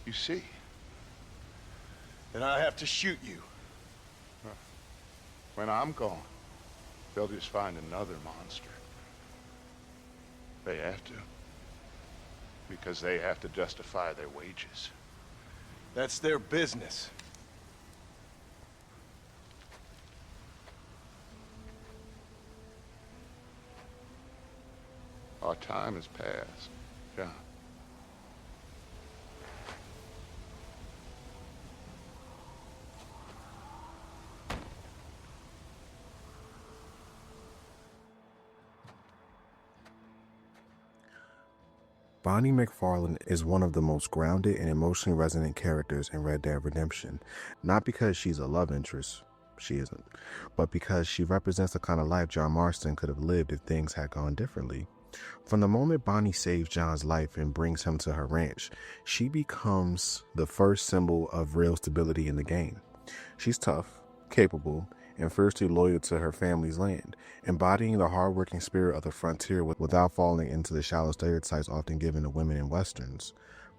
[SPEAKER 22] You see?
[SPEAKER 5] Then I have to shoot you.
[SPEAKER 22] When I'm gone, they'll just find another monster. They have to. Because they have to justify their wages.
[SPEAKER 5] That's their business.
[SPEAKER 22] Our time has passed, John.
[SPEAKER 1] Bonnie McFarlane is one of the most grounded and emotionally resonant characters in Red Dead Redemption, not because she's a love interest, she isn't, but because she represents the kind of life John Marston could have lived if things had gone differently. From the moment Bonnie saves John's life and brings him to her ranch, she becomes the first symbol of real stability in the game. She's tough, capable, and fiercely loyal to her family's land, embodying the hard-working spirit of the frontier without falling into the shallow stereotypes often given to women in westerns.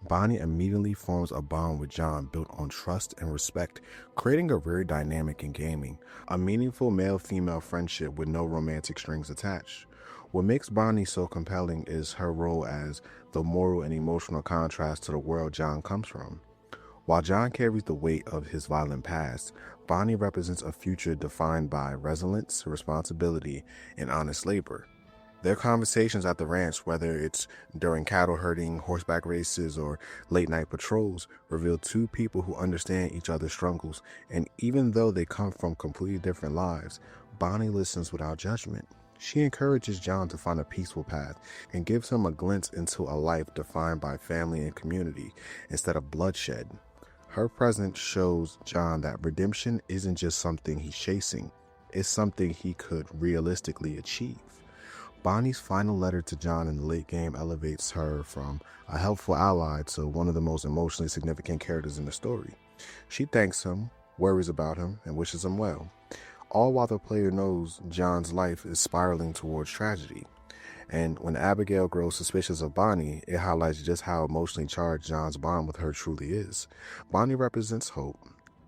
[SPEAKER 1] Bonnie immediately forms a bond with John built on trust and respect, creating a rare dynamic in gaming, a meaningful male-female friendship with no romantic strings attached. What makes Bonnie so compelling is her role as the moral and emotional contrast to the world John comes from. While John carries the weight of his violent past, Bonnie represents a future defined by resilience, responsibility, and honest labor. Their conversations at the ranch, whether it's during cattle herding, horseback races, or late-night patrols, reveal two people who understand each other's struggles, and even though they come from completely different lives, Bonnie listens without judgment. She encourages John to find a peaceful path and gives him a glimpse into a life defined by family and community instead of bloodshed. Her presence shows John that redemption isn't just something he's chasing, it's something he could realistically achieve. Bonnie's final letter to John in the late game elevates her from a helpful ally to one of the most emotionally significant characters in the story. She thanks him, worries about him, and wishes him well, all while the player knows John's life is spiraling towards tragedy. And when Abigail grows suspicious of Bonnie, it highlights just how emotionally charged John's bond with her truly is. Bonnie represents hope,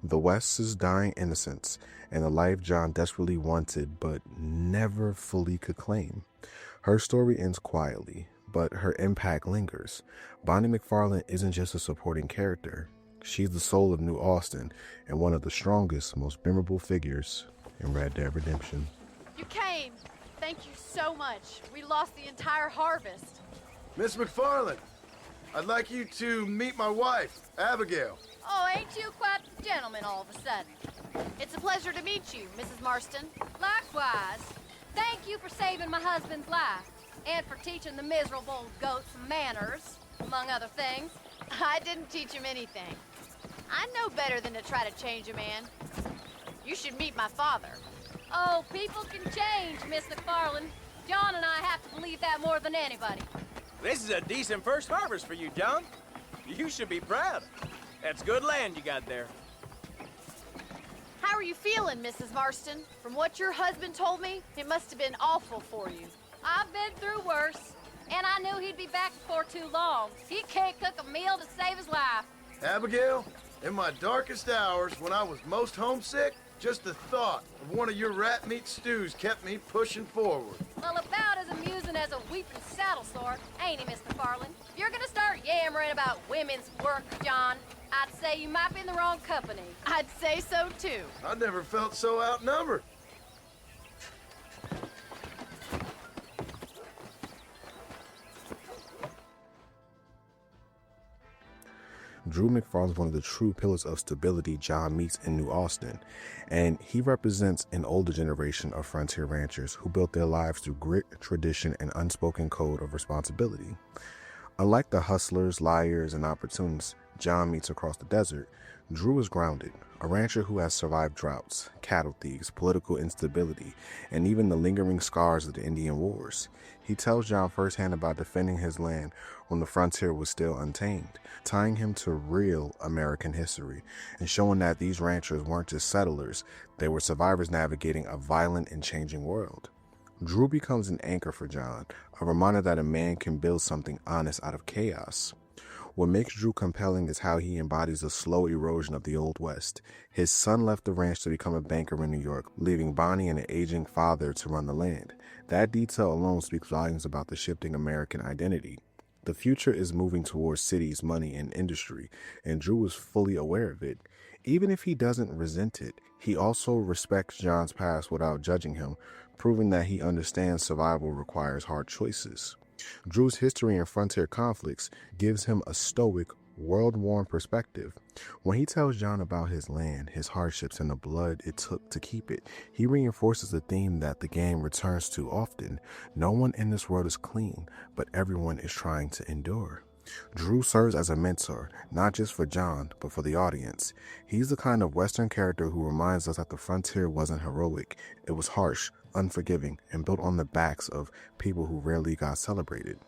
[SPEAKER 1] the West's dying innocence, and the life John desperately wanted but never fully could claim. Her story ends quietly, but her impact lingers. Bonnie McFarlane isn't just a supporting character. She's the soul of New Austin and one of the strongest, most memorable figures in Red Dead Redemption.
[SPEAKER 13] You came. Thank you so much. We lost the entire harvest.
[SPEAKER 5] Miss McFarlane, I'd like you to meet my wife, Abigail.
[SPEAKER 13] Oh, ain't you quite the gentleman all of a sudden? It's a pleasure to meet you, Mrs. Marston. Likewise. Thank you for saving my husband's life and for teaching the miserable goat some manners, among other things. I didn't teach him anything. I know better than to try to change a man. You should meet my father. Oh, people can change, Miss McFarlane. John and I have to believe that more than anybody.
[SPEAKER 18] This is a decent first harvest for you, John. You should be proud. That's good land you got there.
[SPEAKER 13] How are you feeling, Mrs. Marston? From what your husband told me, it must have been awful for you. I've been through worse, and I knew he'd be back before too long. He can't cook a meal to save his life.
[SPEAKER 5] Abigail, in my darkest hours, when I was most homesick, just the thought of one of your rat meat stews kept me pushing forward.
[SPEAKER 13] Well, about as amusing as a weeping saddle sore, ain't he, Miss McFarlane? If you're gonna start yammering about women's work, John, I'd say you might be in the wrong company. I'd say so, too.
[SPEAKER 5] I never felt so outnumbered.
[SPEAKER 1] Drew McFarlane is one of the true pillars of stability John meets in New Austin, and he represents an older generation of frontier ranchers who built their lives through grit, tradition, and unspoken code of responsibility. Unlike the hustlers, liars, and opportunists John meets across the desert, Drew is grounded, a rancher who has survived droughts, cattle thieves, political instability, and even the lingering scars of the Indian Wars. He tells John firsthand about defending his land when the frontier was still untamed, tying him to real American history, and showing that these ranchers weren't just settlers, they were survivors navigating a violent and changing world. Drew becomes an anchor for John, a reminder that a man can build something honest out of chaos. What makes Drew compelling is how he embodies the slow erosion of the Old West. His son left the ranch to become a banker in New York, leaving Bonnie and an aging father to run the land. That detail alone speaks volumes about the shifting American identity. The future is moving towards cities, money, and industry, and Drew is fully aware of it. Even if he doesn't resent it, he also respects John's past without judging him, proving that he understands survival requires hard choices. Drew's history and frontier conflicts gives him a stoic, world-worn perspective. When he tells John about his land, his hardships, and the blood it took to keep it, he reinforces the theme that the game returns to often. No one in this world is clean, but everyone is trying to endure. Drew serves as a mentor, not just for John, but for the audience. He's the kind of Western character who reminds us that the frontier wasn't heroic. It was harsh, unforgiving, and built on the backs of people who rarely got celebrated.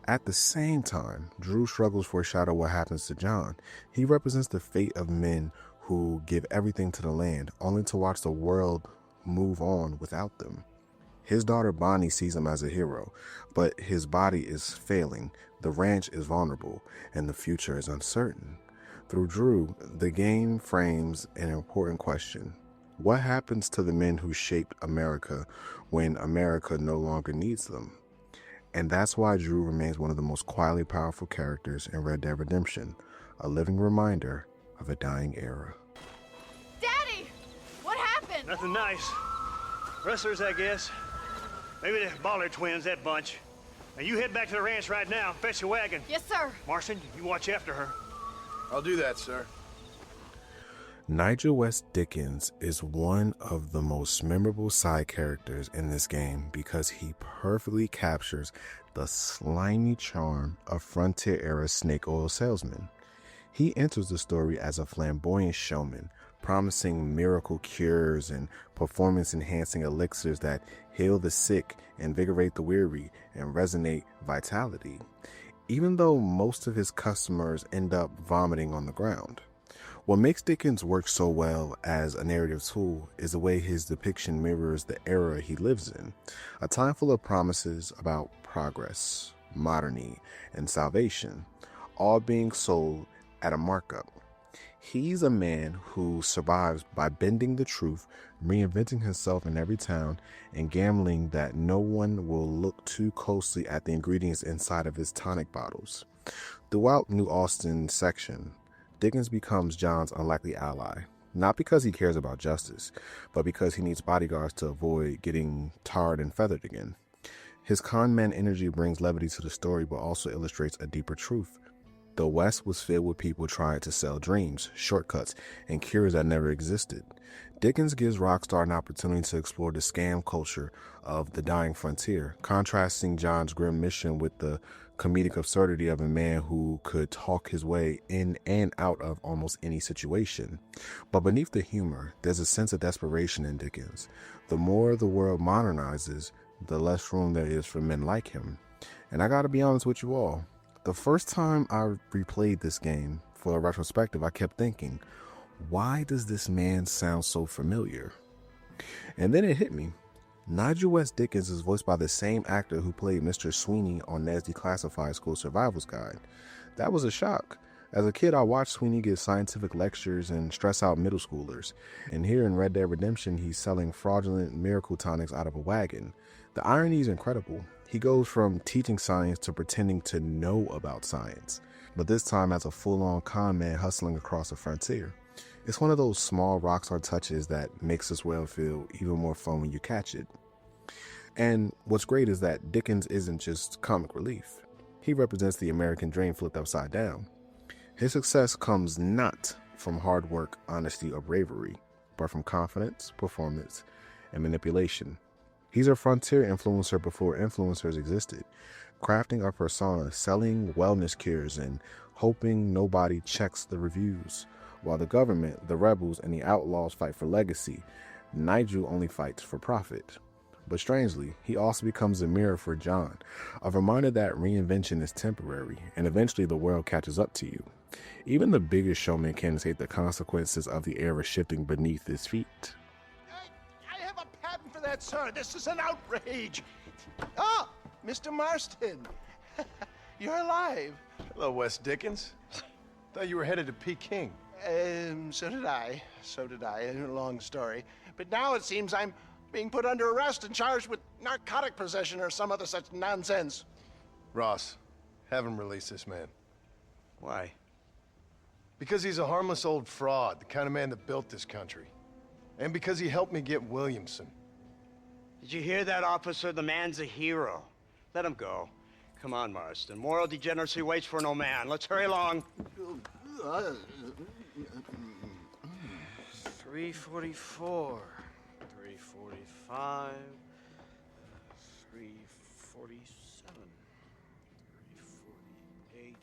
[SPEAKER 1] At the same time, Drew struggles foreshadow what happens to John. He represents the fate of men who give everything to the land, only to watch the world move on without them. His daughter Bonnie sees him as a hero, but his body is failing, the ranch is vulnerable, and the future is uncertain. Through Drew, the game frames an important question. What happens to the men who shaped America when America no longer needs them? And that's why Drew remains one of the most quietly powerful characters in Red Dead Redemption, a living reminder of a dying era.
[SPEAKER 13] Daddy! What happened?
[SPEAKER 19] Nothing nice. Rustlers, I guess. Maybe the Baller twins, that bunch. Now you head back to the ranch right now, fetch a wagon.
[SPEAKER 13] Yes, sir.
[SPEAKER 19] Marston, you watch after her.
[SPEAKER 5] I'll do that, sir.
[SPEAKER 1] Nigel West Dickens is one of the most memorable side characters in this game because he perfectly captures the slimy charm of frontier-era snake oil salesman. He enters the story as a flamboyant showman, promising miracle cures and performance-enhancing elixirs that heal the sick, invigorate the weary, and resonate vitality, even though most of his customers end up vomiting on the ground. What makes Dickens work so well as a narrative tool is the way his depiction mirrors the era he lives in, a time full of promises about progress, modernity, and salvation, all being sold at a markup. He's a man who survives by bending the truth, reinventing himself in every town, and gambling that no one will look too closely at the ingredients inside of his tonic bottles. Throughout New Austin's section, Dickens becomes John's unlikely ally, not because he cares about justice, but because he needs bodyguards to avoid getting tarred and feathered again. His con man energy brings levity to the story, but also illustrates a deeper truth. The West was filled with people trying to sell dreams, shortcuts, and cures that never existed. Dickens gives Rockstar an opportunity to explore the scam culture of the dying frontier, contrasting John's grim mission with the comedic absurdity of a man who could talk his way in and out of almost any situation. But beneath the humor, there's a sense of desperation in Dickens. The more the world modernizes, the less room there is for men like him. And I gotta be honest with you all, the first time I replayed this game for a retrospective, I kept thinking, why does this man sound so familiar? And then it hit me. Nigel West Dickens is voiced by the same actor who played Mr. Sweeney on Ned's Declassified School Survival's Guide. That was a shock. As a kid, I watched Sweeney give scientific lectures and stress out middle schoolers. And here in Red Dead Redemption, he's selling fraudulent miracle tonics out of a wagon. The irony is incredible. He goes from teaching science to pretending to know about science, but this time as a full-on con man hustling across the frontier. It's one of those small Rockstar touches that makes this world feel even more fun when you catch it. And what's great is that Dickens isn't just comic relief. He represents the American dream flipped upside down. His success comes not from hard work, honesty, or bravery, but from confidence, performance, and manipulation. He's a frontier influencer before influencers existed, crafting a persona, selling wellness cures, and hoping nobody checks the reviews. While the government, the rebels, and the outlaws fight for legacy, Nigel only fights for profit. But strangely, he also becomes a mirror for John, a reminder that reinvention is temporary, and eventually the world catches up to you. Even the biggest showman can escape the consequences of the era shifting beneath his feet.
[SPEAKER 5] I have a patent for that, sir. This is an outrage. Ah, Mr. Marston. You're alive.
[SPEAKER 6] Hello, West Dickens. Thought you were headed to Peking.
[SPEAKER 5] So did I. Long story. But now it seems I'm being put under arrest and charged with narcotic possession or some other such nonsense.
[SPEAKER 6] Ross, have him release this man.
[SPEAKER 16] Why?
[SPEAKER 6] Because he's a harmless old fraud, the kind of man that built this country. And because he helped me get Williamson.
[SPEAKER 16] Did you hear that, officer? The man's a hero. Let him go. Come on, Marston. Moral degeneracy waits for no man. Let's hurry along.
[SPEAKER 14] 344, 345, 347, 348.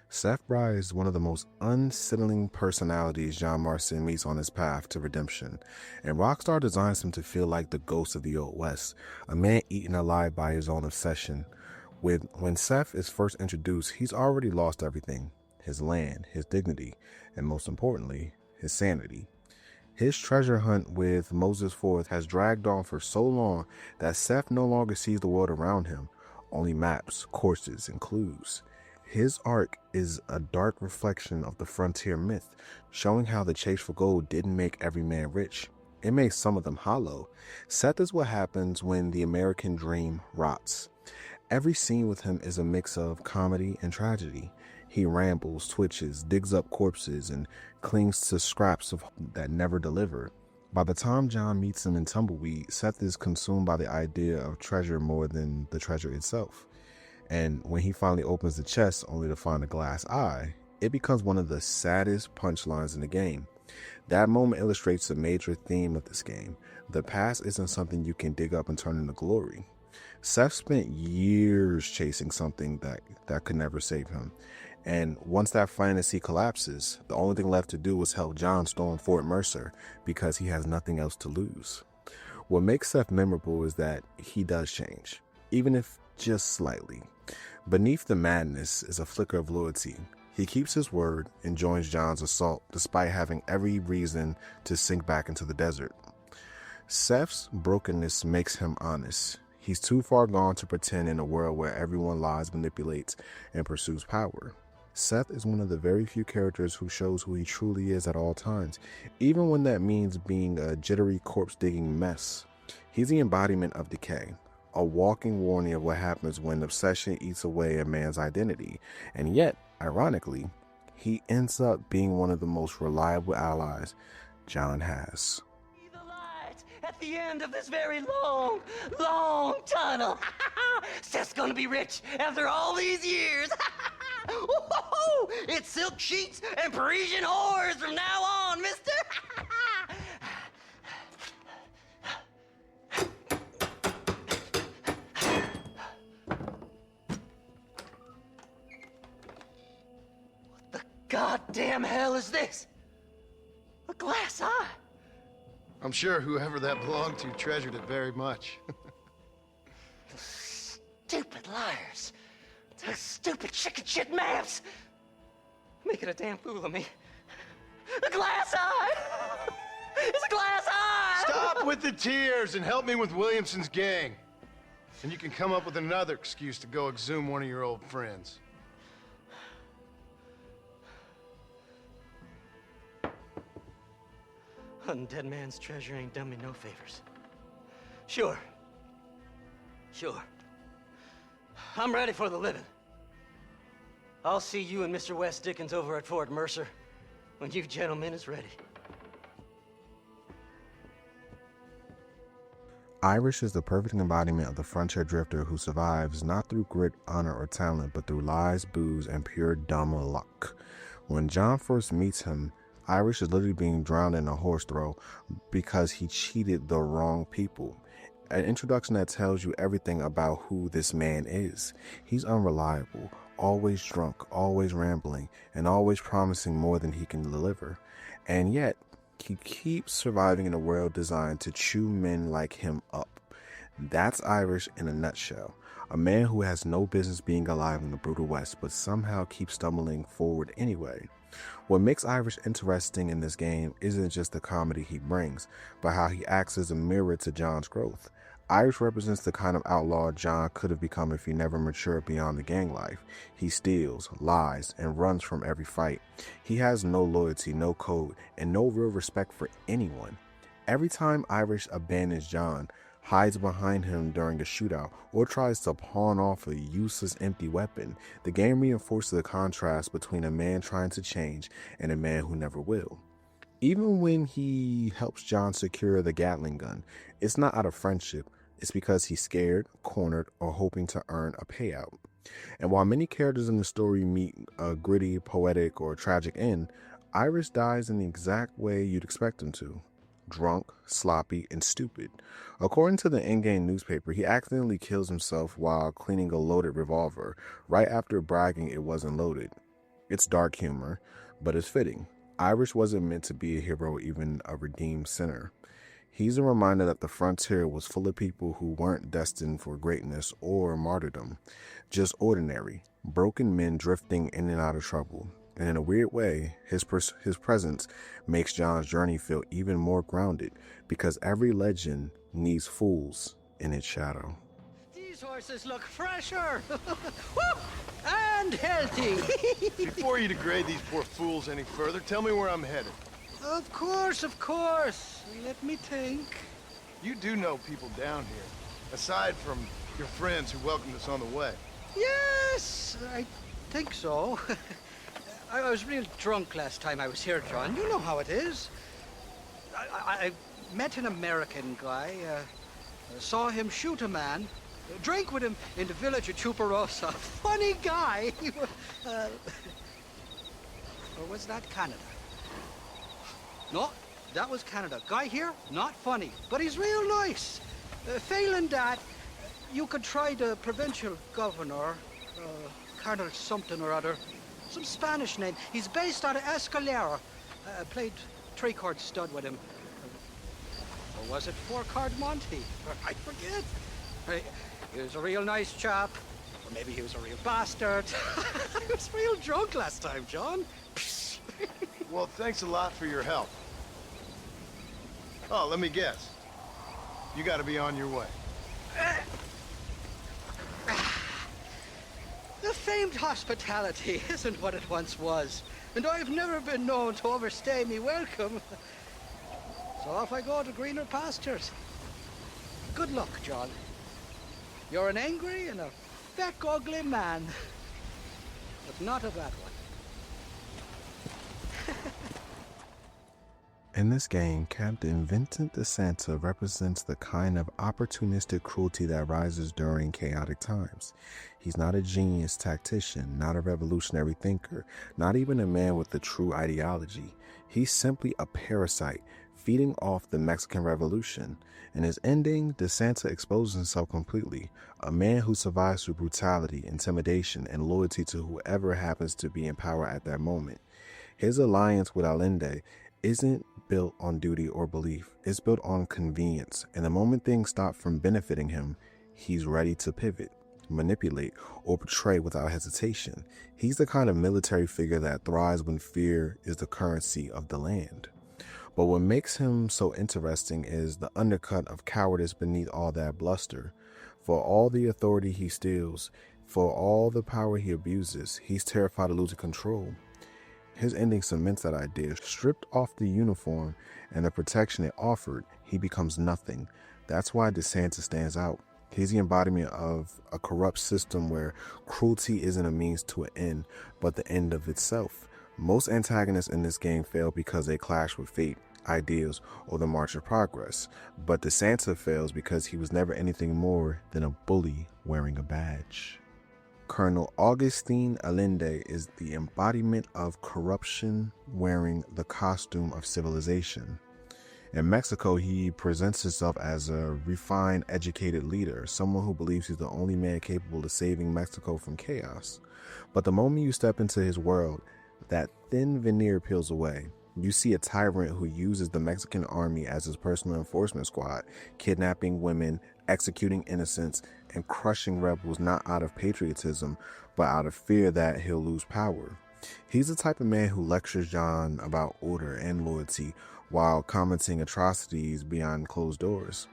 [SPEAKER 1] Seth Bry is one of the most unsettling personalities John Marston meets on his path to redemption, and Rockstar designs him to feel like the ghost of the Old West, a man eaten alive by his own obsession. When Seth is first introduced, he's already lost everything: his land, his dignity, and most importantly, his sanity. His treasure hunt with Moses Forth has dragged on for so long that Seth no longer sees the world around him, only maps, courses, and clues. His arc is a dark reflection of the frontier myth, showing how the chase for gold didn't make every man rich. It made some of them hollow. Seth is what happens when the American dream rots. Every scene with him is a mix of comedy and tragedy. He rambles, twitches, digs up corpses, and clings to scraps that never deliver. By the time John meets him in Tumbleweed, Seth is consumed by the idea of treasure more than the treasure itself. And when he finally opens the chest only to find a glass eye, it becomes one of the saddest punchlines in the game. That moment illustrates a major theme of this game. The past isn't something you can dig up and turn into glory. Seth spent years chasing something that could never save him. And once that fantasy collapses, the only thing left to do is help John storm Fort Mercer because he has nothing else to lose. What makes Seth memorable is that he does change, even if just slightly. Beneath the madness is a flicker of loyalty. He keeps his word and joins John's assault despite having every reason to sink back into the desert. Seth's brokenness makes him honest. He's too far gone to pretend in a world where everyone lies, manipulates, and pursues power. Seth is one of the very few characters who shows who he truly is at all times, even when that means being a jittery corpse-digging mess. He's the embodiment of decay, a walking warning of what happens when obsession eats away a man's identity, and yet, ironically, he ends up being one of the most reliable allies John has.
[SPEAKER 3] At the end of this very long, long tunnel. Seth's gonna be rich after all these years. It's silk sheets and Parisian whores from now on, mister. What the goddamn hell is this? A glass eye?
[SPEAKER 6] I'm sure whoever that belonged to treasured it very much.
[SPEAKER 3] Stupid liars. Those stupid chicken shit maps. Making a damn fool of me. A glass eye! It's a glass eye!
[SPEAKER 6] Stop with the tears and help me with Williamson's gang. And you can come up with another excuse to go exhume one of your old friends.
[SPEAKER 3] Hunting dead man's treasure ain't done me no favors. Sure. I'm ready for the living. I'll see you and Mr. West Dickens over at Fort Mercer when you gentlemen is ready.
[SPEAKER 1] Irish is the perfect embodiment of the frontier drifter who survives not through grit, honor, or talent, but through lies, booze, and pure dumb luck. When John first meets him, Irish is literally being drowned in a horse throw because he cheated the wrong people. An introduction that tells you everything about who this man is. He's unreliable, always drunk, always rambling, and always promising more than he can deliver. And yet, he keeps surviving in a world designed to chew men like him up. That's Irish in a nutshell. A man who has no business being alive in the brutal West, but somehow keeps stumbling forward anyway. What makes Irish interesting in this game isn't just the comedy he brings, but how he acts as a mirror to John's growth. Irish represents the kind of outlaw John could have become if he never matured beyond the gang life. He steals, lies, and runs from every fight. He has no loyalty, no code, and no real respect for anyone. Every time Irish abandons John, hides behind him during a shootout, or tries to pawn off a useless empty weapon, the game reinforces the contrast between a man trying to change and a man who never will. Even when he helps John secure the Gatling gun, it's not out of friendship, it's because he's scared, cornered, or hoping to earn a payout. And while many characters in the story meet a gritty, poetic, or tragic end, Irish dies in the exact way you'd expect him to. Drunk, sloppy, and stupid. According to the in-game newspaper, he accidentally kills himself while cleaning a loaded revolver, right after bragging it wasn't loaded. It's dark humor, but it's fitting. Irish wasn't meant to be a hero, even a redeemed sinner. He's a reminder that the frontier was full of people who weren't destined for greatness or martyrdom, just ordinary, broken men drifting in and out of trouble. And in a weird way, his presence makes John's journey feel even more grounded, because every legend needs fools in its shadow.
[SPEAKER 15] These horses look fresher and healthy.
[SPEAKER 6] Before you degrade these poor fools any further, tell me where I'm headed.
[SPEAKER 15] Of course. Let me think.
[SPEAKER 6] You do know people down here, aside from your friends who welcomed us on the way.
[SPEAKER 15] Yes, I think so. I was real drunk last time I was here, John. You know how it is. I met an American guy, saw him shoot a man, drank with him in the village of Chuparosa. Funny guy. Or was that Canada? No, that was Canada. Guy here, not funny, but he's real nice. Failing that, you could try the provincial governor, Colonel something or other. Some Spanish name. He's based out of Escalera. Played three-card stud with him. Or was it four-card Monty? I forget. He was a real nice chap. Or maybe he was a real bastard. I was real drunk last time, John.
[SPEAKER 6] Well, thanks a lot for your help. Oh, let me guess. You gotta be on your way.
[SPEAKER 4] The famed hospitality isn't what it once was, and I've never been known to overstay me welcome. So off I go to greener pastures. Good luck, John. You're an angry and a feck ugly man, but not a bad one.
[SPEAKER 1] In this game, Captain Vicente de Santa represents the kind of opportunistic cruelty that rises during chaotic times. He's not a genius tactician, not a revolutionary thinker, not even a man with a true ideology. He's simply a parasite, feeding off the Mexican Revolution. In his ending, De Santa exposes himself completely, a man who survives through brutality, intimidation, and loyalty to whoever happens to be in power at that moment. His alliance with Allende isn't built on duty or belief. It's built on convenience, and the moment things stop from benefiting him, he's ready to pivot, manipulate, or betray without hesitation. He's the kind of military figure that thrives when fear is the currency of the land. But what makes him so interesting is the undercut of cowardice beneath all that bluster. For all the authority he steals, for all the power he abuses, he's terrified of losing control. His ending cements that idea. Stripped off the uniform and the protection it offered, he becomes nothing. That's why De Santa stands out. He's the embodiment of a corrupt system where cruelty isn't a means to an end, but the end of itself. Most antagonists in this game fail because they clash with fate, ideals, or the march of progress. But De Santa fails because he was never anything more than a bully wearing a badge. Colonel Agustin Allende is the embodiment of corruption wearing the costume of civilization. In Mexico, he presents himself as a refined, educated leader, someone who believes he's the only man capable of saving Mexico from chaos. But the moment you step into his world, that thin veneer peels away. You see a tyrant who uses the Mexican army as his personal enforcement squad, kidnapping women, executing innocents, and crushing rebels not out of patriotism, but out of fear that he'll lose power. He's the type of man who lectures John about order and loyalty while commenting atrocities beyond closed doors.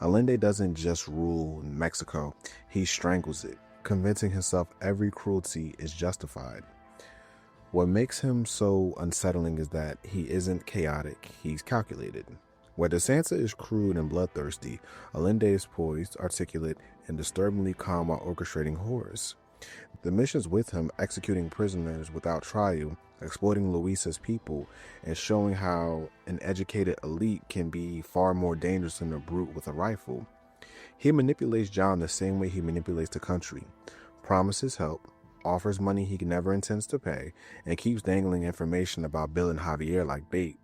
[SPEAKER 1] Allende doesn't just rule Mexico, he strangles it, convincing himself every cruelty is justified. What makes him so unsettling is that he isn't chaotic, he's calculated. Where De Santa is crude and bloodthirsty, Allende is poised, articulate, and disturbingly calm while orchestrating horrors. The missions with him, executing prisoners without trial, exploiting Luisa's people, and showing how an educated elite can be far more dangerous than a brute with a rifle. He manipulates John the same way he manipulates the country, promises help, offers money he never intends to pay, and keeps dangling information about Bill and Javier like bait.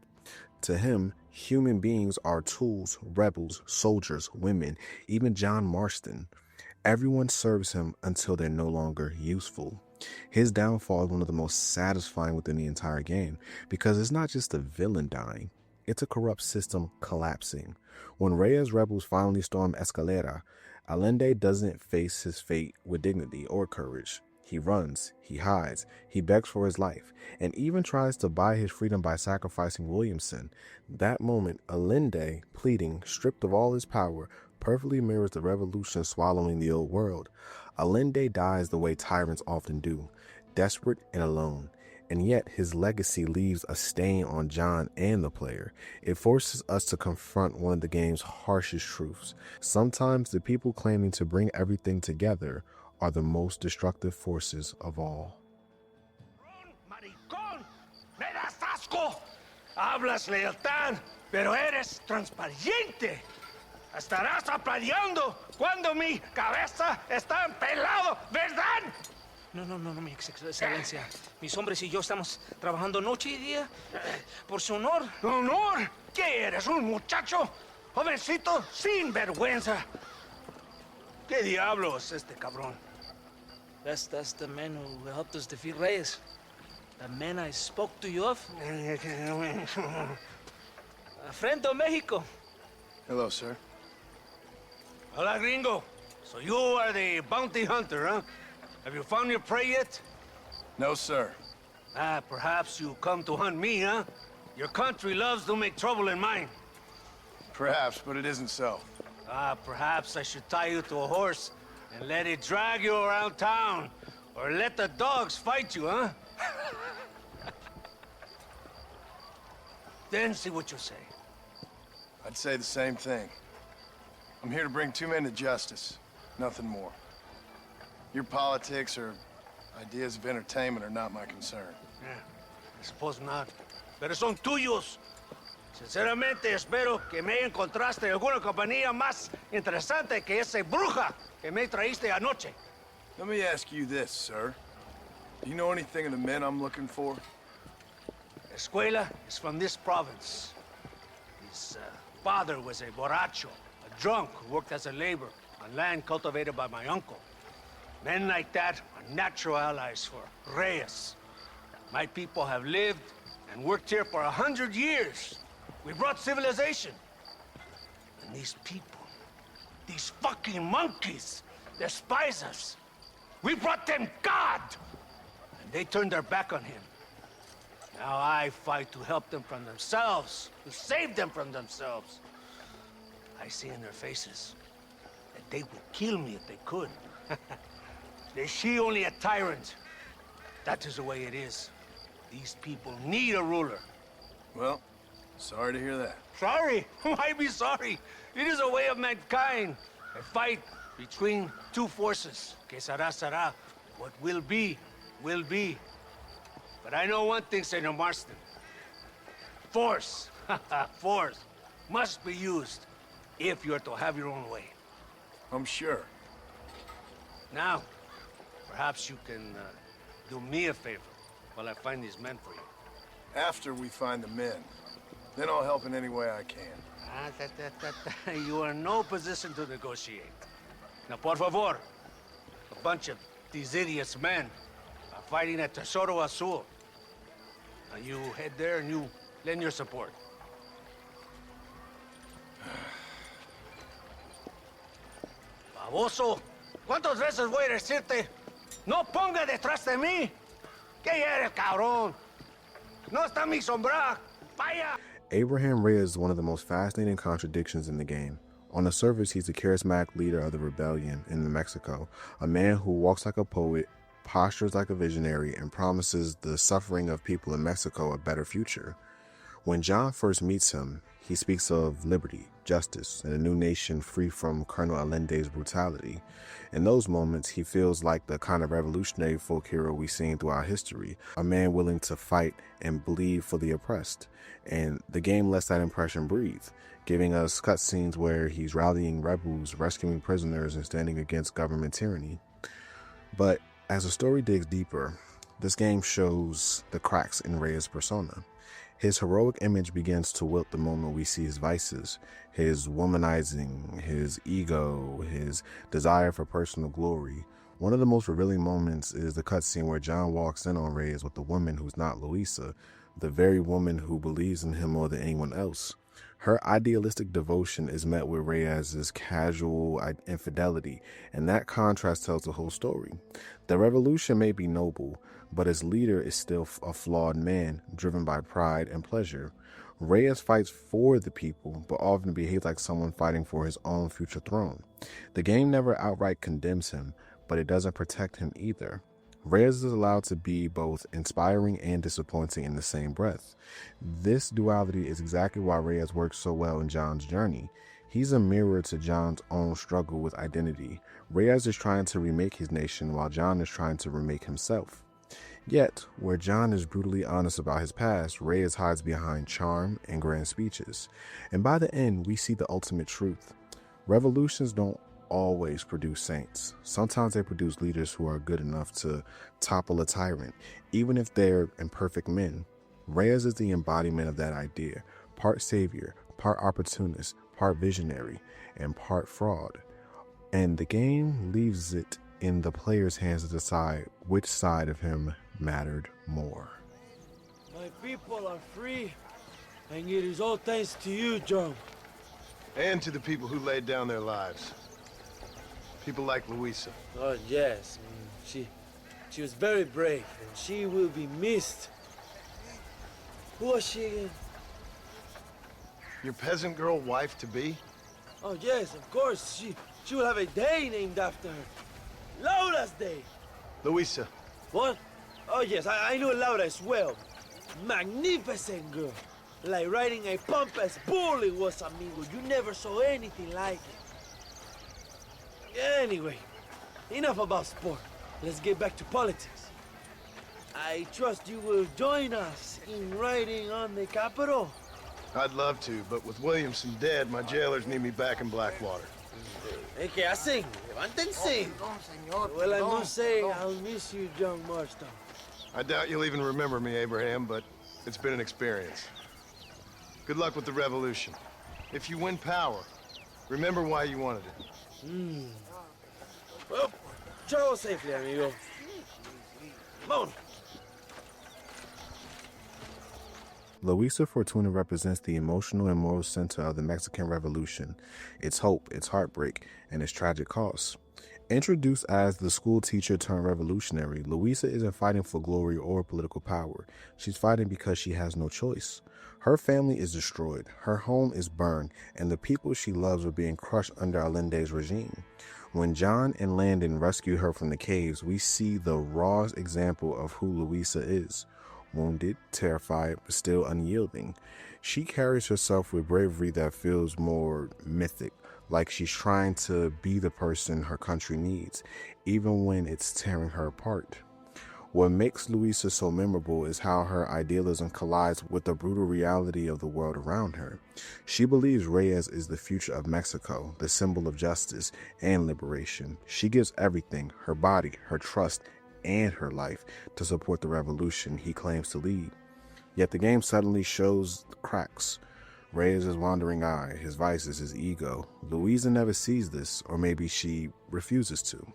[SPEAKER 1] To him, human beings are tools, rebels, soldiers, women, even John Marston. Everyone serves him until they're no longer useful. His downfall is one of the most satisfying within the entire game, because it's not just a villain dying, it's a corrupt system collapsing. When Reyes rebels finally storm Escalera, Allende doesn't face his fate with dignity or courage. He runs, he hides, he begs for his life, and even tries to buy his freedom by sacrificing Williamson. That moment, Allende, pleading, stripped of all his power, perfectly mirrors the revolution swallowing the old world. Allende dies the way tyrants often do, desperate and alone. And yet his legacy leaves a stain on John and the player. It forces us to confront one of the game's harshest truths. Sometimes the people claiming to bring everything together are the most destructive forces of all.
[SPEAKER 7] ¡Maricón! ¡Me das asco! Hablas lealtad, pero eres transparente. Estarás aplaudiendo cuando mi cabeza está pelado, ¿verdad?
[SPEAKER 21] No, mi excelencia. Mis hombres y yo estamos trabajando noche y día por su honor.
[SPEAKER 7] ¿Honor? ¿Qué eres, un muchacho? Jovencito sin vergüenza. ¿Qué diablo es este cabrón?
[SPEAKER 21] That's the man who helped us defeat Reyes. The man I spoke to you of. A friend of Mexico.
[SPEAKER 5] Hello, sir.
[SPEAKER 7] Hola, gringo. So you are the bounty hunter, huh? Have you found your prey yet?
[SPEAKER 5] No, sir.
[SPEAKER 7] Perhaps you come to hunt me, huh? Your country loves to make trouble in mine.
[SPEAKER 5] Perhaps, but it isn't so.
[SPEAKER 7] Perhaps I should tie you to a horse and let it drag you around town,
[SPEAKER 18] Or let the dogs fight you, huh? Then see what you say.
[SPEAKER 5] I'd say the same thing. I'm here to bring two men to justice, nothing more. Your politics or ideas of entertainment are not my concern.
[SPEAKER 18] Yeah, I suppose not. Pero son tuyos. Sinceramente, espero que me encontraste alguna compañía más interesante que esa bruja que me traíste anoche.
[SPEAKER 5] Let me ask you this, sir. Do you know anything of the men I'm looking for?
[SPEAKER 18] Escuela is from this province. His father was a borracho, a drunk who worked as a laborer on land cultivated by my uncle. Men like that are natural allies for Reyes. My people have lived and worked here for 100 years. We brought civilization. And these people, these fucking monkeys, despise us. We brought them God! And they turned their back on him. Now I fight to help them from themselves, to save them from themselves. I see in their faces that they would kill me if they could. Is she only a tyrant? That is the way it is. These people need a ruler.
[SPEAKER 5] Well, sorry to hear that.
[SPEAKER 18] Sorry? Why be sorry? It is a way of mankind. A fight between two forces. Que será, será. What will be, will be. But I know one thing, Senor Marston. Force, force, must be used if you're to have your own way.
[SPEAKER 5] I'm sure.
[SPEAKER 18] Now, perhaps you can do me a favor while I find these men for you.
[SPEAKER 5] After we find the men, then I'll help in any way I can.
[SPEAKER 18] You are in no position to negotiate. Now, por favor, a bunch of these idiots men are fighting at Tesoro Azul. Now you head there and you lend your support. Baboso, ¿cuántas veces voy a decirte? No ponga detrás de mí. ¿Qué eres, cabrón? No está mi sombra. Vaya.
[SPEAKER 1] Abraham Reyes is one of the most fascinating contradictions in the game. On the surface, he's the charismatic leader of the rebellion in Mexico, a man who walks like a poet, postures like a visionary, and promises the suffering of people in Mexico a better future. When John first meets him, he speaks of liberty, justice, and a new nation free from Colonel Allende's brutality. In those moments, he feels like the kind of revolutionary folk hero we've seen throughout history, a man willing to fight and bleed for the oppressed. And the game lets that impression breathe, giving us cutscenes where he's rallying rebels, rescuing prisoners, and standing against government tyranny. But as the story digs deeper, this game shows the cracks in Reyes' persona. His heroic image begins to wilt the moment we see his vices, his womanizing, his ego, his desire for personal glory. One of the most revealing moments is the cutscene where John walks in on Reyes with a woman who's not Luisa, the very woman who believes in him more than anyone else. Her idealistic devotion is met with Reyes' casual infidelity, and that contrast tells the whole story. The revolution may be noble, but its leader is still a flawed man, driven by pride and pleasure. Reyes fights for the people, but often behaves like someone fighting for his own future throne. The game never outright condemns him, but it doesn't protect him either. Reyes is allowed to be both inspiring and disappointing in the same breath. This duality is exactly why Reyes works so well in John's journey. He's a mirror to John's own struggle with identity. Reyes is trying to remake his nation while John is trying to remake himself. Yet, where John is brutally honest about his past, Reyes hides behind charm and grand speeches. And by the end, we see the ultimate truth. Revolutions don't always produce saints. Sometimes they produce leaders who are good enough to topple a tyrant, even if they're imperfect men. Reyes is the embodiment of that idea, part savior, part opportunist, part visionary, and part fraud. And the game leaves it in the player's hands to decide which side of him mattered more.
[SPEAKER 10] My people are free, and it is all thanks to you, John.
[SPEAKER 5] And to the people who laid down their lives. People like Luisa.
[SPEAKER 10] Oh, yes. She was very brave, and she will be missed. Who was she again?
[SPEAKER 5] Your peasant girl wife-to-be?
[SPEAKER 10] Oh, yes, of course. She will have a day named after her. Laura's Day.
[SPEAKER 6] Luisa.
[SPEAKER 10] What? Oh, yes, I know Laura as well. Magnificent girl. Like riding a pampas bull it was, amigo. You never saw anything like it. Anyway, enough about sport. Let's get back to politics. I trust you will join us in riding on the Capitol.
[SPEAKER 6] I'd love to, but with Williamson dead, my jailers need me back in Blackwater.
[SPEAKER 10] ¿Qué hacen? Levántense. Well, I must say, I'll miss you, John Marston.
[SPEAKER 6] I doubt you'll even remember me, Abraham, but it's been an experience. Good luck with the revolution. If you win power, remember why you wanted it.
[SPEAKER 10] Well, travel safely, amigo. Come on.
[SPEAKER 1] Luisa Fortuna represents the emotional and moral center of the Mexican Revolution, its hope, its heartbreak, and its tragic costs. Introduced as the school teacher turned revolutionary, Luisa isn't fighting for glory or political power. She's fighting because she has no choice. Her family is destroyed, her home is burned, and the people she loves are being crushed under Allende's regime. When John and Landon rescue her from the caves, we see the rawest example of who Luisa is. Wounded, terrified, but still unyielding. She carries herself with bravery that feels more mythic, like she's trying to be the person her country needs, even when it's tearing her apart. What makes Luisa so memorable is how her idealism collides with the brutal reality of the world around her. She believes Reyes is the future of Mexico, the symbol of justice and liberation. She gives everything, her body, her trust, and her life to support the revolution he claims to lead. Yet the game suddenly shows the cracks. Reyes' wandering eye, his vices, his ego. Luisa never sees this, or maybe she refuses to.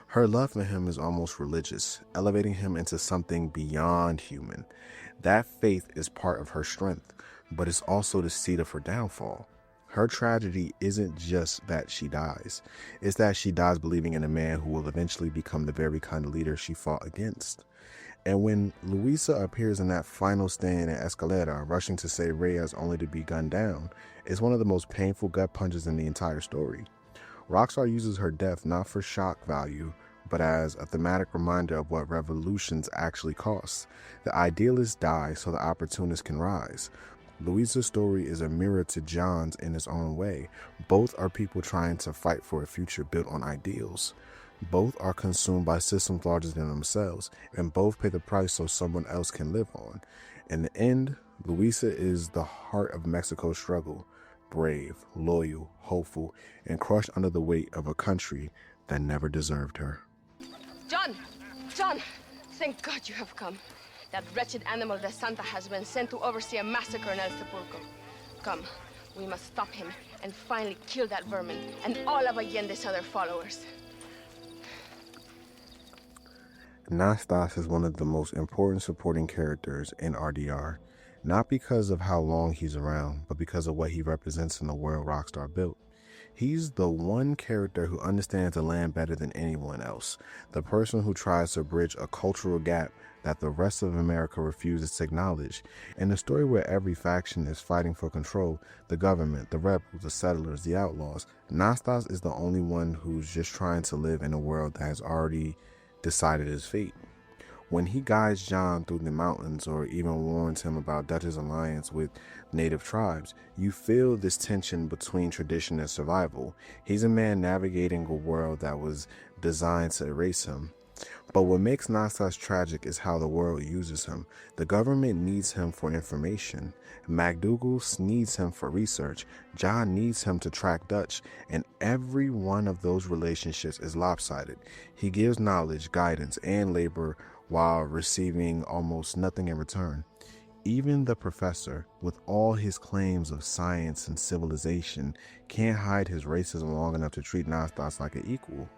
[SPEAKER 1] Her love for him is almost religious, elevating him into something beyond human. That faith is part of her strength, but it's also the seed of her downfall. Her tragedy isn't just that she dies. It's that she dies believing in a man who will eventually become the very kind of leader she fought against. And when Luisa appears in that final stand at Escalera, rushing to save Reyes only to be gunned down, it's one of the most painful gut punches in the entire story. Rockstar uses her death not for shock value, but as a thematic reminder of what revolutions actually cost. The idealists die so the opportunists can rise. Luisa's story is a mirror to John's in its own way. Both are people trying to fight for a future built on ideals. Both are consumed by systems larger than themselves, and both pay the price so someone else can live on. In the end, Luisa is the heart of Mexico's struggle, brave, loyal, hopeful, and crushed under the weight of a country that never deserved her.
[SPEAKER 12] John, thank God you have come. That wretched animal de Santa has been sent to oversee a massacre in El Sepulcro. Come, we must stop him and finally kill that vermin and all of Allende's other followers.
[SPEAKER 1] Nastas is one of the most important supporting characters in RDR, not because of how long he's around, but because of what he represents in the world Rockstar built. He's the one character who understands the land better than anyone else, the person who tries to bridge a cultural gap that the rest of America refuses to acknowledge. In a story where every faction is fighting for control, the government, the rebels, the settlers, the outlaws, Nastas is the only one who's just trying to live in a world that has already decided his fate. When he guides John through the mountains or even warns him about Dutch's alliance with native tribes, you feel this tension between tradition and survival. He's a man navigating a world that was designed to erase him. But what makes Nastas tragic is how the world uses him. The government needs him for information. MacDougal needs him for research. John needs him to track Dutch. And every one of those relationships is lopsided. He gives knowledge, guidance, and labor while receiving almost nothing in return. Even the professor, with all his claims of science and civilization, can't hide his racism long enough to treat Nastas like an equal.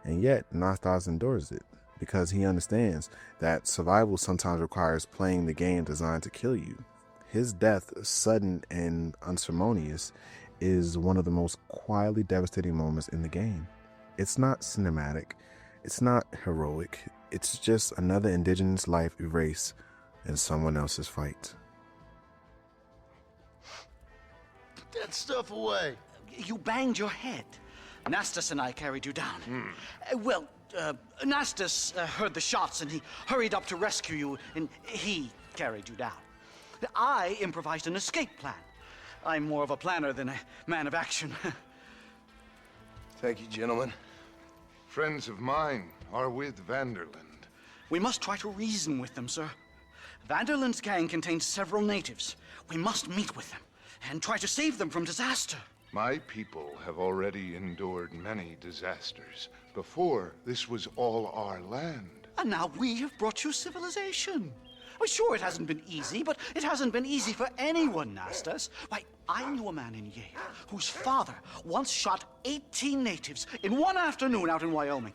[SPEAKER 1] And yet, Nastas endures it, because he understands that survival sometimes requires playing the game designed to kill you. His death, sudden and unceremonious, is one of the most quietly devastating moments in the game. It's not cinematic, it's not heroic, it's just another indigenous life erased in someone else's fight.
[SPEAKER 6] Put that stuff away.
[SPEAKER 15] You banged your head. Nastas and I carried you down. Well, Nastas heard the shots and he hurried up to rescue you, and he carried you down. I improvised an escape plan. I'm more of a planner than a man of action.
[SPEAKER 22] Thank you, gentlemen. Friends of mine are with Vanderland.
[SPEAKER 15] We must try to reason with them, sir. Vanderland's gang contains several natives. We must meet with them and try to save them from disaster.
[SPEAKER 22] My people have already endured many disasters. Before, this was all our land.
[SPEAKER 15] And now we have brought you civilization. Well, sure, it hasn't been easy, but it hasn't been easy for anyone, Nastas. Why, I knew a man in Yale whose father once shot 18 natives in one afternoon out in Wyoming.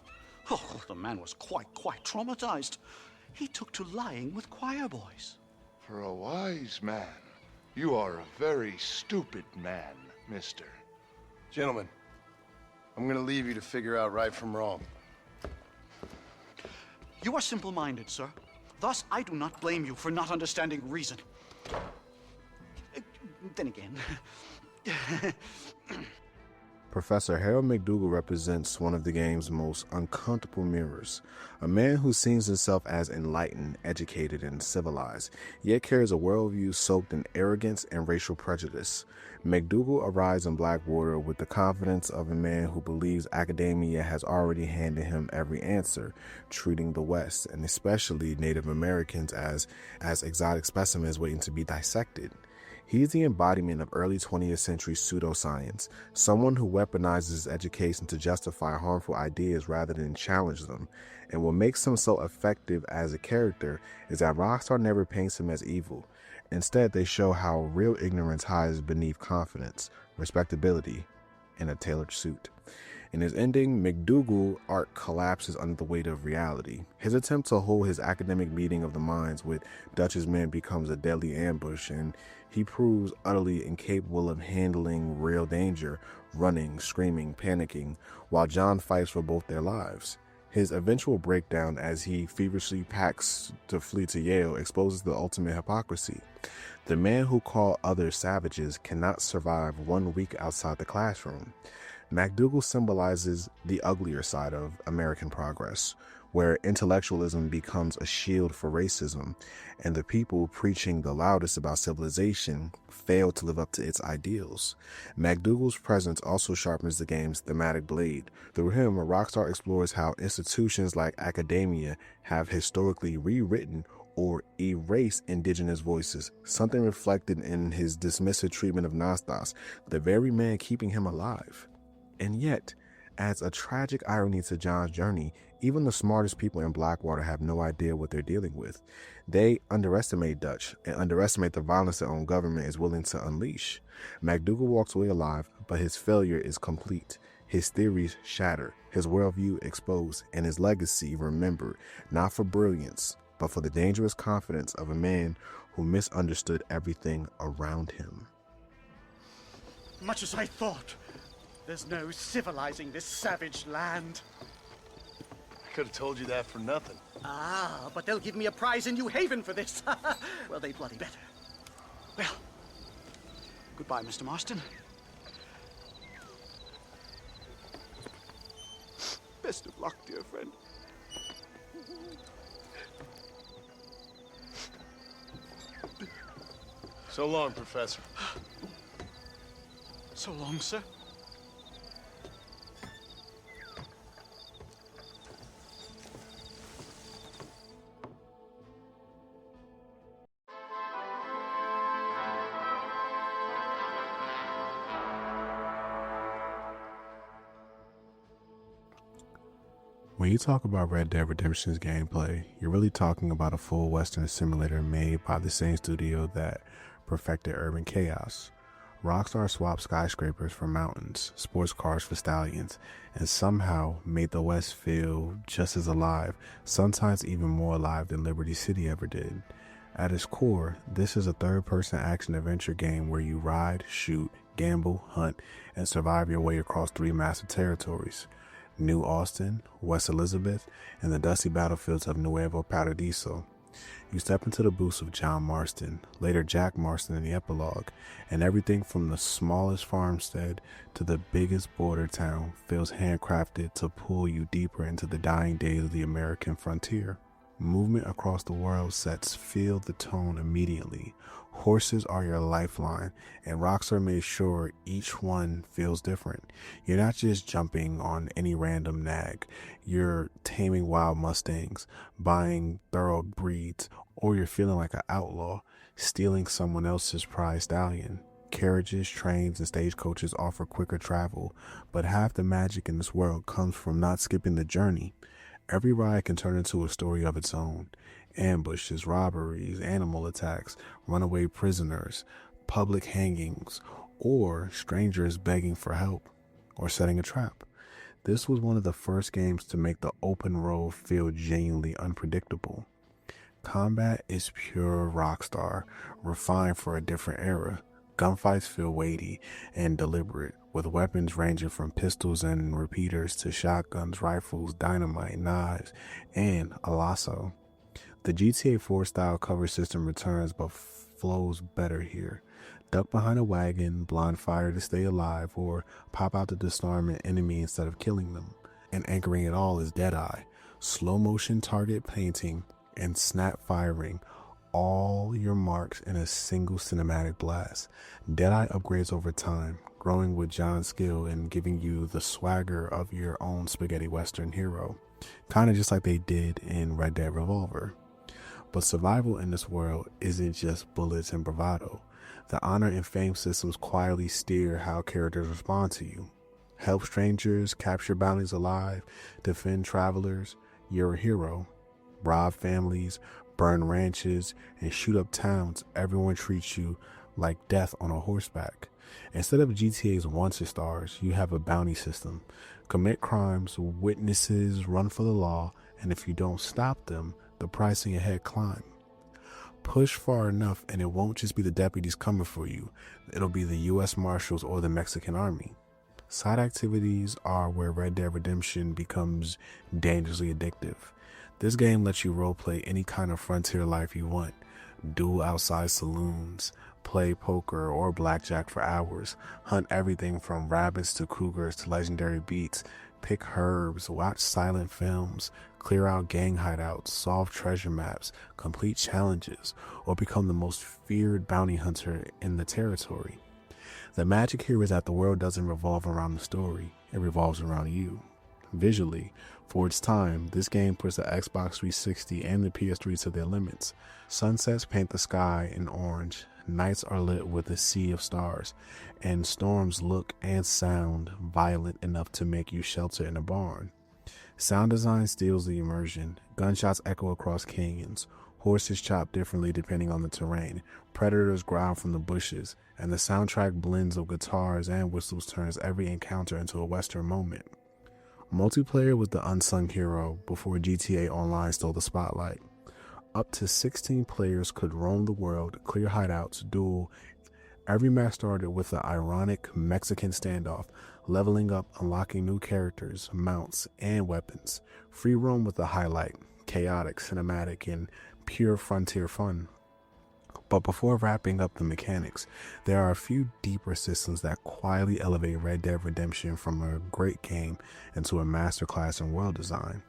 [SPEAKER 15] Oh, the man was quite traumatized. He took to lying with choir boys.
[SPEAKER 22] For a wise man, you are a very stupid man, mister.
[SPEAKER 5] Gentlemen, I'm gonna leave you to figure out right from wrong.
[SPEAKER 15] You are simple-minded, sir. Thus, I do not blame you for not understanding reason. Then again...
[SPEAKER 1] Professor Harold McDougal represents one of the game's most uncomfortable mirrors, a man who sees himself as enlightened, educated, and civilized, yet carries a worldview soaked in arrogance and racial prejudice. McDougal arrives in Blackwater with the confidence of a man who believes academia has already handed him every answer, treating the West, and especially Native Americans, as exotic specimens waiting to be dissected. He's the embodiment of early 20th century pseudoscience, someone who weaponizes his education to justify harmful ideas rather than challenge them. And what makes him so effective as a character is that Rockstar never paints him as evil. Instead, they show how real ignorance hides beneath confidence, respectability, and a tailored suit. In his ending, McDougal arc collapses under the weight of reality. His attempt to hold his academic meeting of the minds with Dutch's men becomes a deadly ambush, and he proves utterly incapable of handling real danger, running, screaming, panicking, while John fights for both their lives. His eventual breakdown as he feverishly packs to flee to Yale exposes the ultimate hypocrisy. The man who called others savages cannot survive 1 week outside the classroom. McDougal symbolizes the uglier side of American progress, where intellectualism becomes a shield for racism, and the people preaching the loudest about civilization fail to live up to its ideals. McDougal's presence also sharpens the game's thematic blade. Through him, Rockstar explores how institutions like academia have historically rewritten or erased indigenous voices, something reflected in his dismissive treatment of Nastas, the very man keeping him alive. And yet, adds a tragic irony to John's journey, even the smartest people in Blackwater have no idea what they're dealing with. They underestimate Dutch and underestimate the violence their own government is willing to unleash. McDougal walks away alive, but his failure is complete. His theories shatter, his worldview exposed, and his legacy remembered, not for brilliance, but for the dangerous confidence of a man who misunderstood everything around him.
[SPEAKER 15] Much as I thought, there's no civilizing this savage land.
[SPEAKER 5] I could have told you that for nothing.
[SPEAKER 15] Ah, but they'll give me a prize in New Haven for this. Well, they bloody better. Well, goodbye, Mr. Marston. Best of luck, dear friend.
[SPEAKER 5] So long, Professor.
[SPEAKER 15] So long, sir.
[SPEAKER 1] When you talk about Red Dead Redemption's gameplay, you're really talking about a full Western simulator made by the same studio that perfected Urban Chaos. Rockstar swapped skyscrapers for mountains, sports cars for stallions, and somehow made the West feel just as alive, sometimes even more alive than Liberty City ever did. At its core, this is a third-person action-adventure game where you ride, shoot, gamble, hunt, and survive your way across 3 massive territories: New Austin, West Elizabeth, and the dusty battlefields of Nuevo Paraíso. You step into the boots of John Marston, later Jack Marston in the epilogue, and everything from the smallest farmstead to the biggest border town feels handcrafted to pull you deeper into the dying days of the American frontier. Movement across the world sets feel the tone immediately. Horses are your lifeline, and Rockstar made sure each one feels different. You're not just jumping on any random nag. You're taming wild Mustangs, buying thoroughbreds, or you're feeling like an outlaw, stealing someone else's prized stallion. Carriages, trains, and stagecoaches offer quicker travel, but half the magic in this world comes from not skipping the journey. Every ride can turn into a story of its own. Ambushes, robberies, animal attacks, runaway prisoners, public hangings, or strangers begging for help or setting a trap. This was one of the first games to make the open road feel genuinely unpredictable. Combat is pure Rockstar, refined for a different era. Gunfights feel weighty and deliberate, with weapons ranging from pistols and repeaters to shotguns, rifles, dynamite, knives, and a lasso. The GTA 4 style cover system returns but flows better here. Duck behind a wagon, blind fire to stay alive, or pop out to disarm an enemy instead of killing them. And anchoring it all is Deadeye, slow motion target painting, and snap firing, all your marks in a single cinematic blast. Deadeye upgrades over time, growing with John's skill and giving you the swagger of your own spaghetti western hero, kind of just like they did in Red Dead Revolver. But survival in this world isn't just bullets and bravado. The honor and fame systems quietly steer how characters respond to you. Help strangers, capture bounties alive, defend travelers, you're a hero. Rob families, burn ranches, and shoot up towns, everyone treats you like death on a horseback. Instead of GTA's Wanted stars, you have a bounty system. Commit crimes, witnesses run for the law, and if you don't stop them, the price on your head climb. Push far enough and it won't just be the deputies coming for you. It'll be the US Marshals or the Mexican Army. Side activities are where Red Dead Redemption becomes dangerously addictive. This game lets you roleplay any kind of frontier life you want. Duel outside saloons, play poker or blackjack for hours, hunt everything from rabbits to cougars to legendary beasts, pick herbs, watch silent films, clear out gang hideouts, solve treasure maps, complete challenges, or become the most feared bounty hunter in the territory. The magic here is that the world doesn't revolve around the story, it revolves around you. Visually, for its time, this game puts the Xbox 360 and the PS3 to their limits. Sunsets paint the sky in orange, nights are lit with a sea of stars, and storms look and sound violent enough to make you shelter in a barn. Sound design steals the immersion. Gunshots echo across canyons. Horses chop differently depending on the terrain. Predators growl from the bushes, and the soundtrack blends of guitars and whistles turns every encounter into a Western moment. Multiplayer was the unsung hero before GTA Online stole the spotlight. Up to 16 players could roam the world, clear hideouts, duel. Every match started with an ironic Mexican standoff, leveling up, unlocking new characters, mounts, and weapons. Free roam was the highlight, chaotic, cinematic, and pure frontier fun. But before wrapping up the mechanics, there are a few deeper systems that quietly elevate Red Dead Redemption from a great game into a masterclass in world design.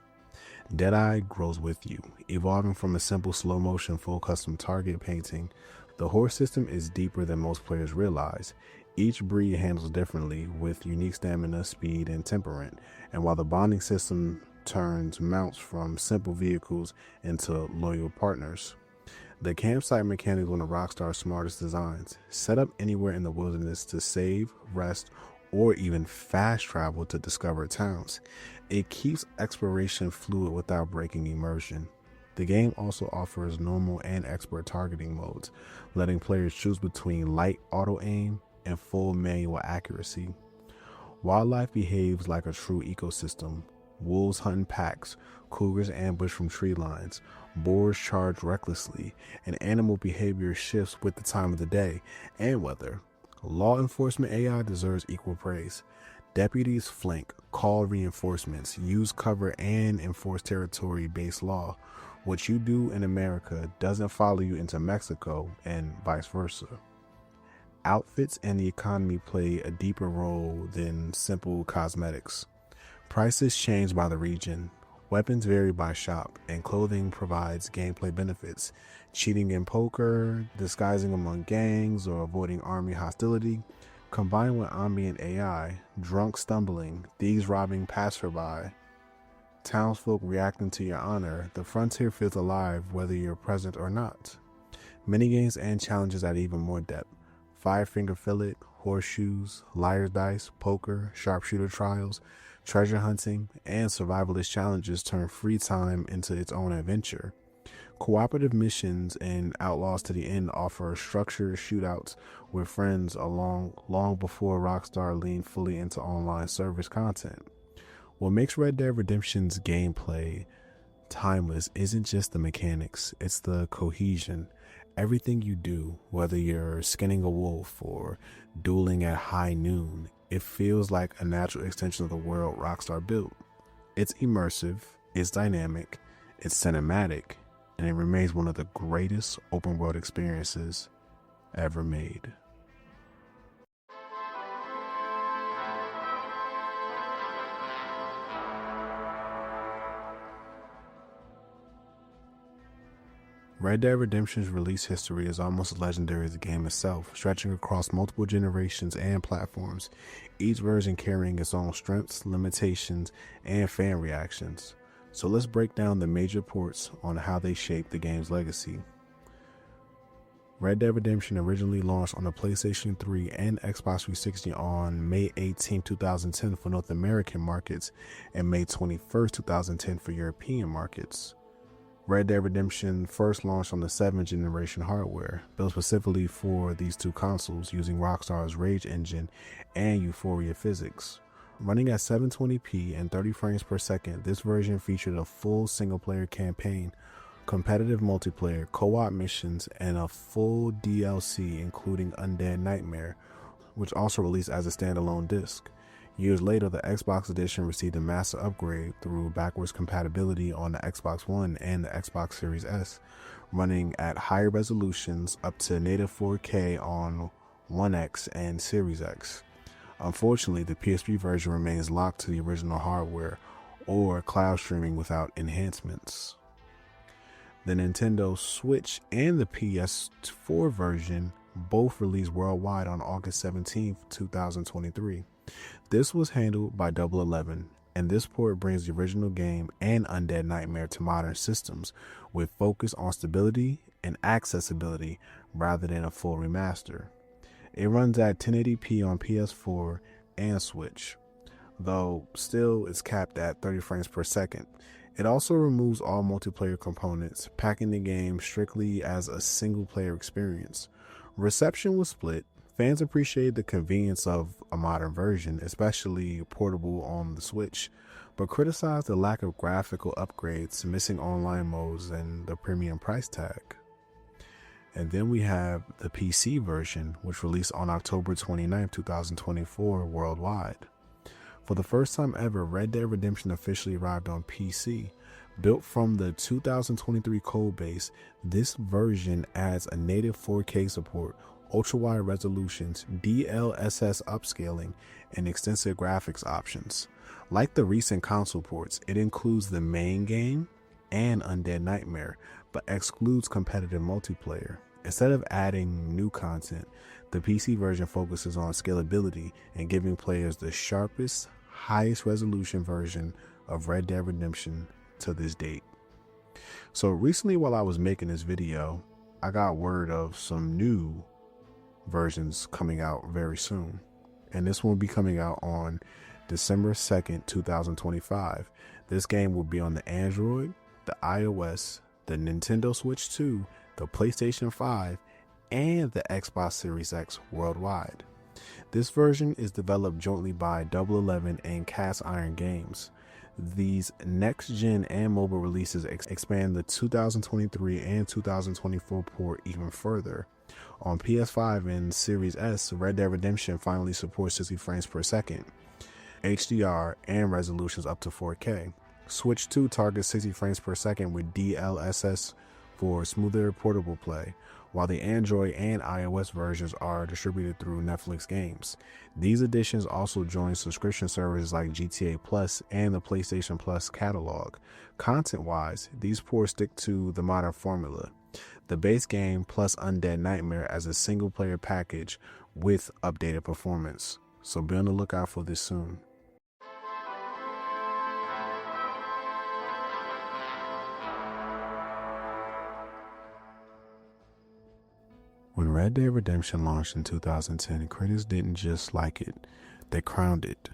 [SPEAKER 1] Deadeye grows with you, evolving from a simple slow-motion full custom target painting. The horse system is deeper than most players realize. Each breed handles differently, with unique stamina, speed, and temperament, and while the bonding system turns mounts from simple vehicles into loyal partners. The campsite mechanic is one of Rockstar's smartest designs. Set up anywhere in the wilderness to save, rest, or even fast travel to discover towns. It keeps exploration fluid without breaking immersion. The game also offers normal and expert targeting modes, letting players choose between light auto aim and full manual accuracy. Wildlife behaves like a true ecosystem. Wolves hunt in packs, cougars ambush from tree lines, boars charge recklessly, and animal behavior shifts with the time of the day and weather. Law enforcement AI deserves equal praise. Deputies flank, call reinforcements, use cover, and enforce territory-based law. What you do in America doesn't follow you into Mexico, and vice versa. Outfits and the economy play a deeper role than simple cosmetics. Prices change by the region, weapons vary by shop, and clothing provides gameplay benefits. Cheating in poker, disguising among gangs, or avoiding army hostility, combined with ambient AI, drunk stumbling, thieves robbing passerby, townsfolk reacting to your honor, the frontier feels alive whether you're present or not. Minigames and challenges add even more depth. Five-finger fillet, horseshoes, liar's dice, poker, sharpshooter trials, treasure hunting, and survivalist challenges turn free time into its own adventure. Cooperative missions and Outlaws to the End offer structured shootouts with friends long before Rockstar leaned fully into online service content. What makes Red Dead Redemption's gameplay timeless isn't just the mechanics, it's the cohesion. Everything you do, whether you're skinning a wolf or dueling at high noon, it feels like a natural extension of the world Rockstar built. It's immersive, it's dynamic, it's cinematic, and it remains one of the greatest open world experiences ever made. Red Dead Redemption's release history is almost as legendary as the game itself, stretching across multiple generations and platforms, each version carrying its own strengths, limitations, and fan reactions. So let's break down the major ports on how they shaped the game's legacy. Red Dead Redemption originally launched on the PlayStation 3 and Xbox 360 on May 18, 2010 for North American markets and May 21, 2010 for European markets. Red Dead Redemption first launched on the 7th generation hardware, built specifically for these two consoles using Rockstar's Rage engine and Euphoria physics. Running at 720p and 30 frames per second, this version featured a full single-player campaign, competitive multiplayer, co-op missions, and a full DLC including Undead Nightmare, which also released as a standalone disc. Years later, the Xbox edition received a massive upgrade through backwards compatibility on the Xbox One and the Xbox Series S, running at higher resolutions up to native 4K on One X and Series X. Unfortunately, the PS3 version remains locked to the original hardware or cloud streaming without enhancements. The Nintendo Switch and the PS4 version both released worldwide on August 17, 2023. This was handled by Double 11, and this port brings the original game and Undead Nightmare to modern systems with focus on stability and accessibility rather than a full remaster. It runs at 1080p on PS4 and Switch, though still is capped at 30 frames per second. It also removes all multiplayer components, packing the game strictly as a single-player experience. Reception was split. Fans appreciated the convenience of a modern version, especially portable on the Switch, but criticized the lack of graphical upgrades, missing online modes, and the premium price tag. And then we have the PC version, which released on October 29, 2024 worldwide. For the first time ever, Red Dead Redemption officially arrived on PC. Built from the 2023 code base, this version adds a native 4K support, ultra-wide resolutions, DLSS upscaling, and extensive graphics options. Like the recent console ports, it includes the main game and Undead Nightmare, but excludes competitive multiplayer. Instead of adding new content, the PC version focuses on scalability and giving players the sharpest, highest resolution version of Red Dead Redemption to this date. So recently, while I was making this video, I got word of some new versions coming out very soon, and this one will be coming out on December 2nd, 2025. This game will be on the Android, the iOS, the Nintendo Switch 2, the PlayStation 5, and the Xbox Series X worldwide. This version is developed jointly by Double 11 and Cast Iron Games. These next-gen and mobile releases expand the 2023 and 2024 port even further. On PS5 and Series S, Red Dead Redemption finally supports 60 frames per second, HDR, and resolutions up to 4K. Switch 2 targets 60 frames per second with DLSS for smoother portable play, while the Android and iOS versions are distributed through Netflix Games. These additions also join subscription services like GTA Plus and the PlayStation Plus catalog. Content-wise, these ports stick to the modern formula: the base game plus Undead Nightmare as a single-player package with updated performance. So be on the lookout for this soon. When Red Dead Redemption launched in 2010, critics didn't just like it, they crowned it.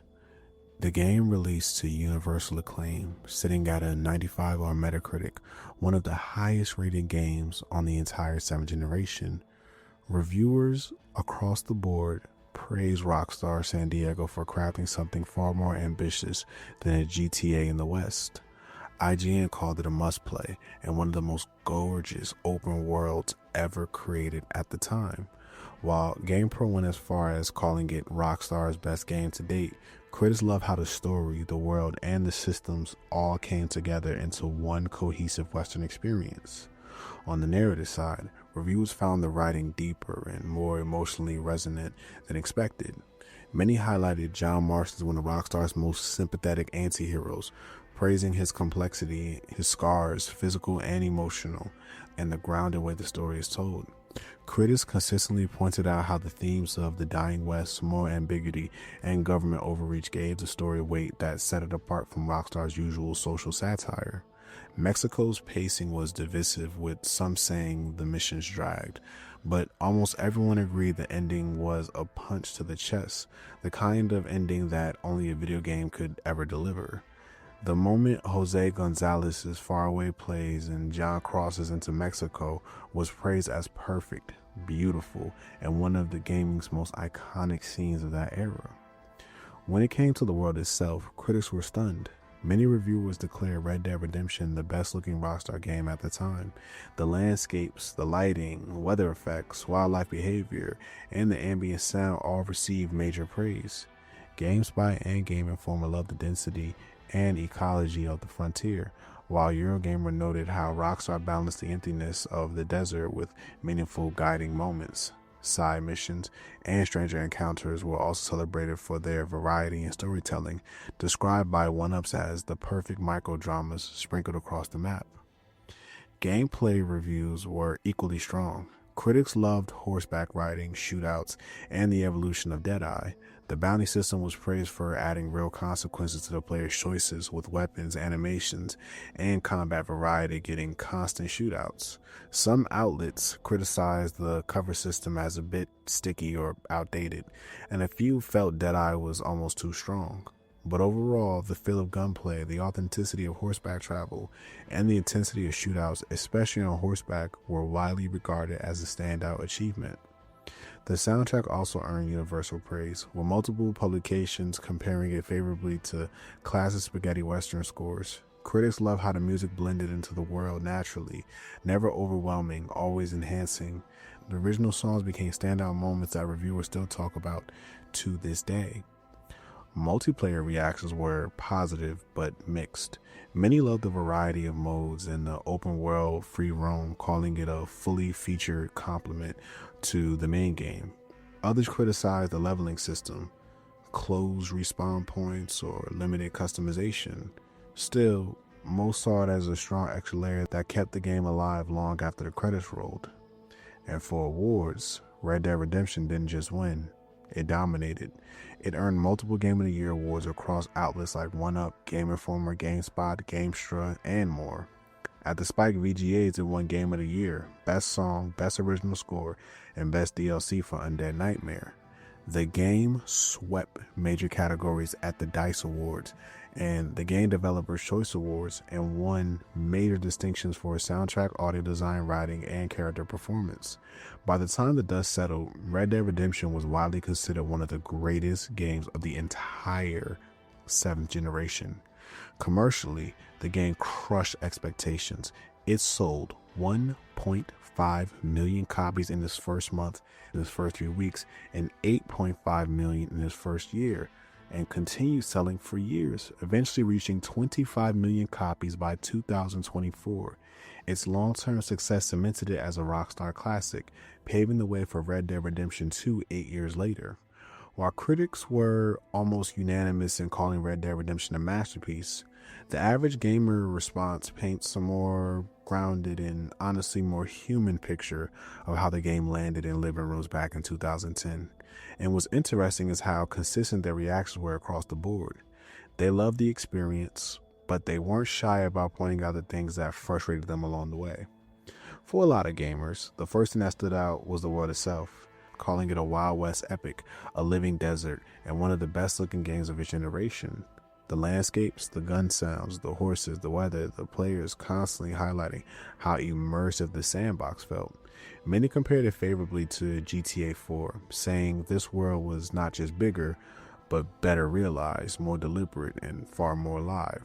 [SPEAKER 1] The game released to universal acclaim, sitting at a 95 on Metacritic, one of the highest rated games on the entire 7th generation. Reviewers across the board praised Rockstar San Diego for crafting something far more ambitious than a GTA in the West. IGN called it a must-play and one of the most gorgeous open worlds ever created at the time. While GamePro went as far as calling it Rockstar's best game to date, critics love how the story, the world, and the systems all came together into one cohesive Western experience. On the narrative side, reviewers found the writing deeper and more emotionally resonant than expected. Many highlighted John Marston as one of Rockstar's most sympathetic anti-heroes, praising his complexity, his scars, physical and emotional, and the grounded way the story is told. Critics consistently pointed out how the themes of the dying West, moral ambiguity, and government overreach gave the story weight that set it apart from Rockstar's usual social satire. Mexico's pacing was divisive, with some saying the missions dragged, but almost everyone agreed the ending was a punch to the chest, the kind of ending that only a video game could ever deliver. The moment Jose Gonzalez's faraway plays and John crosses into Mexico was praised as perfect, beautiful, and one of the gaming's most iconic scenes of that era. When it came to the world itself, critics were stunned. Many reviewers declared Red Dead Redemption the best-looking Rockstar game at the time. The landscapes, the lighting, weather effects, wildlife behavior, and the ambient sound all received major praise. GameSpy and Game Informer loved the density and ecology of the frontier, while Eurogamer noted how Rockstar balanced the emptiness of the desert with meaningful guiding moments. Side missions and stranger encounters were also celebrated for their variety in storytelling, described by one-ups as the perfect microdramas sprinkled across the map. Gameplay reviews were equally strong. Critics loved horseback riding, shootouts, and the evolution of Deadeye. The bounty system was praised for adding real consequences to the player's choices, with weapons, animations, and combat variety getting constant shootouts. Some outlets criticized the cover system as a bit sticky or outdated, and a few felt Deadeye was almost too strong. But overall, the feel of gunplay, the authenticity of horseback travel, and the intensity of shootouts, especially on horseback, were widely regarded as a standout achievement. The soundtrack also earned universal praise, with multiple publications comparing it favorably to classic spaghetti western scores. Critics love how the music blended into the world naturally, never overwhelming, always enhancing. The original songs became standout moments that reviewers still talk about to this day. Multiplayer reactions were positive but mixed. Many loved the variety of modes and the open world free roam, calling it a fully featured complement to the main game. Others criticized the leveling system, closed respawn points, or limited customization. Still, most saw it as a strong extra layer that kept the game alive long after the credits rolled. And for awards, Red Dead Redemption didn't just win, it dominated. It earned multiple Game of the Year awards across outlets like 1UP, Game Informer, GameSpot, GameStra, and more. At the Spike VGAs, it won Game of the Year, Best Song, Best Original Score, and Best DLC for Undead Nightmare. The game swept major categories at the DICE Awards and the Game Developers' Choice Awards, and won major distinctions for soundtrack, audio design, writing, and character performance. By the time the dust settled, Red Dead Redemption was widely considered one of the greatest games of the entire 7th generation. Commercially, the game crushed expectations. It sold 1.5 million copies in its first month, in its first 3 weeks, and 8.5 million in its first year. and continued selling for years, eventually reaching 25 million copies by 2024. Its long-term success cemented it as a Rockstar classic, paving the way for Red Dead Redemption 2 8 years later. While critics were almost unanimous in calling Red Dead Redemption a masterpiece, the average gamer response paints a more grounded and honestly more human picture of how the game landed in living rooms back in 2010. And what's interesting is how consistent their reactions were across the board. They loved the experience, but they weren't shy about pointing out the things that frustrated them along the way. For a lot of gamers, the first thing that stood out was the world itself, calling it a Wild West epic, a living desert, and one of the best looking games of its generation. The landscapes, the gun sounds, the horses, the weather, the players constantly highlighting how immersive the sandbox felt. Many compared it favorably to GTA 4, saying this world was not just bigger, but better realized, more deliberate, and far more alive.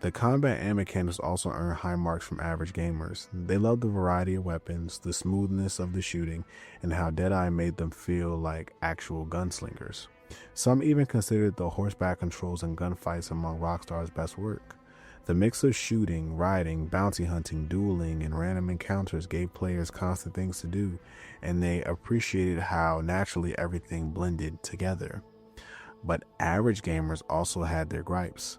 [SPEAKER 1] The combat and mechanics also earned high marks from average gamers. They loved the variety of weapons, the smoothness of the shooting, and how Deadeye made them feel like actual gunslingers. Some even considered the horseback controls and gunfights among Rockstar's best work. The mix of shooting, riding, bounty hunting, dueling, and random encounters gave players constant things to do, and they appreciated how naturally everything blended together. But average gamers also had their gripes,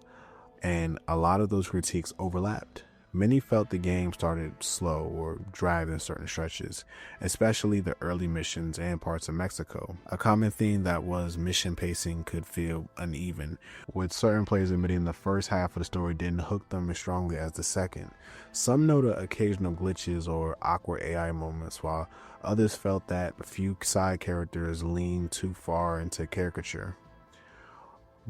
[SPEAKER 1] and a lot of those critiques overlapped. Many felt the game started slow or dragged in certain stretches, especially the early missions and parts of Mexico. A common theme that was mission pacing could feel uneven, with certain players admitting the first half of the story didn't hook them as strongly as the second. Some noted occasional glitches or awkward AI moments, while others felt that a few side characters leaned too far into caricature.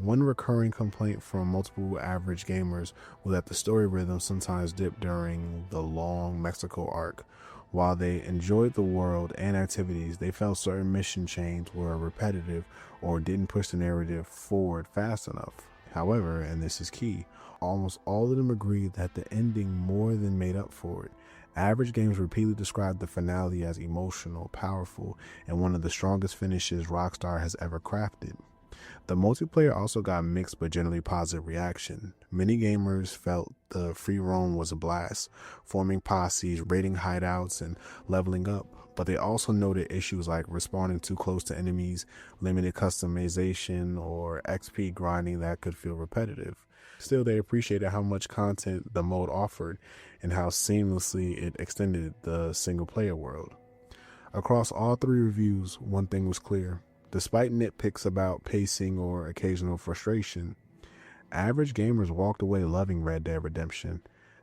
[SPEAKER 1] One recurring complaint from multiple average gamers was that the story rhythm sometimes dipped during the long Mexico arc. While they enjoyed the world and activities, they felt certain mission chains were repetitive or didn't push the narrative forward fast enough. However, and this is key, almost all of them agreed that the ending more than made up for it. Average gamers repeatedly described the finale as emotional, powerful, and one of the strongest finishes Rockstar has ever crafted. The multiplayer also got mixed but generally positive reaction. Many gamers felt the free roam was a blast, forming posses, raiding hideouts, and leveling up, but they also noted issues like respawning too close to enemies, limited customization, or XP grinding that could feel repetitive. Still, they appreciated how much content the mode offered and how seamlessly it extended the single-player world. Across all three reviews, one thing was clear. Despite nitpicks about pacing or occasional frustration, average gamers walked away loving Red Dead Redemption.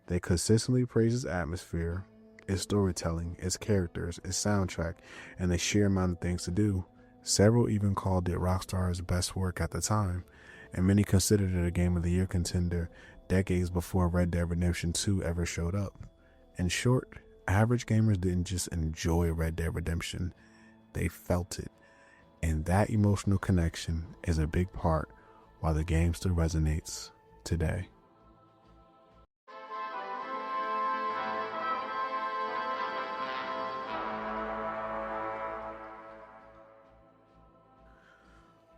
[SPEAKER 1] They consistently praised its atmosphere, its storytelling, its characters, its soundtrack, and the sheer amount of things to do. Several even called it Rockstar's best work at the time, and many considered it a Game of the Year contender decades before Red Dead Redemption 2 ever showed up. In short, average gamers didn't just enjoy Red Dead Redemption, they felt it. And that emotional connection is a big part why the game still resonates today.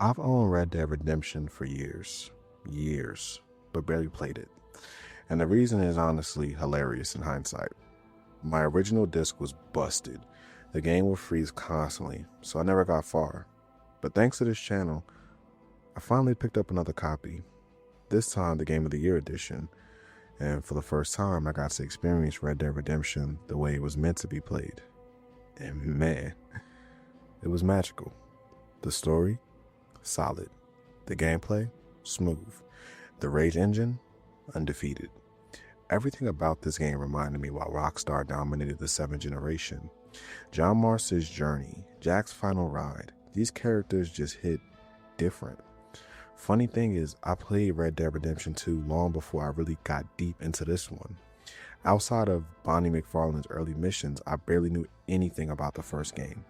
[SPEAKER 1] I've owned Red Dead Redemption for years, but barely played it. And the reason is honestly hilarious in hindsight. My original disc was busted. The game would freeze constantly, so I never got far. But thanks to this channel, I finally picked up another copy, this time the Game of the Year edition, and for the first time I got to experience Red Dead Redemption the way it was meant to be played. And man, it was magical. The story, solid. The gameplay, smooth. The rage engine, undefeated. Everything about this game reminded me why Rockstar dominated the 7th generation. John Marston's journey, Jack's final ride, these characters just hit different. Funny thing is, I played Red Dead Redemption 2 long before I really got deep into this one. Outside of Bonnie McFarlane's early missions, I barely knew anything about the first game.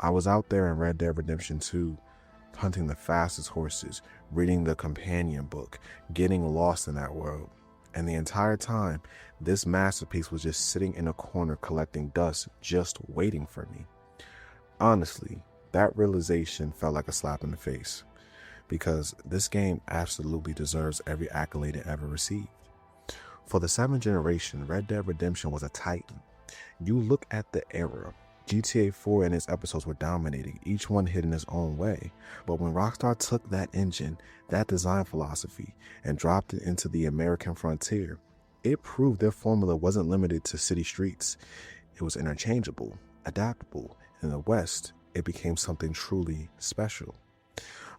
[SPEAKER 1] I was out there in Red Dead Redemption 2, hunting the fastest horses, reading the companion book, getting lost in that world. And the entire time, this masterpiece was just sitting in a corner collecting dust, just waiting for me. Honestly, that realization felt like a slap in the face. because this game absolutely deserves every accolade it ever received. For the 7th generation, Red Dead Redemption was a titan. You look at the era, GTA 4 and its episodes were dominating, each one hit in its own way. But when Rockstar took that engine, that design philosophy, and dropped it into the American frontier, it proved their formula wasn't limited to city streets. It was interchangeable, adaptable. In the West, it became something truly special.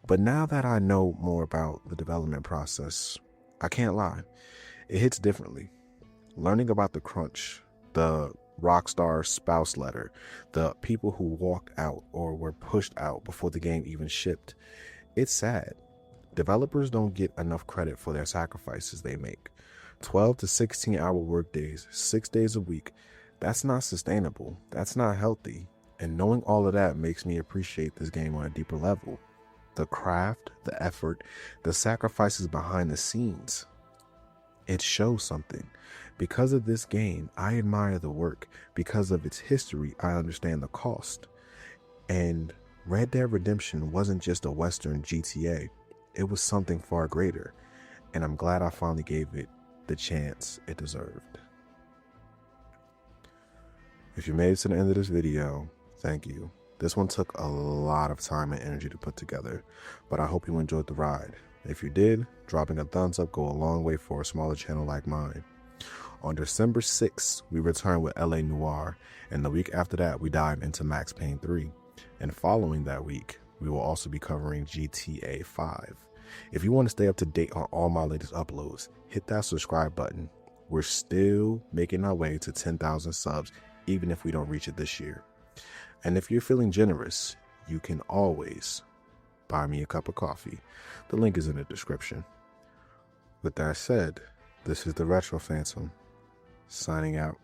[SPEAKER 1] But now that I know more about the development process, I can't lie, it hits differently. Learning about the crunch, the Rockstar spouse letter, the people who walked out or were pushed out before the game even shipped, it's sad. Developers don't get enough credit for their sacrifices they make. 12 to 16-hour workdays, 6 days a week, that's not sustainable, that's not healthy. And knowing all of that makes me appreciate this game on a deeper level. The craft, the effort, the sacrifices behind the scenes. It shows something. Because of this game, I admire the work. Because of its history, I understand the cost. And Red Dead Redemption wasn't just a Western GTA. It was something far greater. And I'm glad I finally gave it the chance it deserved. If you made it to the end of this video, thank you. This one took a lot of time and energy to put together, but I hope you enjoyed the ride. If you did, dropping a thumbs up go a long way for a smaller channel like mine. On December 6th, we return with LA Noire, and the week after that, we dive into Max Payne 3. And following that week, we will also be covering GTA 5. If you want to stay up to date on all my latest uploads, hit that subscribe button. We're still making our way to 10,000 subs, even if we don't reach it this year. And if you're feeling generous, you can always buy me a cup of coffee. The link is in the description. With that said, this is the Retro Phantom, signing out.